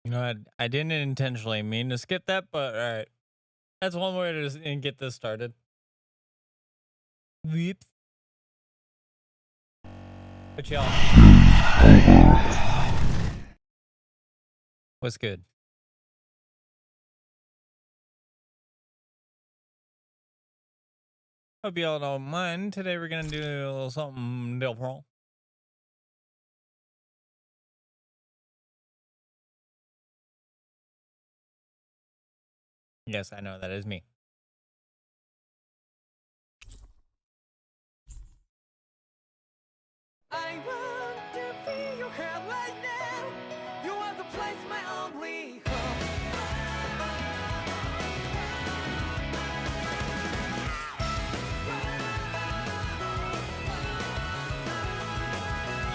You know, I didn't intentionally mean to skip that, but all right. That's one way to get this started. Weeps. But y'all, what's good? Hope y'all don't mind. Today we're gonna do a little something different. Yes, I know that is me. I want to feel your head right now. You are the place, my only home.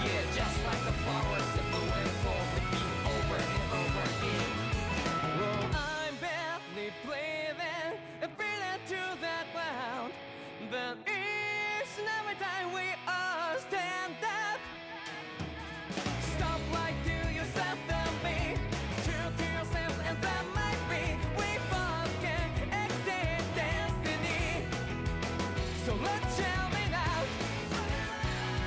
Yeah, just like the flowers that bloom and fall, repeat over and over again. I'm barely breathing and breathing to the ground, but each and every time we all stand up. Stop like to yourself and be true to yourself, and that might be we both can exit destiny. So let's shout it out.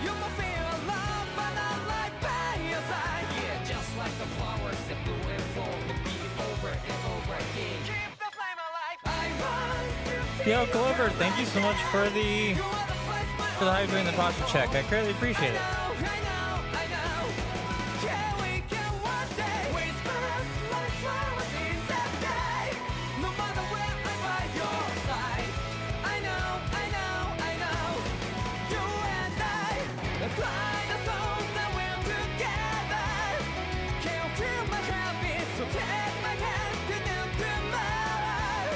You might feel alone, but I'm right by your side. Yeah, just like the flowers that bloom and fall, repeat over and over again. Keep the flame alive. I want to Yo, feel Glover, your thank you so much right for now. the You are the place, my for the hydrating the only posture check. I greatly appreciate it. I know. Yeah, we can one day whisper like flowers in the sky. No matter where I'm by your side. I know. You and I, let's fly the souls that we're together. Can't feel my heartbeat, so take my hand to them tomorrow.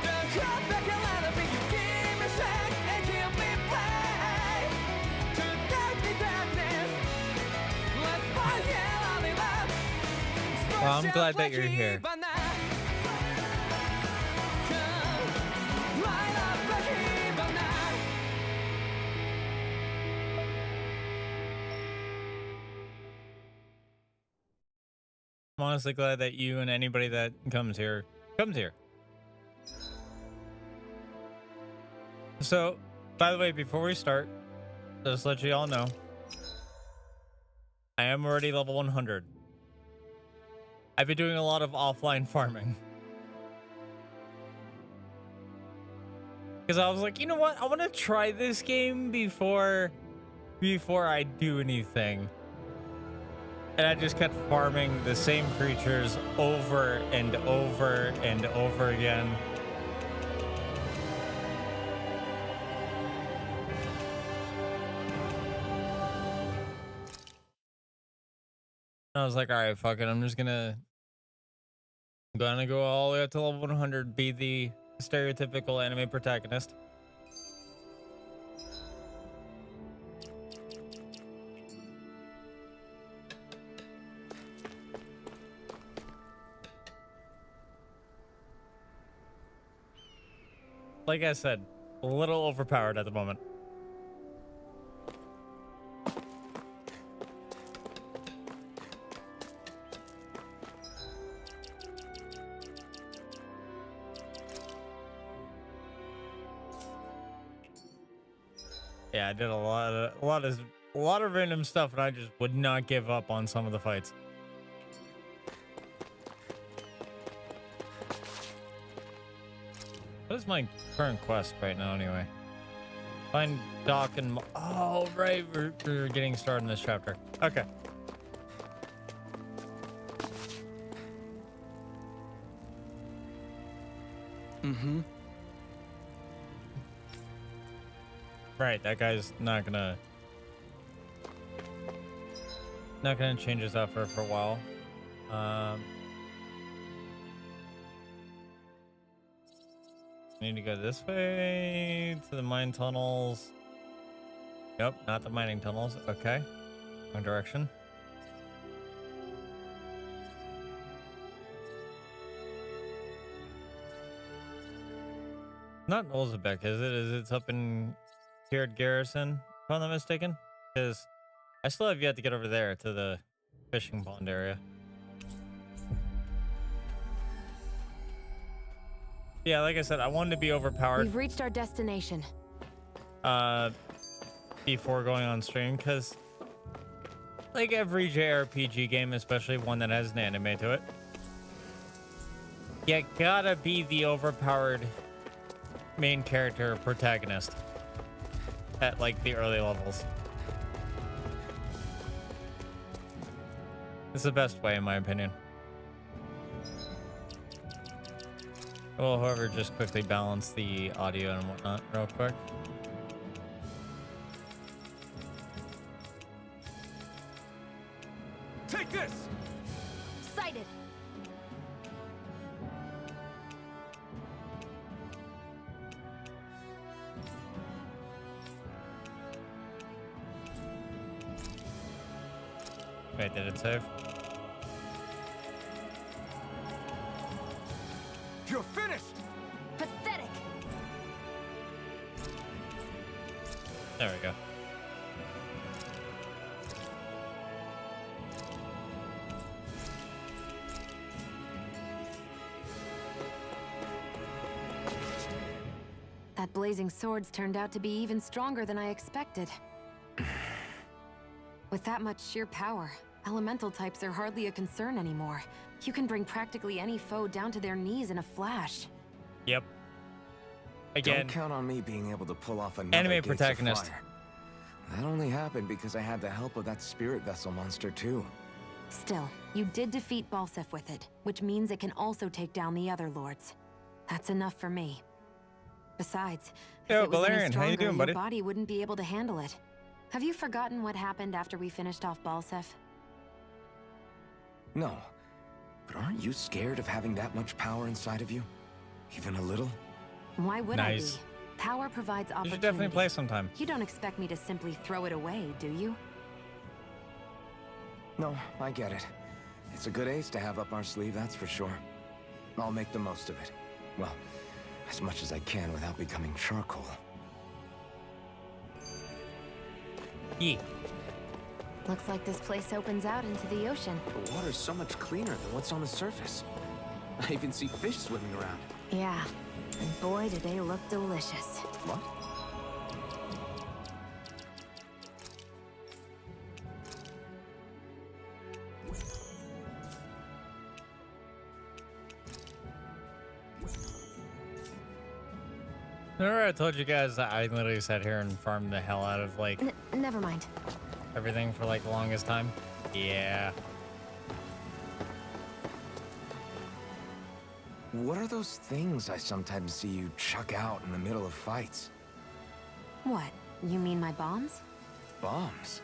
Don't drop back and let it be. You give me strength and give me play. To darkness, let's fight yeah, only love. Well, I'm glad that you're here. I'm honestly glad that you and anybody that comes here comes here. So, by the way, before we start, just to let you all know, I am already level 100. I've been doing a lot of offline farming. Because I was like, you know what? I want to try this game before I do anything. And I just kept farming the same creatures over and over and over again. And I was like, all right, fuck it. I'm gonna go all the way up to level 100, be the stereotypical anime protagonist. Like I said, a little overpowered at the moment. Yeah, I did a lot of random stuff, and I just would not give up on some of the fights. What is my current quest right now, anyway? Find Doc and... Oh, right. We're getting started in this chapter. Okay. Mm-hmm. Right, that guy's not gonna change his outfit for a while. Need to go this way to the mine tunnels. Nope, not the mining tunnels. Okay, wrong direction. Not Olzebek, is it? It's up in here at Garrison, if I'm not mistaken. Because I still have yet to get over there to the fishing pond area. Yeah, like I said, I wanted to be overpowered We've reached our destination. before going on stream, because like every JRPG game, especially one that has an anime to it, you gotta be the overpowered main character or protagonist at like the early levels. It's the best way, in my opinion. Well, however, just quickly balance the audio and whatnot real quick. Take this! Sighted. Wait, did it save? You're finished! Pathetic. There we go. That blazing sword's turned out to be even stronger than I expected. With that much sheer power, elemental types are hardly a concern anymore. You can bring practically any foe down to their knees in a flash. Yep. Again, Don't count on me being able to pull off another anime Gates of protagonist. Fire. That only happened because I had the help of that spirit vessel monster too. Still, you did defeat Balsef with it, which means it can also take down the other lords. That's enough for me. Besides, Yo, if it was any Balerion, how you stronger, doing, buddy? your body wouldn't be able to handle it. Have you forgotten what happened after we finished off Balsef? No. But aren't you scared of having that much power inside of you? Even a little? Why would Nice. I be? Power provides You opportunity. should definitely play sometime. You don't expect me to simply throw it away, do you? No, I get it. It's a good ace to have up our sleeve, that's for sure. I'll make the most of it. Well, as much as I can without becoming charcoal. Yeah. Looks like this place opens out into the ocean. The water's so much cleaner than what's on the surface. I even see fish swimming around. Yeah. And boy, do they look delicious. What? Remember I told you guys that I literally sat here and farmed the hell out of like Never mind. everything for like the longest time? Yeah. What are those things I sometimes see you chuck out in the middle of fights? What? You mean my bombs? Bombs?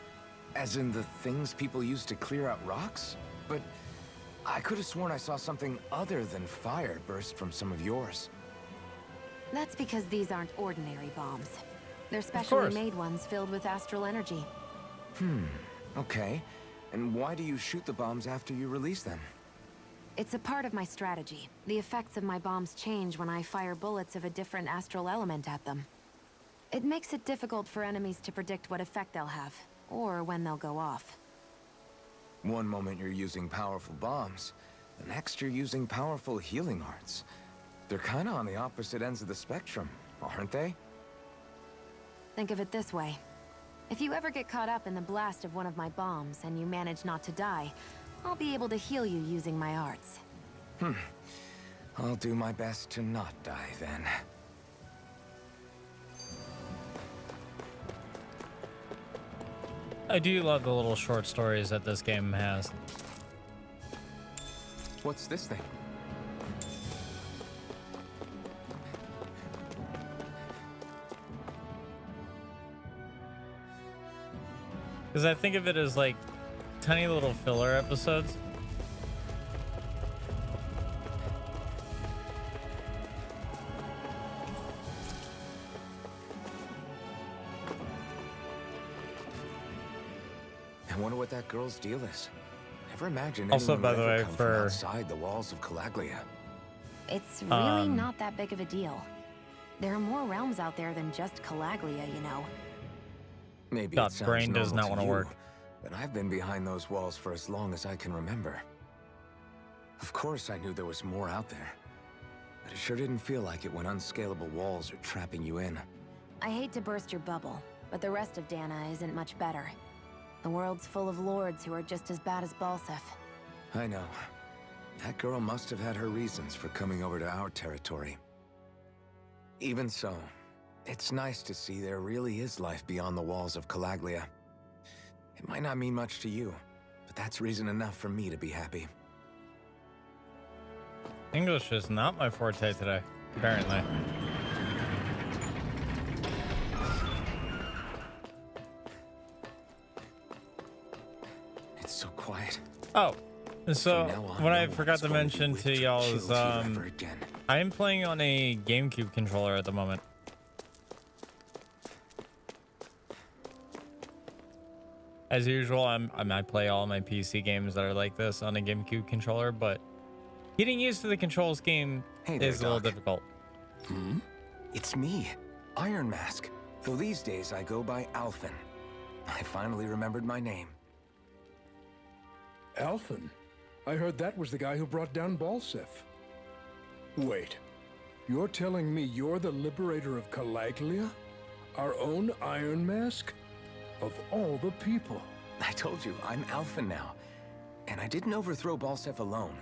As in the things people use to clear out rocks? But I could have sworn I saw something other than fire burst from some of yours. That's because these aren't ordinary bombs. They're course. specially made ones filled with astral energy. Okay. And why do you shoot the bombs after you release them? It's a part of my strategy. The effects of my bombs change when I fire bullets of a different astral element at them. It makes it difficult for enemies to predict what effect they'll have, or when they'll go off. One moment you're using powerful bombs, the next you're using powerful healing arts. They're kinda on the opposite ends of the spectrum, aren't they? Think of it this way. If you ever get caught up in the blast of one of my bombs and you manage not to die, I'll be able to heal you using my arts. I'll do my best to not die then. I do love the little short stories that this game has. What's this thing? Because I think of it as like tiny little filler episodes. I wonder what that girl's deal is. Never imagined Also, anyone by would the ever way, come for- from outside the walls of Calaglia. It's really not that big of a deal. There are more realms out there than just Calaglia, you know. Maybe God, it sounds brain does normal not to wanna you, work. but I've been behind those walls for as long as I can remember. Of course I knew there was more out there. but it sure didn't feel like it when unscalable walls are trapping you in. I hate to burst your bubble, but the rest of Dana isn't much better. The world's full of lords who are just as bad as Balsef. I know. That girl must have had her reasons for coming over to our territory. Even so, it's nice to see there really is life beyond the walls of Calaglia. It might not mean much to you, but that's reason enough for me to be happy. English is not my forte today, apparently. It's so quiet. Oh, so From now on, what no I one's forgot to going be mention with to y'all chills is here ever again. I am playing on a GameCube controller at the moment. As usual, I play all my PC games that are like this on a GameCube controller, but getting used to the controls game Hey there, is a little Doc. difficult. It's me, Iron Mask. Though these days I go by Alphen. I finally remembered my name. Alphen? I heard that was the guy who brought down Balsef. Wait, you're telling me you're the liberator of Calaglia? Our own Iron Mask? Of all the people. I told you, I'm Alphen now. And I didn't overthrow Balsef alone.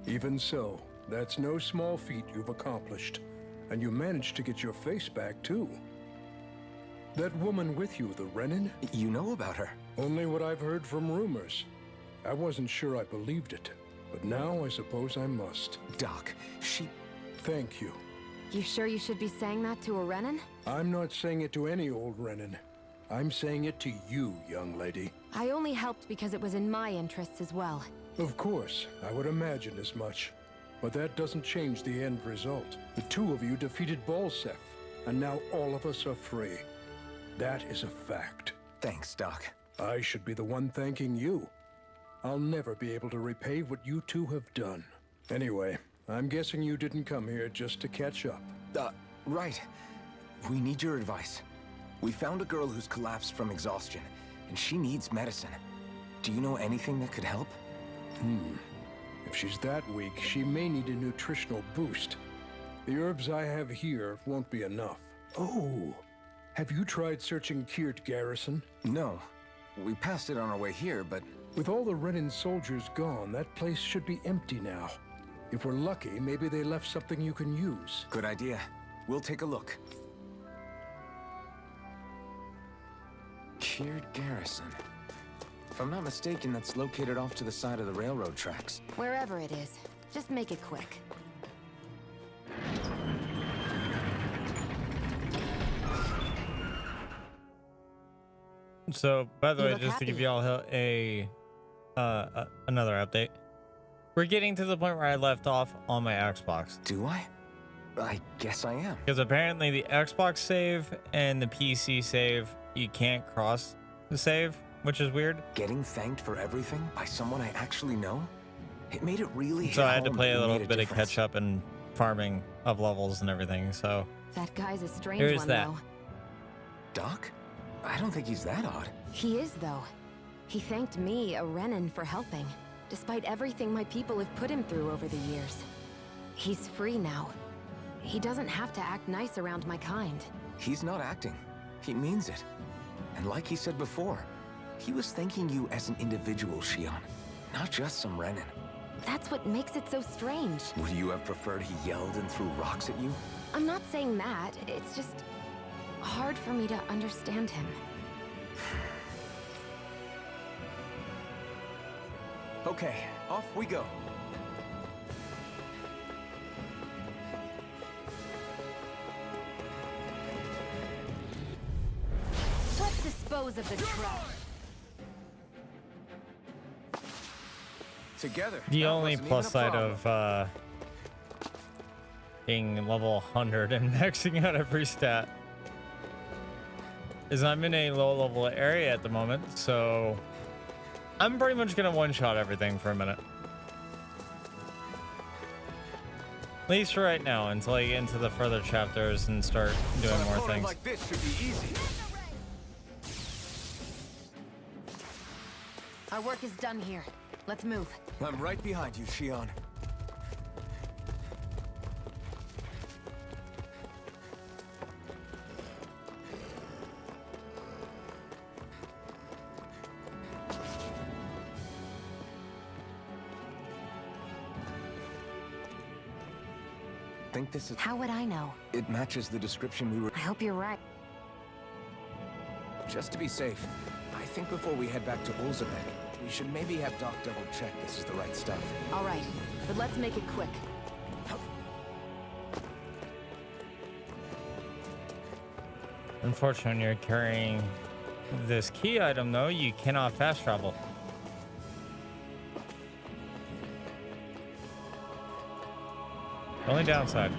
Even so, that's no small feat you've accomplished. And you managed to get your face back, too. That woman with you, the Renin? You know about her? Only what I've heard from rumors. I wasn't sure I believed it, but now I suppose I must. Doc, she... Thank you. You sure you should be saying that to a Renin? I'm not saying it to any old Renin. I'm saying it to you, young lady. I only helped because it was in my interests as well. Of course, I would imagine as much. But that doesn't change the end result. The two of you defeated Balsef, and now all of us are free. That is a fact. Thanks, Doc. I should be the one thanking you. I'll never be able to repay what you two have done. Anyway, I'm guessing you didn't come here just to catch up. Right. We need your advice. We found a girl who's collapsed from exhaustion, and she needs medicine. Do you know anything that could help? If she's that weak, she may need a nutritional boost. The herbs I have here won't be enough. Oh, have you tried searching Kirt Garrison? No. We passed it on our way here, but... With all the Renin soldiers gone, that place should be empty now. If we're lucky, maybe they left something you can use. Good idea. We'll take a look. Kirt Garrison. If I'm not mistaken, that's located off to the side of the railroad tracks. Wherever it is, just make it quick. So, by the You way, look just to give happy. y'all another update, we're getting to the point where I left off on my Xbox. Do I? I guess I am. Because apparently the Xbox save and the PC save, you can't cross the save, which is weird. Getting thanked for everything by someone I actually know? It made it really So hit I had to home play that a we little made bit of difference. catch up and farming of levels and everything. So That guy's a strange Here's one, that. though. Doc? I don't think he's that odd. He is, though. He thanked me, a Renin, for helping, despite everything my people have put him through over the years. He's free now. He doesn't have to act nice around my kind. He's not acting. He means it. And like he said before, he was thanking you as an individual, Shion, not just some Renin. That's what makes it so strange. Would you have preferred he yelled and threw rocks at you? I'm not saying that. It's just hard for me to understand him. Okay, off we go. Let's dispose of the trash. Together. the that only wasn't plus even a side problem. of being level 100 and maxing out every stat is I'm in a low level area at the moment, so I'm pretty much gonna one-shot everything for a minute. At least for right now, until I get into the further chapters and start doing more things. Like this should be easy. Our work is done here. Let's move. I'm right behind you, Shion. think this is... How would I know? It matches the description we were... I hope you're right. Just to be safe, I think before we head back to Ulzabek, we should maybe have Doc double-check this is the right stuff. All right, but let's make it quick. Unfortunately, when you're carrying this key item, though, you cannot fast travel. Only downside.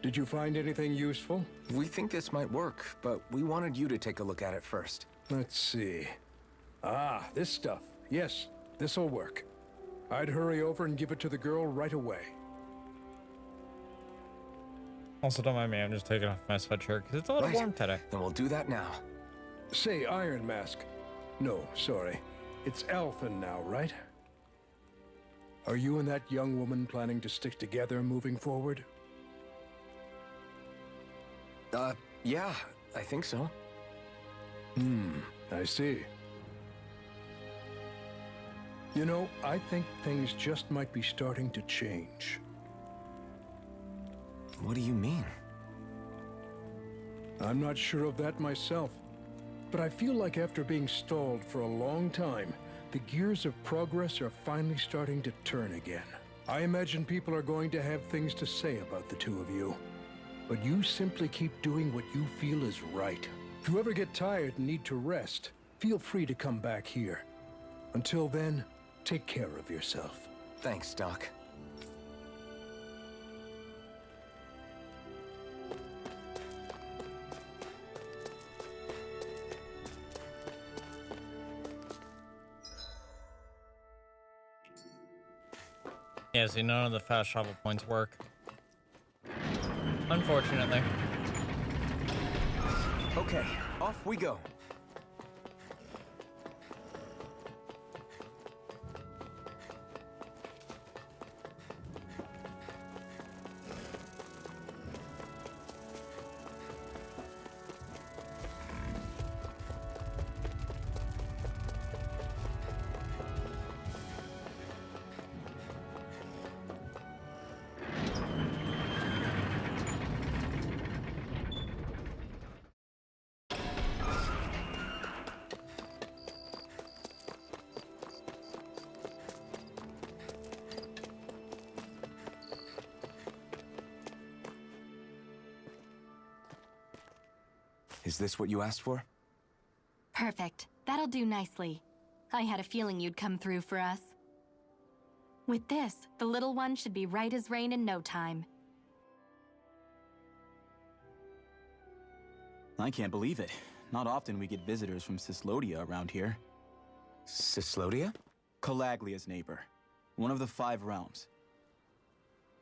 Did you find anything useful? We think this might work, but we wanted you to take a look at it first. Let's see. Ah, this stuff. Yes, this'll work. I'd hurry over and give it to the girl right away. Also, don't mind me, I'm just taking off my sweatshirt because it's a little warm today. Then we'll do that now. Say, Iron Mask. No, sorry. It's Alphen now, right? Are you and that young woman planning to stick together moving forward? Yeah, I think so. I see. You know, I think things just might be starting to change. What do you mean? I'm not sure of that myself, but I feel like after being stalled for a long time, the gears of progress are finally starting to turn again. I imagine people are going to have things to say about the two of you, but you simply keep doing what you feel is right. If you ever get tired and need to rest, feel free to come back here. Until then, take care of yourself. Thanks, Doc. Yeah, see, none of the fast travel points work. Unfortunately. Okay, off we go. Is this what you asked for? Perfect. That'll do nicely. I had a feeling you'd come through for us. With this, the little one should be right as rain in no time. I can't believe it. Not often we get visitors from Cislodia around here. Cislodia? Calaglia's neighbor. One of the 5 realms.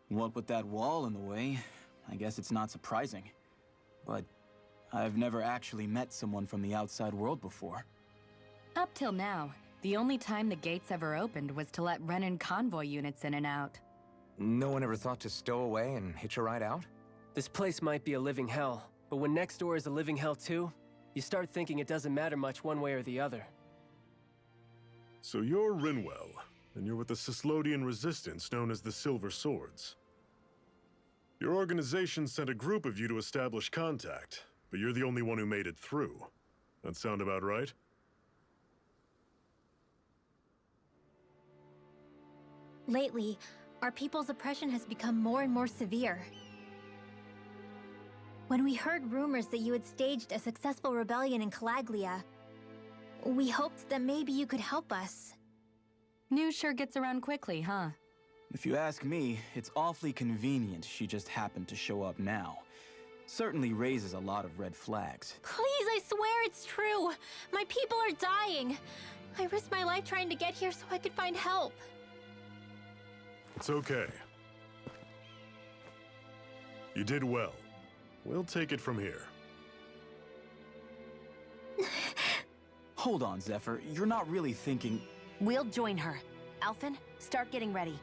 What with that wall in the way, I guess it's not surprising. But I've never actually met someone from the outside world before. Up till now, the only time the gates ever opened was to let Renan convoy units in and out. No one ever thought to stow away and hitch a ride out? This place might be a living hell, but when next door is a living hell too, you start thinking it doesn't matter much one way or the other. So you're Rinwell, and you're with the Cislodian resistance known as the Silver Swords. Your organization sent a group of you to establish contact, but you're the only one who made it through. That sound about right? Lately, our people's oppression has become more and more severe. When we heard rumors that you had staged a successful rebellion in Calaglia, we hoped that maybe you could help us. News sure gets around quickly, huh? If you ask me, it's awfully convenient she just happened to show up now. Certainly raises a lot of red flags. Please, I swear it's true! My people are dying! I risked my life trying to get here so I could find help. It's okay. You did well. We'll take it from here. Hold on, Zephyr. You're not really thinking... We'll join her. Alphen, start getting ready.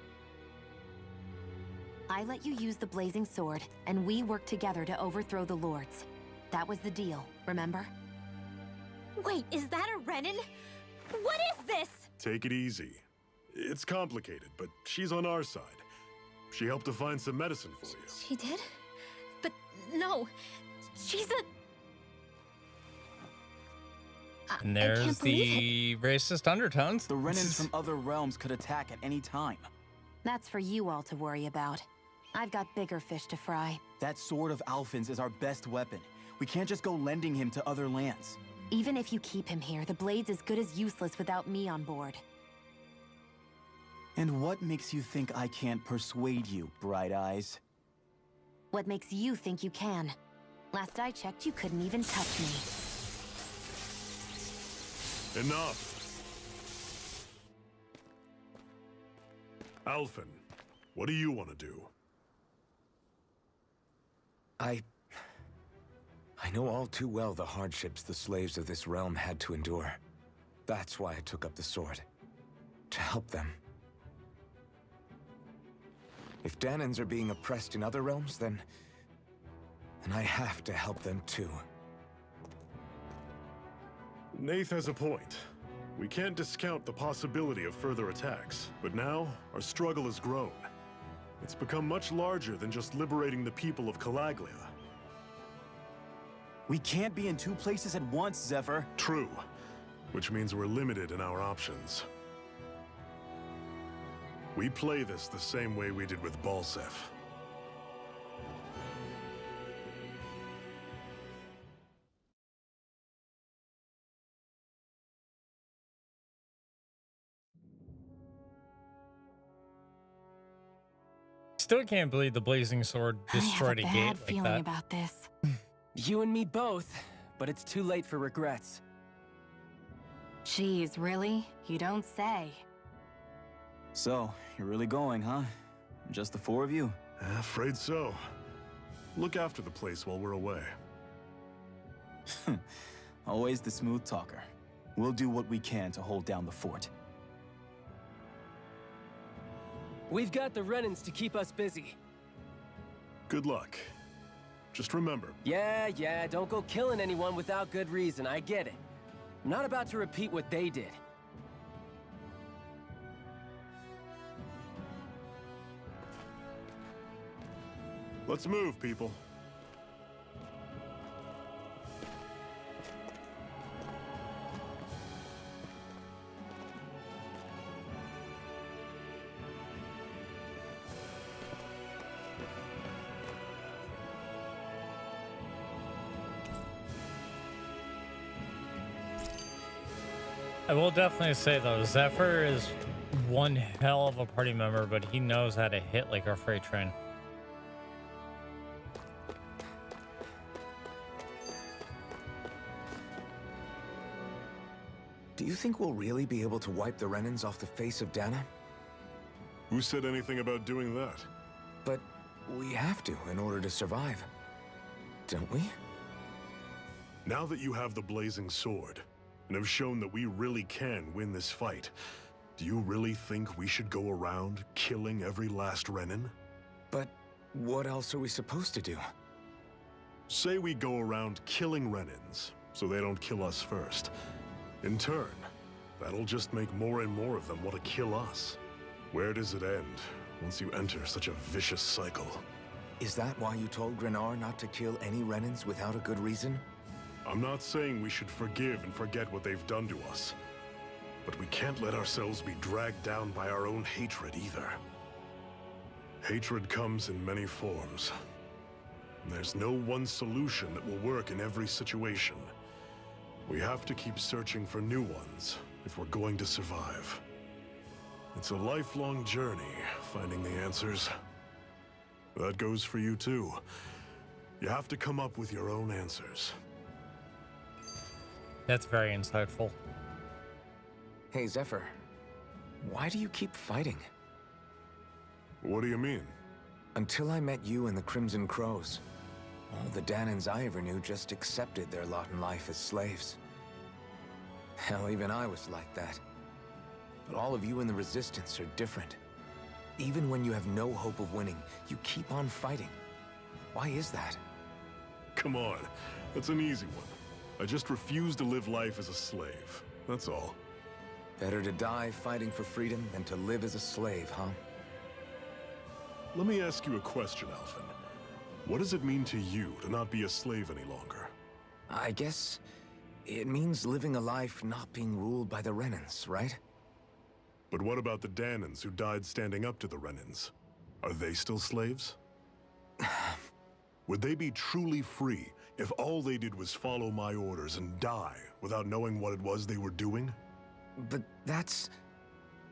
I let you use the blazing sword, and we work together to overthrow the lords. That was the deal, remember? Wait, is that a Renin? What is this? Take it easy. It's complicated, but she's on our side. She helped to find some medicine for you. She did? But no, she's a... And I can't there's believe the racist undertones. The Renins from other realms could attack at any time. That's for you all to worry about. I've got bigger fish to fry. That sword of Alphen's is our best weapon. We can't just go lending him to other lands. Even if you keep him here, the blade's as good as useless without me on board. And what makes you think I can't persuade you, Bright Eyes? What makes you think you can? Last I checked, you couldn't even touch me. Enough! Alphen, what do you want to do? I know all too well the hardships the slaves of this realm had to endure. That's why I took up the sword. To help them. If Danans are being oppressed in other realms, then I have to help them too. Nath has a point. We can't discount the possibility of further attacks, but now our struggle has grown. It's become much larger than just liberating the people of Calaglia. We can't be in two places at once, Zephyr. True, which means we're limited in our options. We play this the same way we did with Balsef. Still can't believe the blazing sword destroyed a I have a gate bad like feeling that. about this. You and me both, but it's too late for regrets. Jeez, really? You don't say. So, you're really going, huh? Just the four of you? Afraid so. Look after the place while we're away. Always the smooth talker. We'll do what we can to hold down the fort. We've got the Renins to keep us busy. Good luck. Just remember, Yeah, don't go killing anyone without good reason, I get it. I'm not about to repeat what they did. let's move, people. I will definitely say though, Zephyr is one hell of a party member, but he knows how to hit like a freight train. Do you think we'll really be able to wipe the Renins off the face of Dana? Who said anything about doing that? But we have to in order to survive. Don't we? Now that you have the blazing sword, and have shown that we really can win this fight, do you really think we should go around killing every last Renin? But what else are we supposed to do? Say we go around killing Renins, so they don't kill us first. In turn, that'll just make more and more of them want to kill us. Where does it end once you enter such a vicious cycle? Is that why you told Grenar not to kill any Renins without a good reason? I'm not saying we should forgive and forget what they've done to us, but we can't let ourselves be dragged down by our own hatred either. Hatred comes in many forms. And there's no one solution that will work in every situation. We have to keep searching for new ones if we're going to survive. It's a lifelong journey, finding the answers. That goes for you too. You have to come up with your own answers. That's very insightful. Hey, Zephyr. Why do you keep fighting? What do you mean? Until I met you and the Crimson Crows, all the Danans I ever knew just accepted their lot in life as slaves. Hell, even I was like that. But all of you in the Resistance are different. Even when you have no hope of winning, you keep on fighting. Why is that? Come on. That's an easy one. I just refuse to live life as a slave. That's all. Better to die fighting for freedom than to live as a slave, huh? Let me ask you a question, Alphen. What does it mean to you to not be a slave any longer? I guess it means living a life not being ruled by the Renans, right? But what about the Danans who died standing up to the Renans? Are they still slaves? Would they be truly free if all they did was follow my orders and die without knowing what it was they were doing? But that's...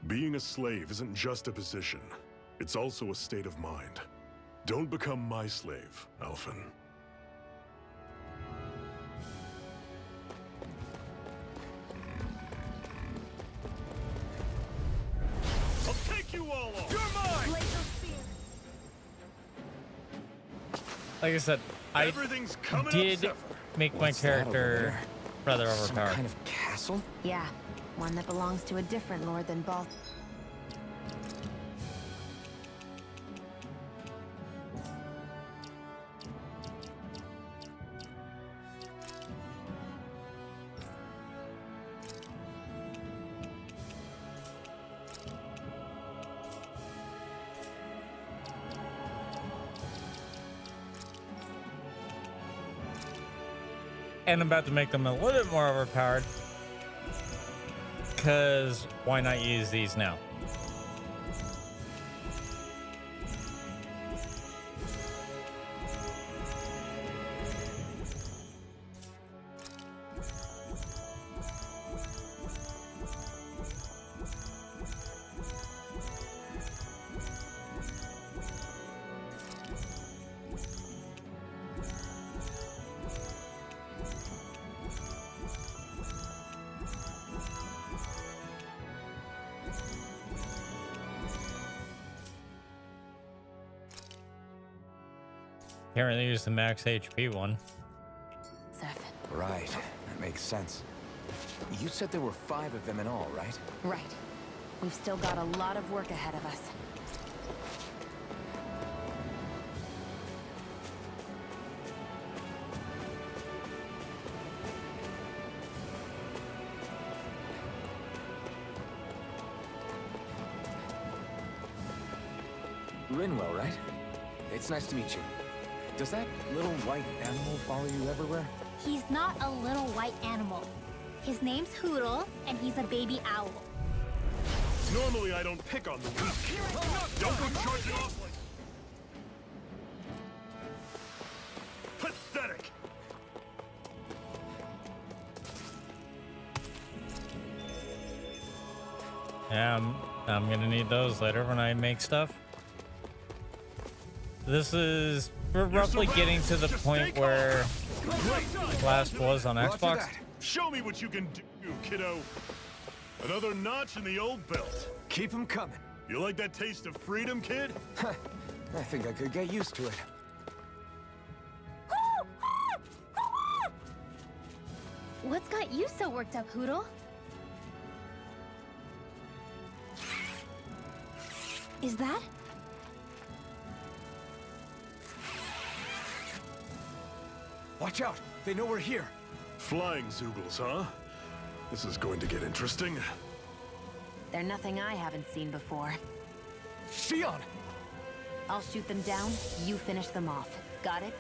Being a slave isn't just a position. It's also a state of mind. Don't become my slave, Alphen. I'll take you all off! You're mine! Like I said, I did make my character rather Some overpowered. kind of castle? Yeah, one that belongs to a different lord than Bal. And I'm about to make them a little bit more overpowered. Because why not use these now? Can't really use the max HP one. Seth. Right, that makes sense. You said there were 5 of them in all, right? Right. We've still got a lot of work ahead of us. Rinwell, right? It's nice to meet you. Does that little white animal follow you everywhere? He's not a little white animal. His name's Hoodle, and he's a baby owl. Normally I don't pick on the weak. Don't go charging off like... Pathetic! Yeah, I'm gonna need those later when I make stuff. We're roughly getting to the point where last was on Xbox. Show me what you can do, kiddo. Another notch in the old belt. Keep them coming. You like that taste of freedom, kid? I think I could get used to it. What's got you so worked up, Hoodle? Is that? Watch out! They know we're here! Flying Zoogles, huh? This is going to get interesting. They're nothing I haven't seen before. Shion! I'll shoot them down, you finish them off. Got it?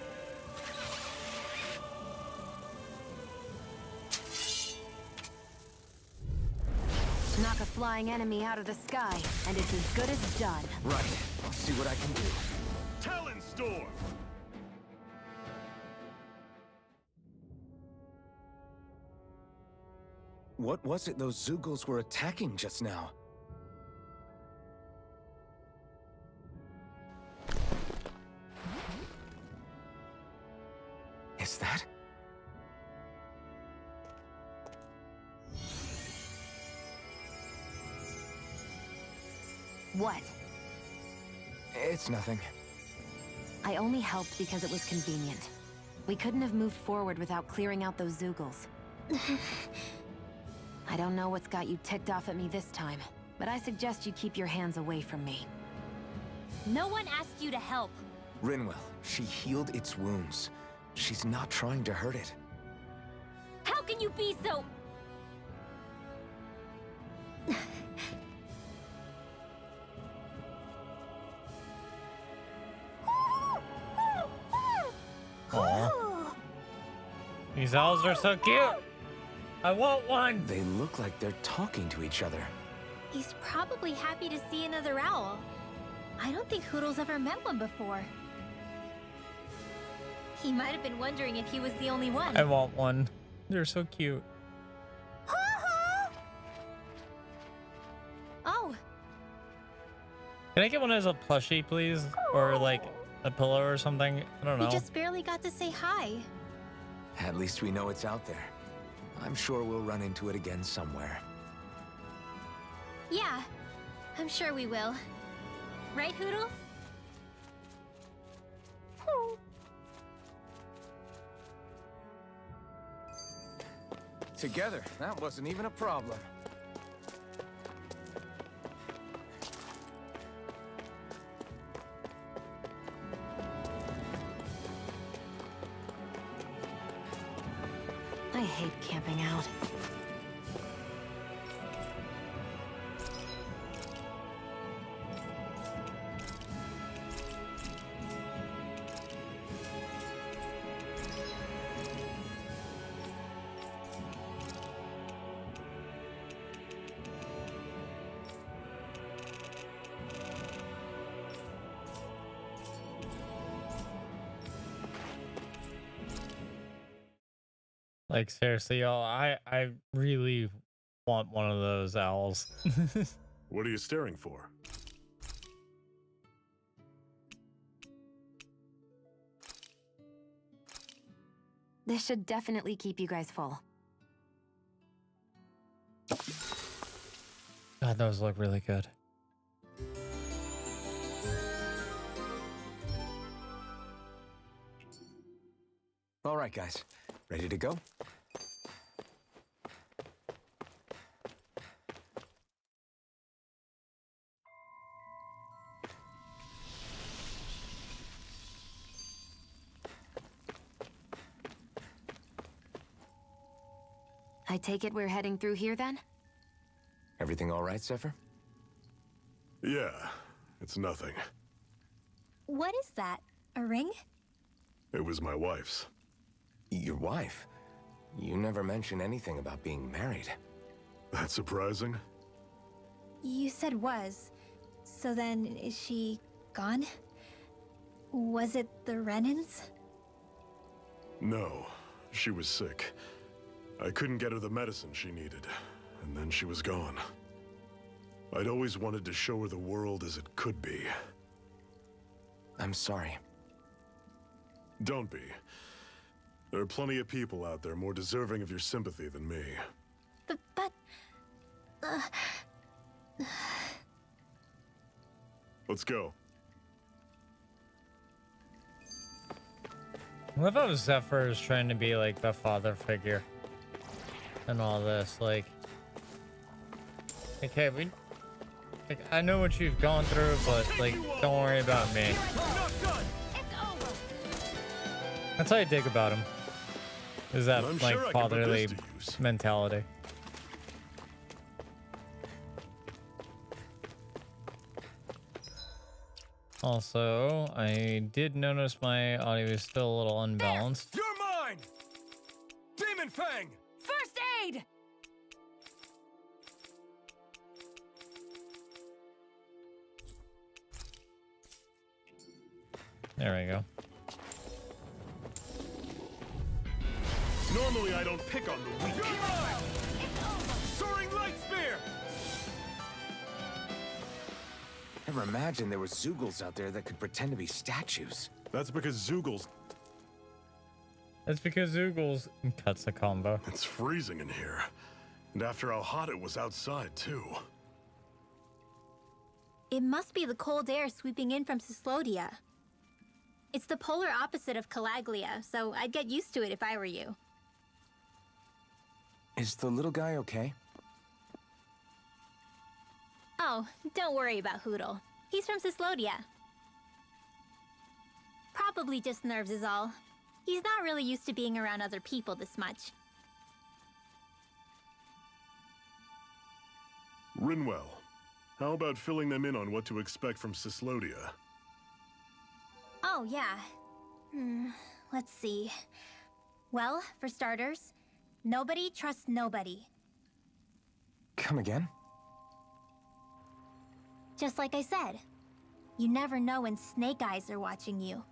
Knock a flying enemy out of the sky, and it's as good as done. Right. I'll see what I can do. Talon Storm! What was it those Zoogles were attacking just now? Is that? What? It's nothing. I only helped because it was convenient. We couldn't have moved forward without clearing out those Zoogles. I don't know what's got you ticked off at me this time, but I suggest you keep your hands away from me. No one asked you to help. Rinwell, she healed its wounds. She's not trying to hurt it. How can you be so... Aw. These owls are so cute. I want one. They look like they're talking to each other. He's probably happy to see another owl. I don't think Hoodle's ever met one before. He might have been wondering if he was the only one. I want one. They're so cute. Oh, Can I get one as a plushie, please? Or like a pillow or something? I don't know. we just barely got to say hi. At least we know it's out there. I'm sure we'll run into it again somewhere. Yeah, I'm sure we will. Right, Hoodle? Together, that wasn't even a problem. I hate camping out. Like seriously, y'all, I really want one of those owls. What are you staring for? This should definitely keep you guys full. God, those look really good. All right, guys. Ready to go? I take it we're heading through here then? Everything all right, Zephyr? Yeah, it's nothing. What is that? A ring? It was my wife's. Your wife? You never mentioned anything about being married. That's surprising? You said was. So then, is she gone? Was it the Renans? No, she was sick. I couldn't get her the medicine she needed, and then she was gone. I'd always wanted to show her the world as it could be. I'm sorry. Don't be. There are plenty of people out there more deserving of your sympathy than me. But... Let's go. I love how Zephyr is trying to be like the father figure and all this. Like, okay, like, I know what you've gone through, but like, don't worry about me. That's how I dig about him. Is that I'm like sure I can put fatherly this to use. mentality? Also, I did notice my audio is still a little unbalanced. You're mine! Demon Fang! First aid! There we go. Normally I don't pick on the weak. You're mine! Soaring Light Spear! Never imagined there were Zoogles out there that could pretend to be statues. That's because Zoogles... That's because Zoogles cuts the combo. It's freezing in here. And after how hot it was outside, too. It must be the cold air sweeping in from Cyslodia. It's the polar opposite of Calaglia, so I'd get used to it if I were you. Is the little guy okay? Oh, don't worry about Hoodle. He's from Cyslodia. Probably just nerves is all. He's not really used to being around other people this much. Rinwell, how about filling them in on what to expect from Cyslodia? Oh, yeah. Let's see. Well, for starters, nobody trusts nobody. Come again? Just like I said. You never know when Snake Eyes are watching you.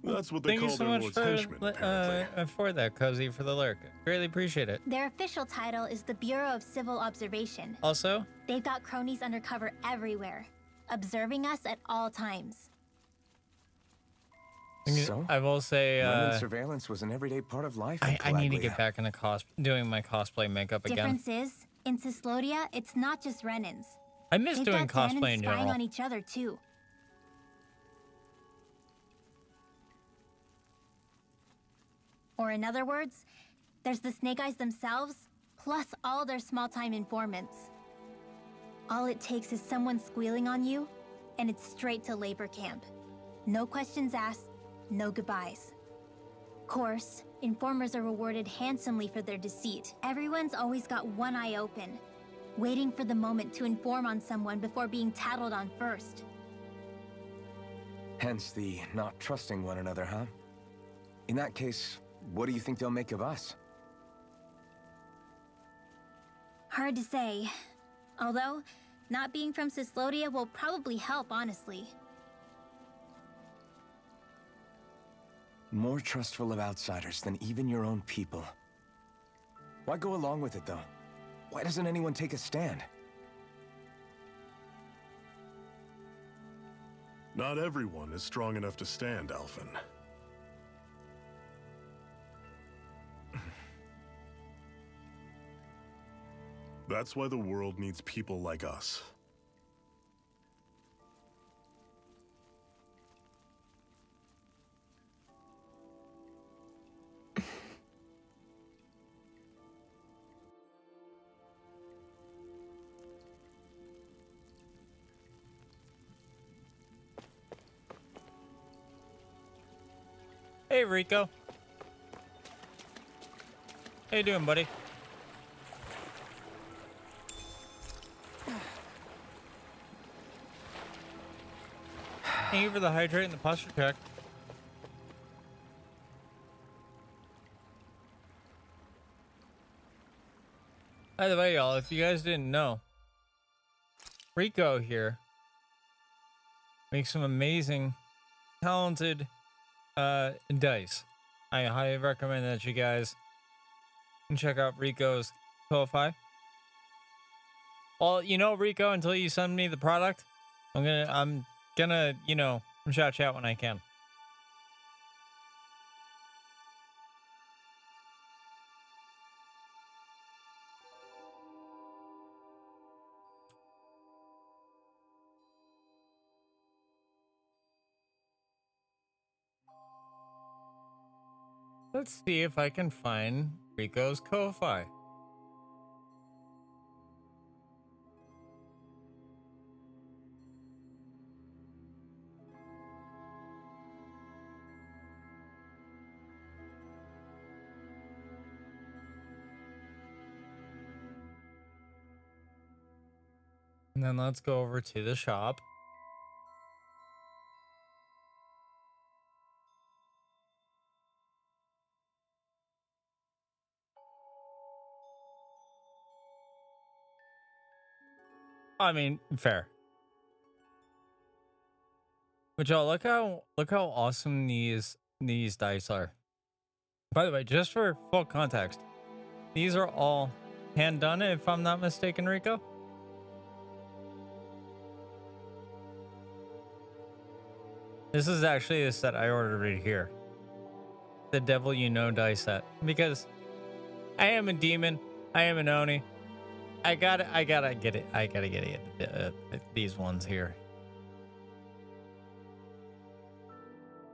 That's what they Thank you call so their much lord's henchmen, apparently. for that, Cozy, for the lurk. Greatly appreciate it. Their official title is the Bureau of Civil Observation. Also, They've got cronies undercover everywhere, observing us at all times. So? I will say, Roman surveillance was an everyday part of life in I need to Calaglia. get back into doing my cosplay makeup again. Difference is, in Cyslodia, it's not just Renans. I miss They've doing got cosplay in Danans spying general. on each other too. Or in other words, there's the Snake Eyes themselves, plus all their small-time informants. All it takes is someone squealing on you, and it's straight to labor camp. No questions asked, no goodbyes. Course, informers are rewarded handsomely for their deceit. Everyone's always got one eye open, waiting for the moment to inform on someone before being tattled on first. Hence the not trusting one another, huh? In that case, what do you think they'll make of us? Hard to say. Although, not being from Cyslodia will probably help, honestly. More trustful of outsiders than even your own people. Why go along with it, though? Why doesn't anyone take a stand? Not everyone is strong enough to stand, Alphen. That's why the world needs people like us. Hey, Rico. How you doing, buddy? Thank you for the hydrate and the posture check. By the way, y'all, if you guys didn't know, Rico here makes some amazing, talented dice. I highly recommend that you guys can check out Rico's Ko-Fi. Well, you know, Rico, until you send me the product, I'm gonna, you know, shout you out when I can. Let's see if I can find Rico's Ko-Fi. And then let's go over to the shop. I mean, fair. But y'all, look how awesome these dice are. By the way, just for full context, these are all hand done, if I'm not mistaken, Rico. This is actually a set I ordered right here. The Devil You Know dice set. Because I am a demon. I am an Oni. I gotta get it. I gotta get it. These ones here.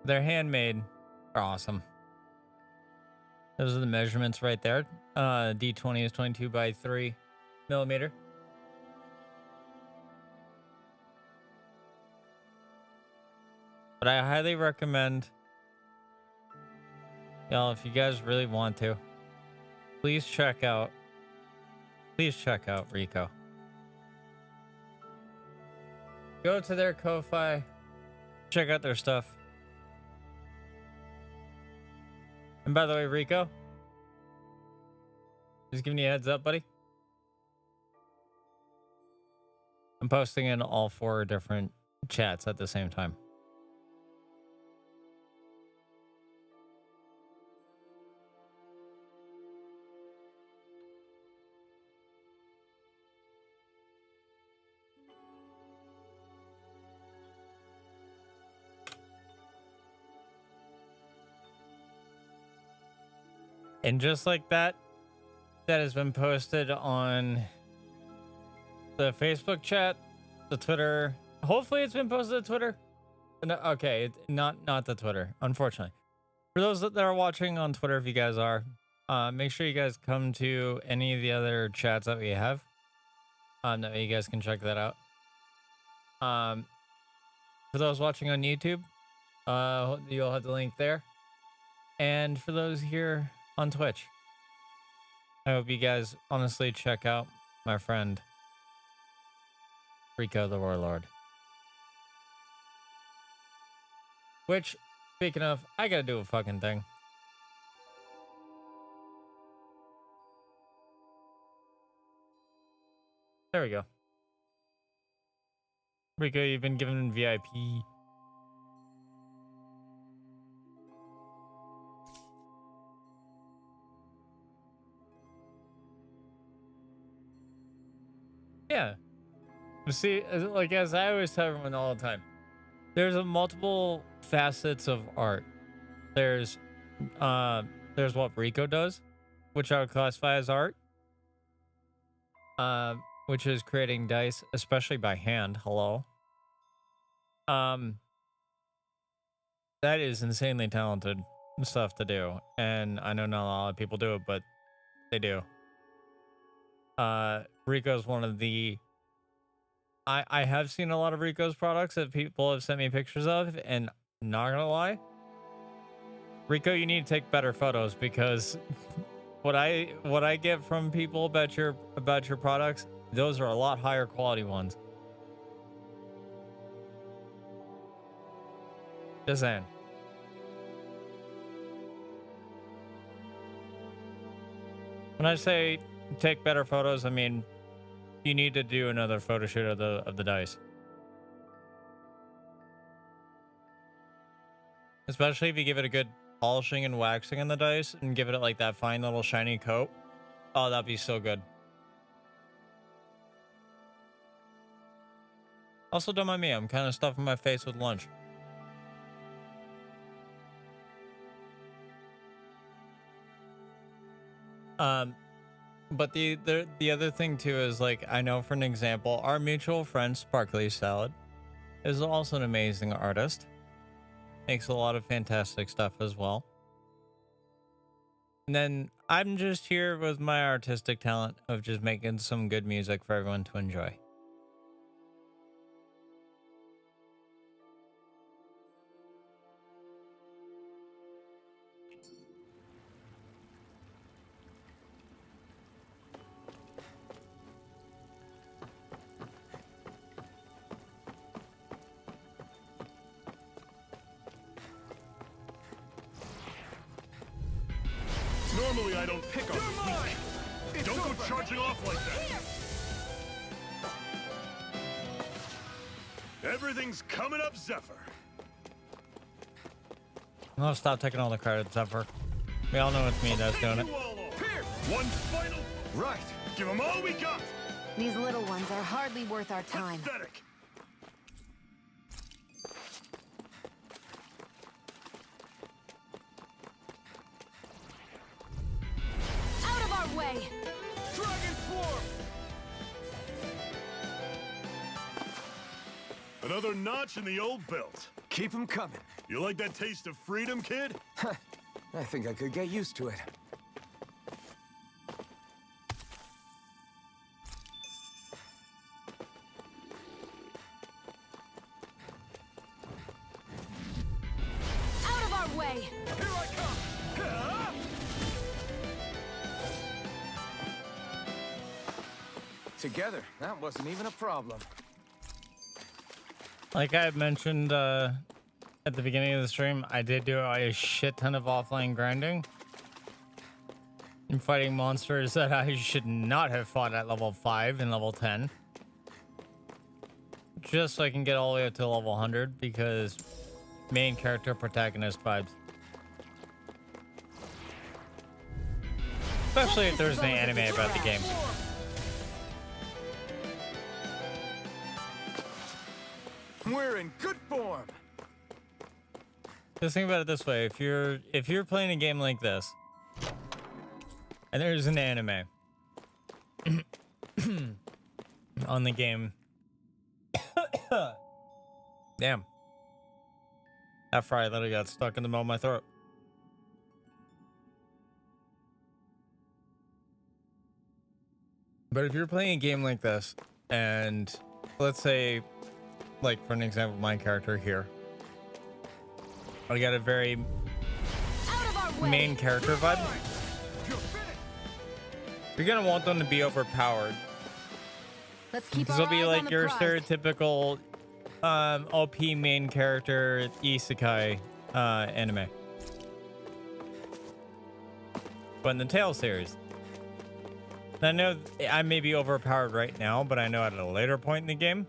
They're handmade. They're awesome. Those are the measurements right there. D20 is 22 by 3 millimeter. But I highly recommend, y'all, if you guys really want to, please check out Rico. Go to their Ko-Fi, check out their stuff. And by the way, Rico, just giving you a heads up, buddy. I'm posting in all 4 different chats at the same time. And just like that, that has been posted on the Facebook chat, the Twitter. Hopefully it's been posted to Twitter. No, okay, not the Twitter, unfortunately. For those that are watching on Twitter, if you guys are, make sure you guys come to any of the other chats that we have. That you guys can check that out. For those watching on YouTube, you'll have the link there. And for those here on Twitch, I hope you guys honestly check out my friend Rico the Warlord. Which, speaking of, I gotta do a fucking thing. There we go. Rico, you've been given VIP. Yeah. See, like as I always tell everyone all the time, there's a multiple facets of art. There's what Rico does, which I would classify as art. Which is creating dice, especially by hand. Hello. That is insanely talented stuff to do, and I know not a lot of people do it, but they do. Rico's one of the. I have seen a lot of Rico's products that people have sent me pictures of, and not gonna lie, Rico, you need to take better photos because what I get from people about your products, those are a lot higher quality ones. Just saying. When I say take better photos, I mean you need to do another photo shoot of the dice. Especially if you give it a good polishing and waxing in the dice and give it like that fine little shiny coat. Oh, that'd be so good. Also, don't mind me, I'm kind of stuffing my face with lunch. But the other thing too is, like, I know for an example, our mutual friend Sparkly Salad is also an amazing artist. Makes a lot of fantastic stuff as well. And then I'm just here with my artistic talent of just making some good music for everyone to enjoy. Normally I don't pick on the weak. Don't go charging off like that. Everything's coming up, Zephyr. I'll stop taking all the credit, Zephyr. We all know it's me that's doing it. One final. Right. Give them all we got. These little ones are hardly worth our time. Pathetic. Way. Dragon form. Another notch in the old belt. Keep them coming. You like that taste of freedom, kid? I think I could get used to it. Together, that wasn't even a problem. Like I had mentioned at the beginning of the stream, I did do a shit ton of offline grinding. And fighting monsters that I should not have fought at level 5 and level 10. Just so I can get all the way up to level 100 because main character protagonist vibes. Especially if there's an anime about the game. We're in good form. Just think about it this way: if you're playing a game like this, and there's an anime on the game, damn, that fry literally got stuck in the middle of my throat. But if you're playing a game like this, and let's say, like for an example, my character here, I got a very main character vibe. You're gonna want them to be overpowered. Let's keep This our will be eyes like on the your prize. stereotypical OP main character isekai anime. But in the Tale series. I know I may be overpowered right now, but I know at a later point in the game,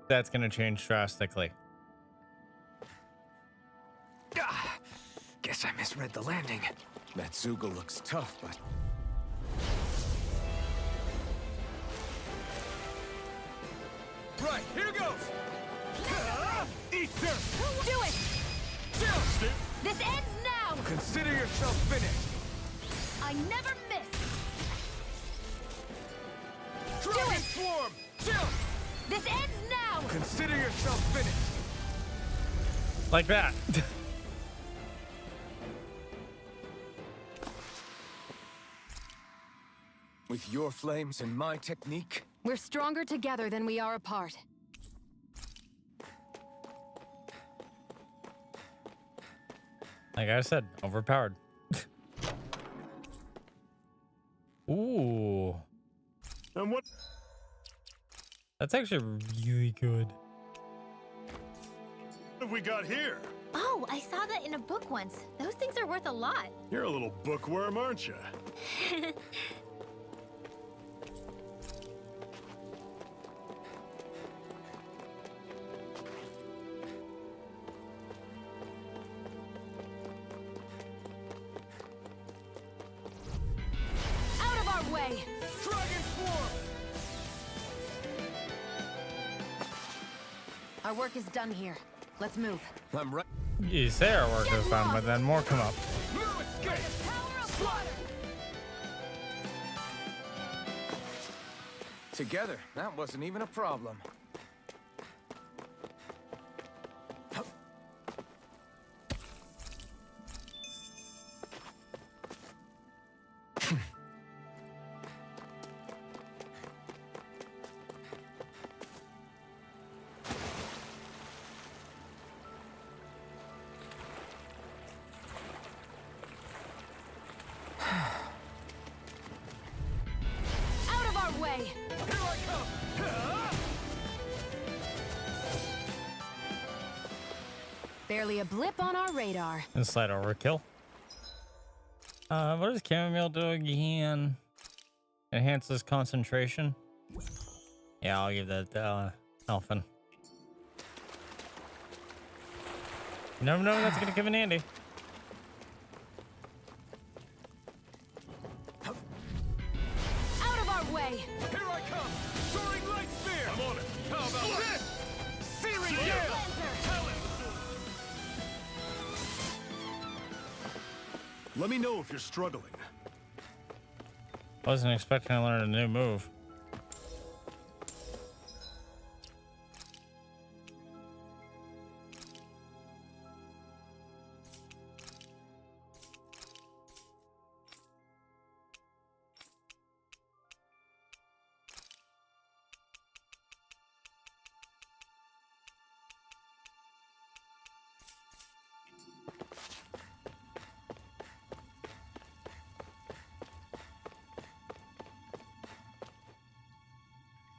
that's going to change drastically. Guess I misread the landing. That Zoogle looks tough, but... Right, here goes! Eat dirt! Do it! Chill! This ends now! Consider yourself finished! I never miss! Dragon Swarm! Chill! This ends now! Consider yourself finished! Like that. With your flames and my technique, We're stronger together than we are apart. Like I said, overpowered. Ooh. And what? That's actually really good. What have we got here? Oh, I saw that in a book once. Those things are worth a lot. You're a little bookworm, aren't you? Out of our way! Dragon Swarm! Our work is done here. Let's move. I'm right. You say our work is done, but then more come up. No escape! Power of water! Together, that wasn't even a problem. Out of our way! Here I come! Barely a blip on our radar. And slight overkill. What does chamomile do again? Enhances concentration. Yeah, I'll give that Elfin. You never know when that's gonna come in handy. Out of our way! Here I come! Soaring Light Spear! I'm on it! How about this? Searing Gale! Let me know if you're struggling. Wasn't expecting to learn a new move.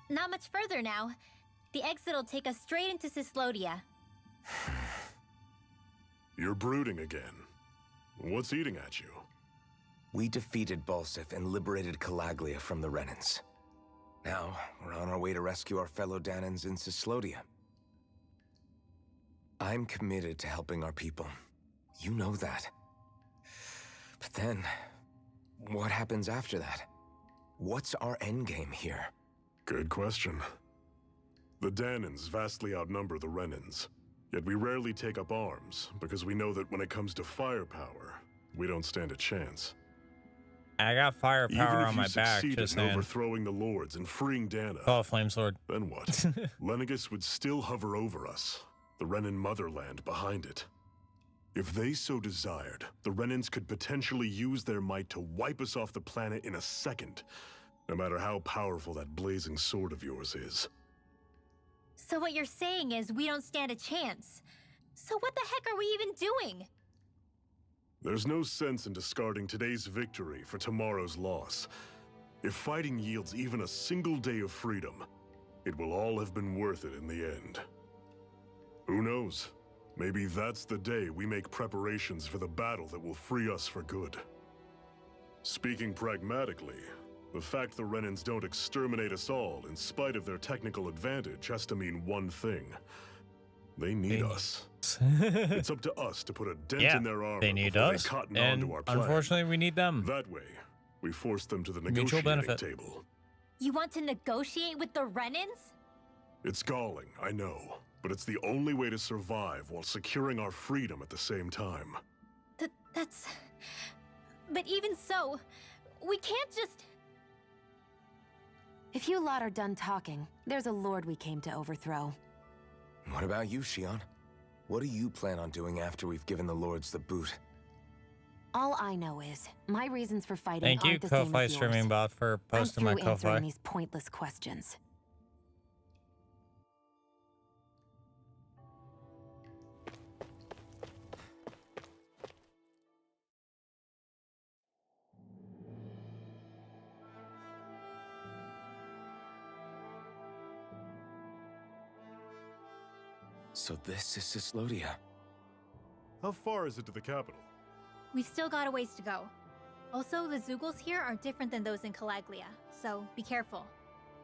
not much further now. The exit will take us straight into Cyslodia. You're brooding again. What's eating at you? We defeated Balsif and liberated Calaglia from the Renans. Now, we're on our way to rescue our fellow Danans in Cyslodia. I'm committed to helping our people. You know that. But then, what happens after that? What's our endgame here? Good question. The Danans vastly outnumber the Renans, yet we rarely take up arms, because we know that when it comes to firepower, we don't stand a chance. I got firepower on my back, Even if you just succeeded in saying. overthrowing the Lords and freeing Dana, Oh, flame sword. then what? Lenegis would still hover over us, the Renan motherland behind it. If they so desired, the Renans could potentially use their might to wipe us off the planet in a second, no matter how powerful that blazing sword of yours is. So what you're saying is we don't stand a chance. So what the heck are we even doing? There's no sense in discarding today's victory for tomorrow's loss. If fighting yields even a single day of freedom, it will all have been worth it in the end. Who knows? Maybe that's the day we make preparations for the battle that will free us for good. Speaking pragmatically, the fact the Renans don't exterminate us all in spite of their technical advantage has to mean one thing. They need us. It's up to us to put a dent in their armor they need before us, they cotton and onto our plan. unfortunately we need them. That way, we force them to the Mutual negotiating benefit. table. You want to negotiate with the Renans? It's galling, I know, but it's the only way to survive while securing our freedom at the same time. That's... But even so, we can't just... If you lot are done talking, there's a lord we came to overthrow. What about you, Shion? What do you plan on doing after we've given the lords the boot? All I know is, my reasons for fighting Thank you, aren't the same Ko-Fi as yours. streaming bot, for posting my I'm through answering Ko-Fi. these pointless questions. So this is Cyslodia. How far is it to the capital? We've still got a ways to go. Also, the Zeugles here are different than those in Calaglia, so be careful.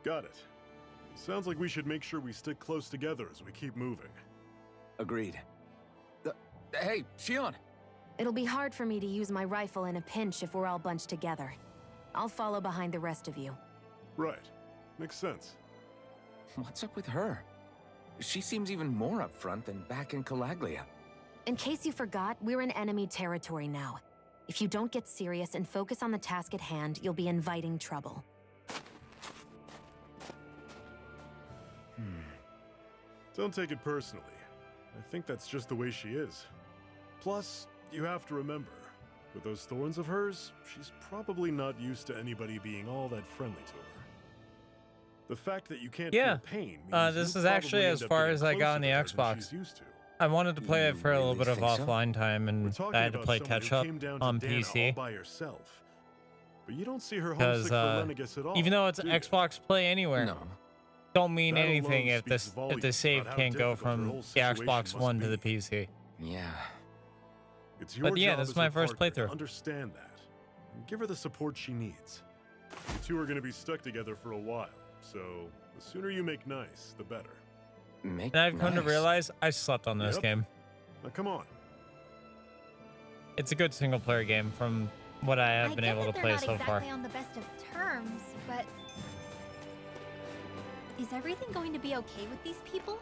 Got it. Sounds like we should make sure we stick close together as we keep moving. Agreed. Hey, Shion! It'll be hard for me to use my rifle in a pinch if we're all bunched together. I'll follow behind the rest of you. Right. Makes sense. What's up with her? She seems even more upfront than back in Calaglia. In case you forgot, we're in enemy territory now. If you don't get serious and focus on the task at hand, you'll be inviting trouble. Don't take it personally. I think that's just the way she is. Plus, you have to remember, with those thorns of hers, she's probably not used to anybody being all that friendly to her. The fact that you can't feel pain means this you'll is actually probably as end up far getting as I got on the closer to her than Xbox. she's used to. I wanted to play it for a little really bit of think so? offline time, We're and talking I had to about play someone catch who up came down to on Dana PC. all by herself. But you don't see her Because homesick for Lenegis at all. even though it's do you? Xbox Play Anywhere, No. don't mean That alone anything if speaks the volumes save about how can't go difficult her from whole the situation Xbox must One to be. the PC. Yeah. It's your But yeah, job this is as my her first partner to playthrough. Understand that, and give her the support she needs. You two are going to be stuck together for a while, so the sooner you make nice, the better. Make And I've come to nice. realize I slept on this Yep. game. Now come on. It's a good single player game from what I have been get able that to they're play not so far. exactly on the best of terms, but... Is everything going to be okay with these people?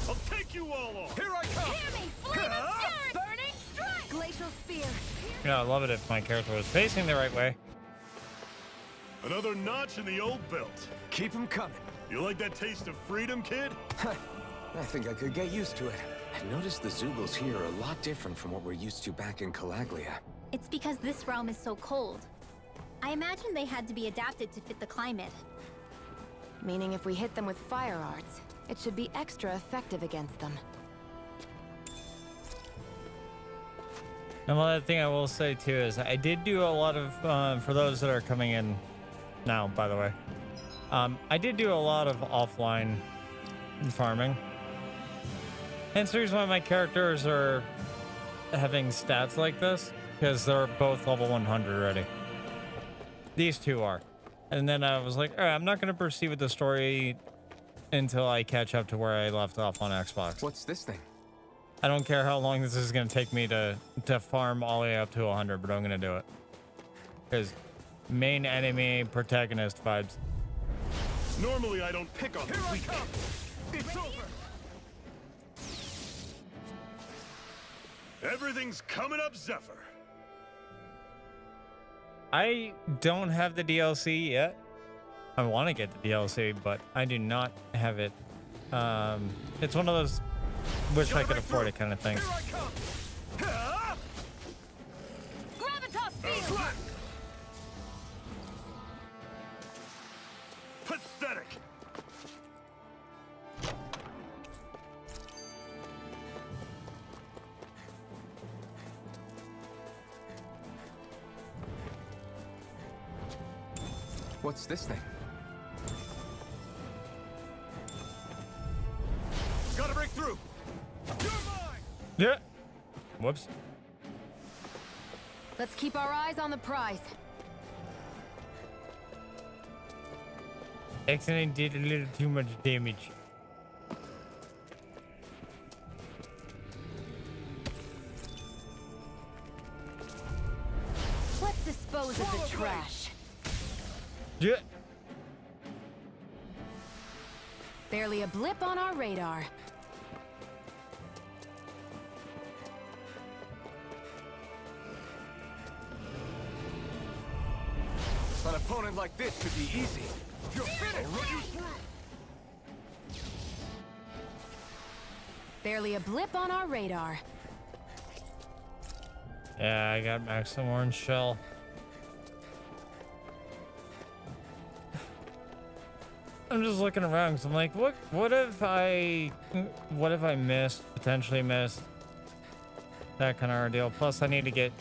I'll take you all off! Here I come! Hear me! Flame of Fury! Burning Strike! Glacial Spear! Yeah, I love it if my character was facing the right way. Another notch in the old belt. Keep them coming. You like that taste of freedom, kid? I think I could get used to it. I've noticed the Zeugles here are a lot different from what we're used to back in Calaglia. It's because this realm is so cold. I imagine they had to be adapted to fit the climate. Meaning if we hit them with fire arts, it should be extra effective against them. And one other thing I will say too is I did do a lot of, for those that are coming in now, by the way, I did do a lot of offline farming. Hence the reason why my characters are having stats like this, because they're both level 100 already. These two are. And then I was like, all right, I'm not going to proceed with the story until I catch up to where I left off on Xbox. What's this thing? I don't care how long this is going to take me to farm all the way up to 100, but I'm going to do it. Because main enemy protagonist vibes. Normally I don't pick on the weak. It's over. Everything's coming up, Zephyr. I don't have the DLC yet. I want to get the DLC, but I do not have it. It's one of those wish I could afford it kind of things. Gravitas field. Pathetic. What's this thing? Gotta break through. You're mine. Yeah. Whoops. Let's keep our eyes on the prize. Excellent, did a little too much damage. Let's dispose of the trash. Yeah. Barely a blip on our radar. An opponent like this should be easy. You're finished. I'll run you through. Barely a blip on our radar. Yeah, I got maximum orange shell. I'm just looking around because I'm like, what if I potentially missed that kind of ordeal. Plus I need to get,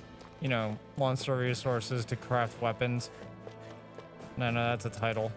you know, monster resources to craft weapons. And I know that's a title.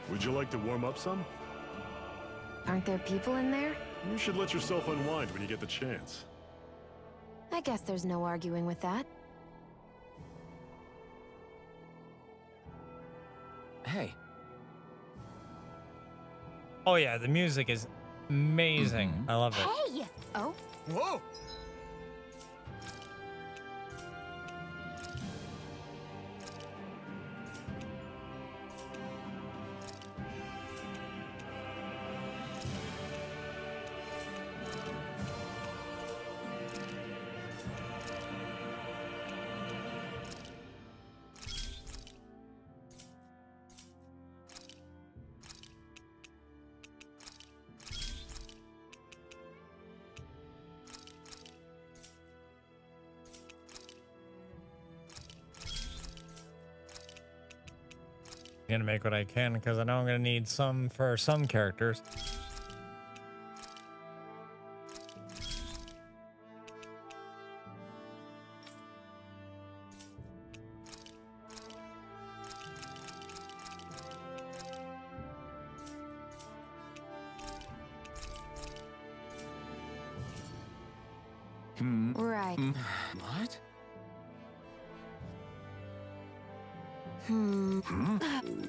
Would you like to warm up some? Aren't there people in there? You should let yourself unwind when you get the chance. I guess there's no arguing with that. Hey. Oh yeah, the music is amazing. I love it. Hey! Oh, Whoa! I'm gonna make what I can because I know I'm gonna need some for some characters. Right. What?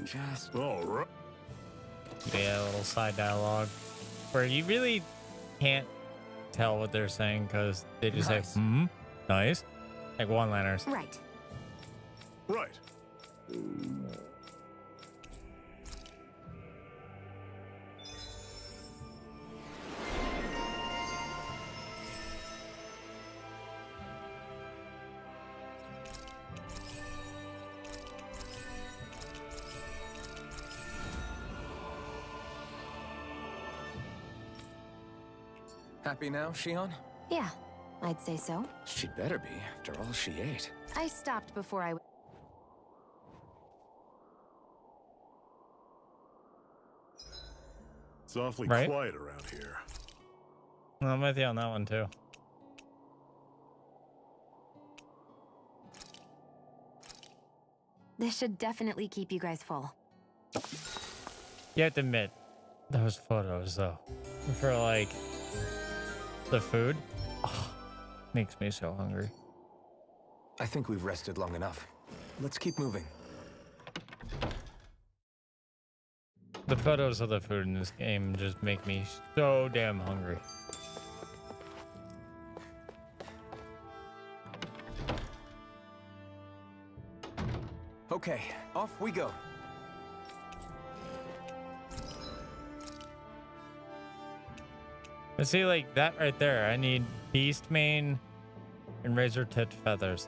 Just All right. Yeah, a little side dialogue where you really can't tell what they're saying because they just Nice. say, nice. Like one-liners. Right. Right. Happy now, Shion? Yeah, I'd say so. She'd better be, after all she ate. I stopped before I... It's awfully Right. quiet around here. I'm with you on that one too. This should definitely keep you guys full. You have to admit, those photos though, for like the food, makes me so hungry. I think we've rested long enough. Let's keep moving. The photos of the food in this game just make me so damn hungry. Okay, off we go. But see, like that right there, I need beast mane and razor tipped feathers.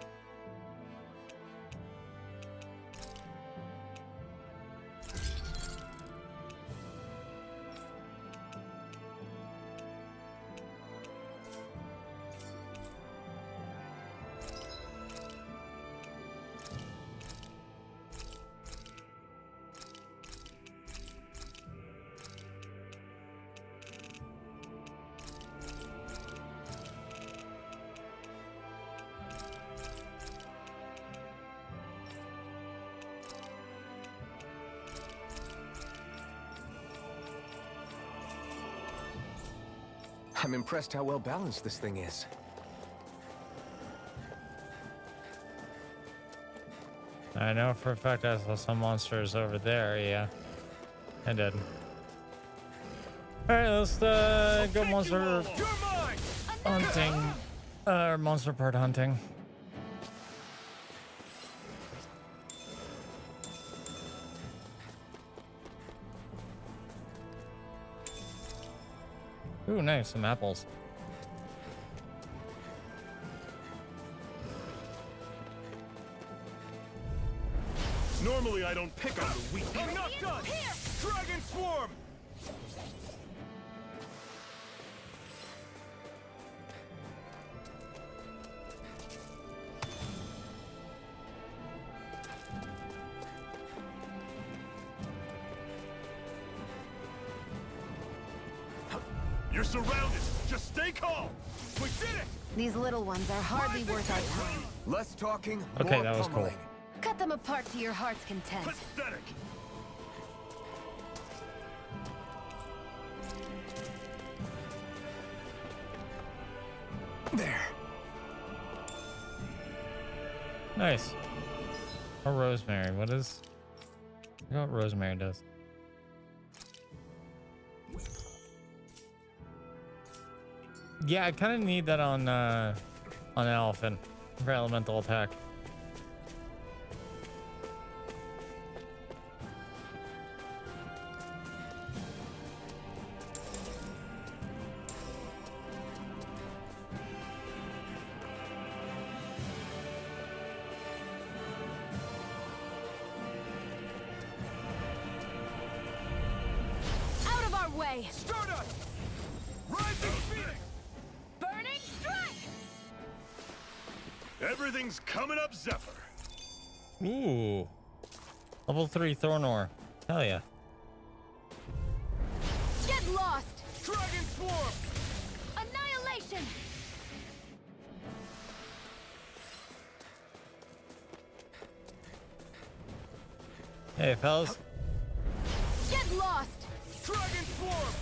I'm impressed how well balanced this thing is. I know for a fact I saw some monsters over there, yeah. I did. Alright, let's go monster hunting. Or monster part hunting. Ooh, nice, some apples. Normally I don't pick on the weak. I'm not done! Dragon Swarm! You're surrounded. Just stay calm. We did it! These little ones are hardly worth our time. Less talking, Okay, more that was cool. pummeling. Cut them apart to your heart's content. Pathetic. There. Nice. Or rosemary. What is... I forgot what rosemary does. Yeah, I kind of need that on an elephant for elemental attack. Out of our way! Stardust! Rising Phoenix! Burning strike! Everything's coming up, Zephyr. Ooh. Level 3 Thornor. Hell yeah. Get lost! Dragon Swarm! Annihilation! Hey, fellas. Get lost! Dragon Swarm!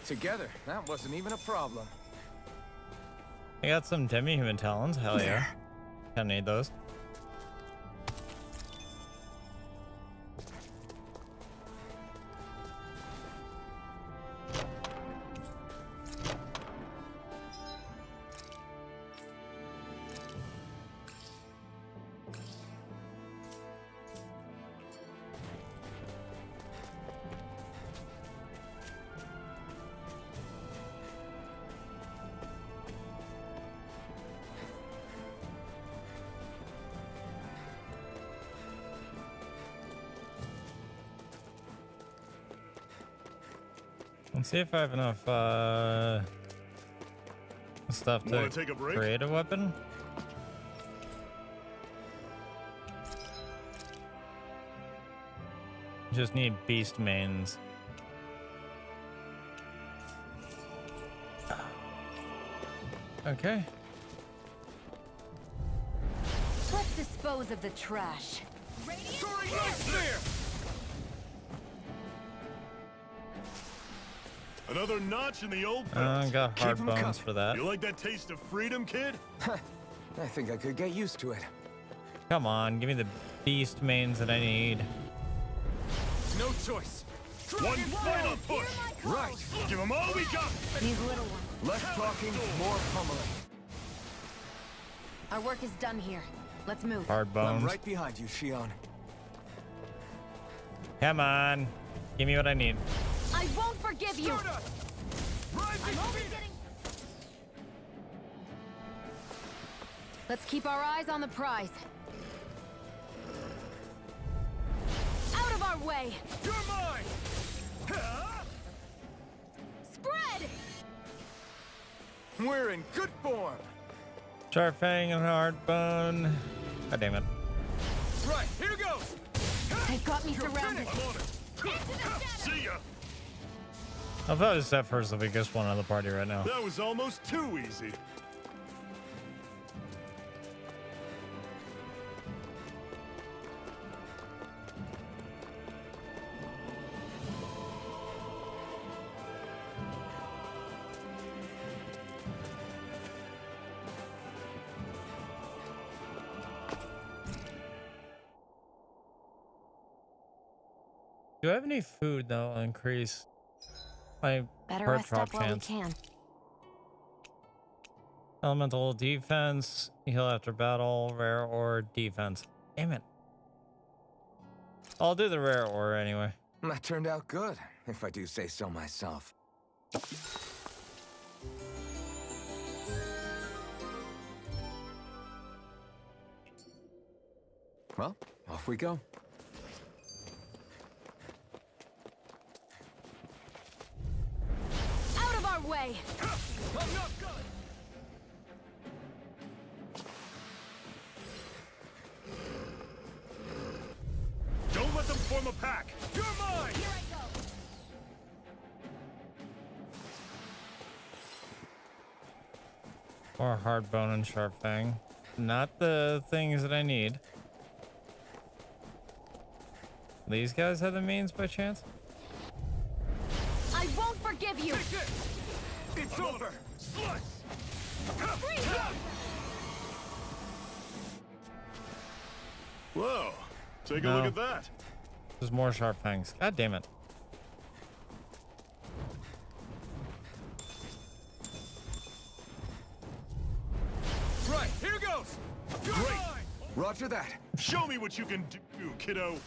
Together, that wasn't even a problem. I got some demi-human talons. Hell yeah. Kinda need those. Let's see if I have enough stuff Wanna to take a break? create a weapon. Just need beast mains. Okay. Let's dispose of the trash. Another notch in the old belt. Got hard Keep 'em bones coming. for that. You like that taste of freedom, kid? I think I could get used to it. Come on, give me the beast mains that I need. No choice. One final push. Right. Give them all we got. These little ones. Less talking, more pummeling. Our work is done here. Let's move. Hard bones. I'm right behind you, Shion. Come on, give me what I need. I won't forgive you. I'm only getting. Let's keep our eyes on the prize. Out of our way. You're mine! Spread. We're in good form. Sharp fang and hard bone. God damn it. Right, here goes! They've got me surrounded. I'm on it. See ya. I thought Zephyr is the biggest one on the party right now. That was almost too easy. Do I have any food that'll increase my Better heart rest drop up while we chance? can. Elemental defense, heal after battle, rare or defense. Damn it. I'll do the rare ore anyway. That turned out good, if I do say so myself. Well, off we go. Out of our way. I'm not good! Don't let them form a pack. You're mine! Here I go. Or hard bone and sharp fang. Not the things that I need. These guys have the means by chance? I won't forgive you. Take this! It's over! Slice. Whoa. Take a No. look at that. There's more sharp fangs. God damn it. Right, here goes! You're Great. mine! Roger that. Show me what you can do, kiddo.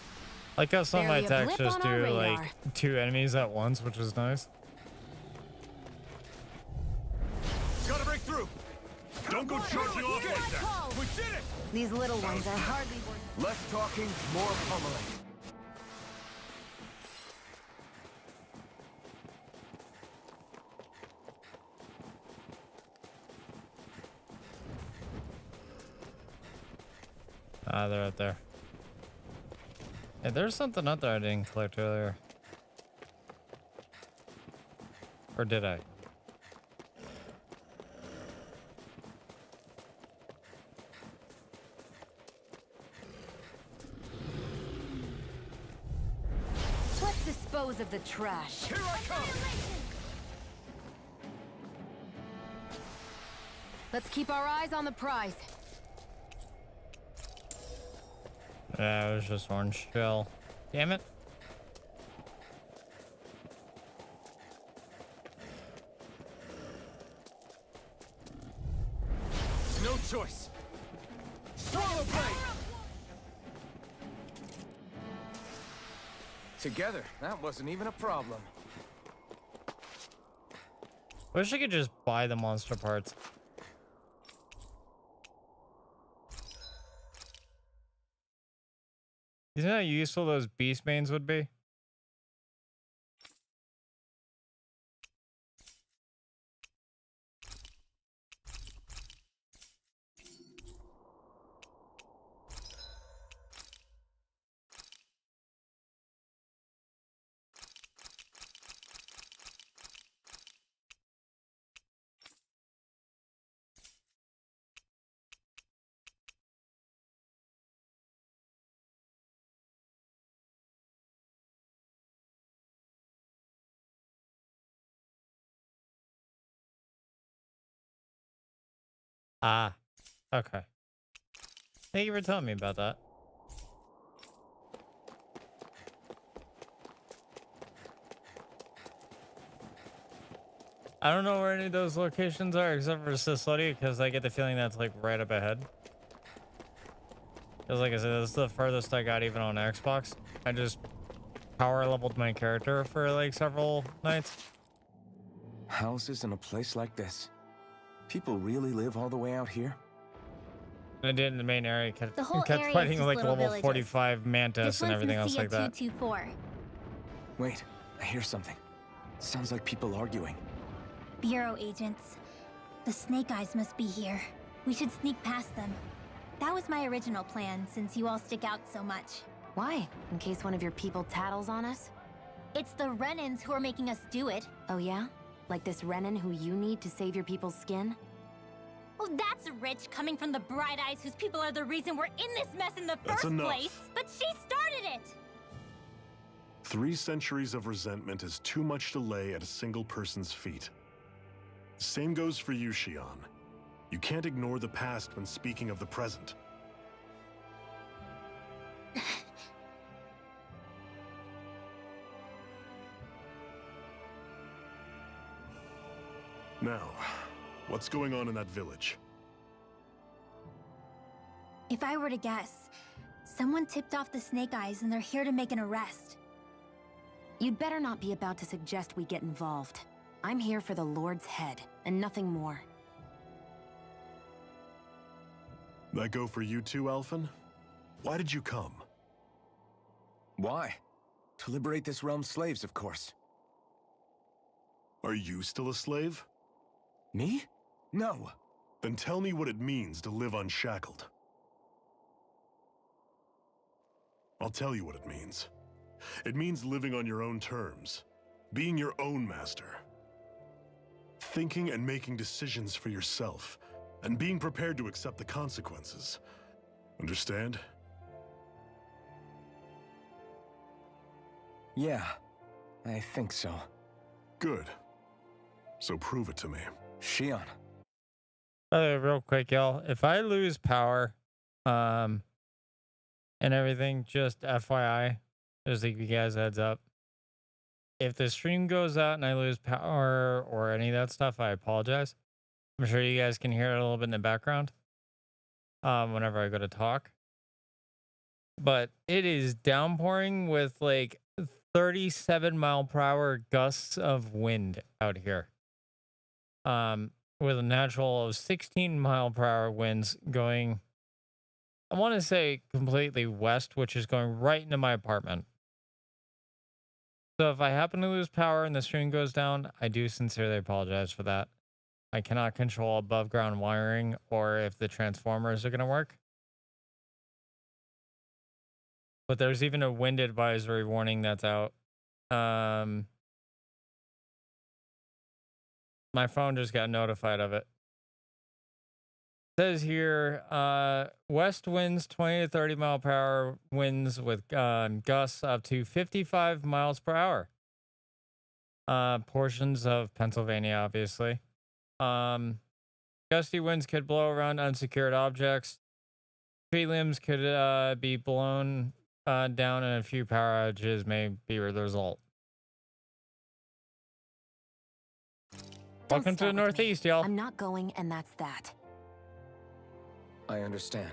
Like how some of my Barely a attacks blip just on our do like radar. 2 enemies at once, which is nice. Gotta break through! Don't go charging off Okay. like that. Call. We did it! These little ones are hardly worth. Less talking, more pummeling. Ah, they're right there. Hey, there's something out there I didn't collect earlier. Or did I? Let's dispose of the trash. Here I come! Let's keep our eyes on the prize. Yeah, it was just orange shell. Damn it. No choice! Swallow blade! Together, that wasn't even a problem. Wish I could just buy the monster parts. You know how useful those beast mains would be? Ah, okay. Thank you for telling me about that. I don't know where any of those locations are except for Sicily, because I get the feeling that's like right up ahead. Because like I said, this is the furthest I got even on Xbox. I just power leveled my character for like several nights. Houses in a place like this. People really live all the way out here? I did in the main area. The whole Kept area is fighting just like little level villages. 45 mantis This and one's everything in else Sia like that. 224. Wait, I hear something. Sounds like people arguing. Bureau agents. The Snake Eyes must be here. We should sneak past them. That was my original plan, since you all stick out so much. Why? In case one of your people tattles on us? It's the Renans who are making us do it. Oh yeah? Like this Renan who you need to save your people's skin? Well, that's rich coming from the Bright Eyes whose people are the reason we're in this mess in the That's first enough. place. But she started it! 3 centuries of resentment is too much to lay at a single person's feet. The same goes for you, Xion. You can't ignore the past when speaking of the present. Now, what's going on in that village? If I were to guess, someone tipped off the Snake Eyes and they're here to make an arrest. You'd better not be about to suggest we get involved. I'm here for the Lord's head, and nothing more. That go for you too, Alphen? Why did you come? Why? To liberate this realm's slaves, of course. Are you still a slave? Me? No. Then tell me what it means to live unshackled. I'll tell you what it means. It means living on your own terms, being your own master. Thinking and making decisions for yourself, and being prepared to accept the consequences. Understand? Yeah, I think so. Good. So prove it to me. Xion. Real quick, y'all. If I lose power, and everything, just FYI, just to give you guys a heads up. If the stream goes out and I lose power or any of that stuff, I apologize. I'm sure you guys can hear it a little bit in the background whenever I go to talk. But it is downpouring with like 37-mile-per-hour gusts of wind out here. With a natural of 16-mile-per-hour winds going, I want to say completely west, which is going right into my apartment. So if I happen to lose power and the stream goes down, I do sincerely apologize for that. I cannot control above ground wiring or if the transformers are going to work. But there's even a wind advisory warning that's out. My phone just got notified of it. It says here, west winds 20 to 30 mile per hour winds with gusts up to 55 miles per hour. Portions of Pennsylvania, obviously. Gusty winds could blow around unsecured objects. Tree limbs could be blown down, and a few power outages may be the result. Welcome to the Northeast, y'all. I'm not going, and that's that. I understand.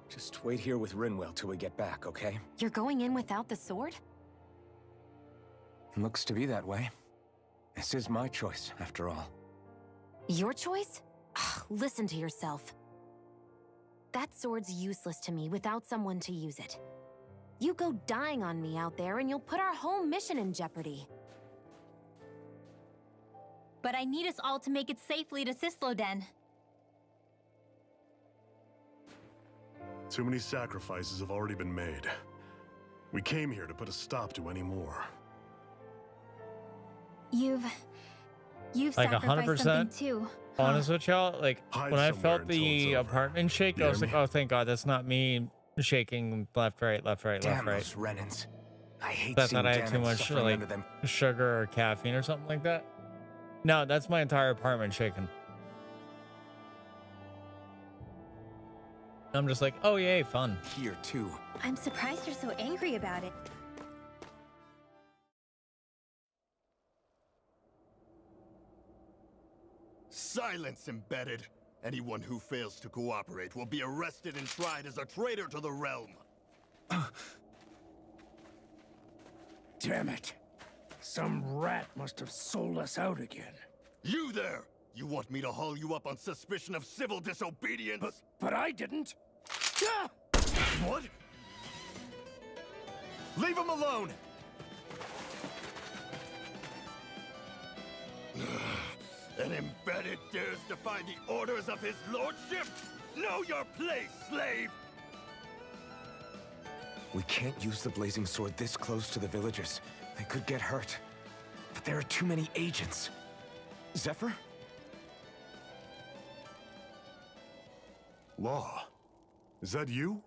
Just wait here with Rinwell till we get back, okay? You're going in without the sword? Looks to be that way. This is my choice, after all. Your choice? Listen to yourself. That sword's useless to me without someone to use it. You go dying on me out there and you'll put our whole mission in jeopardy. But I need us all to make it safely to Sisloden. Too many sacrifices have already been made. We came here to put a stop to any more. You've Like sacrificed 100%. something too. Huh? Honest with y'all, like Hide when I somewhere felt until the it's over. apartment shake, You I was hear like, me? oh, thank God, that's not me shaking left, right, left, right, Damn left, right. those Renans. I hate That's seeing not I had too Danon much suffering like under them. sugar or caffeine or something like that. No, that's my entire apartment shaking. I'm just like, oh yay, fun. Here, too. I'm surprised you're so angry about it. Silence, embedded. Anyone who fails to cooperate will be arrested and tried as a traitor to the realm. Damn it. Some rat must have sold us out again. You there! You want me to haul you up on suspicion of civil disobedience? But I didn't. Ah! What? Leave him alone! An embedded dares defy the orders of his lordship? Know your place, slave! We can't use the blazing sword this close to the villagers. They could get hurt. But there are too many agents. Zephyr? Law. Is that you?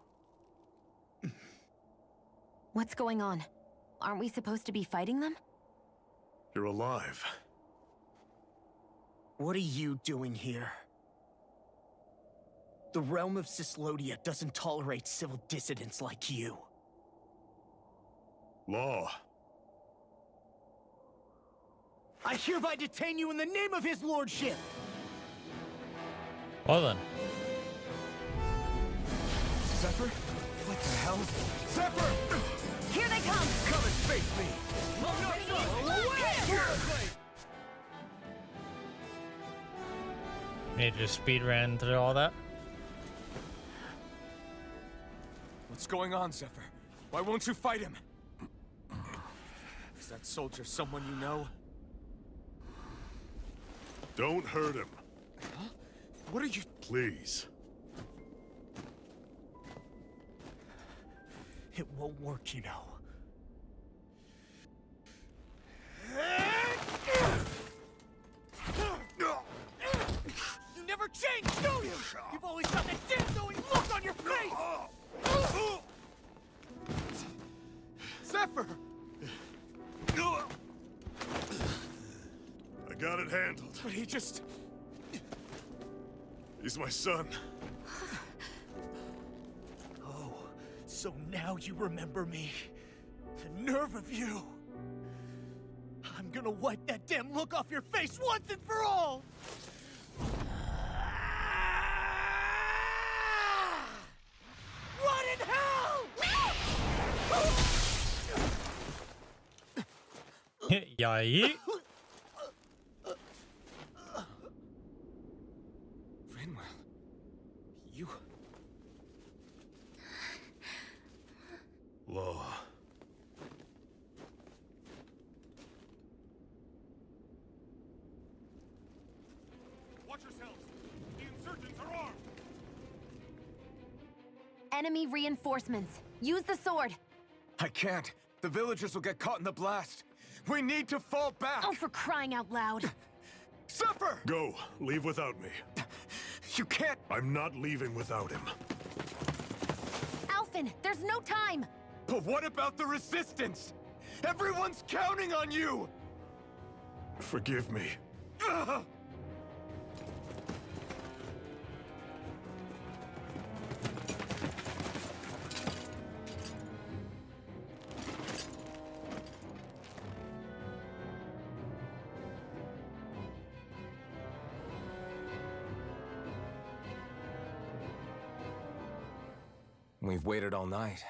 What's going on? Aren't we supposed to be fighting them? You're alive. What are you doing here? The realm of Cyslodia doesn't tolerate civil dissidents like you. Law. I hereby detain you in the name of his lordship! Well then. Zephyr? What the hell? Zephyr! Here they come! Come and face me! You just speed ran through all that. What's going on, Zephyr? Why won't you fight him? Is that soldier someone you know? Don't hurt him. Huh? What are you... Please. It won't work, you know. You never change, do you? You've always got that damn-knowing look on your face! Zephyr! I got it handled. But he just... He's my son. Oh, so now you remember me. The nerve of you! I'm gonna wipe that damn look off your face once and for all! Run in hell! Yay. Rinwell, you... Law. Watch yourselves! The insurgents are armed! Enemy reinforcements. Use the sword. I can't. The villagers will get caught in the blast. We need to fall back. Oh, for crying out loud. Zephyr! Go. Leave without me. You can't. I'm not leaving without him. Alphen, there's no time. But what about the resistance? Everyone's counting on you! Forgive me. Ugh! We've waited all night,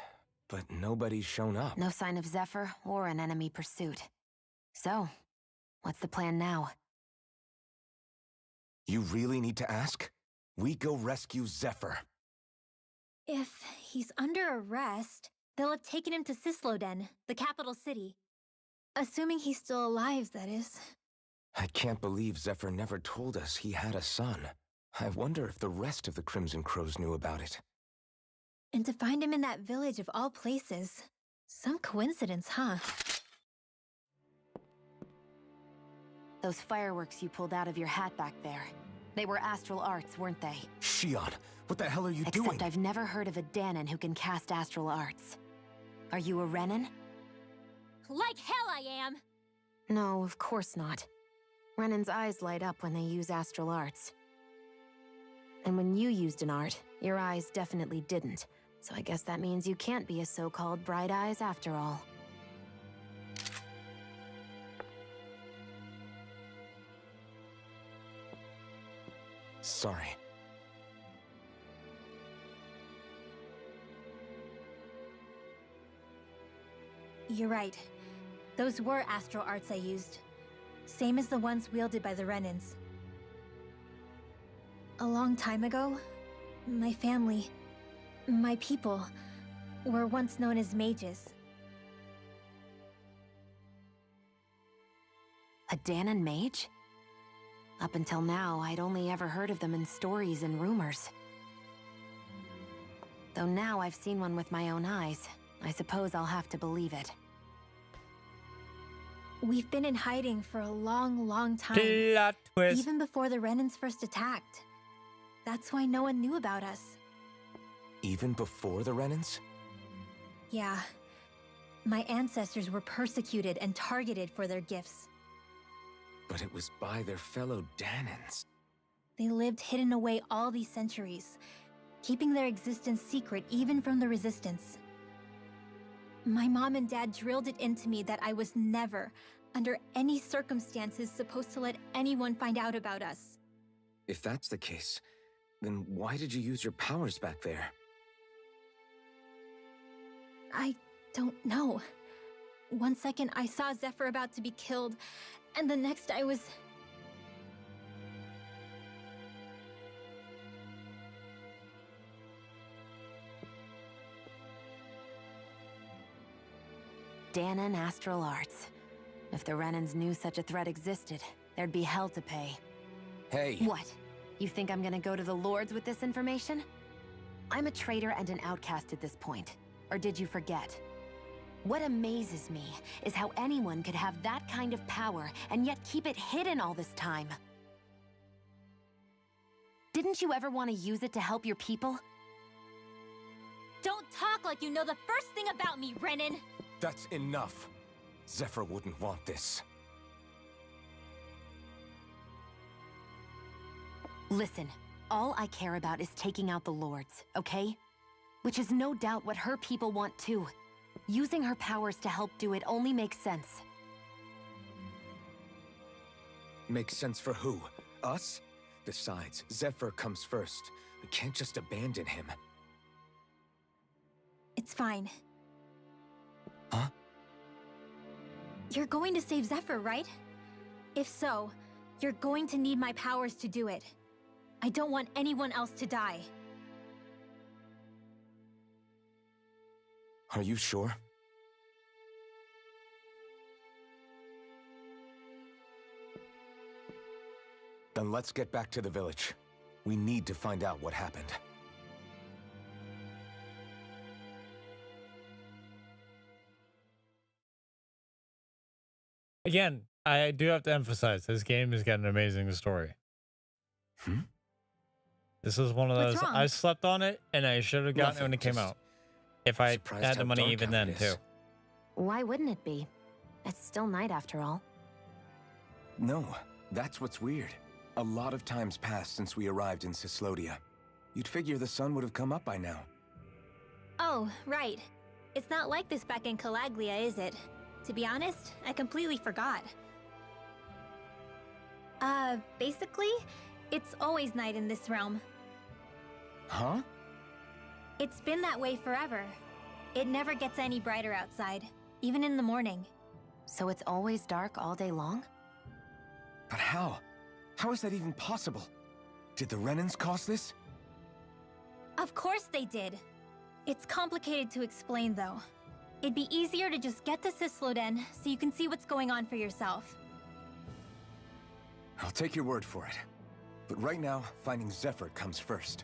but nobody's shown up. No sign of Zephyr or an enemy pursuit. So, what's the plan now? You really need to ask? We go rescue Zephyr. If he's under arrest, they'll have taken him to Cysloden, the capital city. Assuming he's still alive, that is. I can't believe Zephyr never told us he had a son. I wonder if the rest of the Crimson Crows knew about it. And to find him in that village of all places. Some coincidence, huh? Those fireworks you pulled out of your hat back there. They were astral arts, weren't they? Shion, what the hell are you doing? Except I've never heard of a Danon who can cast astral arts. Are you a Renan? Like hell I am! No, of course not. Renan's eyes light up when they use astral arts. And when you used an art, your eyes definitely didn't. So I guess that means you can't be a so-called bright eyes after all. Sorry. You're right. Those were astral arts I used. Same as the ones wielded by the Renans. A long time ago, my family, my people, were once known as mages. A Danon mage? Up until now, I'd only ever heard of them in stories and rumors. Though now I've seen one with my own eyes, I suppose I'll have to believe it. We've been in hiding for a long, long time. Plot twist. Even before the Renans first attacked. That's why no one knew about us. Even before the Renans? Yeah. My ancestors were persecuted and targeted for their gifts. But it was by their fellow Danons. They lived hidden away all these centuries, keeping their existence secret even from the Resistance. My mom and dad drilled it into me that I was never, under any circumstances, supposed to let anyone find out about us. If that's the case, then why did you use your powers back there? I don't know. One second I saw Zephyr about to be killed, and the next I was... Danon astral arts. If the Renans knew such a threat existed, there'd be hell to pay. Hey! What? You think I'm gonna go to the Lords with this information? I'm a traitor and an outcast at this point. Or did you forget? What amazes me is how anyone could have that kind of power and yet keep it hidden all this time. Didn't you ever want to use it to help your people? Don't talk like you know the first thing about me, Renan! That's enough. Zephyr wouldn't want this. Listen, all I care about is taking out the Lords, okay? Which is no doubt what her people want too. Using her powers to help do it only makes sense. Makes sense for who? Us? Besides, Zephyr comes first. We can't just abandon him. It's fine. Huh? You're going to save Zephyr, right? If so, you're going to need my powers to do it. I don't want anyone else to die. Are you sure? Then let's get back to the village. We need to find out what happened. Again, I do have to emphasize, this game has got an amazing story. This is one of What's those, wrong? I slept on it, and I should have gotten it when it came Just out. If I surprised had the how money dark even out then, it too. is. Why wouldn't it be? It's still night after all. No, that's what's weird. A lot of time's passed since we arrived in Cyslodia. You'd figure the sun would have come up by now. Oh, right. It's not like this back in Calaglia, is it? To be honest, I completely forgot. Basically, it's always night in this realm. Huh? It's been that way forever. It never gets any brighter outside, even in the morning. So it's always dark all day long? But how? How is that even possible? Did the Renans cause this? Of course they did. It's complicated to explain, though. It'd be easier to just get to Cysloden so you can see what's going on for yourself. I'll take your word for it. But right now, finding Zephyr comes first.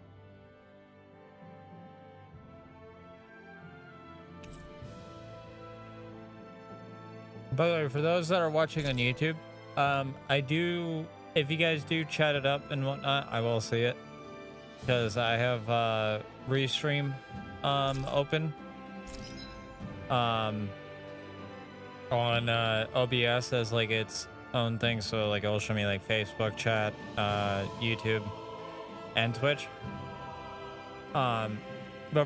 By the way, for those that are watching on YouTube, if you guys do chat it up and whatnot, I will see it. Because I have Restream open on OBS as like its own thing. So like it'll show me like Facebook chat, YouTube, and Twitch. But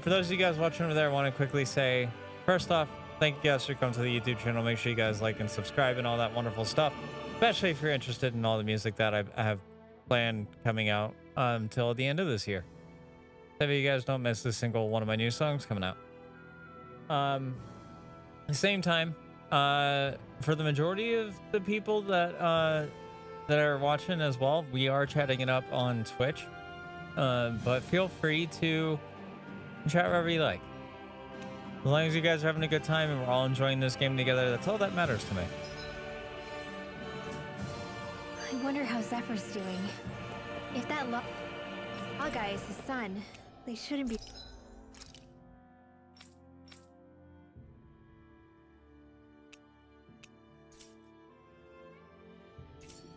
for those of you guys watching over there, I want to quickly say, first off, thank you guys for coming to the YouTube channel. Make sure you guys like and subscribe and all that wonderful stuff, especially if you're interested in all the music that I have planned coming out until the end of this year. So you guys don't miss a single one of my new songs coming out. At the same time, for the majority of the people that are watching as well, we are chatting it up on Twitch. But feel free to chat wherever you like. As long as you guys are having a good time and we're all enjoying this game together, that's all that matters to me. I wonder how Zephyr's doing. If that guy is his son, they shouldn't be.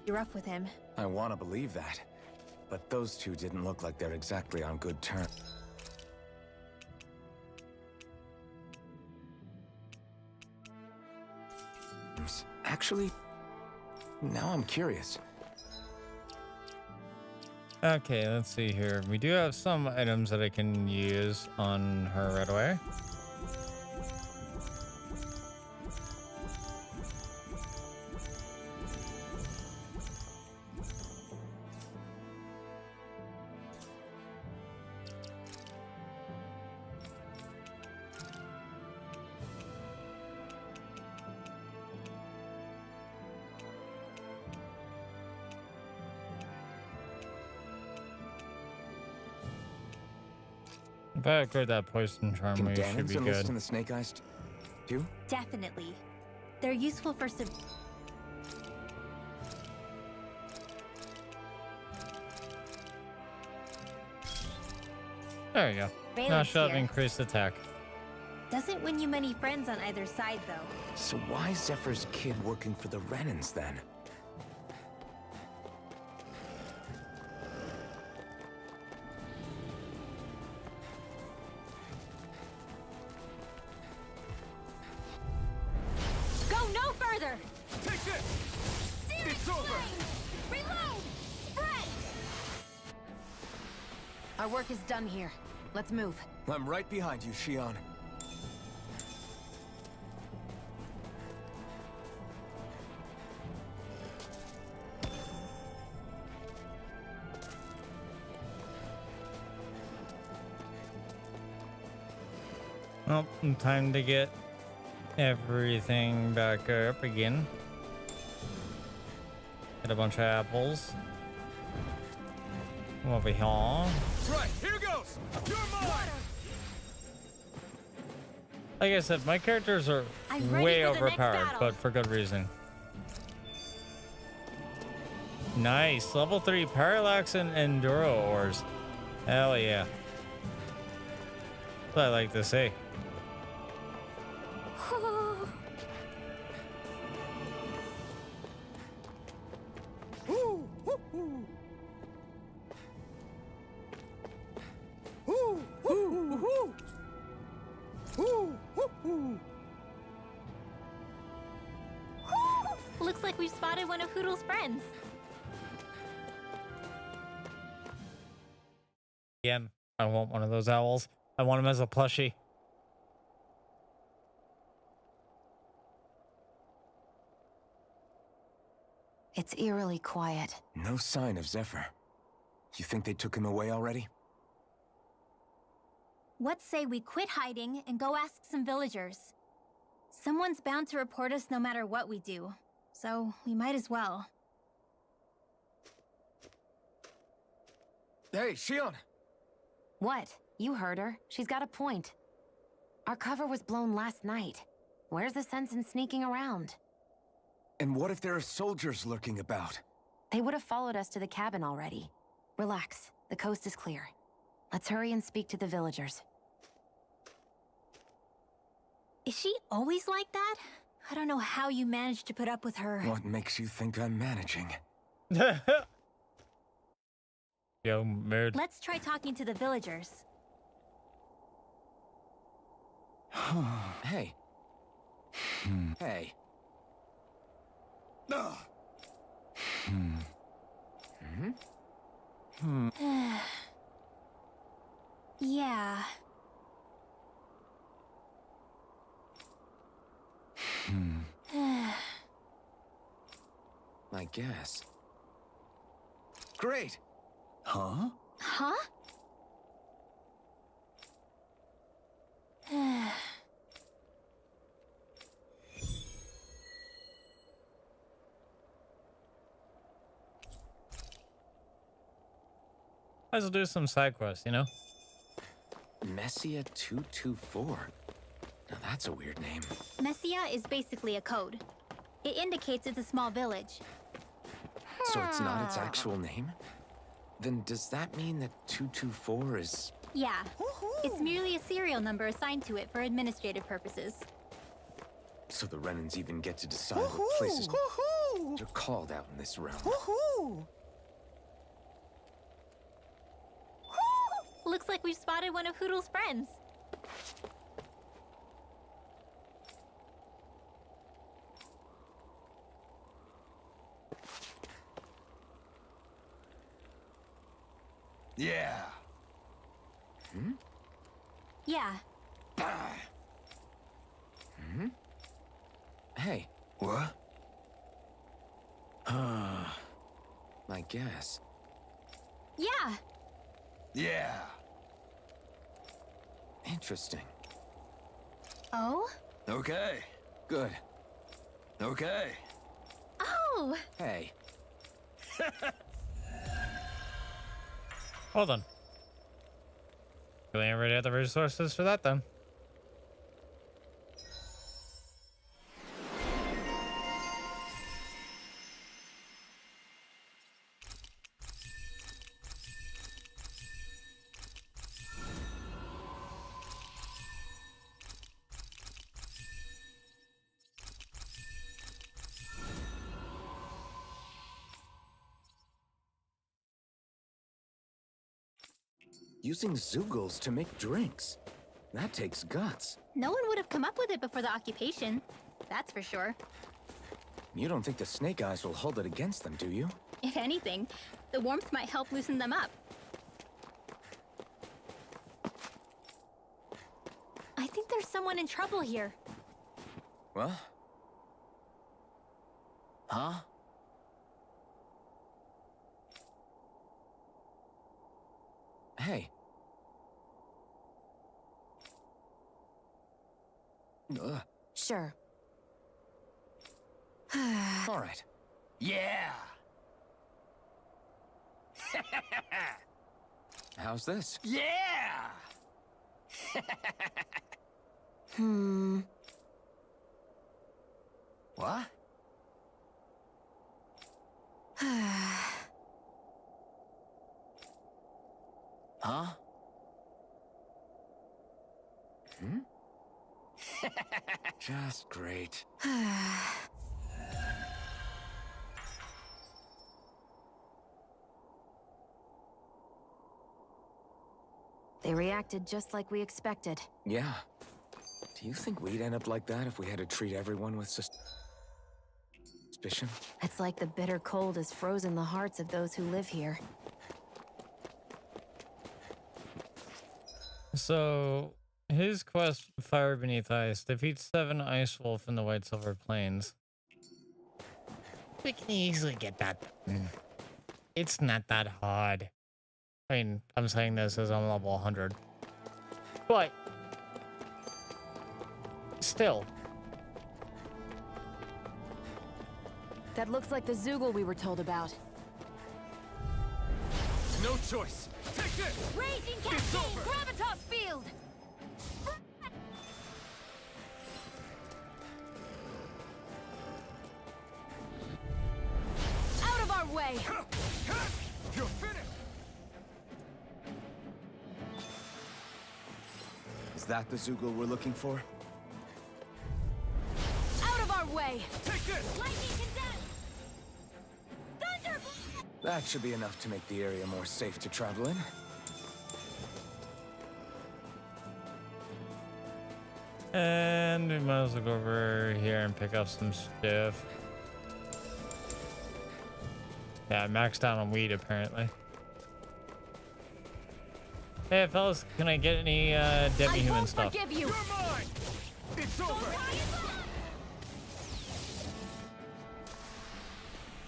You're up with him. I want to believe that, but those two didn't look like they're exactly on good terms. Actually, now I'm curious. Okay, let's see here. We do have some items that I can use on her right away. If I upgrade that poison charm, we should be good. In the snake eyes too? Definitely. They're useful for There you go. Now she'll have increased attack. Doesn't win you many friends on either side, though. So why is Zephyr's kid working for the Renans then? Go no further! Take this! It's over! Reload! Spread! Our work is done here. Let's move. I'm right behind you, Shion. Well, time to get everything back up again. Get a bunch of apples. Over here. That's right, here goes! You're mine! Like I said, my characters are I'm ready way for the next overpowered, battle. but for good reason. Nice. Level 3 Parallax and Enduro ores. Hell yeah. That's what I like to see. Looks like we've spotted one of Hoodle's friends. Again, I want one of those owls. I want him as a plushie. It's eerily quiet. No sign of Zephyr. You think they took him away already? What say we quit hiding and go ask some villagers? Someone's bound to report us no matter what we do, so we might as well. Hey, Shion! What? You heard her. She's got a point. Our cover was blown last night. Where's the sense in sneaking around? And what if there are soldiers lurking about? They would have followed us to the cabin already. Relax. The coast is clear. Let's hurry and speak to the villagers. Is she always like that? I don't know how you managed to put up with her. What makes you think I'm managing? Yo, mood. Let's try talking to the villagers. Hey. Hey. Yeah. I guess. Great! Huh? Huh? Let's do some side quests, you know? Messia 224. Now that's a weird name. Messia is basically a code. It indicates it's a small village. So it's not its actual name? Then does that mean that 224 is... Yeah. It's merely a serial number assigned to it for administrative purposes. So the Renans even get to decide what places are called out in this realm. Looks like we've spotted one of Hoodle's friends. Yeah. Hmm? Yeah. Hmm? Hey. What? I guess. Yeah. Yeah. Interesting. Oh? Okay. Good. Okay. Oh! Hey. Hold on. Do we already have the resources for that then? Using Zoogles to make drinks. That takes guts. No one would have come up with it before the occupation. That's for sure. You don't think the Snake Eyes will hold it against them, do you? If anything, the warmth might help loosen them up. I think there's someone in trouble here. Well? Huh? Hey. Sure. All right. Yeah. How's this? Yeah. What? Huh? Hmm? Just great. They reacted just like we expected. Yeah. Do you think we'd end up like that if we had to treat everyone with suspicion? It's like the bitter cold has frozen the hearts of those who live here. So, his quest, Fire Beneath Ice, defeats 7 Ice Wolf in the White Silver Plains. We can easily get that. It's not that hard. I mean, I'm saying this as I'm level 100. But, still. That looks like the Zoogle we were told about. No choice. Take this! Raging Cascade! Gravitas Field! Out of our way! You're finished! Is that the Zoogle we're looking for? Out of our way! Take this! Lightning condensed! Thunder! That should be enough to make the area more safe to travel in. And we might as well go over here and pick up some stuff. Yeah, I maxed out on weed apparently. Hey, fellas, can I get any demi-human stuff? Forgive you. You're mine! It's over!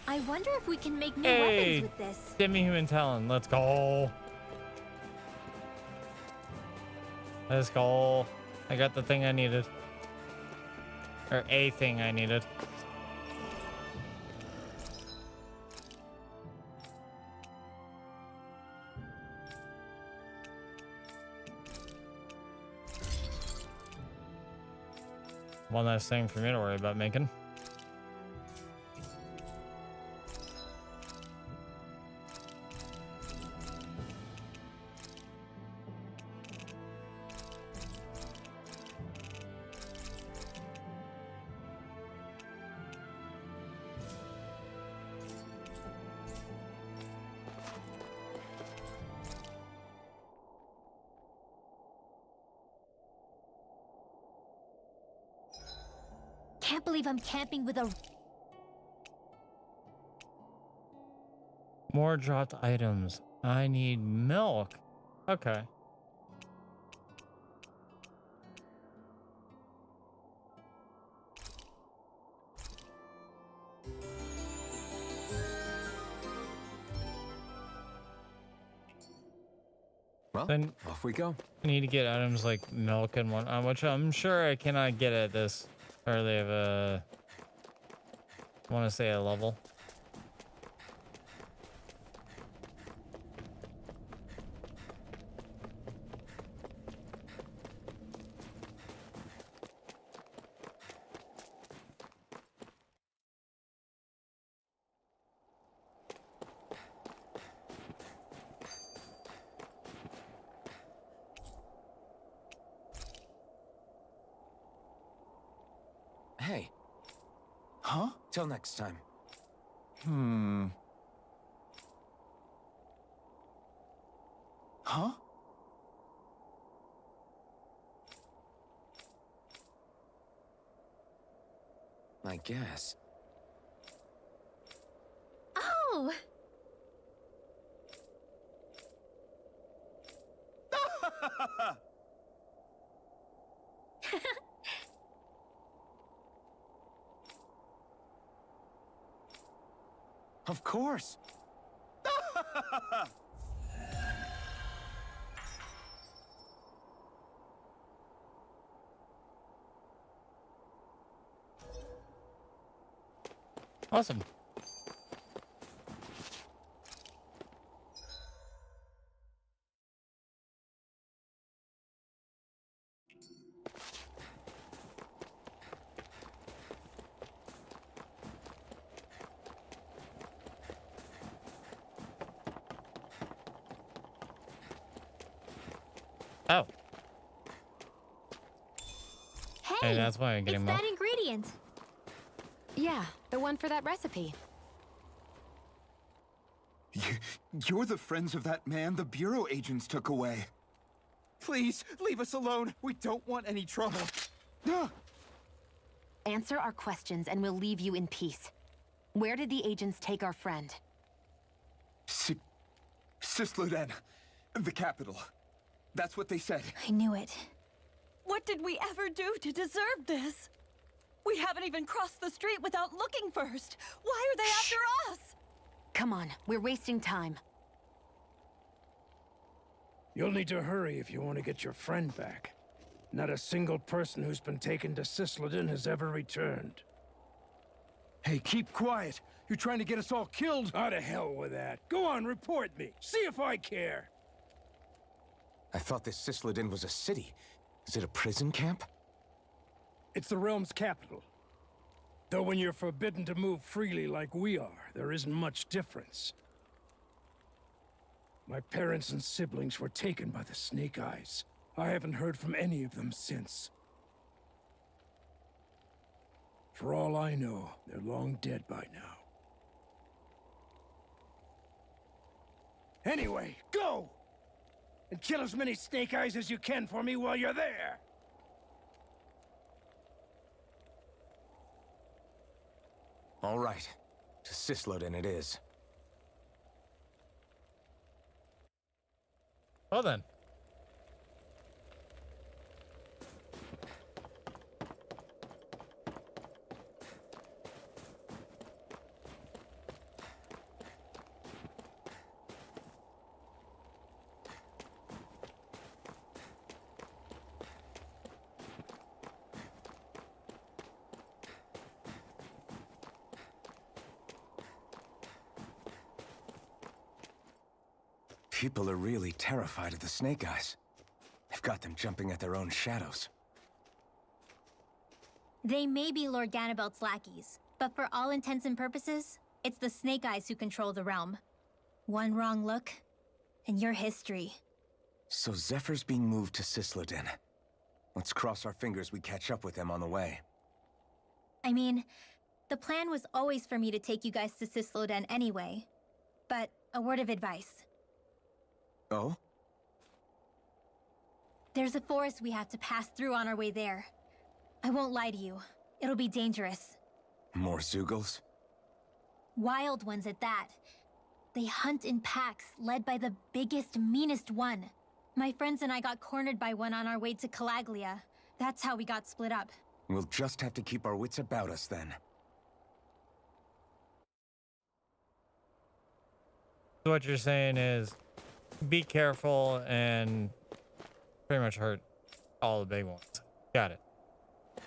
I wonder if we can make new Hey, weapons with this. demi-human talon, let's go. Let's go. I got the thing I needed. Or a thing I needed. One last thing for me to worry about making. Can't believe I'm camping with a... More dropped items. I need milk. Okay. Well, Then off we go. I need to get items like milk and one, which I'm sure I cannot get at this early of a, I want to say a level. Hey, Huh? till next time. Huh? I guess. Oh! Of course. Awesome. Oh, Hey! that's why I'm getting it's milk. that ingredient. Yeah, the one for that recipe. You're the friends of that man the Bureau agents took away. Please, leave us alone. We don't want any trouble. Answer our questions and we'll leave you in peace. Where did the agents take our friend? Sisluden, the capital. That's what they said. I knew it. What did we ever do to deserve this? We haven't even crossed the street without looking first. Why are they after us? Come on, we're wasting time. You'll need to hurry if you want to get your friend back. Not a single person who's been taken to Sisleden has ever returned. Hey, keep quiet. You're trying to get us all killed. Out of hell with that. Go on, report me. See if I care. I thought this Sisleden was a city. Is it a prison camp? It's the realm's capital. Though when you're forbidden to move freely like we are, there isn't much difference. My parents and siblings were taken by the Snake Eyes. I haven't heard from any of them since. For all I know, they're long dead by now. Anyway, go! And kill as many Snake Eyes as you can for me while you're there! All right. To Sisleden it is. Well then, People are really terrified of the Snake Eyes. They've got them jumping at their own shadows. They may be Lord Ganabelt's lackeys, but for all intents and purposes, it's the Snake Eyes who control the realm. One wrong look, and your history. So Zephyr's being moved to Cisloden. Let's cross our fingers we catch up with them on the way. I mean, the plan was always for me to take you guys to Cisloden anyway. But a word of advice. Oh? There's a forest we have to pass through on our way there. I won't lie to you. It'll be dangerous. More Zeugles? Wild ones at that. They hunt in packs, led by the biggest, meanest one. My friends and I got cornered by one on our way to Calaglia. That's how we got split up. We'll just have to keep our wits about us then. So what you're saying is, be careful and pretty much hurt all the big ones. Got it.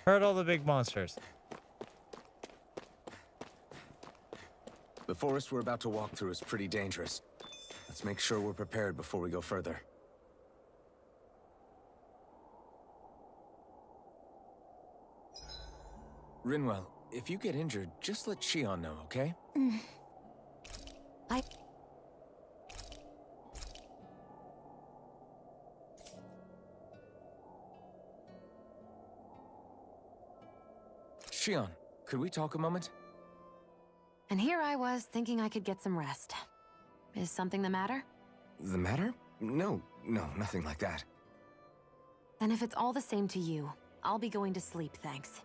Hurt all the big monsters. The forest we're about to walk through is pretty dangerous. Let's make sure we're prepared before we go further. Rinwell, if you get injured, just let Shion know, okay? Shion, could we talk a moment? And here I was thinking I could get some rest. Is something the matter? The matter? No, nothing like that. Then if it's all the same to you, I'll be going to sleep, thanks.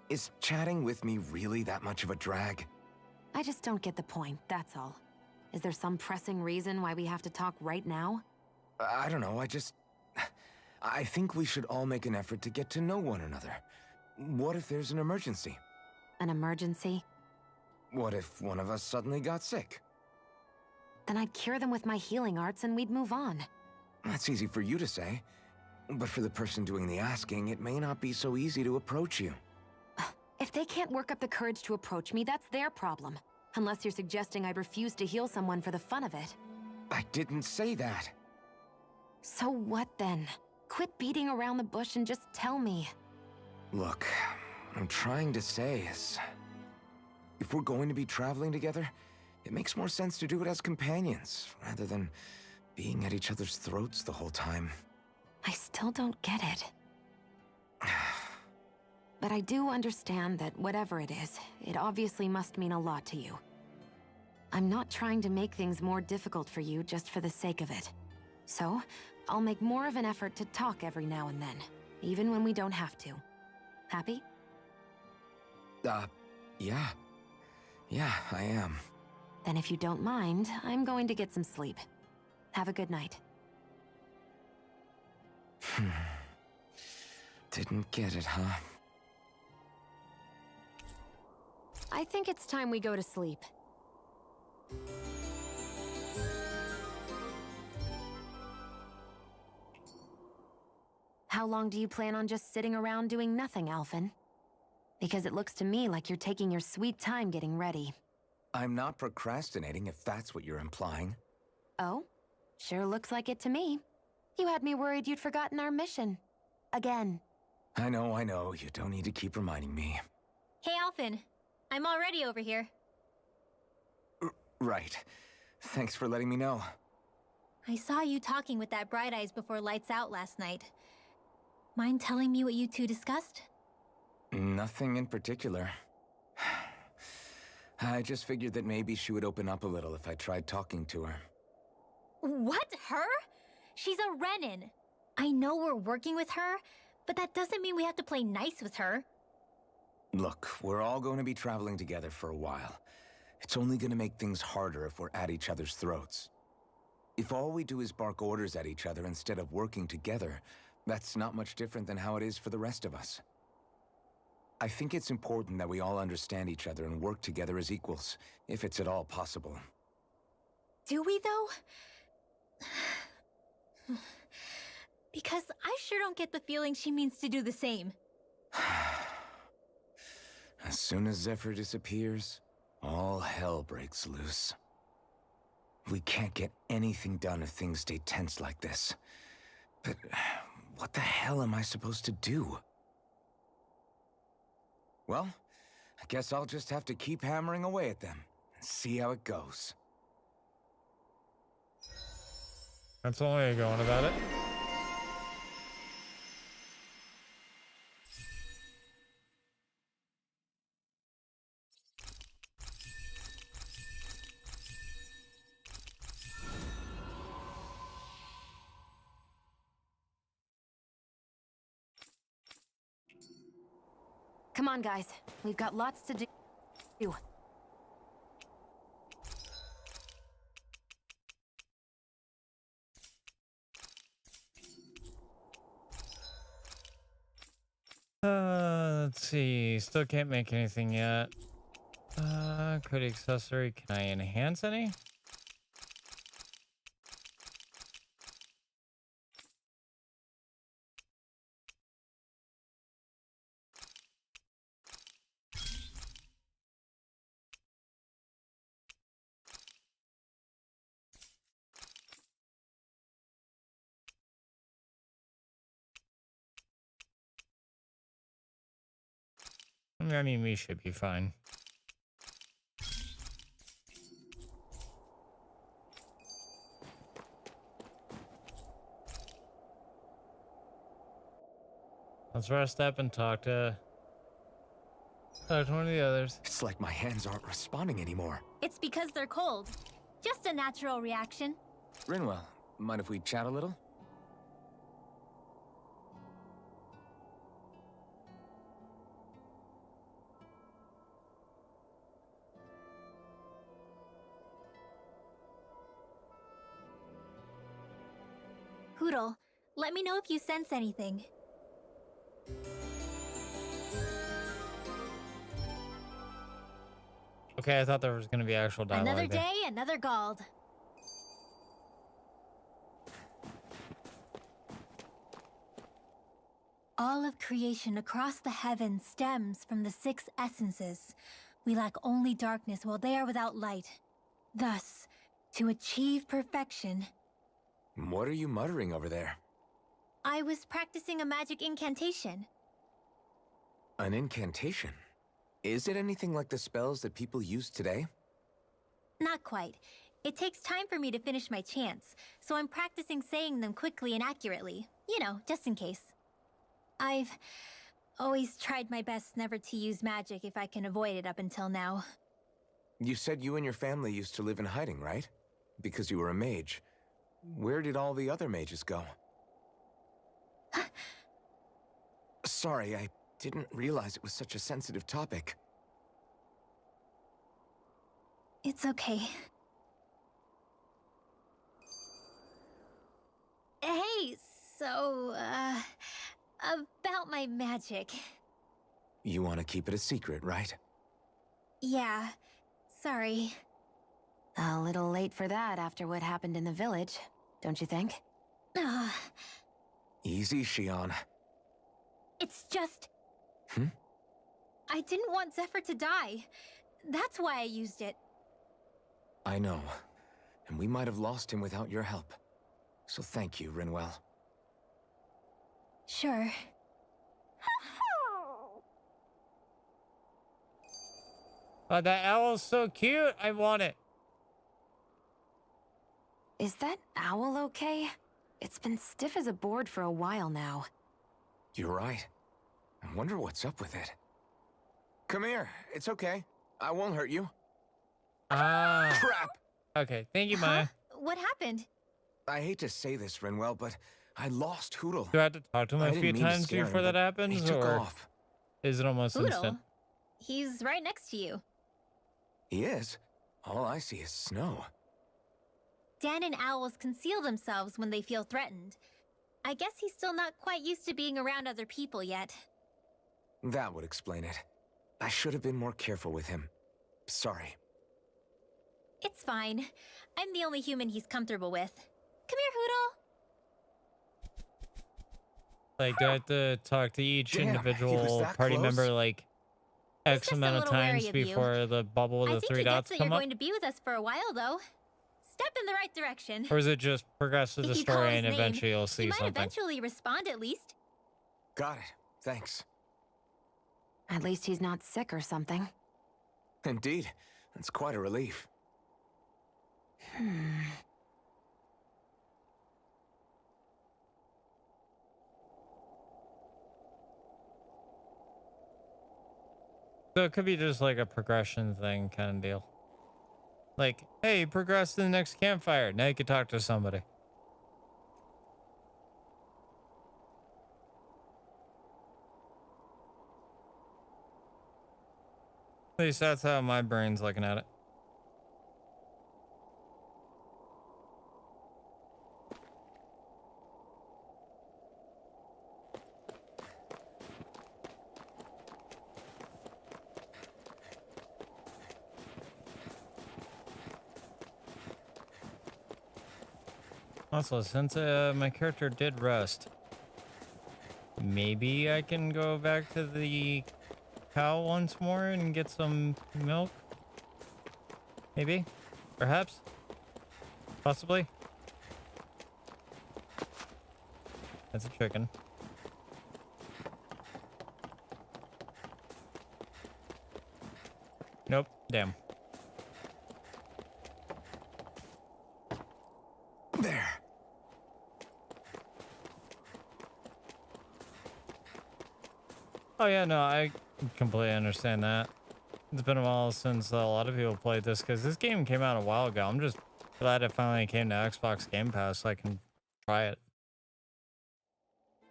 Is chatting with me really that much of a drag? I just don't get the point, that's all. Is there some pressing reason why we have to talk right now? I don't know, I think we should all make an effort to get to know one another. What if there's an emergency? An emergency? What if one of us suddenly got sick? Then I'd cure them with my healing arts and we'd move on. That's easy for you to say. But for the person doing the asking, it may not be so easy to approach you. If they can't work up the courage to approach me, that's their problem. Unless you're suggesting I'd refuse to heal someone for the fun of it. I didn't say that. So what then? Quit beating around the bush and just tell me. Look, what I'm trying to say is, if we're going to be traveling together, it makes more sense to do it as companions, rather than being at each other's throats the whole time. I still don't get it. But I do understand that whatever it is, it obviously must mean a lot to you. I'm not trying to make things more difficult for you just for the sake of it. So, I'll make more of an effort to talk every now and then, even when we don't have to. Happy? Yeah. Yeah, I am. Then if you don't mind, I'm going to get some sleep. Have a good night. Didn't get it, huh? I think it's time we go to sleep. How long do you plan on just sitting around doing nothing, Alphen? Because it looks to me like you're taking your sweet time getting ready. I'm not procrastinating, if that's what you're implying. Oh? Sure looks like it to me. You had me worried you'd forgotten our mission. Again. I know. You don't need to keep reminding me. Hey, Alphen. I'm already over here. Right. Thanks for letting me know. I saw you talking with that Bright Eyes before lights out last night. Mind telling me what you two discussed? Nothing in particular. I just figured that maybe she would open up a little if I tried talking to her. What? Her? She's a Renin. I know we're working with her, but that doesn't mean we have to play nice with her. Look, we're all going to be traveling together for a while. It's only going to make things harder if we're at each other's throats. If all we do is bark orders at each other instead of working together, that's not much different than how it is for the rest of us. I think it's important that we all understand each other and work together as equals, if it's at all possible. Do we, though? Because I sure don't get the feeling she means to do the same. As soon as Zephyr disappears, all hell breaks loose. We can't get anything done if things stay tense like this. But what the hell am I supposed to do? Well, I guess I'll just have to keep hammering away at them and see how it goes. That's the only way of going about it. Come on, guys. We've got lots to do. Let's see. Still can't make anything yet. Crit accessory. Can I enhance any? I mean, we should be fine. Let's rest up and talk to one of the others. It's like my hands aren't responding anymore. It's because they're cold. Just a natural reaction. Rinwell, mind if we chat a little? Hoodle, let me know if you sense anything. Okay, I thought there was going to be actual dialogue. Another there. day, another Gald. All of creation across the heavens stems from the 6 essences. We lack only darkness while they are without light. Thus, to achieve perfection... What are you muttering over there? I was practicing a magic incantation. An incantation? Is it anything like the spells that people use today? Not quite. It takes time for me to finish my chants, so I'm practicing saying them quickly and accurately. You know, just in case. I've always tried my best never to use magic if I can avoid it up until now. You said you and your family used to live in hiding, right? Because you were a mage. Where did all the other mages go? Sorry, I didn't realize it was such a sensitive topic. It's okay. Hey, so, about my magic. You want to keep it a secret, right? Yeah, sorry. A little late for that after what happened in the village, don't you think? Easy, Shion. It's just... I didn't want Zephyr to die. That's why I used it. I know. And we might have lost him without your help. So thank you, Rinwell. Sure. Oh, that owl's so cute. I want it. Is that owl okay? It's been stiff as a board for a while now. You're right. I wonder what's up with it. Come here. It's okay. I won't hurt you. Ah. Crap! Okay, thank you, Maya. What happened? I hate to say this, Rinwell, but I lost Hootle. Do I have to talk to him I a didn't few mean to times scare before him, that but happens, he took or off. is it almost Hoodle. instant? He's right next to you. He is. All I see is snow. Dan and owls conceal themselves when they feel threatened. I guess he's still not quite used to being around other people yet. That would explain it. I should have been more careful with him. Sorry. It's fine. I'm the only human he's comfortable with. Come here, Hoodle. Like, do I have to talk to each Damn, he was individual that party close? member, like, X just a amount of little wary times of you. before the bubble with I the think 3 he dots gets that come you're up? going to be with us for a while, though. step in the right direction. Or is it just progress to the If you call story his and name, eventually you'll he see might something? eventually respond at least. Got it. Thanks. At least he's not sick or something. Indeed. That's quite a relief. So it could be just like a progression thing kind of deal. Like, hey, progress to the next campfire. Now you can talk to somebody. At least that's how my brain's looking at it. Also, since my character did rest, maybe I can go back to the cow once more and get some milk? Maybe? Perhaps? Possibly? That's a chicken. Nope. Damn. There. Oh yeah, no, I completely understand that. It's been a while since a lot of people played this because this game came out a while ago. I'm just glad it finally came to Xbox Game Pass so I can try it.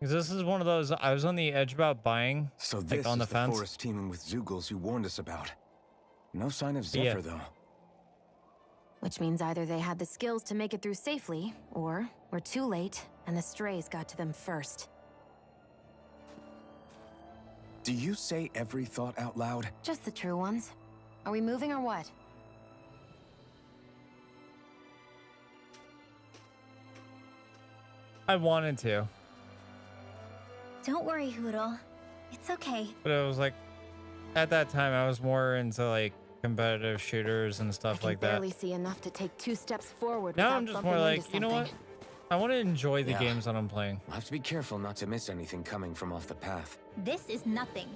Because this is one of those I was on the edge about buying, So this like on the is the fence. forest teeming with Zeugles you warned us about. No sign of Zephyr, though. Which means either they had the skills to make it through safely, or we're too late and the strays got to them first. Do you say every thought out loud? Just the true ones. Are we moving or what? I wanted to, Don't worry, Hoodle. It's okay. but it was like, at that time I was more into like competitive shooters and stuff like that. Barely see enough to take 2 steps forward. Now without I'm just bumping more like, into you know what? something. I want to enjoy the Yeah. games that I'm playing. I'll have to be careful not to miss anything coming from off the path. This is nothing.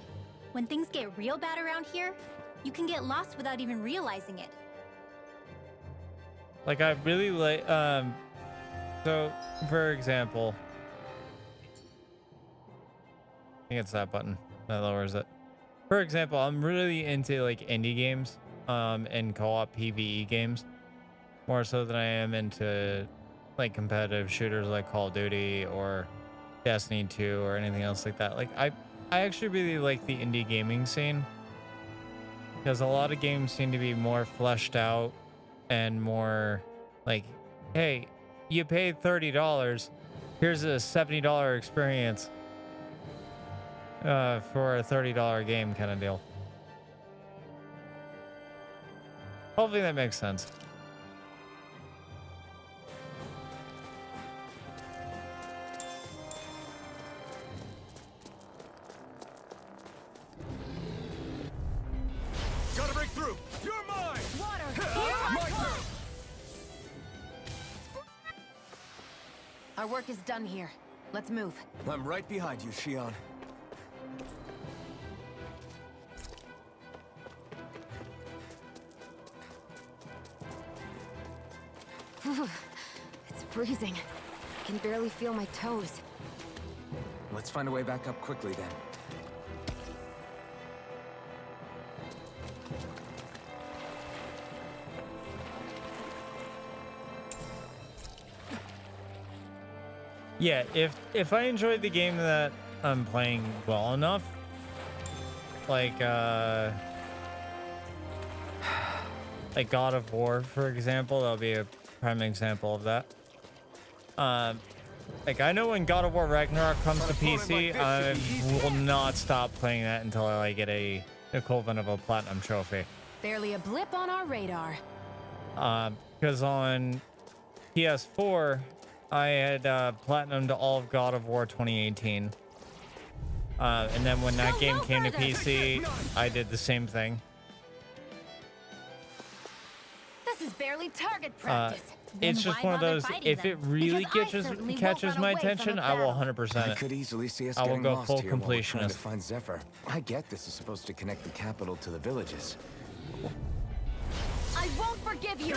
When things get real bad around here, you can get lost without even realizing it. Like I really like, so for example, I think it's that button that lowers it. For example, I'm really into like indie games, and co-op PvE games, more so than I am into like competitive shooters like Call of Duty or Destiny 2 or anything else like that. Like I actually really like the indie gaming scene because a lot of games seem to be more fleshed out and more like, hey, you paid $30, here's a $70 experience for a $30 game kind of deal. Hopefully that makes sense. Gotta break through! You're mine! My turn. Our work is done here. Let's move. I'm right behind you, Shion. It's freezing. I can barely feel my toes. Let's find a way back up quickly then. Yeah, if I enjoyed the game that I'm playing well enough, like God of War, for example, that'll be a prime example of that. Like I know when God of War Ragnarok comes to PC, I will not stop playing that until I get a equivalent of a platinum trophy. Barely a blip on our radar. Because on PS4, I had platinumed all of God of War 2018. And then when that game came to PC, I did the same thing. This is barely target practice. it's just one of those. If it really catches my attention, I will 100%. I could easily see us I will getting go lost full here while we're trying completionist. to find Zephyr. I get this is supposed to connect the capital to the villages. I won't forgive you!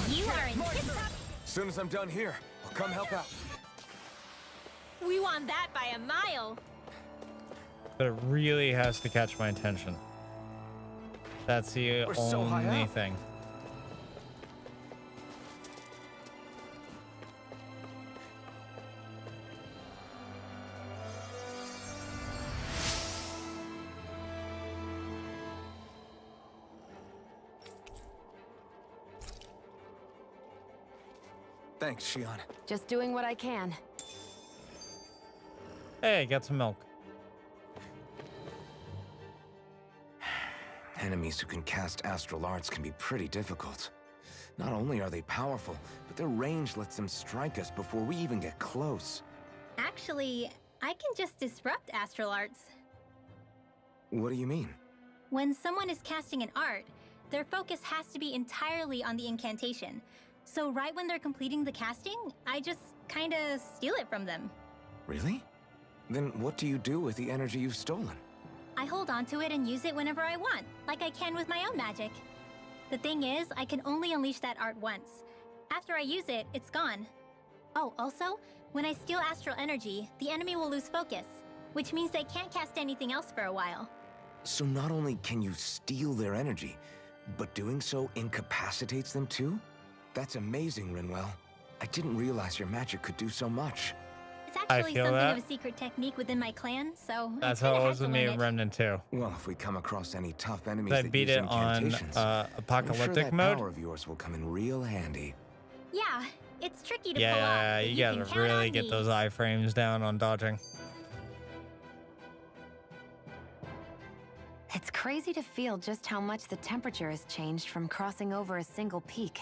You are in tip-top. As soon as I'm done here, I'll come help out. We won that by a mile. But it really has to catch my attention. That's the We're so high only up. thing. Thanks, Shion. Just doing what I can. Hey, got some milk. Enemies who can cast astral arts can be pretty difficult. Not only are they powerful, but their range lets them strike us before we even get close. Actually, I can just disrupt astral arts. What do you mean? When someone is casting an art, their focus has to be entirely on the incantation. So right when they're completing the casting, I just kinda steal it from them. Really? Then what do you do with the energy you've stolen? I hold on to it and use it whenever I want, like I can with my own magic. The thing is, I can only unleash that art once. After I use it, it's gone. Oh, also, when I steal astral energy, the enemy will lose focus, which means they can't cast anything else for a while. So not only can you steal their energy, but doing so incapacitates them too? That's amazing, Rinwell. I didn't realize your magic could do so much. It's actually feel something that. of a secret technique within my clan, so That's I how kinda it had was to with me learn in it. Remnant 2. Well, if we come across any tough enemies I that beat use it on incantations, I'm sure apocalyptic that mode. power of yours will come in real handy. Yeah, it's tricky to pull off. Yeah, but you can gotta count really on get me. those iframes down on dodging. It's crazy to feel just how much the temperature has changed from crossing over a single peak.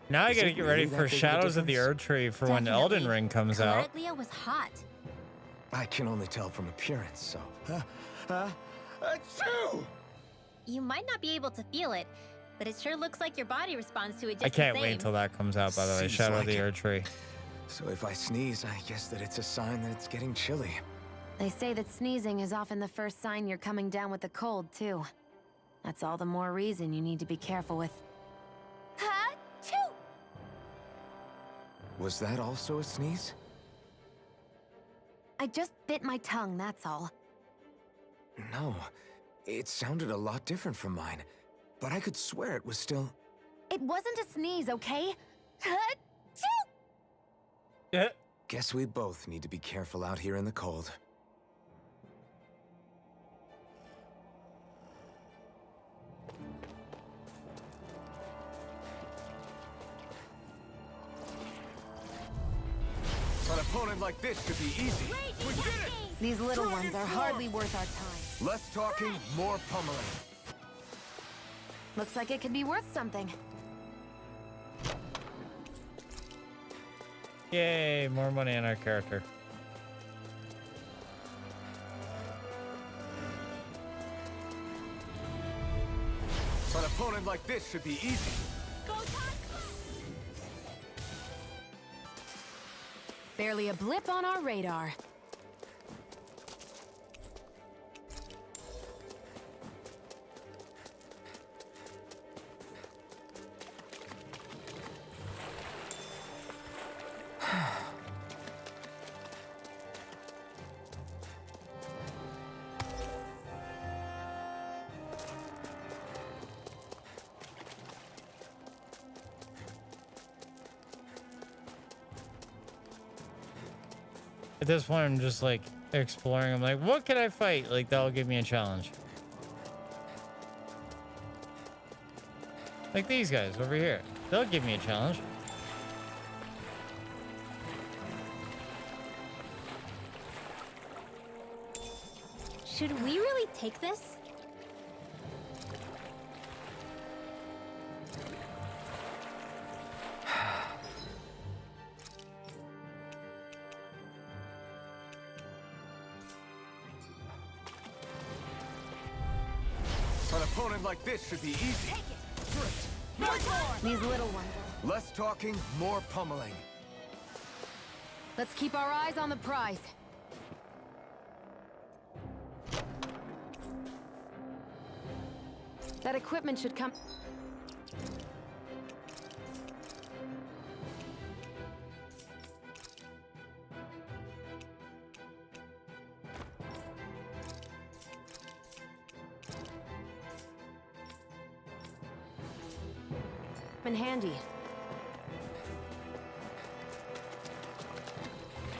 Now I Is gotta it get really ready that for big of a Shadows of the difference? Erd Tree for when Elden Definitely. Ring comes out. Calaglia was hot. I can only tell from appearance, so... Achoo! You might not be able to feel it, but it sure looks like your body responds to it just I can't the wait same. until that comes out, by the way. Seems Shadow of like the it. Erd Tree. So if I sneeze, I guess that it's a sign that it's getting chilly. They say that sneezing is often the first sign you're coming down with the cold, too. That's all the more reason you need to be careful with. Ha-choo! Was that also a sneeze? I just bit my tongue, that's all. No. It sounded a lot different from mine. But I could swear it was still... It wasn't a sneeze, okay? Ha-choo! Yeah. Guess we both need to be careful out here in the cold. An opponent like this should be easy. We did it! These little ones are hardly worth our time. Less talking, more pummeling. Looks like it could be worth something. Yay, more money on our character. An opponent like this should be easy. Barely a blip on our radar. At this point, I'm just like exploring. I'm like, what can I fight? Like, that'll give me a challenge. Like these guys over here. They'll give me a challenge. Should we really take this? An opponent like this should be easy. These little ones are Less talking, more pummeling. Let's keep our eyes on the prize. That equipment should come... in handy.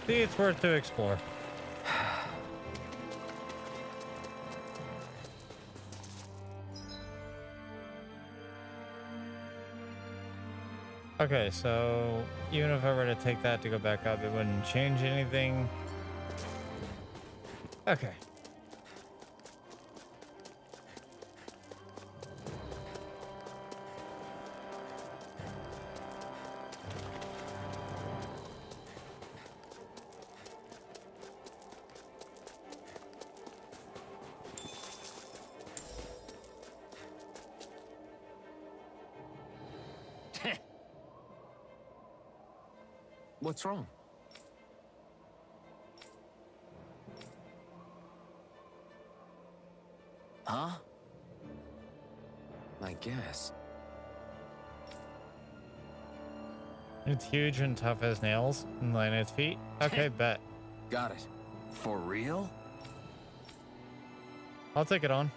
See, it's worth to explore. Okay, so even if I were to take that to go back up, it wouldn't change anything. Okay. What's wrong? Huh? I guess. It's huge and tough as nails and laying its feet. Okay, bet. Got it. For real? I'll take it on.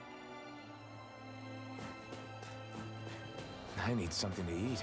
I need something to eat.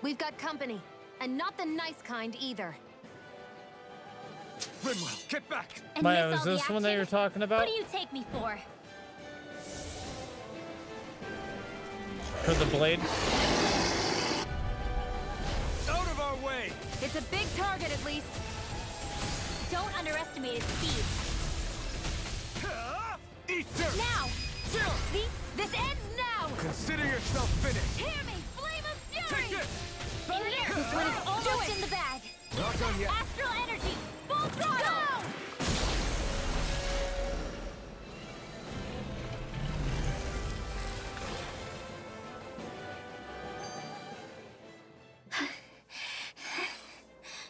We've got company, and not the nice kind either. Rinwell, get back! And Maya, miss was all the this the one that action? you're talking about? What do you take me for? For the blade? Out of our way! It's a big target, at least. Don't underestimate its speed. Eat dirt! Now! This ends now! Consider yourself finished! Hear me! Flame of fury! Take this! In here! This one is almost in the bag! Not done yet. Astral energy! Full throttle!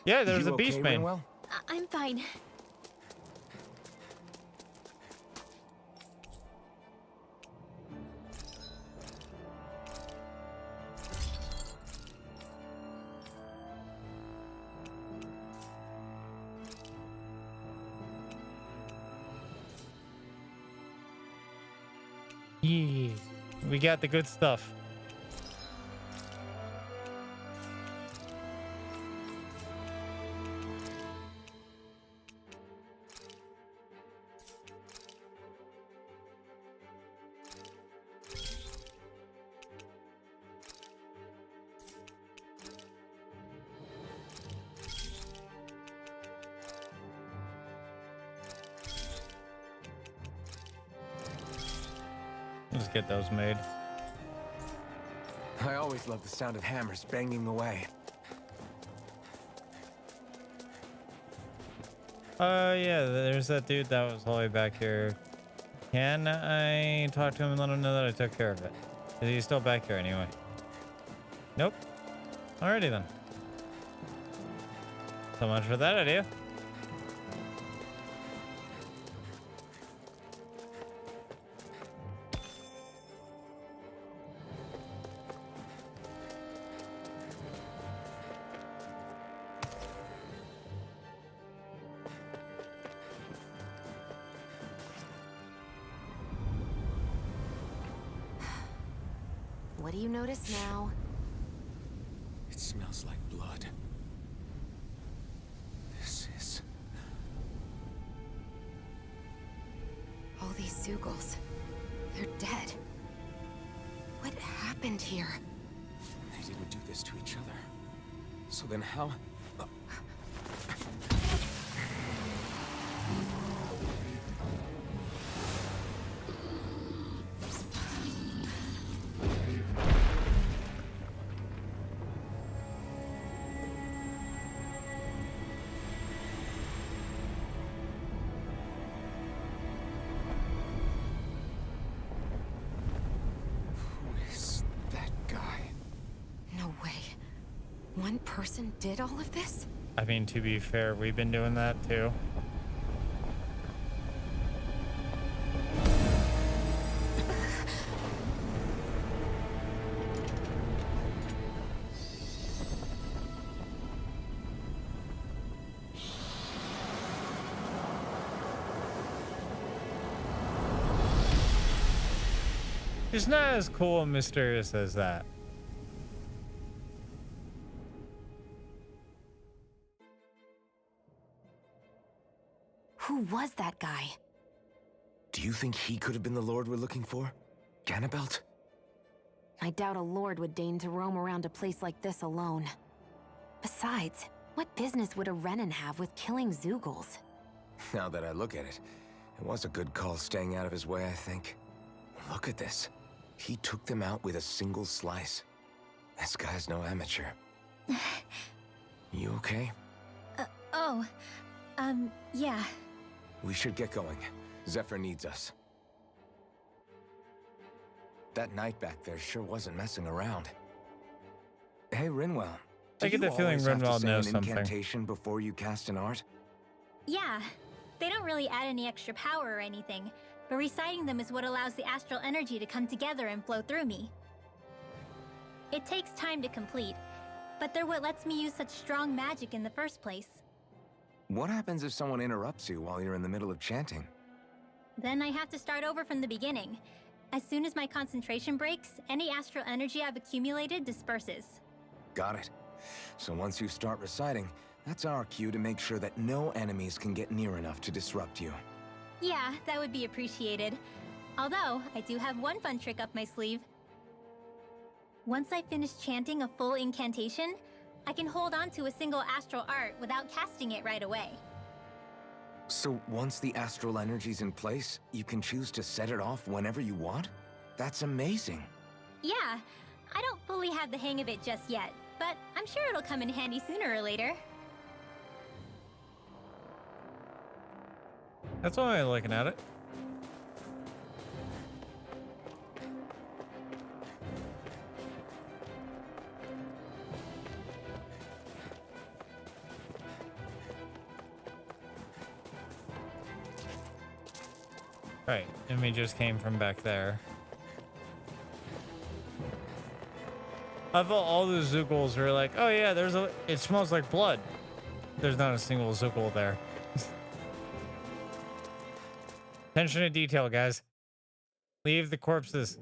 Yeah, there's You a beast okay, man. Rinwell? I'm fine. Yeah, we got the good stuff. Let's get those made. I always love the sound of hammers banging away. Yeah, there's that dude that was all the way back here. Can I talk to him and let him know that I took care of it? Is he still back here anyway? Nope. Alrighty then. So much for that idea. What do you notice now? It smells like blood. This is All these Zeugles, they're dead. What happened here? They didn't do this to each other. So then how? One person did all of this? I mean, to be fair, we've been doing that too. It's not as cool and mysterious as that. Who was that guy? Do you think he could have been the Lord we're looking for? Ganabelt? I doubt a lord would deign to roam around a place like this alone. Besides, what business would a Renan have with killing Zeugles? Now that I look at it, it was a good call staying out of his way, I think. Look at this. He took them out with a single slice. This guy's no amateur. You okay? Yeah. We should get going. Zephyr needs us. That knight back there sure wasn't messing around. Hey, Rinwell. I get the feeling Rinwell knows something. Incantation before you cast an art? Yeah. They don't really add any extra power or anything, but reciting them is what allows the astral energy to come together and flow through me. It takes time to complete, but they're what lets me use such strong magic in the first place. What happens if someone interrupts you while you're in the middle of chanting? Then I have to start over from the beginning. As soon as my concentration breaks, any astral energy I've accumulated disperses. Got it. So once you start reciting, that's our cue to make sure that no enemies can get near enough to disrupt you. Yeah, that would be appreciated. Although, I do have one fun trick up my sleeve. Once I finish chanting a full incantation, I can hold on to a single astral art without casting it right away. So once the astral energy's in place, you can choose to set it off whenever you want? That's amazing. Yeah, I don't fully have the hang of it just yet, but I'm sure it'll come in handy sooner or later. That's why I'm looking at it. Right, and we just came from back there. I thought all the Zeugles were like, oh yeah, it smells like blood. There's not a single Zeugle there. Attention to detail, guys. Leave the corpses.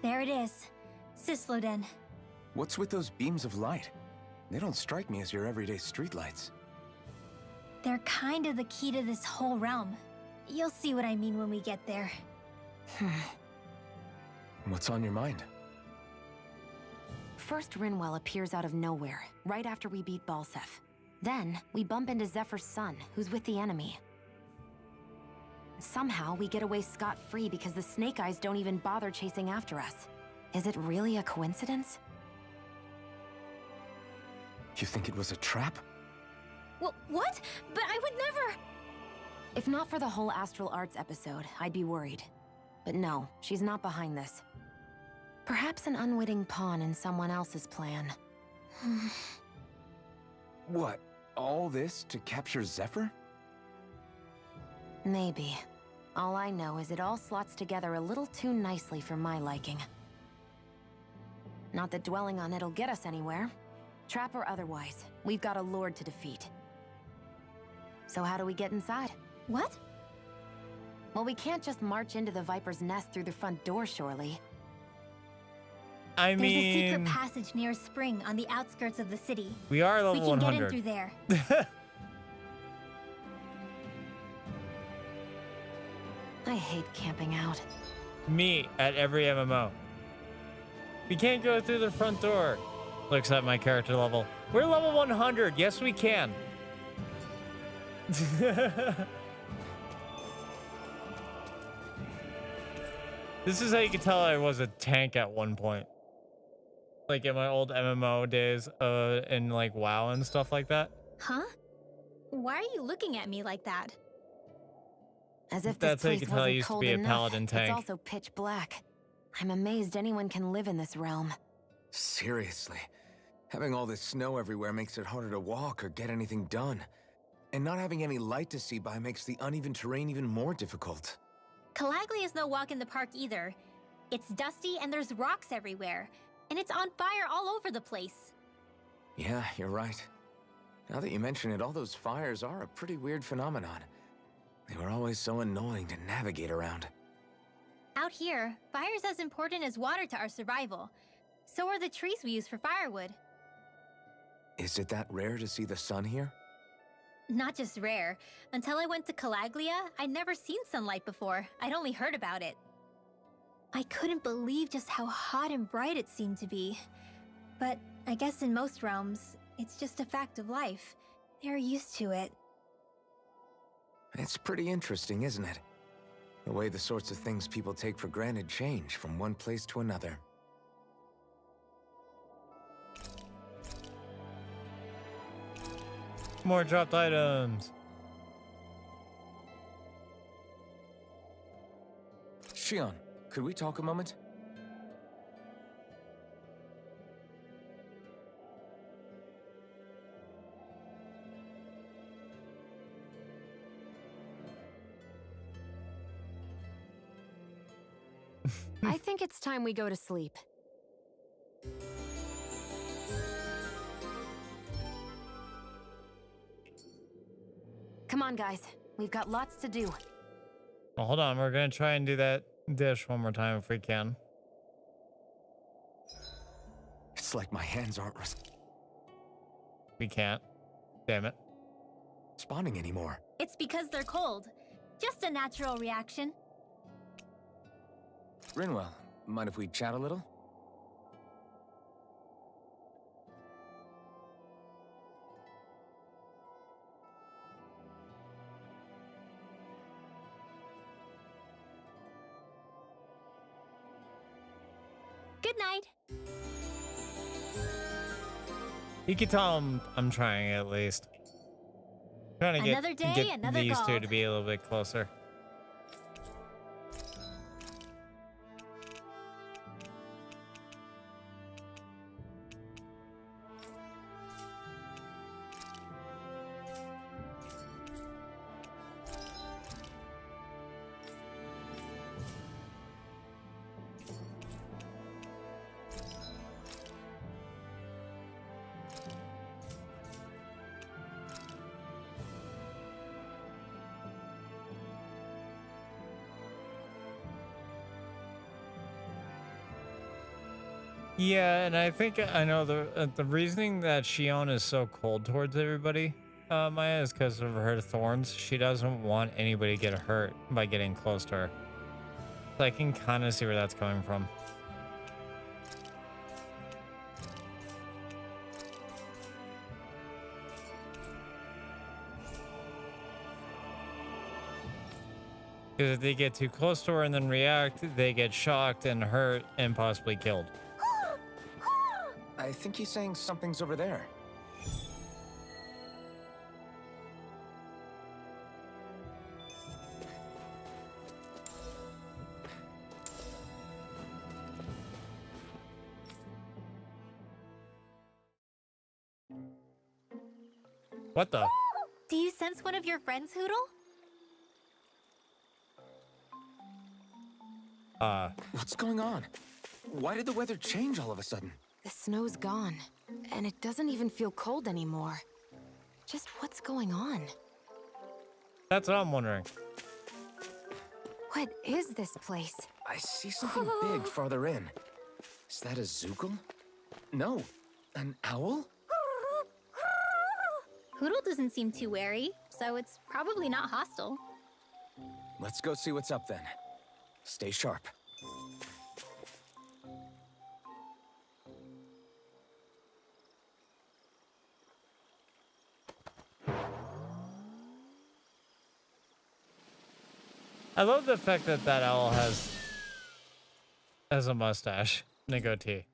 There it is. Sisloden. What's with those beams of light? They don't strike me as your everyday streetlights. They're kind of the key to this whole realm. You'll see what I mean when we get there. What's on your mind? First, Rinwell appears out of nowhere, right after we beat Balseph. Then, we bump into Zephyr's son, who's with the enemy. Somehow, we get away scot-free because the Snake Eyes don't even bother chasing after us. Is it really a coincidence? You think it was a trap? What? But I would never... If not for the whole Astral Arts episode, I'd be worried. But no, she's not behind this. Perhaps an unwitting pawn in someone else's plan. What? All this to capture Zephyr? Maybe. All I know is it all slots together a little too nicely for my liking. Not that dwelling on it'll get us anywhere. Trap or otherwise, we've got a lord to defeat. So how do we get inside? What? Well, we can't just march into the Viper's nest through the front door, surely. I There's a secret mean, passage near a spring on the outskirts of the city. we are We level can get 100. in through there. I hate camping out. Me at every MMO. We can't go through the front door. Looks at my character level. We're level 100. Yes, we can. This is how you can tell I was a tank at one point. Like in my old MMO days, and like WoW and stuff like that. Huh? Why are you looking at me like that? As if That's this how you place can tell I wasn't used to cold be a enough. paladin tank. It's also pitch black. I'm amazed anyone can live in this realm. Seriously. Having all this snow everywhere makes it harder to walk or get anything done. And not having any light to see by makes the uneven terrain even more difficult. Calaglia is no walk in the park either. It's dusty and there's rocks everywhere. And it's on fire all over the place. Yeah, you're right. Now that you mention it, all those fires are a pretty weird phenomenon. They were always so annoying to navigate around. Out here, fire's as important as water to our survival. So are the trees we use for firewood. Is it that rare to see the sun here? Not just rare. Until I went to Calaglia, I'd never seen sunlight before. I'd only heard about it. I couldn't believe just how hot and bright it seemed to be. But I guess in most realms, it's just a fact of life. They're used to it. It's pretty interesting, isn't it? The way the sorts of things people take for granted change from one place to another. More dropped items. Shion, could we talk a moment? I think it's time we go to sleep. Come on, guys. We've got lots to do. Well, hold on. We're going to try and do that dish one more time if we can. It's like my hands aren't We can't. Damn it. responding anymore. It's because they're cold. Just a natural reaction. Rinwell, mind if we chat a little? Good night. You can tell I'm trying at least. Trying to Another day, get another these two gold. to be a little bit closer. Yeah, and I think I know the reasoning that Shion is so cold towards everybody, Maya, is because of her thorns. She doesn't want anybody to get hurt by getting close to her. So I can kind of see where that's coming from. Because if they get too close to her and then react, they get shocked and hurt and possibly killed. I think he's saying something's over there. What the? Do you sense one of your friends, Hoodle? What's going on? Why did the weather change all of a sudden? The snow's gone. And it doesn't even feel cold anymore. Just what's going on? That's what I'm wondering. What is this place? I see something big farther in. Is that a Zookle? No, an owl? Hoodle doesn't seem too wary, so it's probably not hostile. Let's go see what's up then. Stay sharp. I love the fact that that owl has a mustache and a goatee.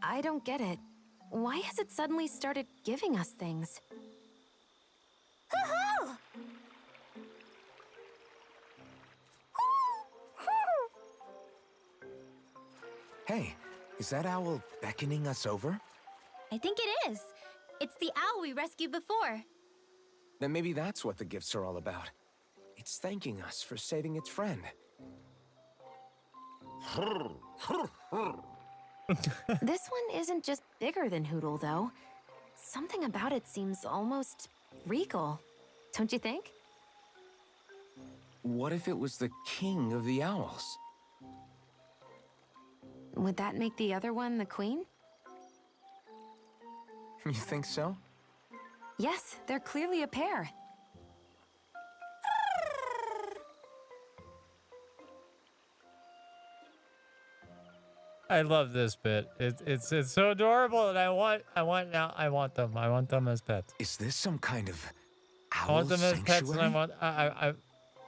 I don't get it. Why has it suddenly started giving us things? Hey, is that owl beckoning us over? I think it is. It's the owl we rescued before. Then maybe that's what the gifts are all about. It's thanking us for saving its friend. This one isn't just bigger than Hoodle, though. Something about it seems almost regal. Don't you think? What if it was the king of the owls? Would that make the other one the queen? You think so? Yes, they're clearly a pair. I love this bit. It's so adorable, and I want them as pets. Is this some kind of owl I want them as sanctuary? pets, and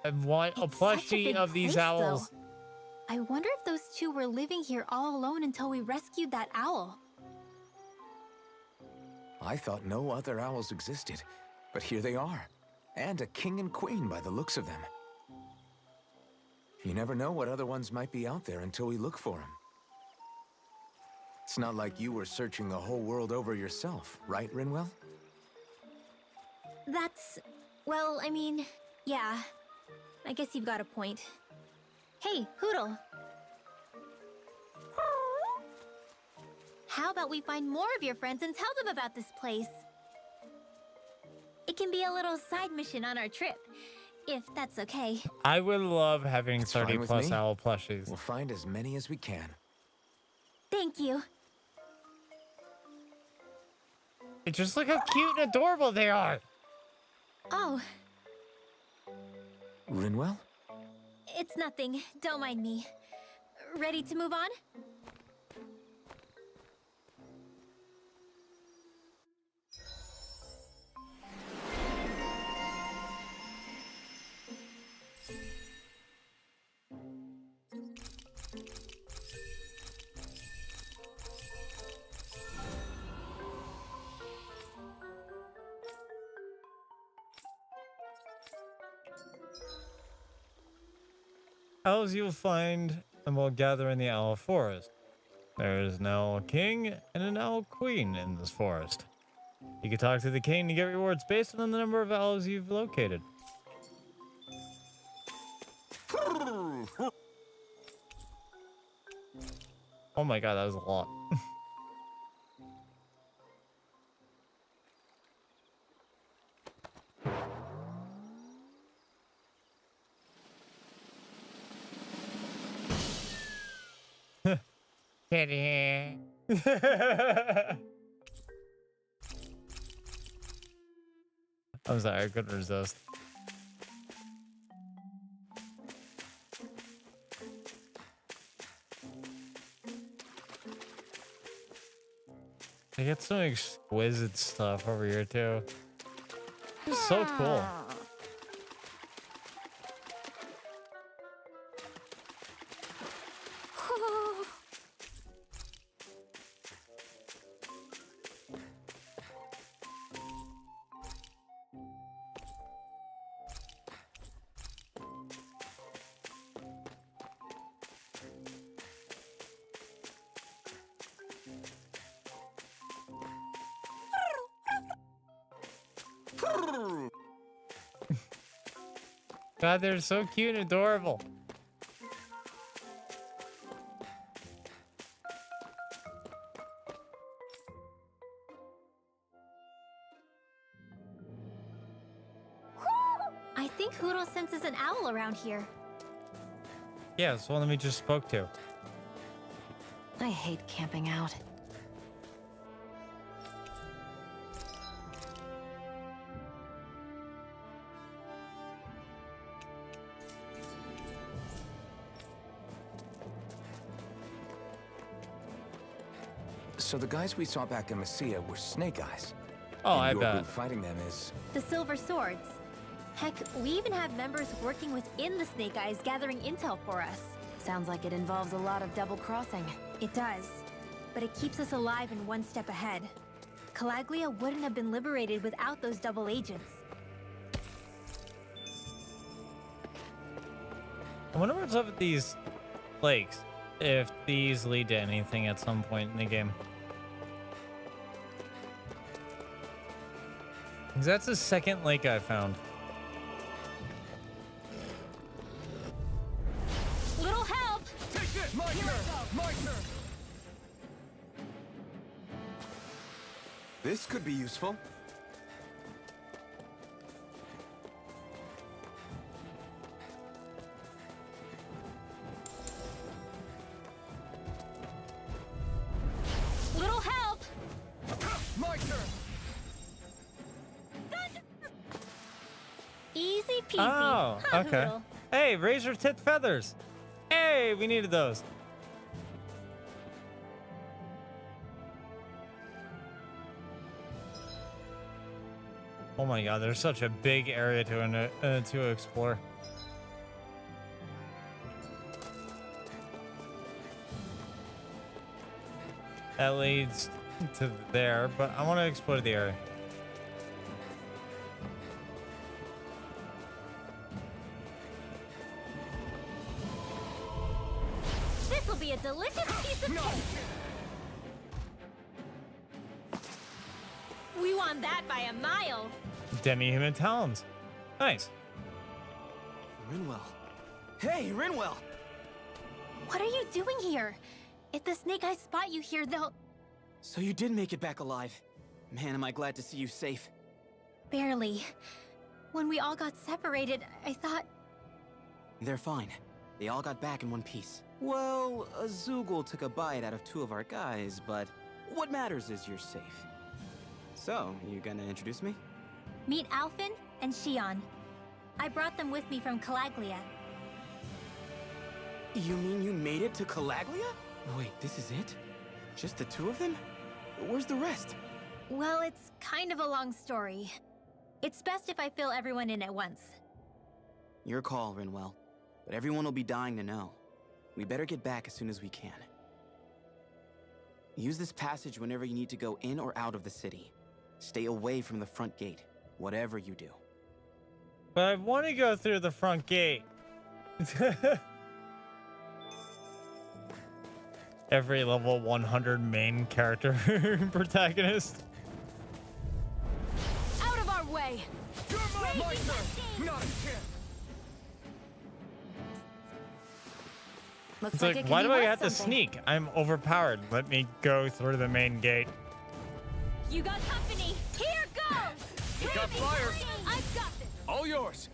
I want a plushie of these owls. Though. I wonder if those two were living here all alone until we rescued that owl. I thought no other owls existed, but here they are. And a king and queen by the looks of them. You never know what other ones might be out there until we look for them. It's not like you were searching the whole world over yourself, right, Rinwell? That's... well, I mean, yeah. I guess you've got a point. Hey, Hoodle. How about we find more of your friends and tell them about this place? It can be a little side mission on our trip, if that's okay. I would love having It's fine 30 with plus me. owl plushies. We'll find as many as we can. Thank you. It's just look how cute and adorable they are. Oh, Rinwell? it's nothing. Don't mind me. Ready to move on? Owls you will find and will gather in the owl forest. There is an owl king and an owl queen in this forest. You can talk to the king to get rewards based on the number of owls you've located. Oh my god, that was a lot. Kitty. I'm sorry, I couldn't resist. They get some exquisite stuff over here too. It's so cool. God, they're so cute and adorable. think Huro senses an owl around here. Yeah, it's the one that we just spoke to. I hate camping out. So the guys we saw back in Messia were Snake Eyes. Oh, and I your bet. group fighting them is... The Silver Swords. Heck, we even have members working within the Snake Eyes gathering intel for us. Sounds like it involves a lot of double crossing. It does. But it keeps us alive and one step ahead. Calaglia wouldn't have been liberated without those double agents. I wonder what's up with these lakes, if these lead to anything at some point in the game. Because that's the second lake I found. Little help! Take this! My turn! My turn! This could be useful. Little help! My turn! Easy peasy. Oh, Huh, okay. Huro? Hey, razor tip feathers. Hey, we needed those. Oh my god, there's such a big area to explore. That leads to there, but I want to explore the area. This'll be a delicious piece of cake. We won that by a mile. Demi-human talons. Nice. Rinwell. Hey, Rinwell! What are you doing here? If the Snake Eyes spot you here, they'll... So you did make it back alive. Man, am I glad to see you safe. Barely. When we all got separated, I thought... They're fine. They all got back in one piece. Well, Azugul took a bite out of 2 of our guys, but what matters is you're safe. So, you gonna introduce me? Meet Alphen and Shion. I brought them with me from Calaglia. You mean you made it to Calaglia? Wait, this is it? Just the 2 of them? Where's the rest? Well, it's kind of a long story. It's best if I fill everyone in at once. Your call, Rinwell. But everyone will be dying to know. We better get back as soon as we can. Use this passage whenever you need to go in or out of the city. Stay away from the front gate, whatever you do. But I want to go through the front gate. Every level 100 main character protagonist. Out of our way! You're my turn! Not a chance! Looks It's like like, it could why be do I worth have to something. sneak? I'm overpowered. Let me go through the main gate. You got company! Here goes! We got fire! I've got this! All yours!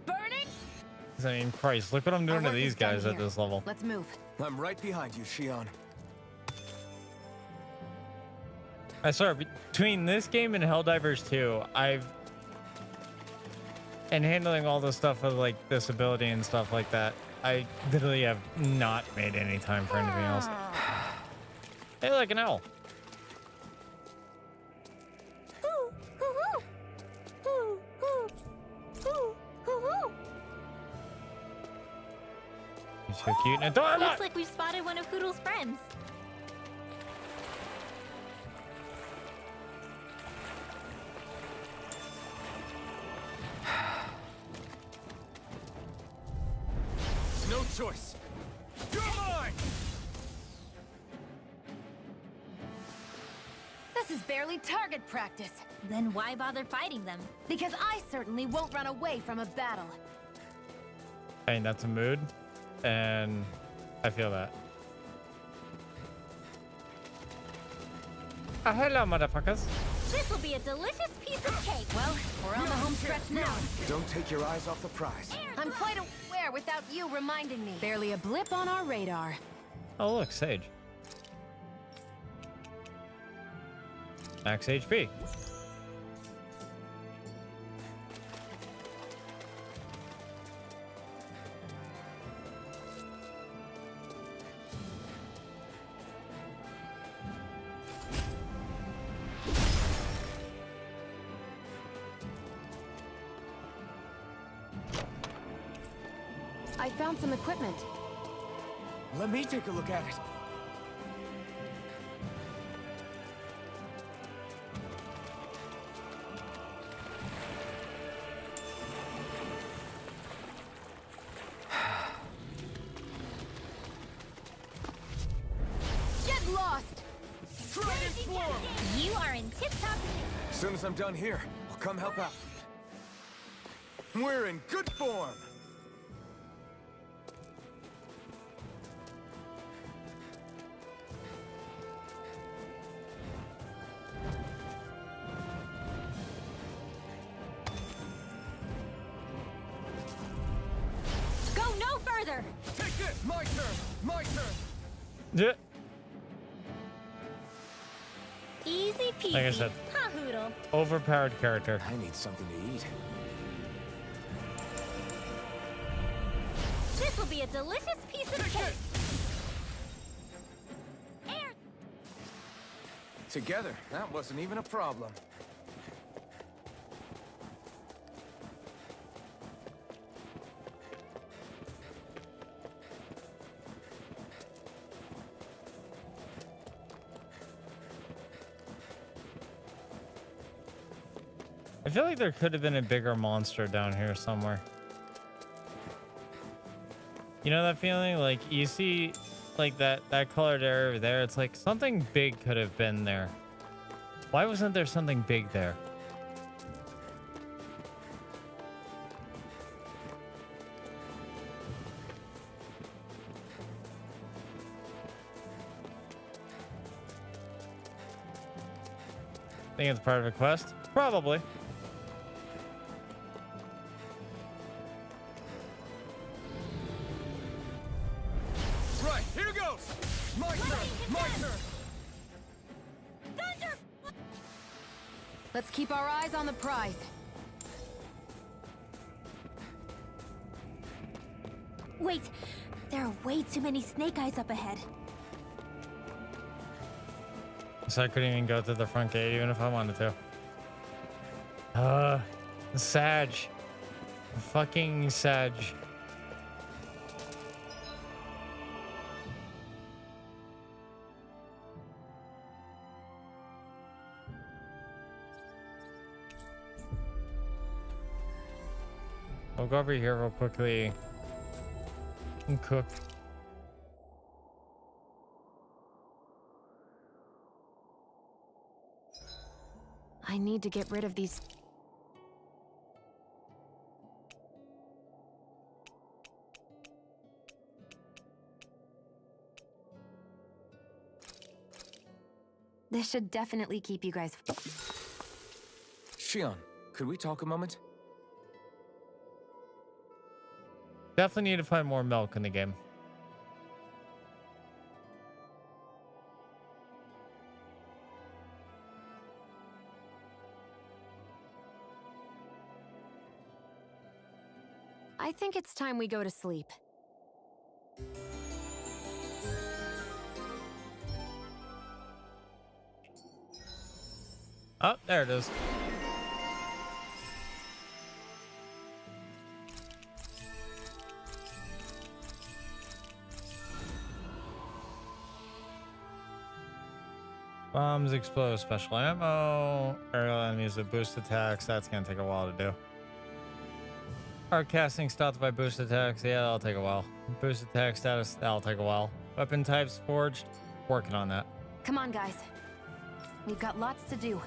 Burning? I mean, Christ, look what I'm doing Our to work these is done guys at here. this level. Let's move. I'm right behind you, Shion. I swear, between this game and Helldivers 2, and handling all the stuff with like disability and stuff like that, I literally have not made any time for anything else. Hey, like an owl. He's so cute and adorable. Looks like we've spotted one of Hoodle's friends. No choice! You're mine! This is barely target practice. Then why bother fighting them? Because I certainly won't run away from a battle. I mean, that's a mood, and I feel that. Hello, motherfuckers. This'll be a delicious piece of cake. Well, we're on the home stretch now. Don't take your eyes off the prize. I'm quite aware without you reminding me. Barely a blip on our radar. Oh, look, Sage. Max HP. I found some equipment. Let me take a look at it. Get lost! You are in tip-top. As soon as I'm done here, I'll come help out. We're in good form. Go no further! Take this! My turn! My turn! Yeah. Easy peasy. Like I said, Ha-hoodle. overpowered character. I need something to eat. This'll be a delicious piece of cake. Air. Together, that wasn't even a problem. I feel like there could have been a bigger monster down here somewhere. You know that feeling? Like you see like that colored area over there, it's like something big could have been there. Why wasn't there something big there? Think it's part of a quest? Probably. Right, here goes! My turn! My turn! Thunder! Let's keep our eyes on the prize. Wait, there are way too many snake eyes up ahead. So I couldn't even go to the front gate even if I wanted to. Sag. Fucking Sag. I'll go over here real quickly and cook. I need to get rid of these. This should definitely keep you guys. Shion, could we talk a moment? Definitely need to find more milk in the game. I think it's time we go to sleep. Oh, there it is. Bombs explode, special ammo. Aerial enemies with boost attacks. That's gonna take a while to do. Arc casting stopped by boost attacks. Yeah, that'll take a while. Boost attack status. That'll take a while. Weapon types forged. Working on that. Come on, guys. We've got lots to do.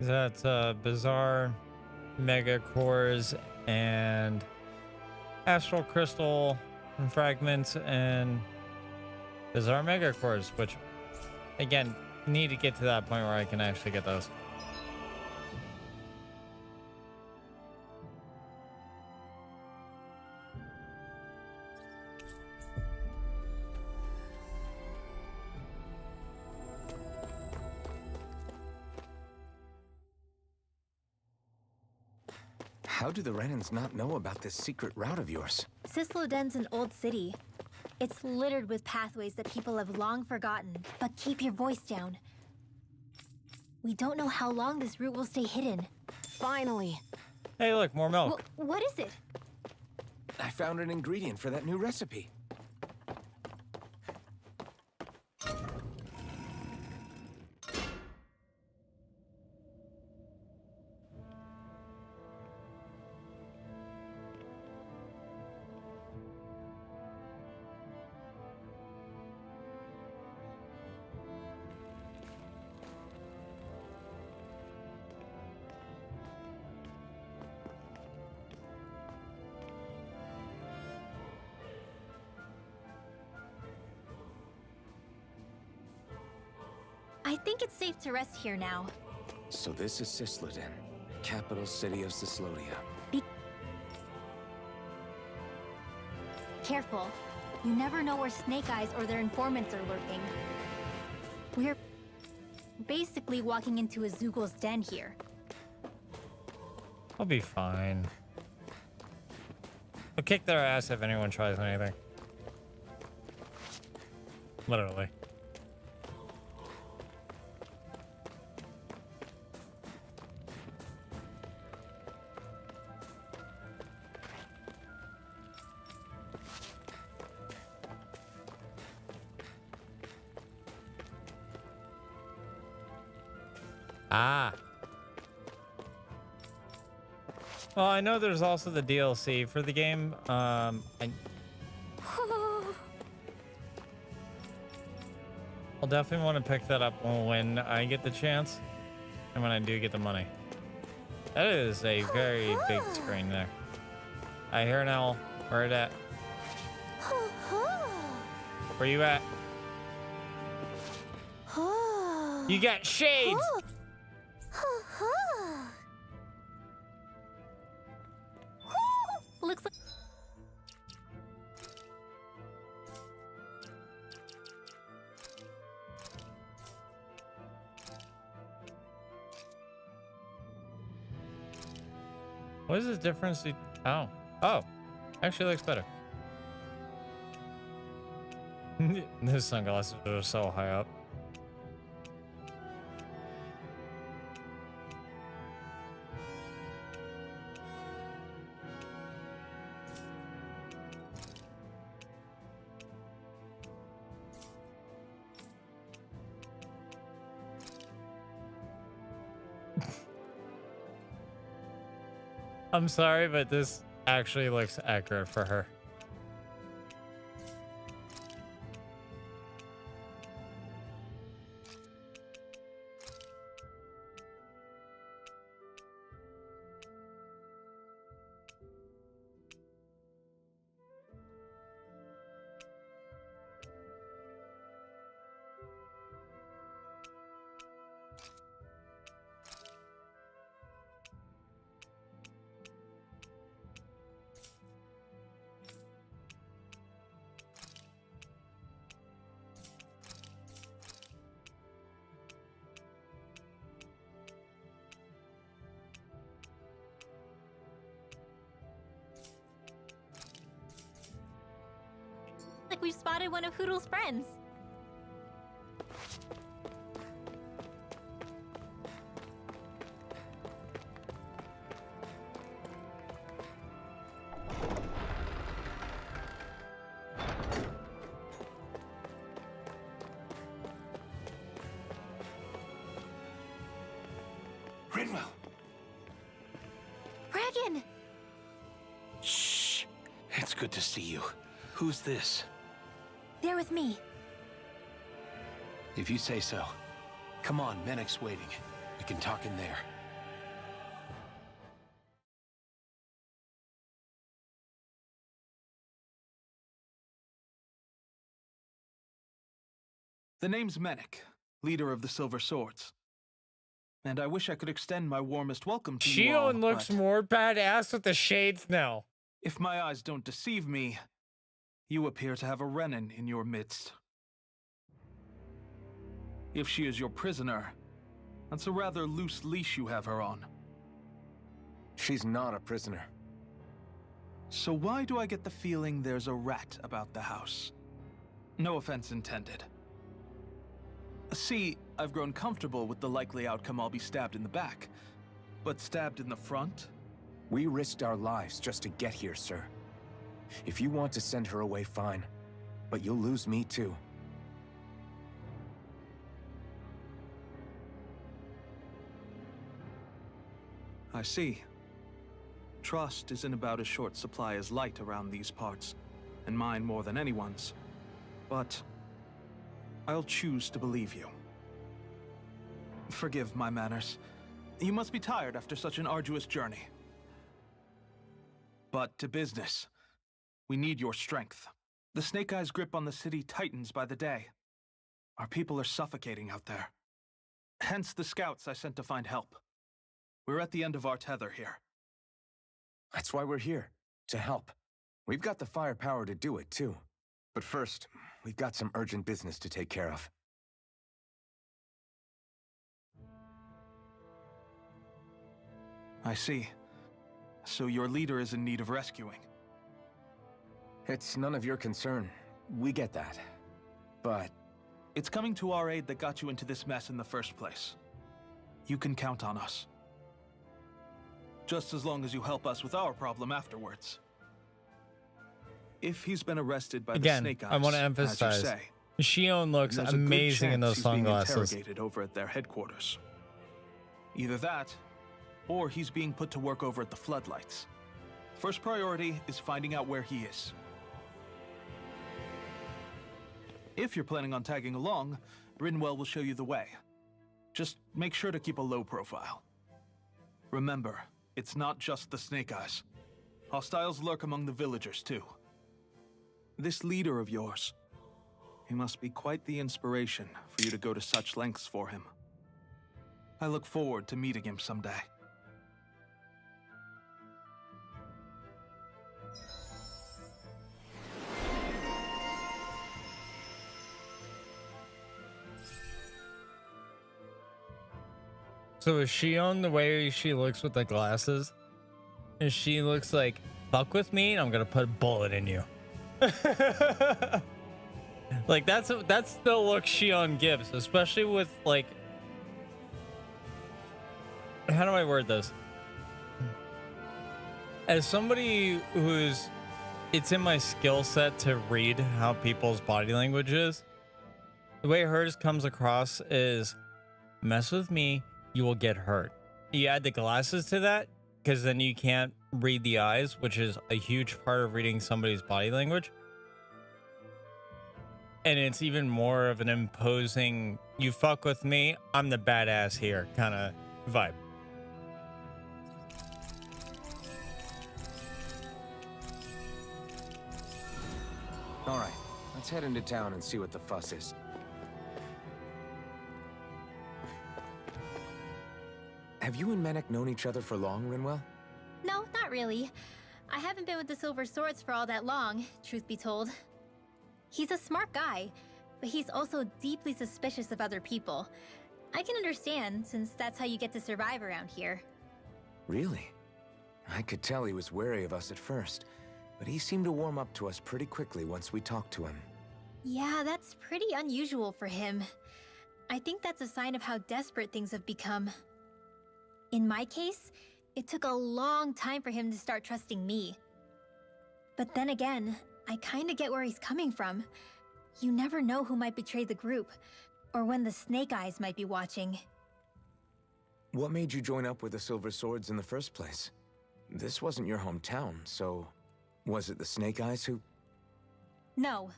That's bizarre mega cores and astral crystal and fragments and bizarre mega cores, which again need to get to that point where I can actually get those. How do the Renans not know about this secret route of yours? Cisloden's an old city. It's littered with pathways that people have long forgotten. But keep your voice down. We don't know how long this route will stay hidden. Finally. Hey, look, more milk. What is it? I found an ingredient for that new recipe. I think it's safe to rest here now. So this is Cisloden, capital city of Cislodia. Be careful. You never know where Snake Eyes or their informants are lurking. We're basically walking into a Zoogel's den here. I'll be fine. I'll kick their ass if anyone tries anything. Literally. Ah. Well, I know there's also the DLC for the game. I'll definitely want to pick that up when I get the chance and when I do get the money. That is a very big screen there. I hear an owl. Where it at? Where you at? You got shades! Looks like... What is the difference? Oh, actually looks better. Those sunglasses are so high up. I'm sorry, but this actually looks accurate for her. Like we've spotted one of Hoodle's friends. Rinwell! Dragon! Shh! It's good to see you. Who's this? They're with me. If you say so. Come on, Menek's waiting. We can talk in there. The name's Menek, leader of the Silver Swords. And I wish I could extend my warmest welcome to you all, Shion looks but more badass with the shades now. if my eyes don't deceive me, you appear to have a Renin in your midst. If she is your prisoner, that's a rather loose leash you have her on. She's not a prisoner. So why do I get the feeling there's a rat about the house? No offense intended. See, I've grown comfortable with the likely outcome I'll be stabbed in the back. But stabbed in the front? We risked our lives just to get here, sir. If you want to send her away, fine. But you'll lose me too. I see. Trust is in about as short supply as light around these parts, and mine more than anyone's. But I'll choose to believe you. Forgive my manners. You must be tired after such an arduous journey. But to business. We need your strength. The Snake Eyes' grip on the city tightens by the day. Our people are suffocating out there. Hence the scouts I sent to find help. We're at the end of our tether here. That's why we're here, to help. We've got the firepower to do it, too. But first, we've got some urgent business to take care of. I see. So your leader is in need of rescuing. It's none of your concern. We get that. But it's coming to our aid that got you into this mess in the first place. You can count on us. Just as long as you help us with our problem afterwards. If he's been arrested by the Snake Eyes, I want to as emphasize, you say, Shion looks there's a good amazing in chance those he's being sunglasses. interrogated over at their headquarters. Either that, or he's being put to work over at the Floodlights. First priority is finding out where he is. If you're planning on tagging along, Rinwell will show you the way. Just make sure to keep a low profile. Remember, it's not just the Snake Eyes. Hostiles lurk among the villagers, too. This leader of yours, he must be quite the inspiration for you to go to such lengths for him. I look forward to meeting him someday. So is Shion the way she looks with the glasses? And she looks like, fuck with me and I'm gonna put a bullet in you. Like that's the look Shion gives, especially with like, how do I word this? As somebody who's, it's in my skill set to read how people's body language is, the way hers comes across is, mess with me, you will get hurt. You add the glasses to that, because then you can't read the eyes, which is a huge part of reading somebody's body language. And it's even more of an imposing, you fuck with me, I'm the badass here kind of vibe. all right, let's head into town and see what the fuss is. Have you and Menek known each other for long, Rinwell? No, not really. I haven't been with the Silver Swords for all that long, truth be told. He's a smart guy, but he's also deeply suspicious of other people. I can understand, since that's how you get to survive around here. Really? I could tell he was wary of us at first, but he seemed to warm up to us pretty quickly once we talked to him. Yeah, that's pretty unusual for him. I think that's a sign of how desperate things have become. In my case, it took a long time for him to start trusting me. But then again, I kinda get where he's coming from. You never know who might betray the group, or when the Snake Eyes might be watching. What made you join up with the Silver Swords in the first place? This wasn't your hometown, so was it the Snake Eyes who... No,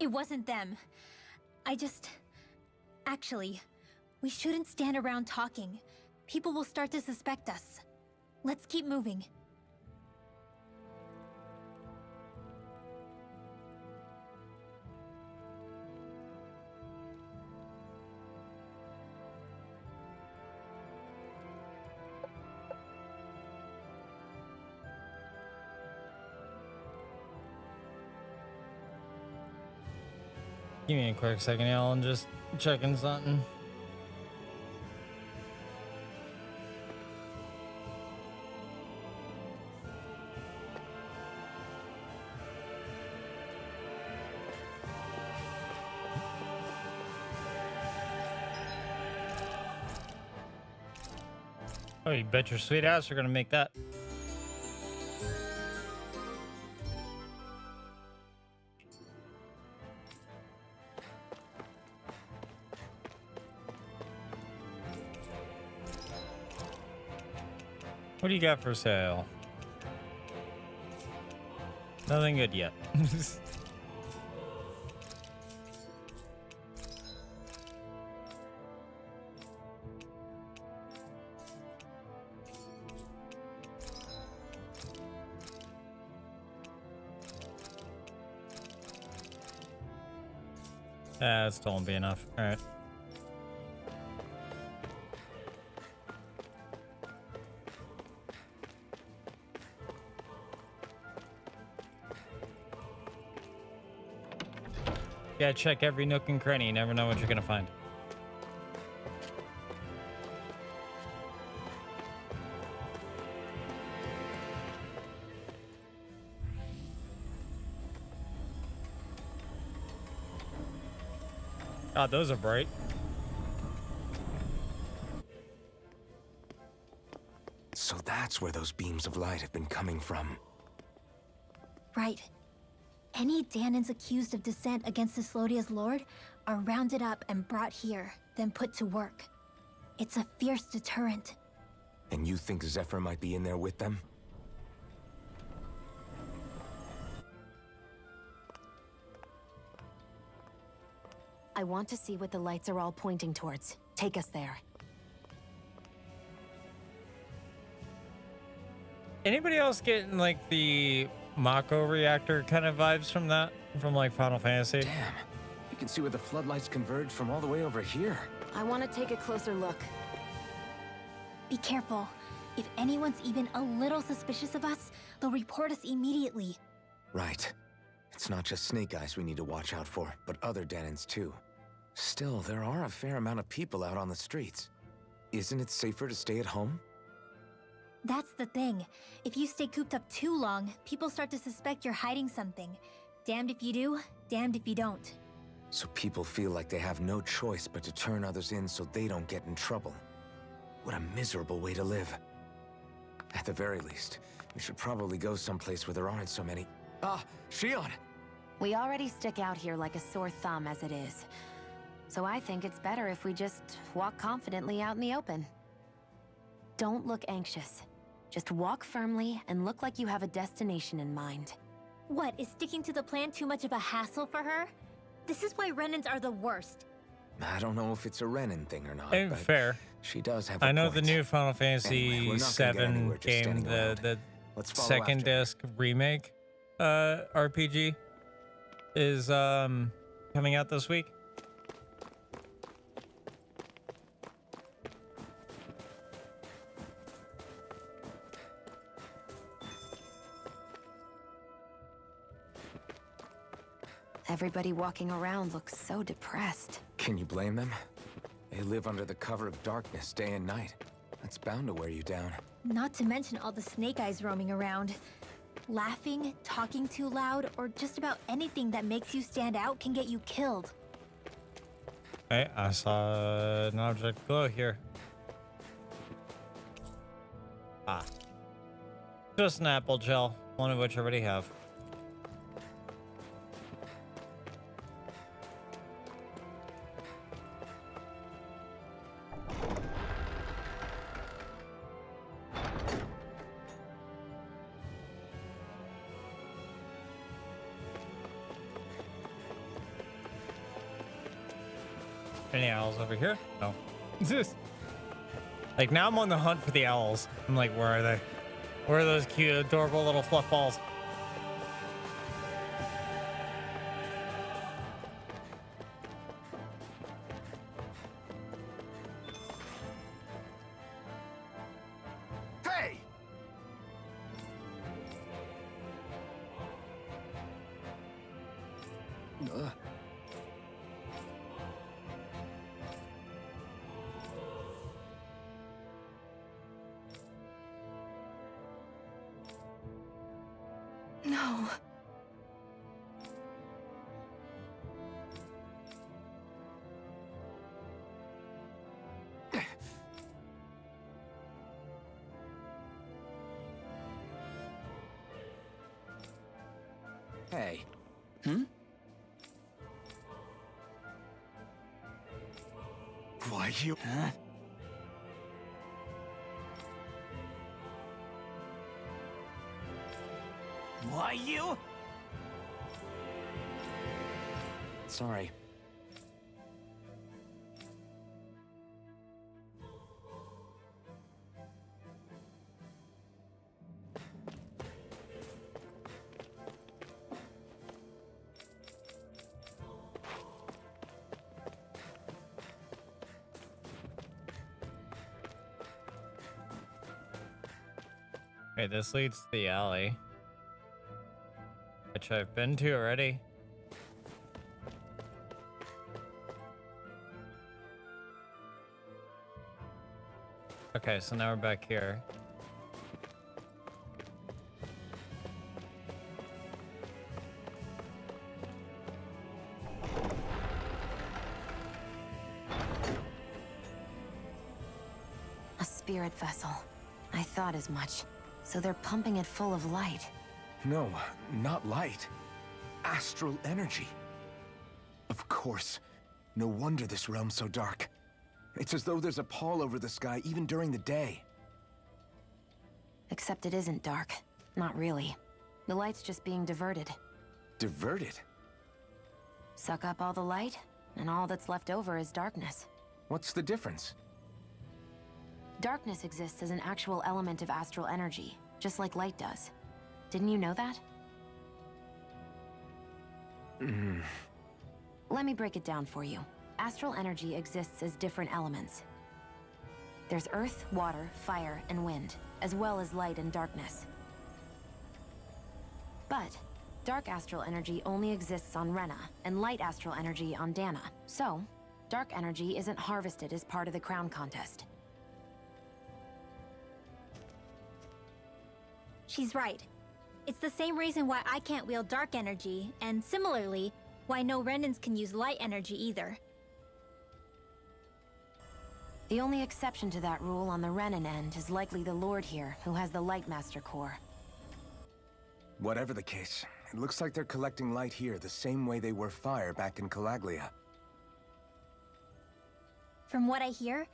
it wasn't them. Actually, We shouldn't stand around talking. People will start to suspect us. Let's keep moving. Give me a quick second, y'all. I'm just checking something. Oh, you bet your sweet ass you're gonna make that. What do you got for sale? Nothing good yet. That still won't be enough. All right. Yeah, check every nook and cranny. You never know what you're gonna find. God, those are bright. So that's where those beams of light have been coming from. Right. Any Danans accused of dissent against Cyslodia's lord are rounded up and brought here, then put to work. It's a fierce deterrent. And you think Zephyr might be in there with them? I want to see what the lights are all pointing towards. Take us there. Anybody else getting like the Mako reactor kind of vibes from that? From like Final Fantasy? Damn. You can see where the floodlights converge from all the way over here. I want to take a closer look. Be careful. If anyone's even a little suspicious of us, they'll report us immediately. Right. It's not just Snake Eyes we need to watch out for, but other Danans too. Still, there are a fair amount of people out on the streets. Isn't it safer to stay at home? That's the thing. If you stay cooped up too long, people start to suspect you're hiding something. Damned if you do, damned if you don't. So people feel like they have no choice but to turn others in so they don't get in trouble. What a miserable way to live. At the very least, we should probably go someplace where there aren't so many... Ah, Shion! We already stick out here like a sore thumb as it is. So I think it's better if we just walk confidently out in the open. Don't look anxious. Just walk firmly and look like you have a destination in mind. What, is sticking to the plan too much of a hassle for her? This is why Renans are the worst. I don't know if it's a Renan thing or not, Ain't but fair. she does have a I know point. the new Final Fantasy Anyway, we're not gonna get VII anywhere just game, standing around. the Let's follow second after her. disc remake RPG is coming out this week. Everybody walking around looks so depressed. Can you blame them? They live under the cover of darkness day and night. That's bound to wear you down. Not to mention all the Snake Eyes roaming around. Laughing, talking too loud, or just about anything that makes you stand out can get you killed. Hey, I saw an object glow here. Ah. Just an apple gel, one of which I already have. Any owls over here? No. Just like now I'm on the hunt for the owls. I'm like, where are they? Where are those cute, adorable little fluff balls? Hey! No. Hey. Why you... Huh? Why you? Sorry. Okay, this leads to the alley, which I've been to already. Okay, so now we're back here. A spirit vessel. I thought as much. So they're pumping it full of light. No, not light. Astral energy. Of course. No wonder this realm's so dark. It's as though there's a pall over the sky even during the day. Except it isn't dark. Not really. The light's just being diverted. Diverted? Suck up all the light, and all that's left over is darkness. What's the difference? Darkness exists as an actual element of astral energy, just like light does. Didn't you know that? Let me break it down for you. Astral energy exists as different elements. There's earth, water, fire, and wind, as well as light and darkness. But dark astral energy only exists on Rena, and light astral energy on Dana. So, dark energy isn't harvested as part of the crown contest. She's right. It's the same reason why I can't wield dark energy, and similarly, why no Renans can use light energy either. The only exception to that rule on the Renan end is likely the Lord here, who has the Light Master core. Whatever the case, it looks like they're collecting light here the same way they were fire back in Calaglia. From what I hear,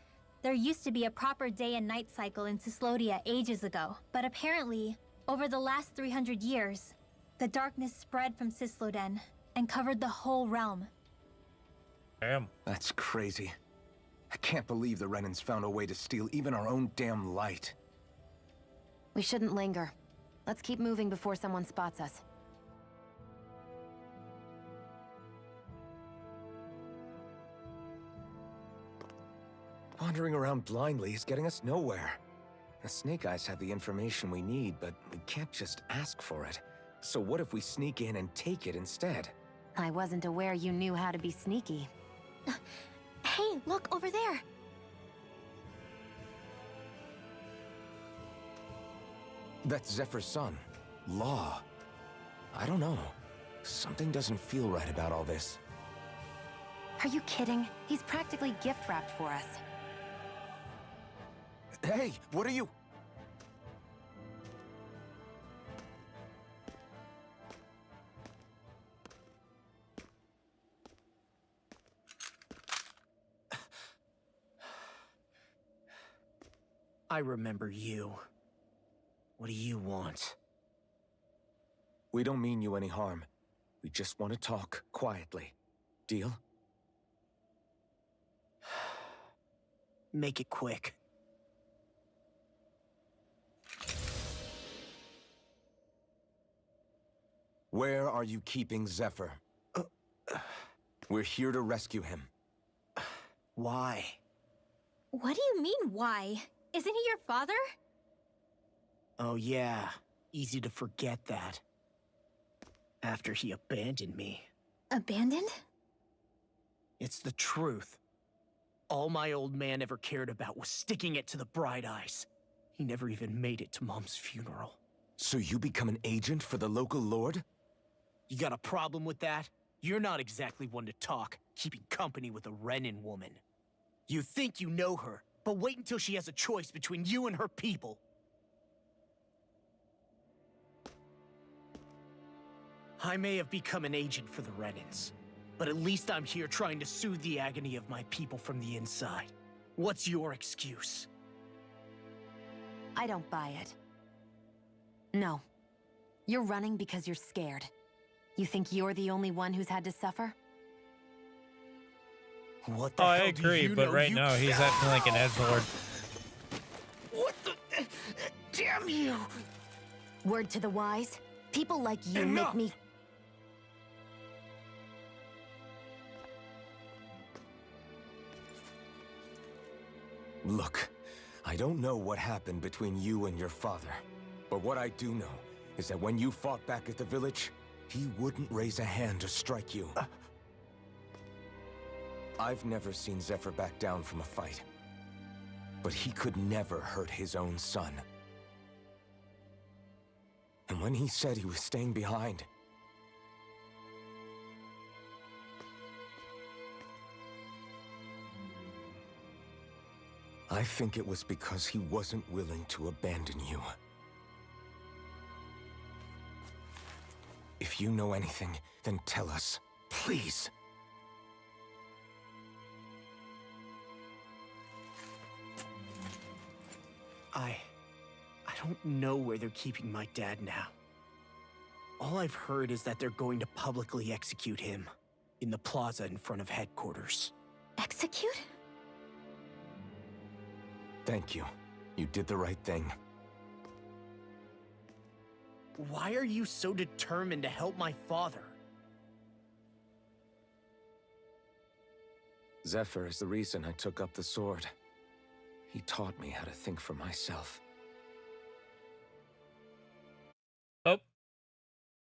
there used to be a proper day and night cycle in Cyslodia ages ago, but apparently, over the last 300 years, the darkness spread from Cysloden and covered the whole realm. Damn. That's crazy. I can't believe the Renans found a way to steal even our own damn light. We shouldn't linger. Let's keep moving before someone spots us. Wandering around blindly is getting us nowhere. The Snake Eyes have the information we need, but we can't just ask for it. So what if we sneak in and take it instead? I wasn't aware you knew how to be sneaky. Hey, look over there! That's Zephyr's son, Law. I don't know. Something doesn't feel right about all this. Are you kidding? He's practically gift-wrapped for us. Hey, what are you? I remember you. What do you want? We don't mean you any harm. We just want to talk quietly. Deal? Make it quick. Where are you keeping Zephyr? We're here to rescue him. Why? What do you mean, why? Isn't he your father? Oh yeah, easy to forget that. After he abandoned me. Abandoned? It's the truth. All my old man ever cared about was sticking it to the Bright Eyes. He never even made it to Mom's funeral. So you become an agent for the local lord? You got a problem with that? You're not exactly one to talk, keeping company with a Renin woman. You think you know her, but wait until she has a choice between you and her people. I may have become an agent for the Renins, but at least I'm here trying to soothe the agony of my people from the inside. What's your excuse? I don't buy it. No. You're running because you're scared. You think you're the only one who's had to suffer? What the Oh, hell I do agree, you but know, right you- now he's acting like an edgelord. What the... Damn you! Word to the wise, people like you Enough! make me... Look, I don't know what happened between you and your father, but what I do know is that when you fought back at the village, he wouldn't raise a hand to strike you. I've never seen Zephyr back down from a fight, but he could never hurt his own son. And when he said he was staying behind, I think it was because he wasn't willing to abandon you. If you know anything, then tell us, please. I don't know where they're keeping my dad now. All I've heard is that they're going to publicly execute him in the plaza in front of headquarters. Execute? Thank you. You did the right thing. Why are you so determined to help my father? Zephyr is the reason I took up the sword. He taught me how to think for myself. Oh.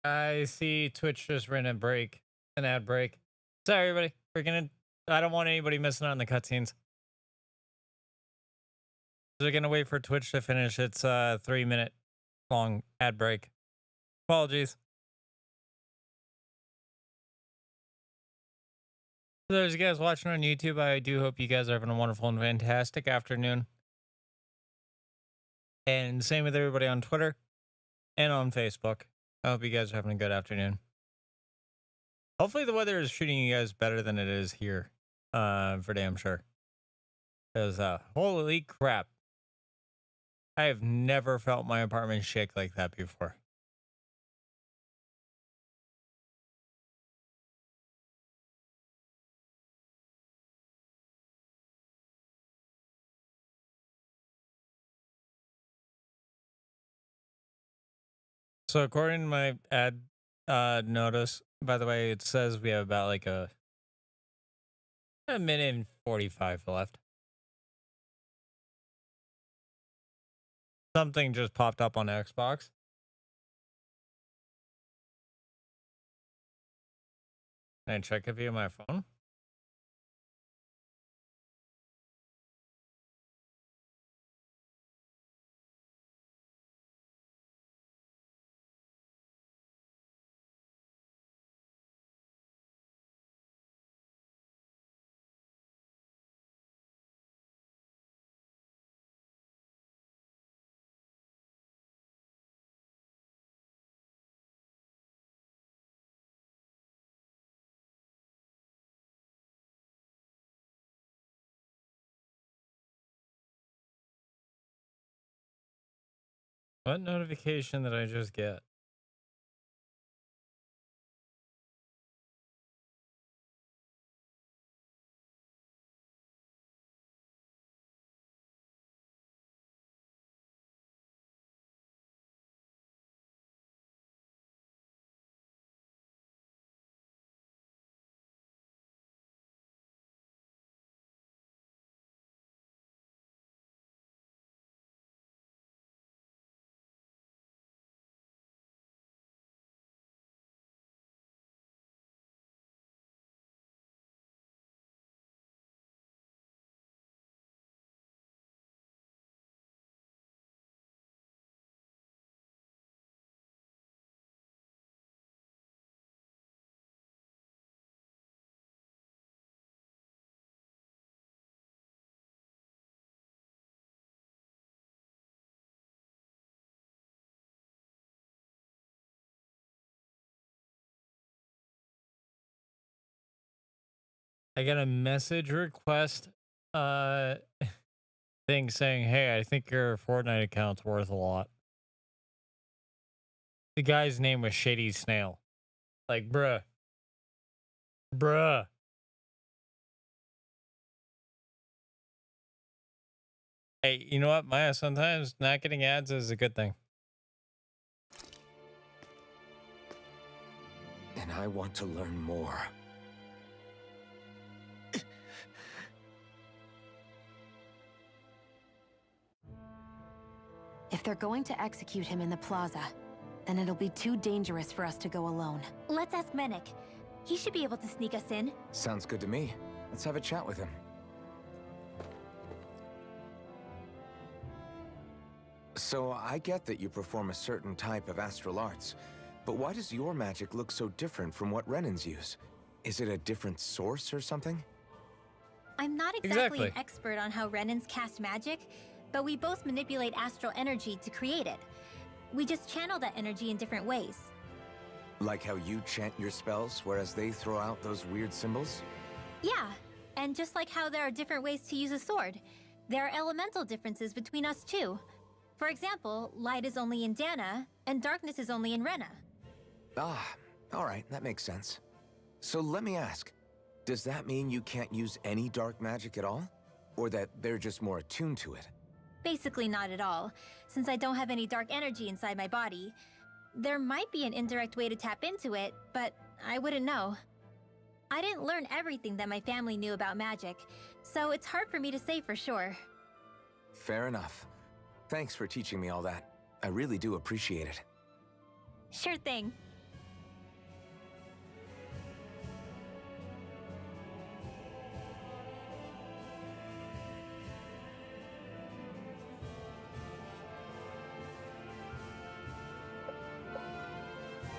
I see Twitch just ran a break. An ad break. Sorry, everybody. I don't want anybody missing out on the cutscenes. We're gonna wait for Twitch to finish its 3-minute long ad break. Apologies. For those of you guys watching on YouTube, I do hope you guys are having a wonderful and fantastic afternoon. And same with everybody on Twitter and on Facebook. I hope you guys are having a good afternoon. Hopefully the weather is treating you guys better than it is here, for damn sure. Because, holy crap. I have never felt my apartment shake like that before. So according to my ad notice, by the way, it says we have about like a minute and 45 left. Something just popped up on Xbox. Can I check it via my phone? What notification did I just get? I got a message request thing saying, "Hey, I think your Fortnite account's worth a lot." The guy's name was Shady Snail. Like, bruh. Bruh. Hey, you know what, Maya? Sometimes not getting ads is a good thing. And I want to learn more. If they're going to execute him in the plaza, then it'll be too dangerous for us to go alone. Let's ask Menik. He should be able to sneak us in. Sounds good to me. Let's have a chat with him. So I get that you perform a certain type of astral arts, but why does your magic look so different from what Renan's use? Is it a different source or something? I'm not exactly an expert on how Renans cast magic, but we both manipulate astral energy to create it. We just channel that energy in different ways. Like how you chant your spells, whereas they throw out those weird symbols? Yeah, and just like how there are different ways to use a sword, there are elemental differences between us too. For example, light is only in Dana, and darkness is only in Rena. Ah, alright, that makes sense. So let me ask, does that mean you can't use any dark magic at all? Or that they're just more attuned to it? Basically not at all, since I don't have any dark energy inside my body. There might be an indirect way to tap into it, but I wouldn't know. I didn't learn everything that my family knew about magic, so it's hard for me to say for sure. Fair enough. Thanks for teaching me all that. I really do appreciate it. Sure thing.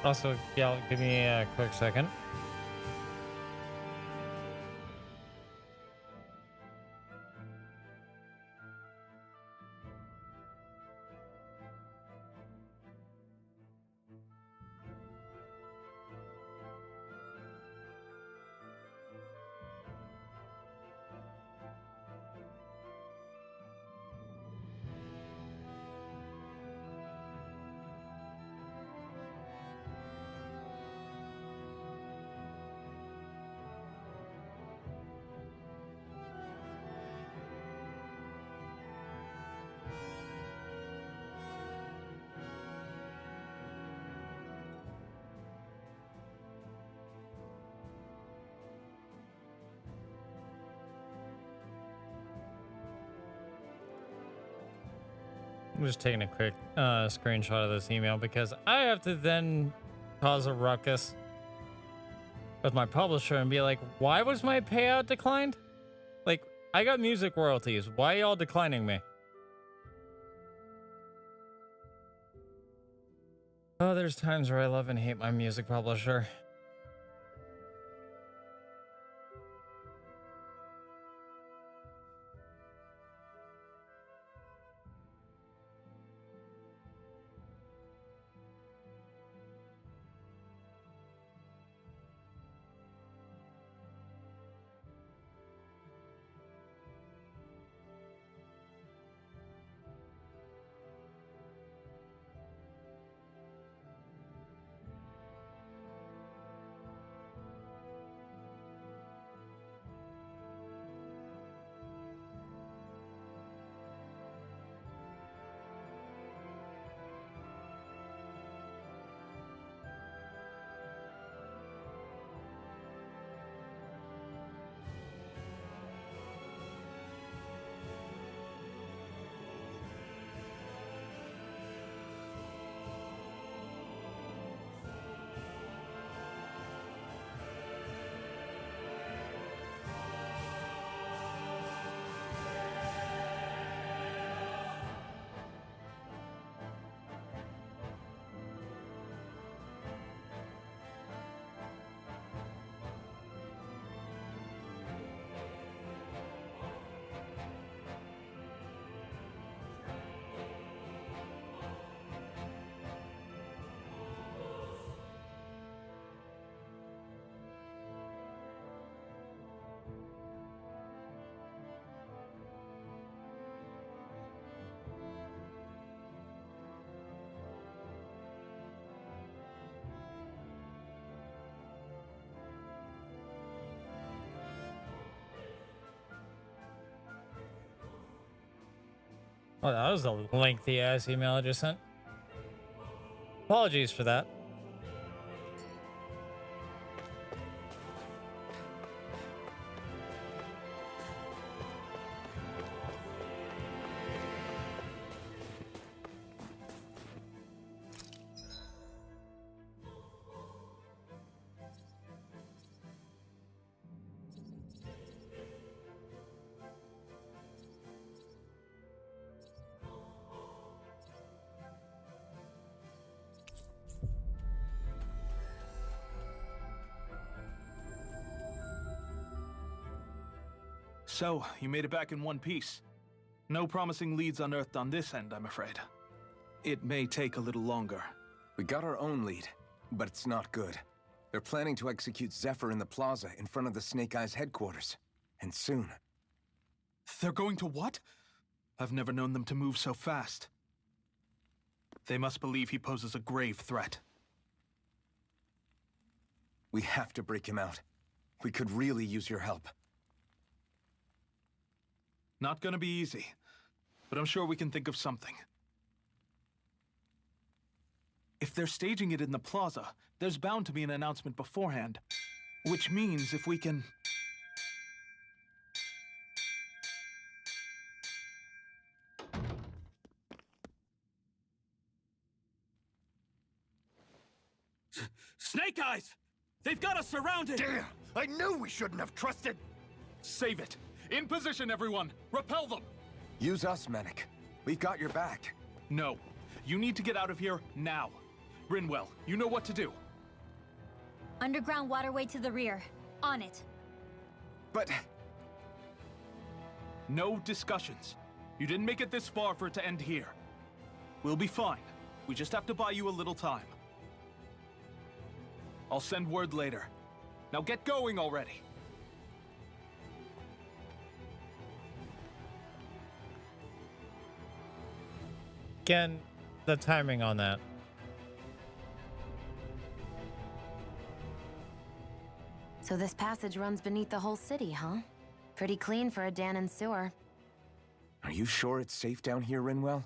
Also, yeah, give me a quick second. I'm just taking a quick screenshot of this email because I have to then cause a ruckus with my publisher and be like, why was my payout declined? Like, I got music royalties. Why are y'all declining me? Oh, there's times where I love and hate my music publisher. Oh, that was a lengthy ass email I just sent. Apologies for that. So, you made it back in one piece. No promising leads unearthed on this end, I'm afraid. It may take a little longer. We got our own lead, but it's not good. They're planning to execute Zephyr in the plaza in front of the Snake Eyes headquarters. And soon. They're going to what? I've never known them to move so fast. They must believe he poses a grave threat. We have to break him out. We could really use your help. Not gonna be easy, but I'm sure we can think of something. If they're staging it in the plaza, there's bound to be an announcement beforehand. Which means if we can... Snake Eyes! They've got us surrounded! Damn! I knew we shouldn't have trusted! Save it! In position, everyone! Repel them! Use us, Medic. We've got your back. No. You need to get out of here now. Rinwell, you know what to do. Underground waterway to the rear. On it. But... No discussions. You didn't make it this far for it to end here. We'll be fine. We just have to buy you a little time. I'll send word later. Now get going already. Again, the timing on that. So this passage runs beneath the whole city, huh? Pretty clean for a Danon sewer. Are you sure it's safe down here, Rinwell?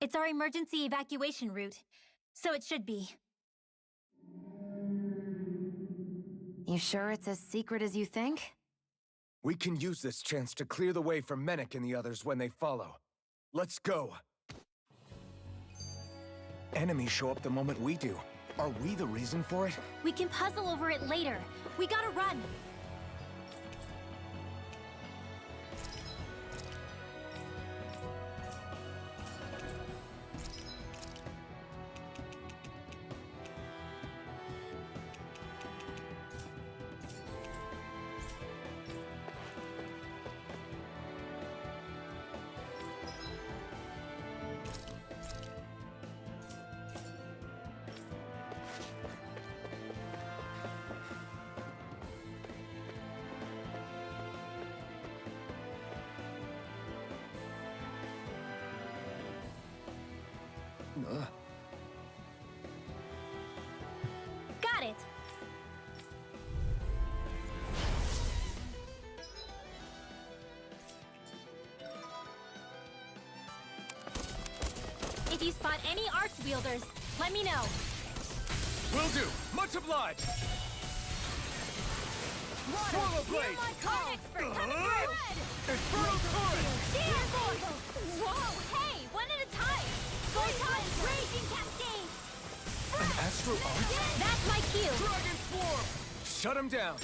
It's our emergency evacuation route, so it should be. You sure it's as secret as you think? We can use this chance to clear the way for Menek and the others when they follow. Let's go. Enemies show up the moment we do. Are we the reason for it? We can puzzle over it later. We gotta run. Got it. If you spot any arch wielders, let me know. Will do. Much obliged. Swallow blade. Card expert coming through. Infernal torrent. Whoa, hey, one at a time. Photon raging cascade. An astral arch? That's my cue. Dragon swarm. Shut him down.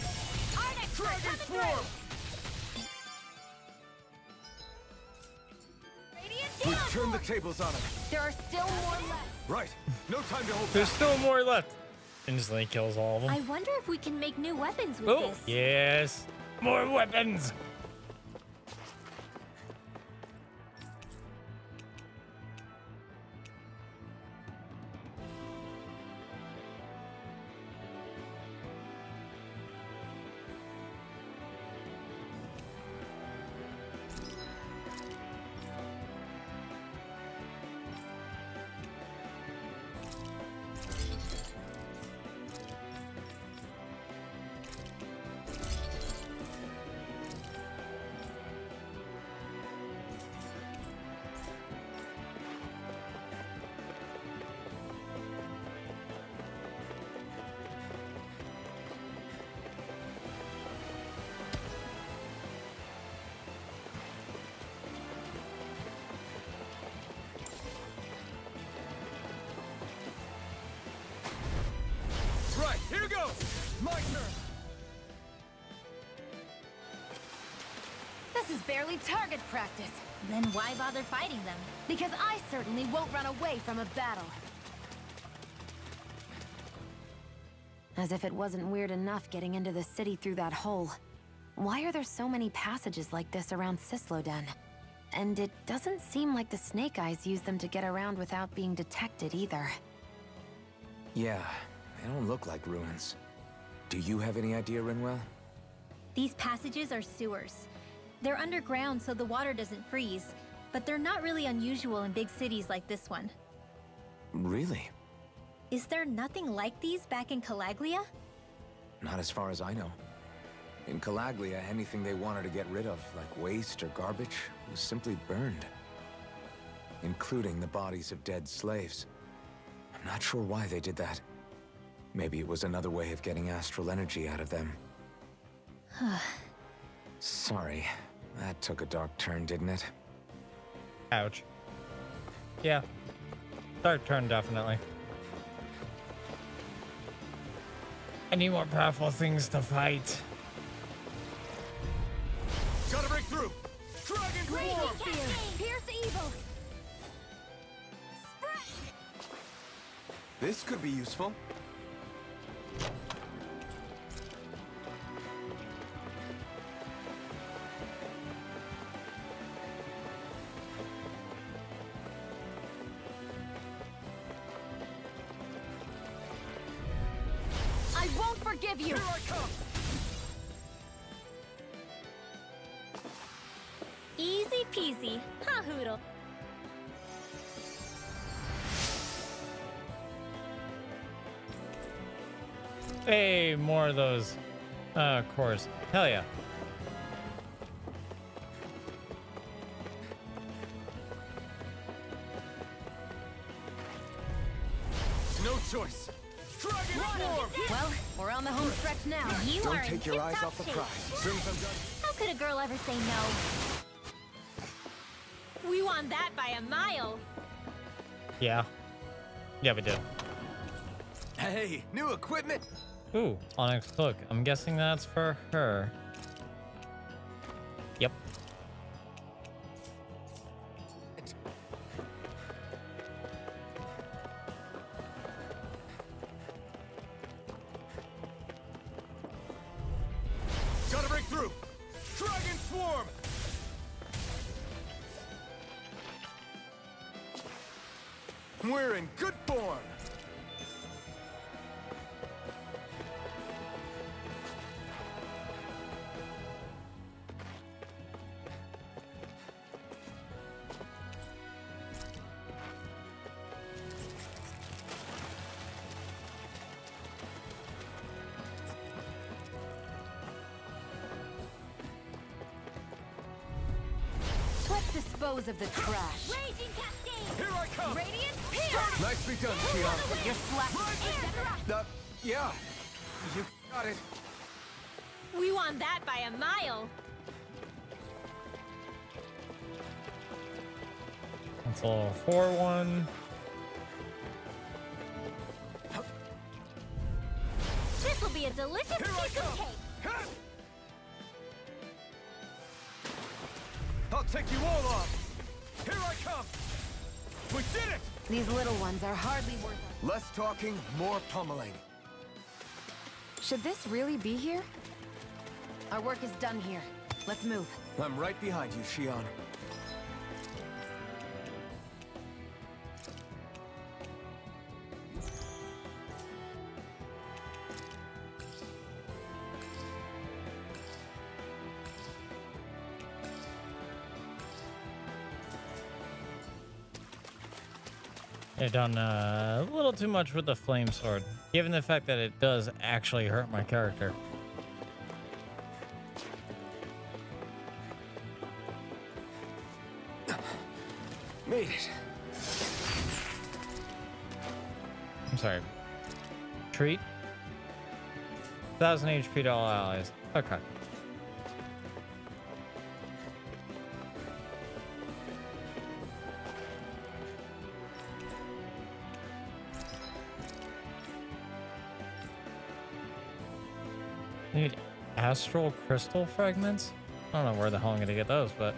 Art expert Dragon coming swarm. through. Radiant We've down. turned the tables on him. There are still more left. Right. No time to hold There's back. still more left. Instantly kills all of them. I wonder if we can make new weapons with Oh, this. yes. More weapons. barely target practice. Then why bother fighting them? Because I certainly won't run away from a battle. As if it wasn't weird enough getting into the city through that hole. Why are there so many passages like this around Cisloden? And it doesn't seem like the Snake Eyes use them to get around without being detected either. Yeah, they don't look like ruins. Do you have any idea, Rinwell? These passages are sewers. They're underground so the water doesn't freeze, but they're not really unusual in big cities like this one. Really? Is there nothing like these back in Calaglia? Not as far as I know. In Calaglia, anything they wanted to get rid of, like waste or garbage, was simply burned. Including the bodies of dead slaves. I'm not sure why they did that. Maybe it was another way of getting astral energy out of them. Sorry, that took a dark turn, didn't it? Ouch. Yeah. Dark turn, definitely. I need more powerful things to fight. Gotta break through! Dragon Form! Pierce evil! This could be useful. I won't forgive you! Here I come! Easy peasy. Ha hoodle. Hey, more of those. Of course. Hell yeah. No choice! Dragon Form! Well, we're on the home stretch now. You Don't are take in your eyes tip-top off the shape. prize. As soon as I'm done. How could a girl ever say no? We won that by a mile. Yeah. Yeah, we did. Hey, new equipment! Ooh, Onyx Cloak. I'm guessing that's for her. Yep. Gotta break through! Dragon Swarm! We're in good form! Let's dispose of the trash. Raging cascade. Here I come! Radiant Pierce! Nicely done, Shion. You're slack. Yeah. You got it. We won that by a mile. That's a little 4-1. This will be a delicious piece of cake. I'll take you all off! Here I come! We did it! These little ones are hardly worth it. Less talking, more pummeling. Should this really be here? Our work is done here. Let's move. I'm right behind you, Shion. They've done a little too much with the flame sword, given the fact that it does actually hurt my character. Made it. I'm sorry. Treat? 1,000 HP to all allies. Okay. Need astral crystal fragments? I don't know where the hell I'm gonna get those, but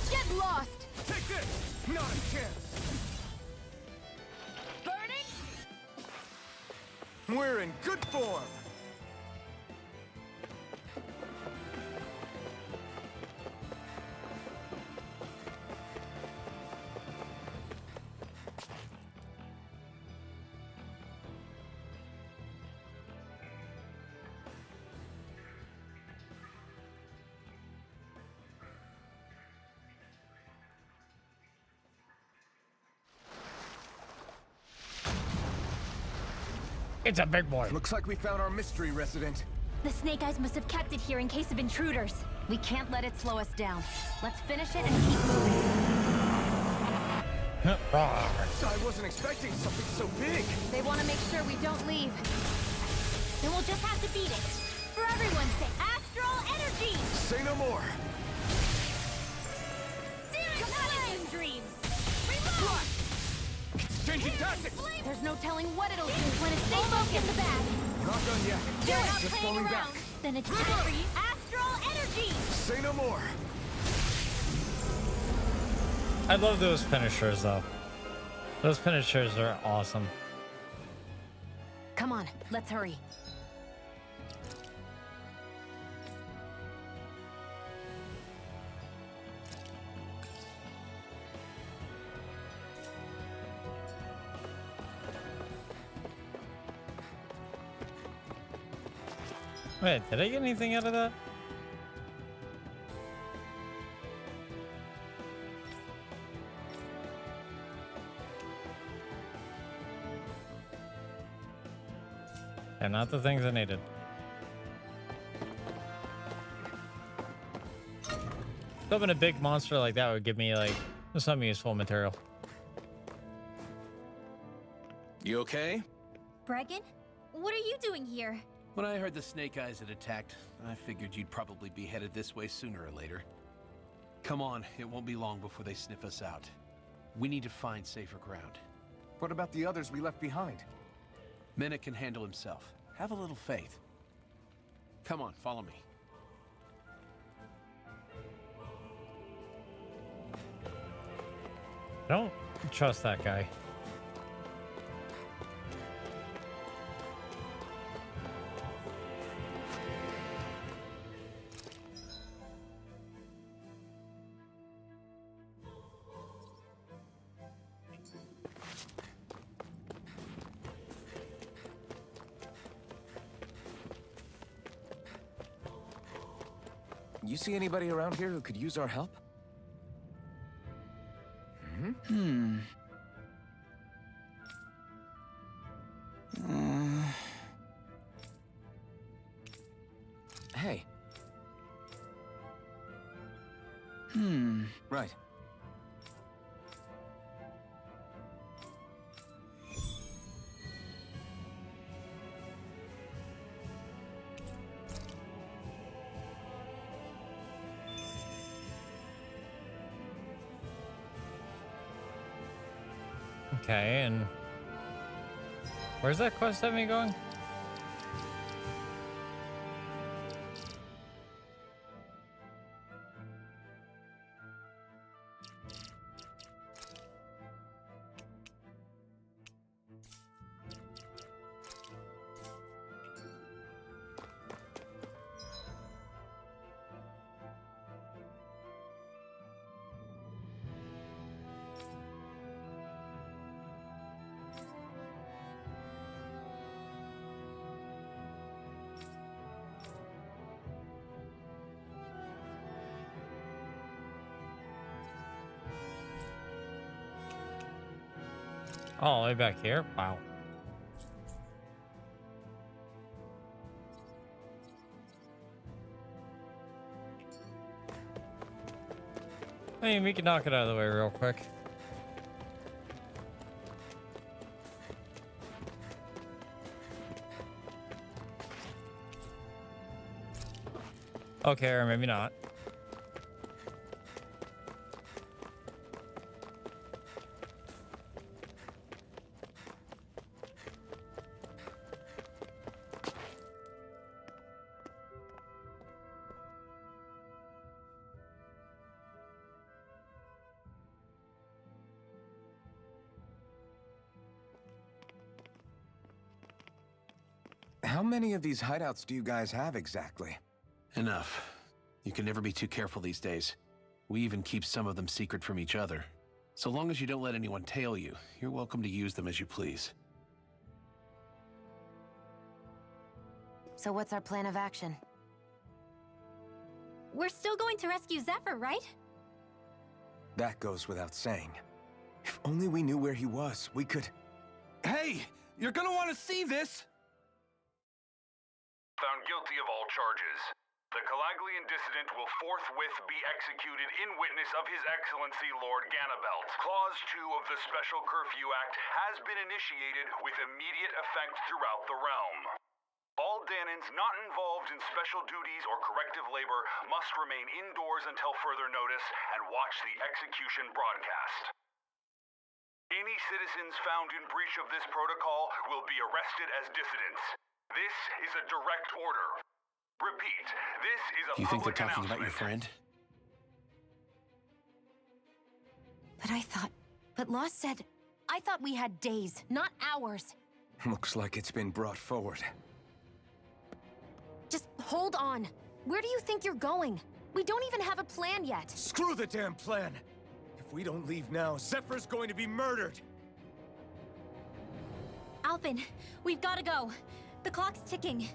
Get lost! Take this! Not a chance! Burning? We're in good form! it's a big boy. Looks like we found our mystery resident. The Snake Eyes must have kept it here in case of intruders. We can't let it slow us down. Let's finish it and keep moving. I wasn't expecting something so big! They want to make sure we don't leave. Then we'll just have to beat it. For everyone's sake. Astral energy! Say no more! Seriously! Dreams! Flash! It's changing tactics! There's no telling what it'll do. When it's almost in the bag. Not done yet. You're not Just playing falling around. back. Then it's time for you. Astral energy! Say no more! I love those finishers though. Those finishers are awesome. Come on, let's hurry. Wait, did I get anything out of that? And not the things I needed. Hoping a big monster like that would give me like some useful material. You okay? Bregan? What are you doing here? When I heard the Snake Eyes had attacked, I figured you'd probably be headed this way sooner or later. Come on, it won't be long before they sniff us out. We need to find safer ground. What about the others we left behind? Minna can handle himself. Have a little faith. Come on, follow me. I don't trust that guy. You see anybody around here who could use our help? Hey. Right. Okay, and where's that quest have me going? Oh, all the way back here? Wow. I mean, we can knock it out of the way real quick. Okay, or maybe not. How many of these hideouts do you guys have exactly? Enough. You can never be too careful these days. We even keep some of them secret from each other. So long as you don't let anyone tail you, you're welcome to use them as you please. So what's our plan of action? We're still going to rescue Zephyr, right? That goes without saying. If only we knew where he was, we could... Hey! You're gonna want to see this! Found guilty of all charges. The Calaglian dissident will forthwith be executed in witness of His Excellency Lord Ganabelt. Clause 2 of the Special Curfew Act has been initiated with immediate effect throughout the realm. All Danans not involved in special duties or corrective labor must remain indoors until further notice and watch the execution broadcast. Any citizens found in breach of this protocol will be arrested as dissidents. This is a direct order. Repeat, this is a You think they're public talking about your announcement. friend? But Law said... I thought we had days, not hours. Looks like it's been brought forward. Just hold on. Where do you think you're going? We don't even have a plan yet. Screw the damn plan! If we don't leave now, Zephyr's going to be murdered! Alphen, we've got to go. The clock's ticking.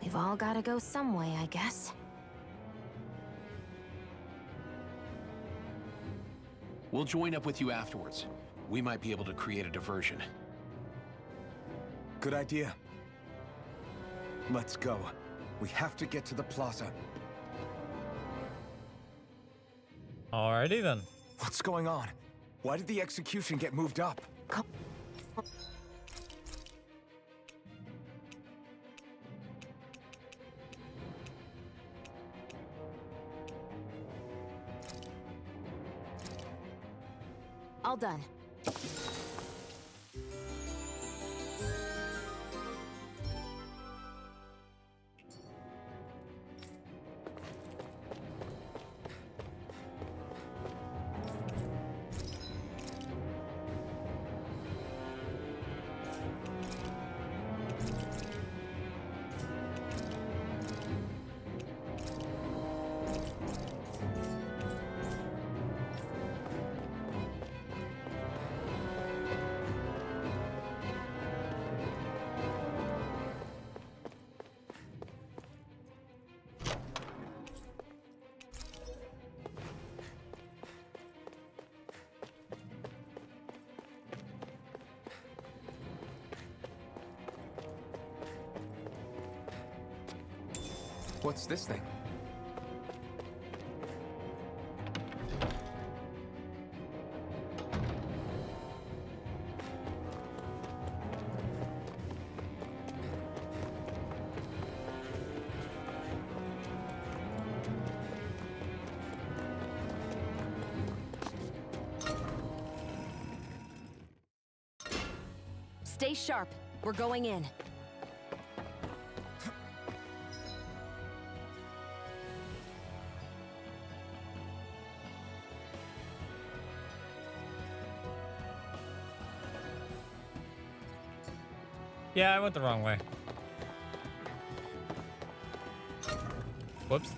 We've all got to go some way, I guess. We'll join up with you afterwards. We might be able to create a diversion. Good idea. Let's go. We have to get to the plaza. Alrighty then. What's going on? Why did the execution get moved up? All done. What's this thing? Stay sharp. We're going in. Yeah, I went the wrong way. Whoops.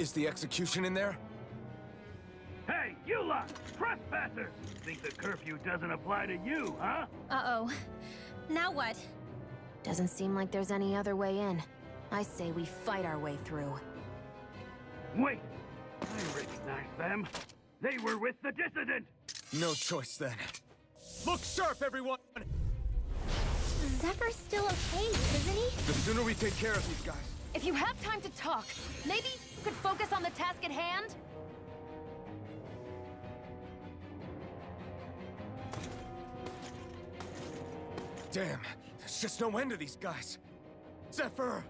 Is the execution in there? Hey, you lot! Trespassers! Think the curfew doesn't apply to you, huh? Uh-oh. Now what? Doesn't seem like there's any other way in. I say we fight our way through. Wait! I recognize them. They were with the dissident! No choice then. Look sharp, everyone! Zephyr's still okay, isn't he? The sooner we take care of these guys. If you have time to talk, maybe you could focus on the task at hand? Damn, there's just no end to these guys. Zephyr!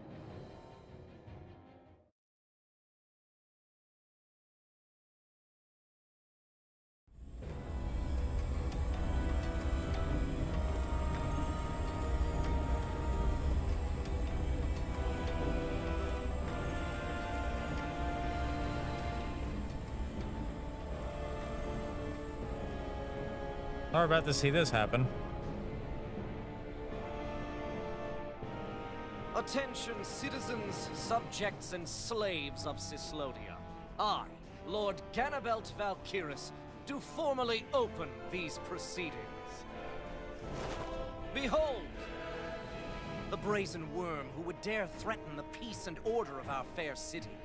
We're about to see this happen. Attention, citizens, subjects, and slaves of Cyslodia. I, Lord Ganabelt Valkyris, do formally open these proceedings. Behold! The brazen worm who would dare threaten the peace and order of our fair city.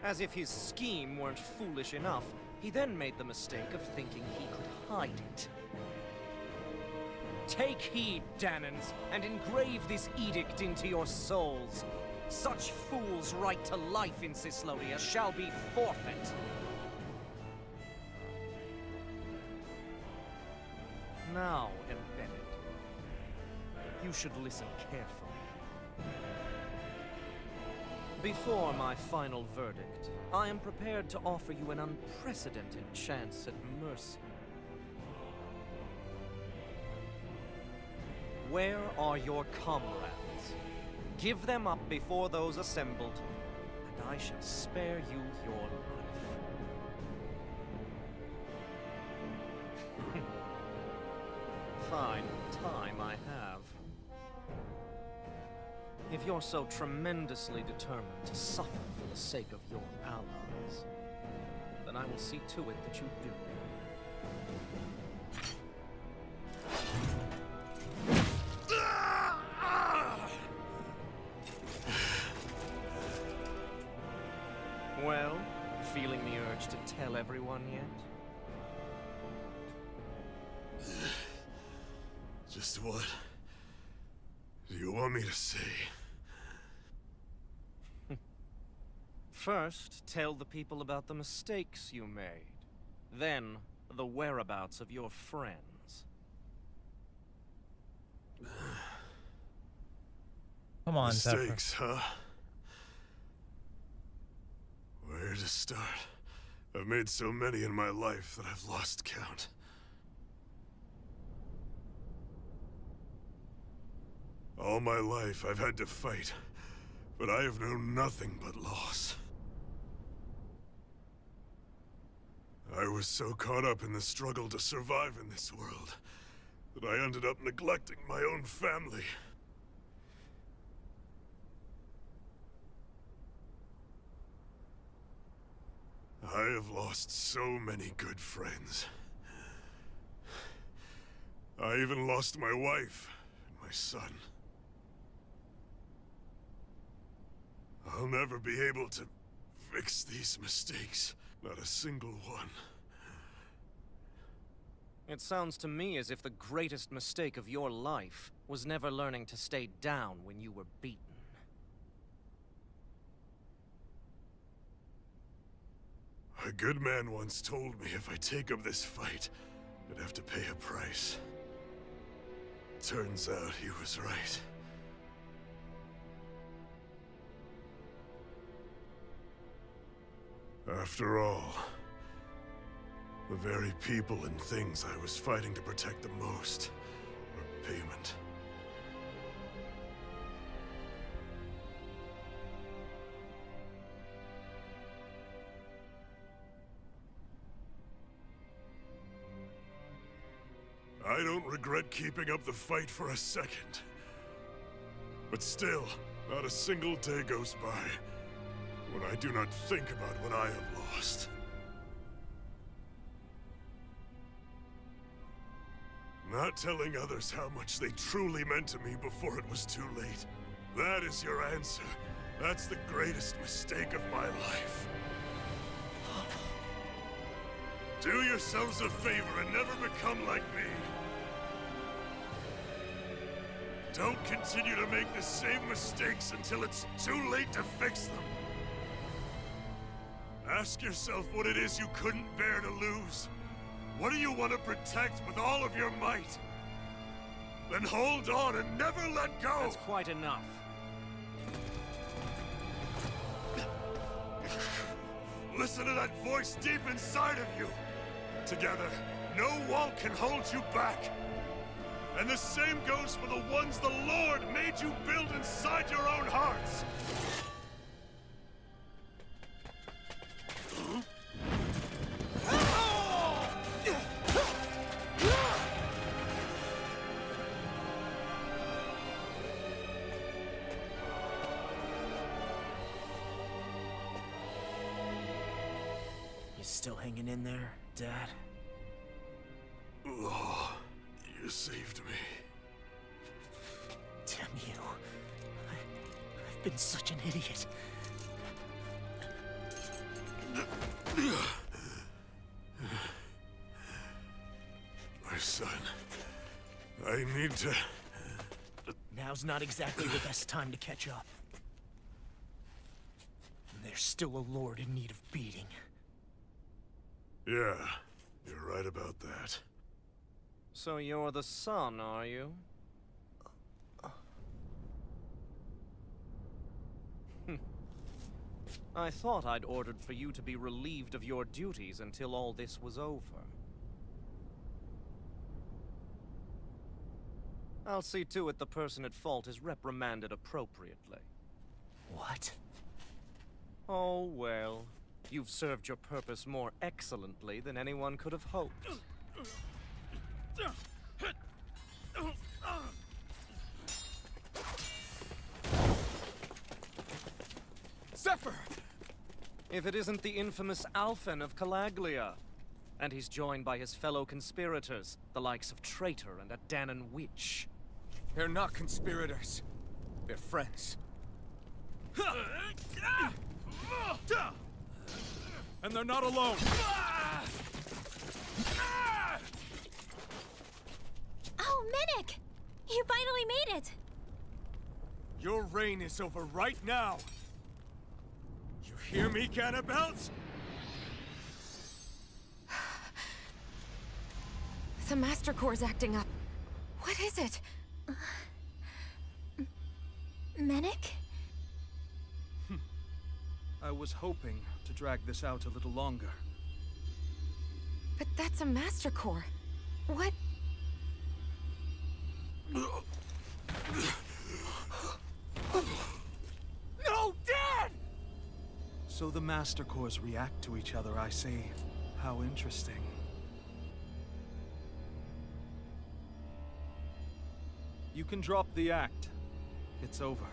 As if his scheme weren't foolish enough, he then made the mistake of thinking he could hide it. Take heed, Danans, and engrave this edict into your souls. Such fools' right to life in Cyslodia shall be forfeit. Now, embedded, you should listen carefully. Before my final verdict, I am prepared to offer you an unprecedented chance at mercy. Where are your comrades? Give them up before those assembled, and I shall spare you your life. Fine time I have. If you're so tremendously determined to suffer for the sake of your allies, then I will see to it that you do. Well, feeling the urge to tell everyone yet? Just what do you want me to say? First, tell the people about the mistakes you made. Then, the whereabouts of your friends. Come on, mistakes, huh? Where to start? I've made so many in my life that I've lost count. All my life I've had to fight, but I have known nothing but loss. I was so caught up in the struggle to survive in this world that I ended up neglecting my own family. I have lost so many good friends. I even lost my wife and my son. I'll never be able to fix these mistakes. Not a single one. It sounds to me as if the greatest mistake of your life was never learning to stay down when you were beaten. A good man once told me if I take up this fight, I'd have to pay a price. Turns out he was right. After all, the very people and things I was fighting to protect the most were payment. I don't regret keeping up the fight for a second. But still, Not a single day goes by when I do not think about what I have lost. Not telling others how much they truly meant to me before it was too late. That is your answer. That's the greatest mistake of my life. Do yourselves a favor and never become like me. Don't continue to make the same mistakes until it's too late to fix them. Ask yourself what it is you couldn't bear to lose. What do you want to protect with all of your might? Then hold on and never let go! That's quite enough. Listen to that voice deep inside of you! Together, no wall can hold you back! And the same goes for the ones the Lord made you build inside your own hearts! You still hanging in there, Dad? Oh, you saved me. Damn you. I've been such an idiot. My son, I need to... Now's not exactly the best time to catch up. There's still a lord in need of beating. Yeah, you're right about that. So you're the son, are you? I thought I'd ordered for you to be relieved of your duties until all this was over. I'll see to it the person at fault is reprimanded appropriately. What? Oh, well. You've served your purpose more excellently than anyone could have hoped. Zephyr! If it isn't the infamous Alphen of Calaglia, and he's joined by his fellow conspirators, the likes of Traitor and a Danon Witch. They're not conspirators. They're friends. And they're not alone. Oh, Minnick! You finally made it! Your reign is over right now. You hear me, Cannibals? The Master Core's acting up. What is it? Minnick? I was hoping to drag this out a little longer. But that's a Master Core. What? No, Dad! So the Master Cores react to each other, I see. How interesting. You can drop the act. It's over.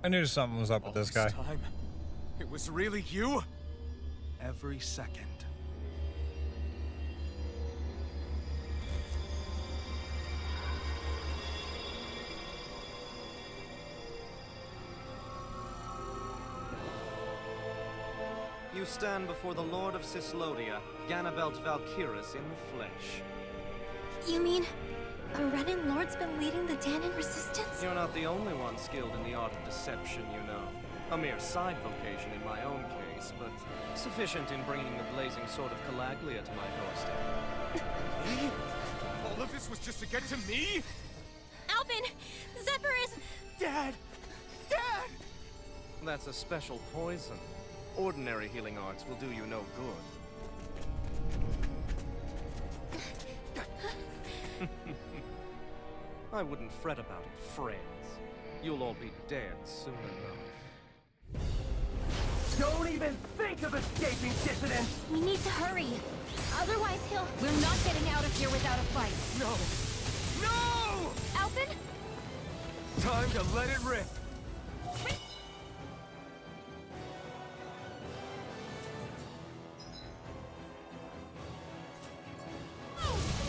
I knew something was up with this guy. Time. It was really you? Every second. You stand before the Lord of Cyslodia, Ganabelt Valkyris in the flesh. You mean a Renin Lord's been leading the Danon resistance? You're not the only one skilled in the art of deception, you know. A mere side vocation in my own case, but sufficient in bringing the blazing sword of Calaglia to my doorstep. Me? All of this was just to get to me? Alvin! Zephyr is... Dad! Dad! That's a special poison. Ordinary healing arts will do you no good. I wouldn't fret about it, friends. You'll all be dead soon enough. Don't even think Think of escaping, dissident! We need to hurry. Otherwise he'll... We're not getting out of here without a fight. No! No! Alphen? Time to let it rip.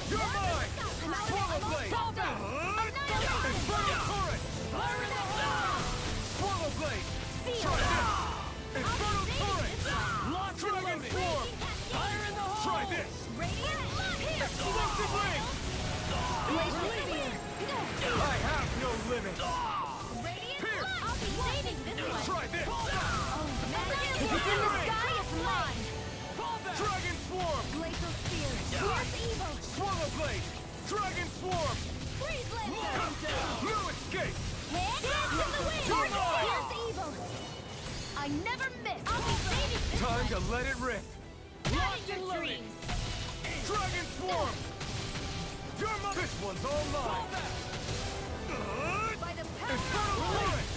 You're mine! Swallow blade! Infernal current! Fire in the hole! Swallow blade! Try this! Infernal current! Dragon swarm! Fire in the hole! Try this! Explosive ring! I have no limits! Pierce! Try this! If it's in the sky, it's mine! Dragon swarm! Glacial spear! Pierce evil! Swallow blade! Dragon swarm! Freeze laser! Come down! No escape! Hit! Dance in the wind! You're mine! Pierce evil! I never miss! I'll be saving this Time to one. let it rip! Lost in dreams! Dragon swarm! This one's all mine! By the power Infernal of current!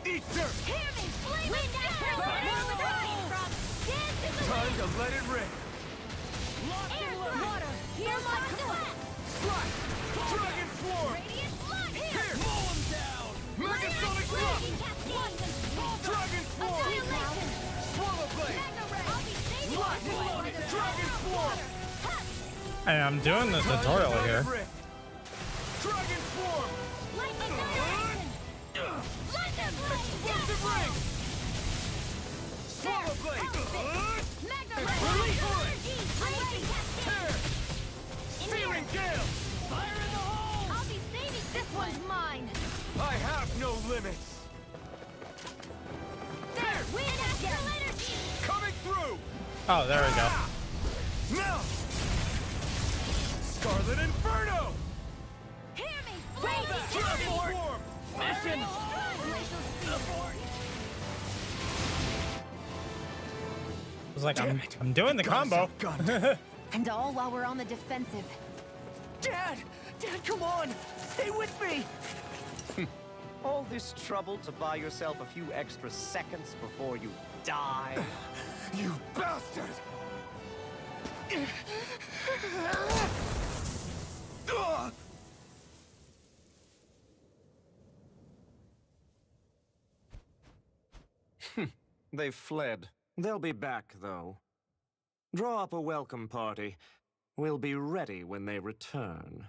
Eat dirt! Hear me! Wind arrow! From dance in the Time wind! to let it rip! Air through water! Here's my blast! Slash! Dragon swarm! Radiant blood! Here! Mow him down! Megasonic thrust! Dragon swarm! Annihilation! Swallow blade! I'll be saving Slash! this one. Dragon swarm! And I'm doing the Time to tutorial let it here. rip. Dragon swarm! Lightning annihilation! Lightning blade! Explosive ring! Swallow blade! Magna Infernal ray! current! Raging Tear! cascade! Searing gale! Fire in the hole! I'll be saving this one's mine! I have no limits! There! Wind again! Coming through! Oh, there we go. Now! Scarlet Inferno! Hear me! Raging Dragon cascade! swarm! Mission! Glacial spear! It was like I'm doing the combo. And all while we're on the defensive. Dad! Dad, come on! Stay with me! All this trouble to buy yourself a few extra seconds before you die? You bastard! They've fled. They'll be back, though. Draw up a welcome party. We'll be ready when they return.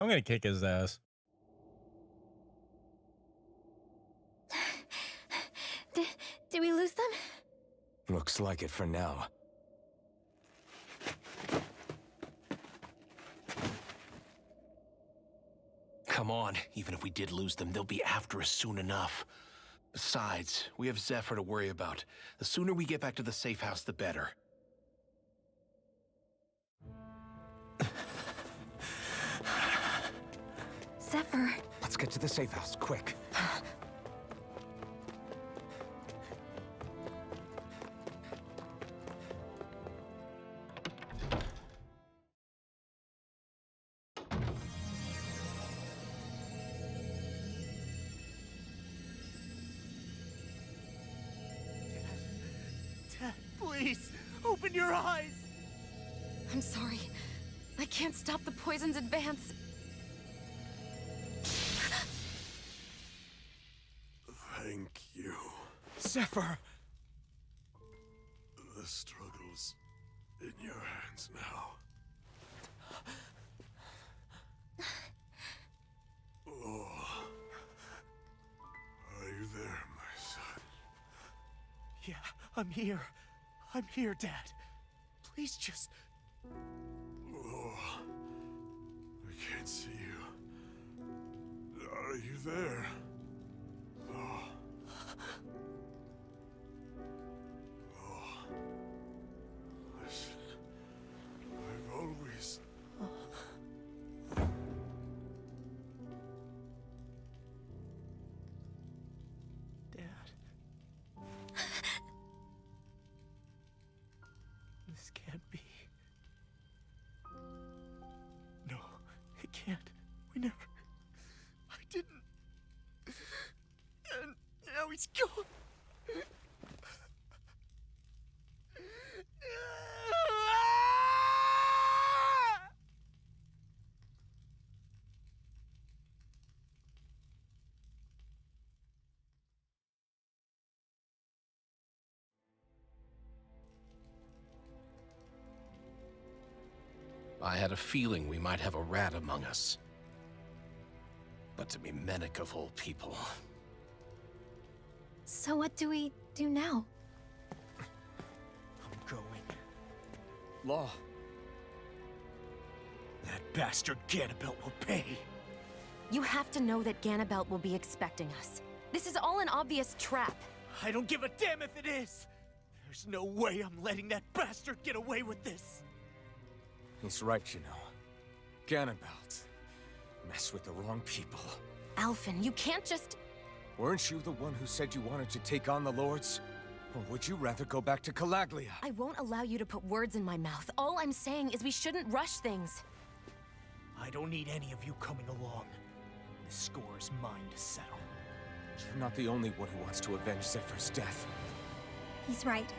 I'm gonna kick his ass. Did we lose them? Looks like it for now. Come on, even if we did lose them, they'll be after us soon enough. Besides, we have Zephyr to worry about. The sooner we get back to the safe house, the better. Zephyr. Let's get to the safe house, quick. Dad, please, open your eyes! I'm sorry. I can't stop the poison's advance. Thank you. Zephyr! The struggle's in your hands now. Oh. Are you there, my son? Yeah, I'm here. I'm here, Dad. Please just... Oh. I can't see you. Are you there? Oh. Oh. Listen. I've always... Dad. This can't be. No, it can't. We never... he's gone. I had a feeling we might have a rat among us. But to be Mennick of all people. So what do we do now? I'm going. Law. That bastard Ganabelt will pay. You have to know that Ganabelt will be expecting us. This is all an obvious trap. I don't give a damn if it is! There's no way I'm letting that bastard get away with this! He's right, you know. Ganabelt. Mess with the wrong people. Alphen, you can't just... Weren't you the one who said you wanted to take on the Lords? Or would you rather go back to Calaglia? I won't allow you to put words in my mouth. All I'm saying is we shouldn't rush things. I don't need any of you coming along. The score is mine to settle. You're not the only one who wants to avenge Zephyr's death. He's right.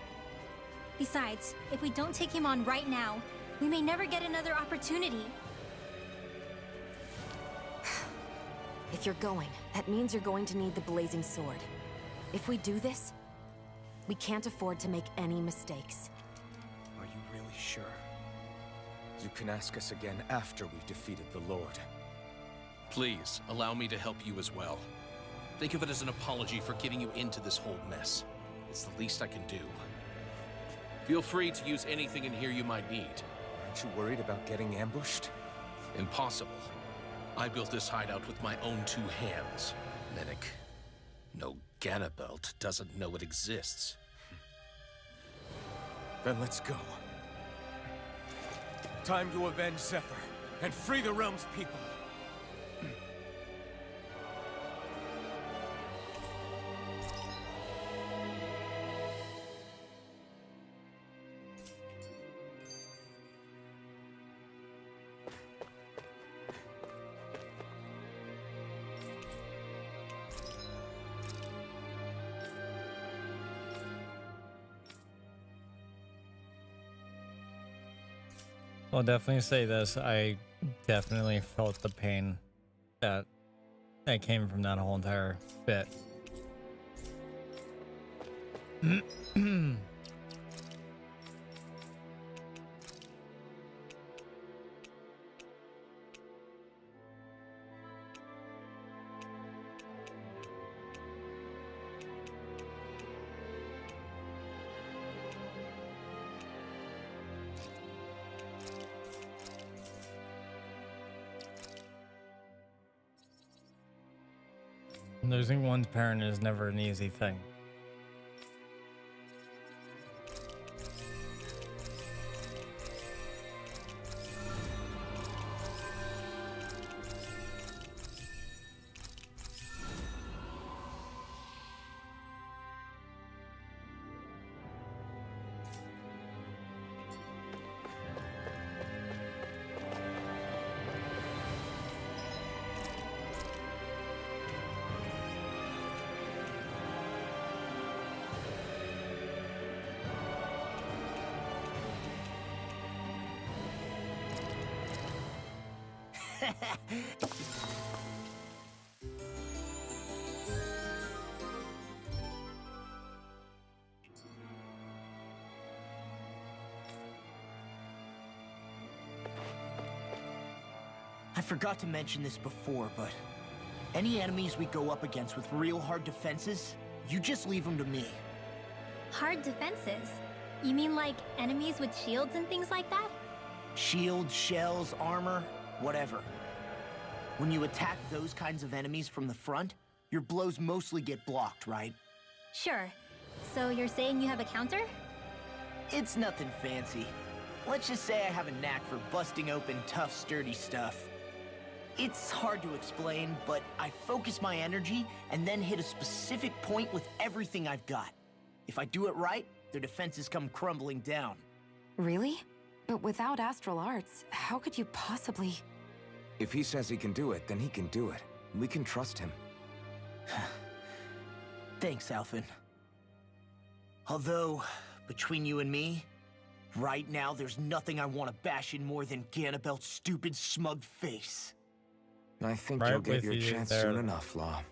Besides, if we don't take him on right now, we may never get another opportunity. If you're going, that means you're going to need the Blazing Sword. If we do this, we can't afford to make any mistakes. Are you really sure? You can ask us again after we've defeated the Lord. Please, allow me to help you as well. Think of it as an apology for getting you into this whole mess. It's the least I can do. Feel free to use anything in here you might need. Aren't you worried about getting ambushed? Impossible. I built this hideout with my own 2 hands. Mennick, no Ganabelt doesn't know it exists. Then let's go. Time to avenge Zephyr and free the realm's people. I'll definitely say this. I definitely felt the pain that came from that whole entire bit. Losing one's parent is never an easy thing. I forgot to mention this before, but any enemies we go up against with real hard defenses, you just leave them to me. Hard defenses? You mean like enemies with shields and things like that? Shields, shells, armor, whatever. When you attack those kinds of enemies from the front, your blows mostly get blocked, right? Sure. So you're saying you have a counter? It's nothing fancy. Let's just say I have a knack for busting open tough, sturdy stuff. It's hard to explain, but I focus my energy and then hit a specific point with everything I've got. If I do it right, their defenses come crumbling down. Really? But without astral arts, how could you possibly... If he says he can do it, then he can do it. We can trust him. Thanks, Alphen. Although, between you and me, right now there's nothing I want to bash in more than Ganabelt's stupid, smug face. I think Right you'll get with your you chance there. soon enough, Law.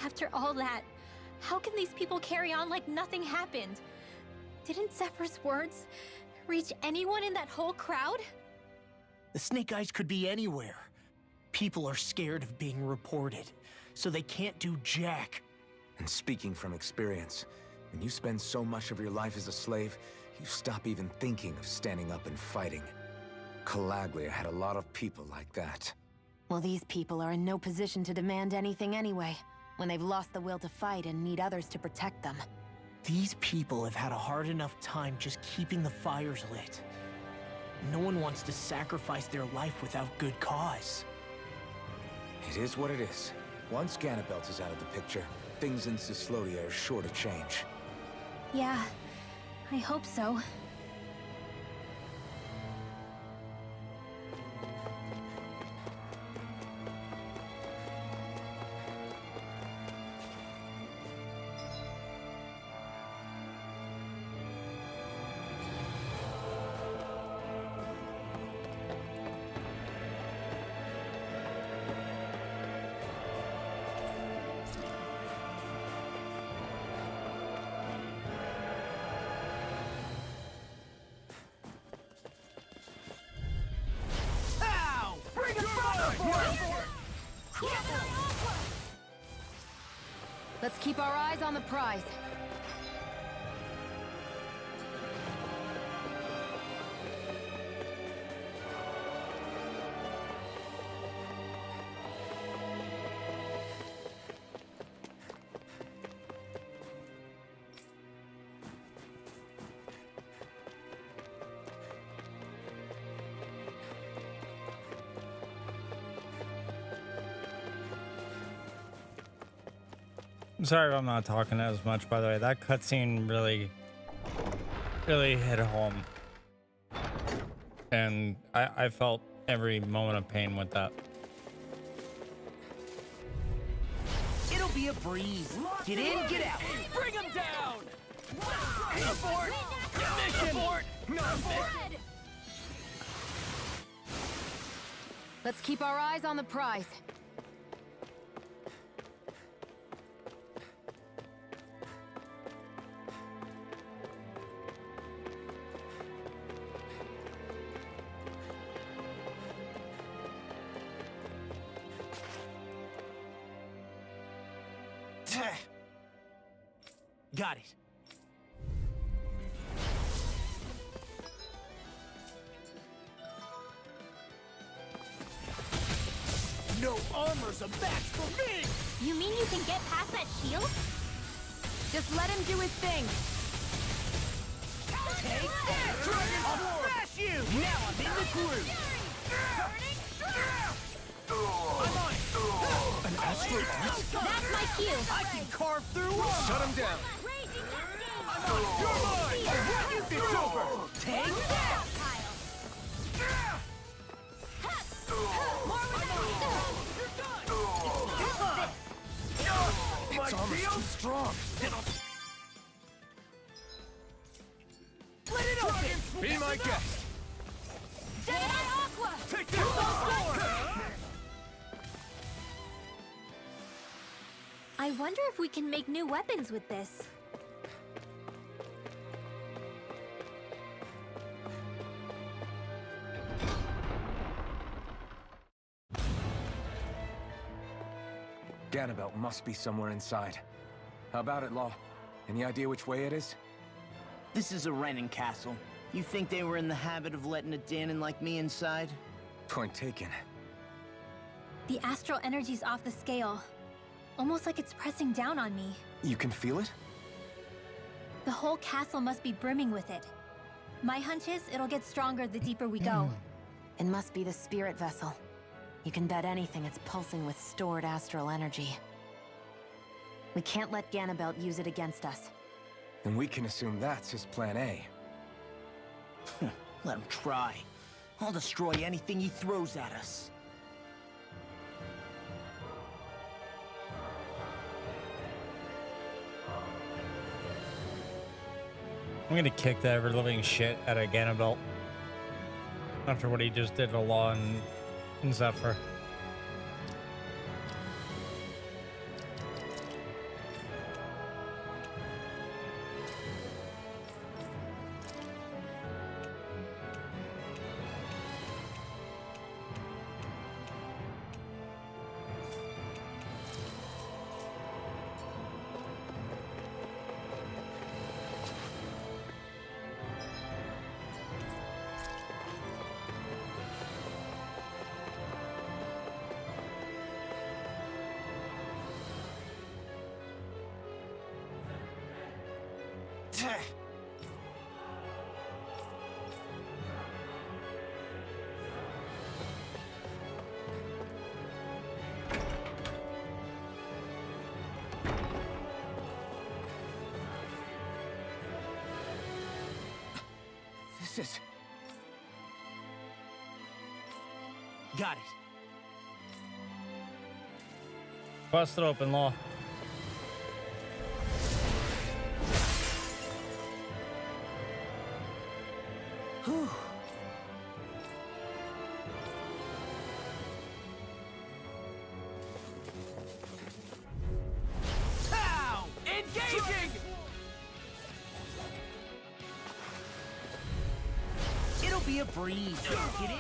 After all that, how can these people carry on like nothing happened? Didn't Zephyr's words reach anyone in that whole crowd? The Snake Eyes could be anywhere. People are scared of being reported, so they can't do jack. And speaking from experience, when you spend so much of your life as a slave, you stop even thinking of standing up and fighting. Calaglia had a lot of people like that. Well, these people are in no position to demand anything anyway, when they've lost the will to fight and need others to protect them. These people have had a hard enough time just keeping the fires lit. No one wants to sacrifice their life without good cause. It is what it is. Once Ganabelt is out of the picture, things in Cyslodia are sure to change. Yeah, I hope so. Let's keep our eyes on the prize. I'm sorry if I'm not talking as much, by the way. That cutscene really hit home. And I felt every moment of pain with that. It'll be a breeze. Get in, get out. Bring him down! Abort! Mission! Abort! Abort! Let's keep our eyes on the prize. Got it. No armor's a match for me! You mean you can get past that shield? Just let him do his thing. Take that! I'll smash you! Now I'm in the groove! I'm on it! An astral art? That's my cue! I can carve through armor! Shut him down! You're mine! I'll run you this over! Take that! Its armor's too strong. Let it open! Be my guest. Take this! I wonder if we can make new weapons with this. Ganabelt must be somewhere inside. How about it, Law? Any idea which way it is? This is a Renin castle. You think they were in the habit of letting a Danon like me inside? Point taken. The astral energy's off the scale. Almost like it's pressing down on me. You can feel it? The whole castle must be brimming with it. My hunch is it'll get stronger the deeper we go. It must be the spirit vessel. You can bet anything it's pulsing with stored astral energy. We can't let Ganabelt use it against us. Then we can assume that's his plan A. Let him try. I'll destroy anything he throws at us. I'm gonna kick the ever-living shit out of Ganabelt after what he just did to Law and Zephyr. This is... Got it. Bust it open, Law. Whew. Pow! Engaging! It'll be a breeze. Get in?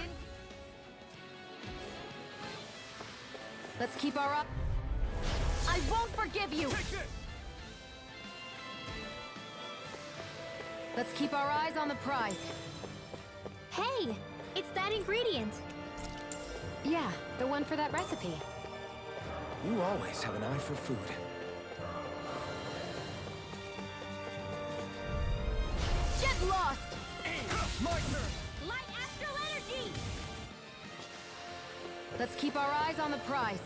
Let's keep our up. I won't forgive you! Let's keep our eyes on the prize. Hey, it's that ingredient. Yeah, the one for that recipe. You always have an eye for food. Get lost! My turn! Light astral energy! Let's keep our eyes on the prize.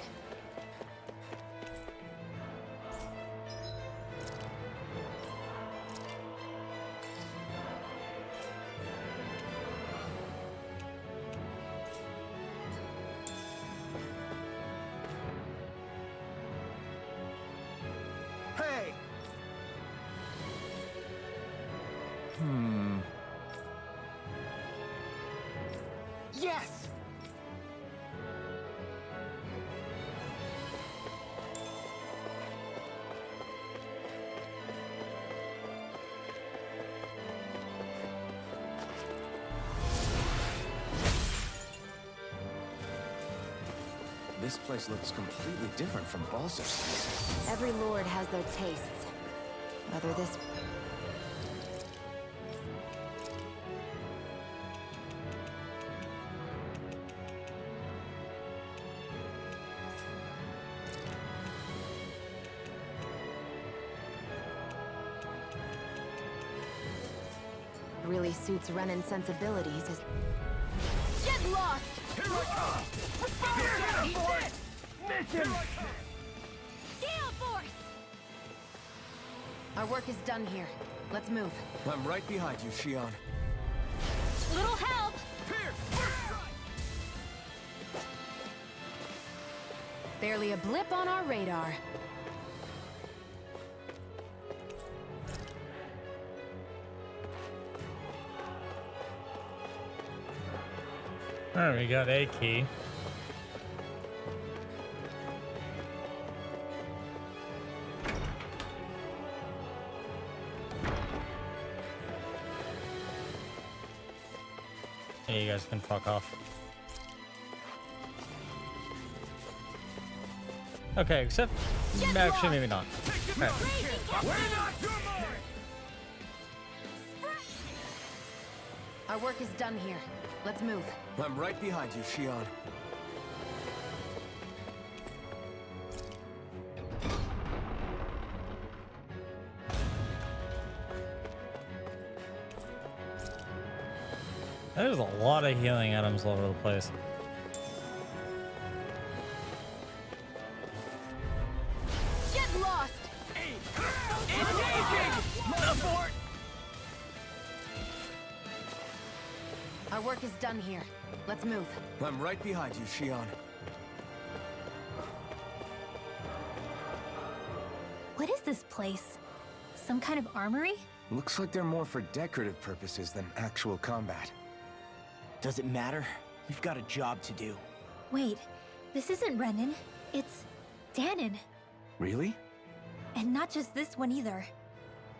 Hey! Yes! This place looks completely different from Balsif's. Every lord has their tastes. Whether this... really suits Renan's sensibilities is... Get lost! Here I come! Eat this! Mission! Gale Force! Our work is done here. Let's move. I'm right behind you, Shion. Little help! Barely a blip on our radar. Alright, we got a key. Hey, you guys can fuck off. Okay, except... Actually, maybe not. Okay. Our work is done here. Let's move. I'm right behind you, Shion. There's a lot of healing items all over the place. Get lost! Our work is done here. Let's move. I'm right behind you, Shion. What is this place? Some kind of armory? Looks like they're more for decorative purposes than actual combat. Does it matter? We've got a job to do. Wait, this isn't Renan. It's Danon. Really? And not just this one either.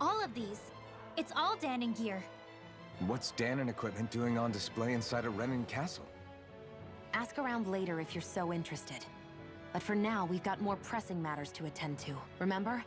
All of these. It's all Danon gear. What's Danon equipment doing on display inside a Renan castle? Ask around later if you're so interested. But for now, we've got more pressing matters to attend to, remember?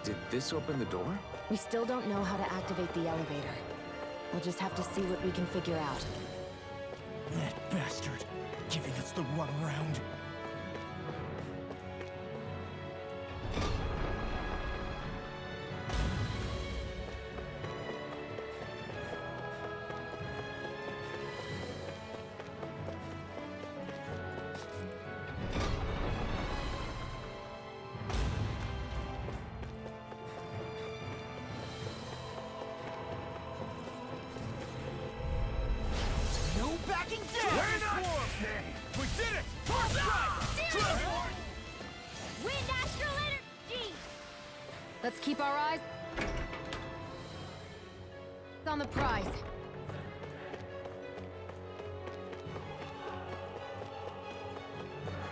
Did this open the door? We still don't know how to activate the elevator. We'll just have to see what we can figure out. That bastard, giving us the runaround. No backing down! We're not! We did it! First strike! Wind astral energy! Let's keep our eyes on the prize.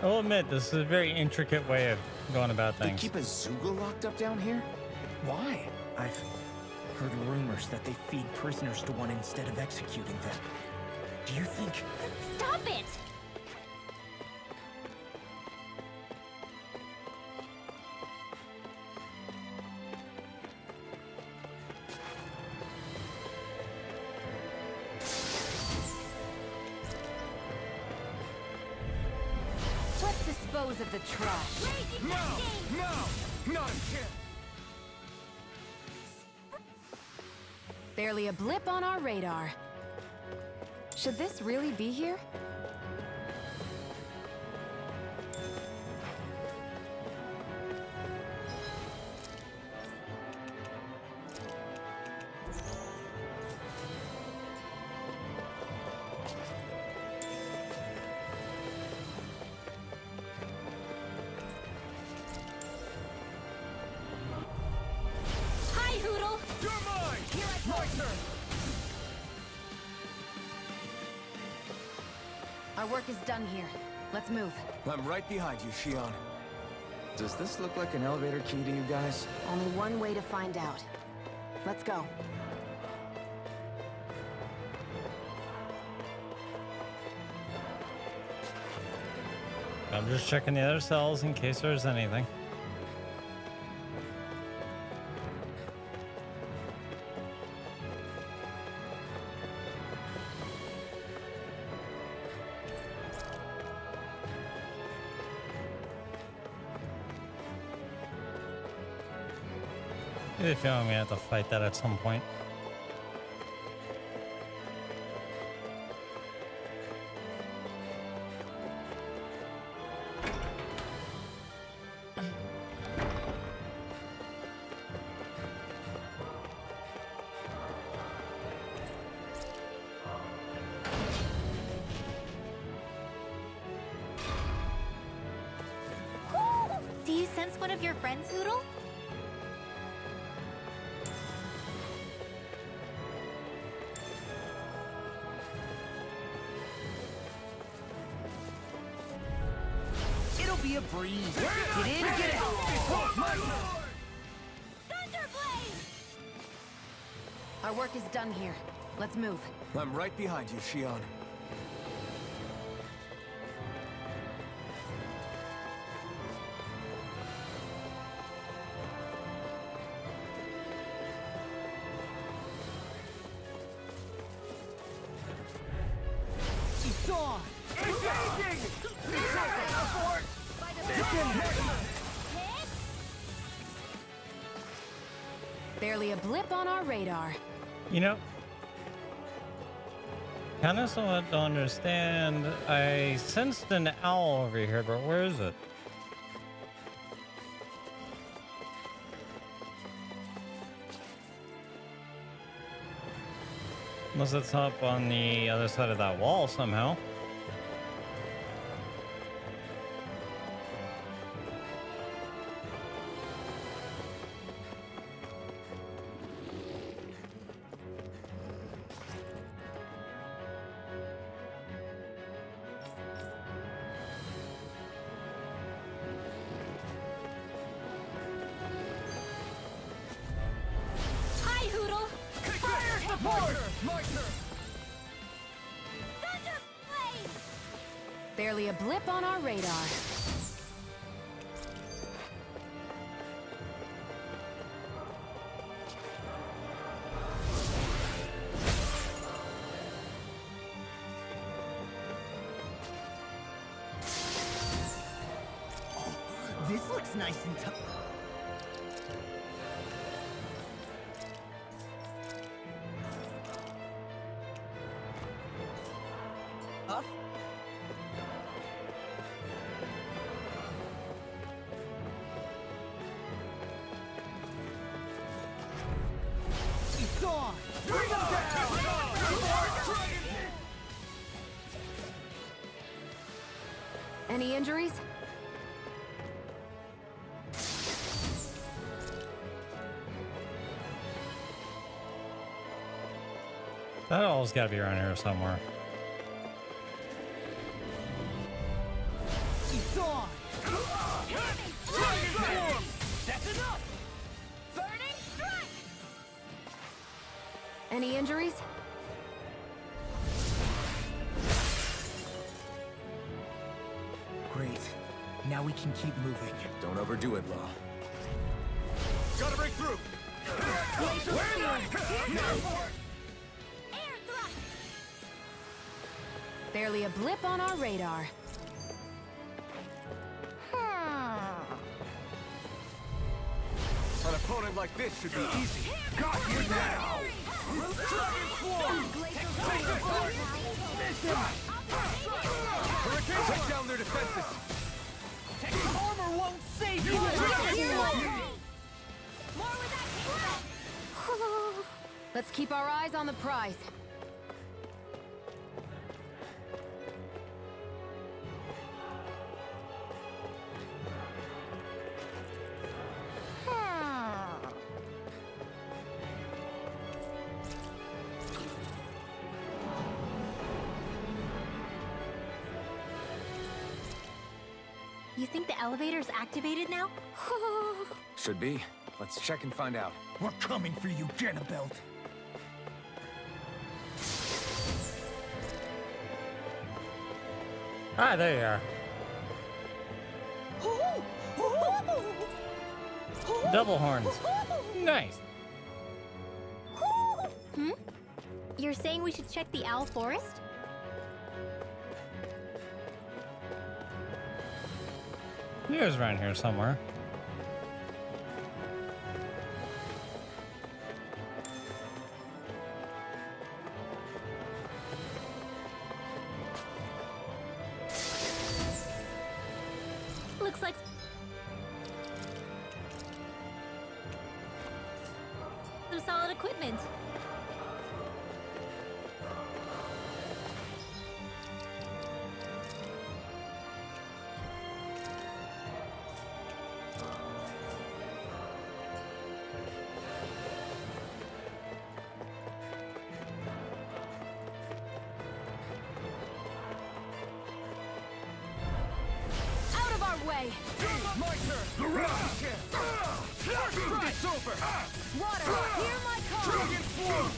I'll admit, this is a very intricate way of going about They things. keep a Zuga locked up down here? Why? I've heard rumors that they feed prisoners to one instead of executing them. Do you think... Stop it! Let's dispose of the trash. No! Not again! Barely a blip on our radar. Should this really be here? Hi, Hoodle! You're mine! Here I My come! turn! Our work is done here. Let's move. I'm right behind you, Shion. Does this look like an elevator key to you guys? Only one way to find out. Let's go. I'm just checking the other cells in case there's anything. I have a feeling we have to fight that at some point. Do you sense one of your friends, Hoodle? It'll be a breeze. Get in, get out! My turn! Thunderblade! Our work is done here. Let's move. I'm right behind you, Shion. on! Engaging! Barely a blip on our radar. You know, kind of somewhat don't understand. I sensed an owl over here, but where is it? Unless it's up on the other side of that wall somehow. Hi, Hoodle! Fire support! My turn! Thunder Blade! Barely a blip on our radar. This looks nice and tough. Up. It's on! Bring them down! Any injuries? That all's got to be around here somewhere. It's on! Dragon form! That's enough! Burning strike! Any injuries? Great. Now we can keep moving. Don't overdo it, Law. Gotta break through! Barely a blip on our radar. An opponent like this should be easy. Got you now! Dragon form! Take this! Hurricane, take down their defenses! Armor won't save you! Let's keep our eyes on the prize. You think the elevator's activated now? Should be. Let's check and find out. We're coming for you, Ganabelt. Ah, there you are. Double horns. Nice. Hmm? You're saying we should check the Owl Forest? He was around here somewhere. Looks like some solid equipment. Out of our way! My turn! The round! It's over! Water, hear my call! Dragon form!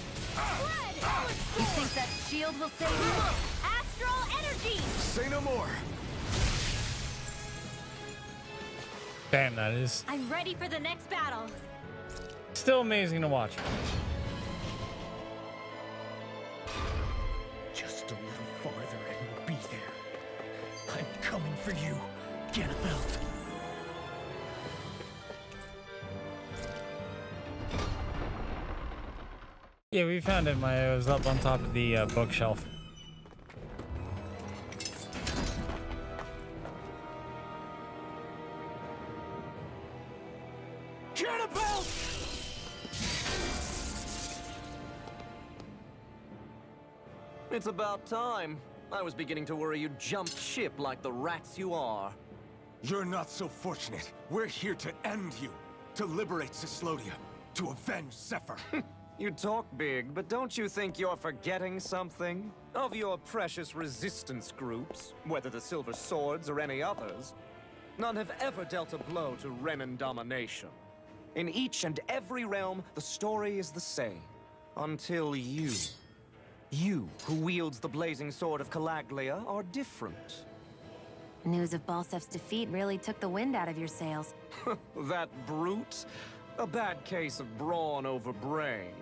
You think that shield will save you? Astral energy! Say no more! Damn, that is I'm ready for the next battle. still amazing to watch. Just a little farther and we'll be Yeah, we found him. It was up on top of the bookshelf. Cannibal! It's about time. I was beginning to worry you jumped ship like the rats you are. You're not so fortunate. We're here to end you. To liberate Cyslodia. To avenge Zephyr. You talk big, but don't you think you're forgetting something? Of your precious resistance groups, whether the Silver Swords or any others, none have ever dealt a blow to Renan domination. In each and every realm, the story is the same. Until you, who wields the blazing sword of Calaglia, are different. News of Balsef's defeat really took the wind out of your sails. That brute? A bad case of brawn over brain.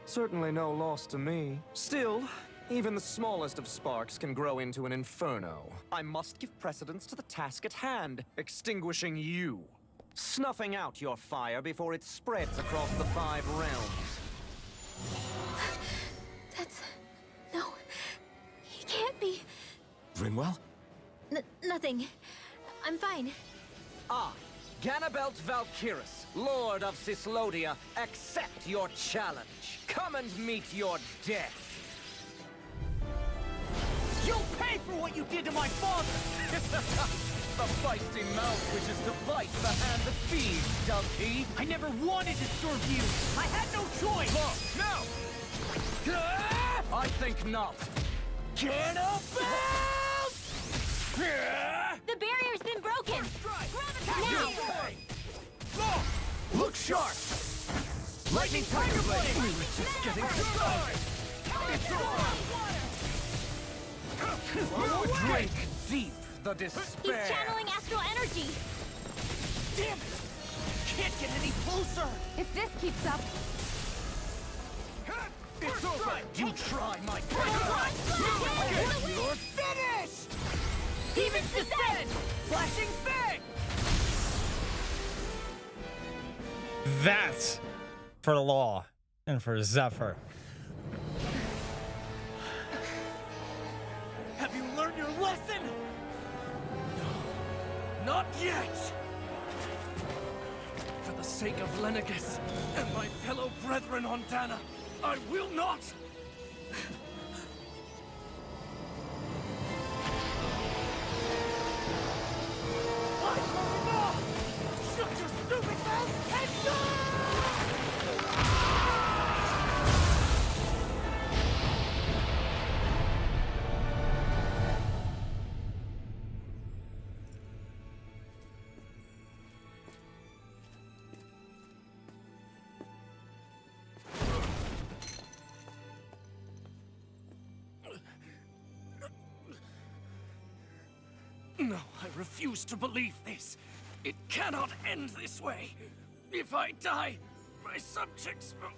Certainly no loss to me. Still, even the smallest of sparks can grow into an inferno. I must give precedence to the task at hand, extinguishing you. Snuffing out your fire before it spreads across the 5 realms. No. He can't be. Rinwell? Nothing. I'm fine. I, Ganabelt Valkyris, Lord of Cyslodia, accept your challenge. Come and meet your death. You'll pay for what you did to my father! The feisty mouth wishes to bite the hand that feeds, does he? I never wanted to serve you! I had no choice! Look, no! I think not. Cannibals! The barrier's been broken! Now! Look sharp! Lightning Tiger Blade! We were just getting started! Drink deep the despair! He's channeling astral energy! Damn it! Can't get any closer! If this keeps up... It's over! You try, my You're finished! Demon's Descent! Flashing Fang! That's for the law and for Zephyr. Have you learned your lesson? No, not yet! For the sake of Lenegus and my fellow brethren on Dana, I will not! Shut your stupid mouth and go! No, I refuse to believe this. It cannot end this way. If I die, my subjects will...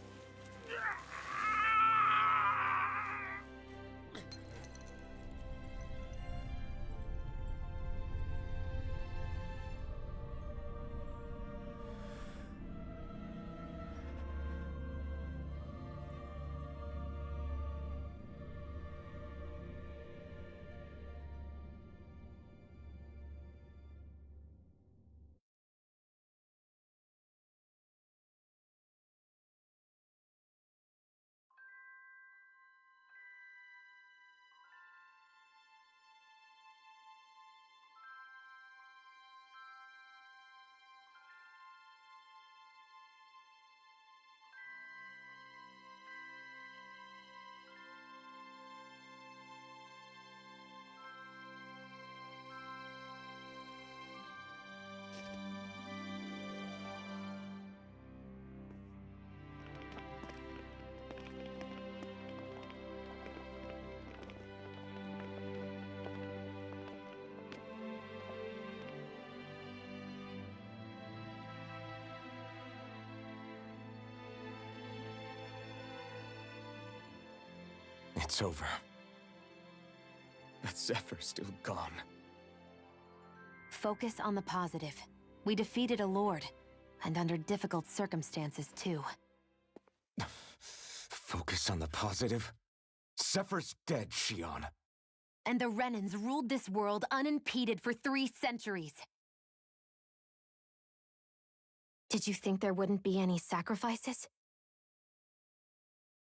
It's over. That Zephyr's still gone. Focus on the positive. We defeated a lord, and under difficult circumstances, too. Focus on the positive. Zephyr's dead, Shion. And the Renans ruled this world unimpeded for 3 centuries. Did you think there wouldn't be any sacrifices?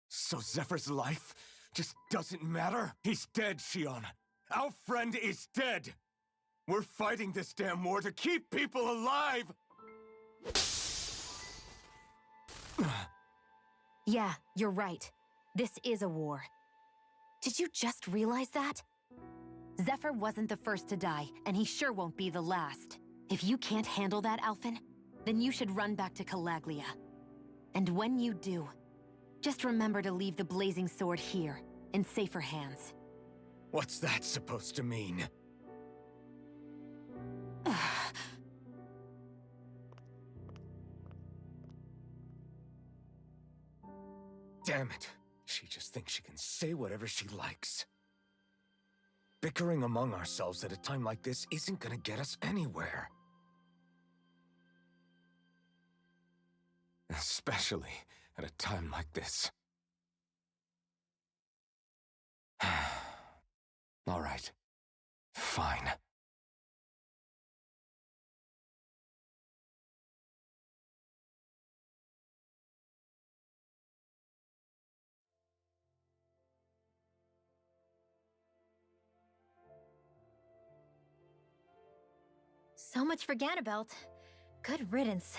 So Zephyr's life just doesn't matter? He's dead, Shion. Our friend is dead. We're fighting this damn war to keep people alive! Yeah, you're right. This is a war. Did you just realize that? Zephyr wasn't the first to die, and he sure won't be the last. If you can't handle that, Alphen, then you should run back to Calaglia. And when you do, just remember to leave the blazing sword here, in safer hands. What's that supposed to mean? Damn it. She just thinks she can say whatever she likes. Bickering among ourselves at a time like this isn't gonna get us anywhere. Especially at a time like this. All right. Fine. So much for Ganabelt. Good riddance.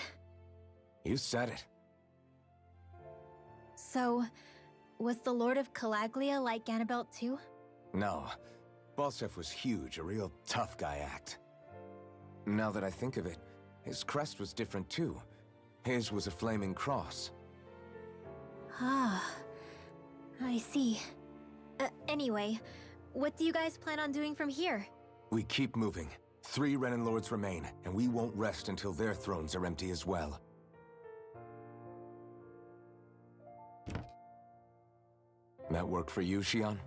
You said it. So, was the Lord of Calaglia like Ganabelt too? No. Balsef was huge, a real tough guy act. Now that I think of it, his crest was different too. His was a flaming cross. Ah, I see. Anyway, what do you guys plan on doing from here? We keep moving. 3 Renan Lords remain, and we won't rest until their thrones are empty as well. That work for you, Shion?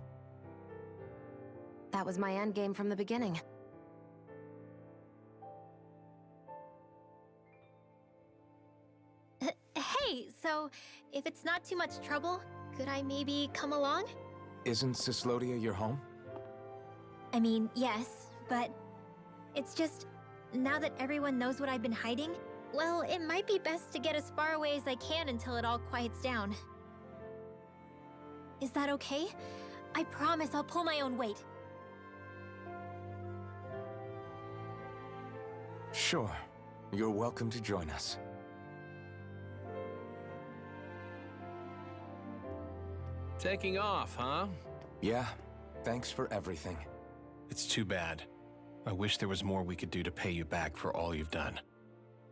That was my endgame from the beginning. Hey, so if it's not too much trouble, could I maybe come along? Isn't Cyslodia your home? I mean, yes, but it's just, now that everyone knows what I've been hiding, well, it might be best to get as far away as I can until it all quiets down. Is that okay? I promise I'll pull my own weight. Sure. You're welcome to join us. Taking off, huh? Yeah. Thanks for everything. It's too bad. I wish there was more we could do to pay you back for all you've done.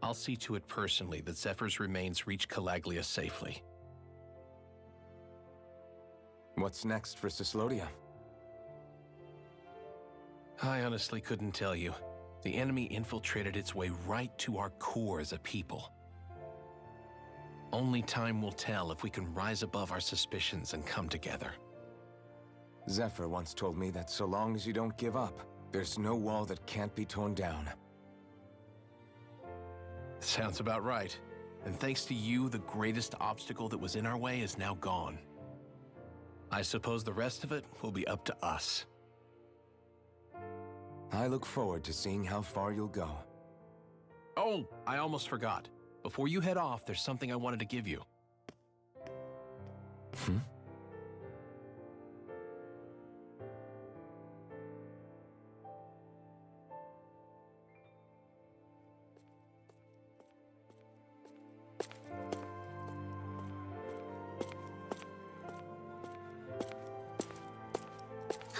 I'll see to it personally that Zephyr's remains reach Calaglia safely. What's next for Cyslodia? I honestly couldn't tell you. The enemy infiltrated its way right to our core as a people. Only time will tell if we can rise above our suspicions and come together. Zephyr once told me that so long as you don't give up, there's no wall that can't be torn down. Sounds about right. And thanks to you, the greatest obstacle that was in our way is now gone. I suppose the rest of it will be up to us. I look forward to seeing how far you'll go. Oh, I almost forgot. Before you head off, there's something I wanted to give you.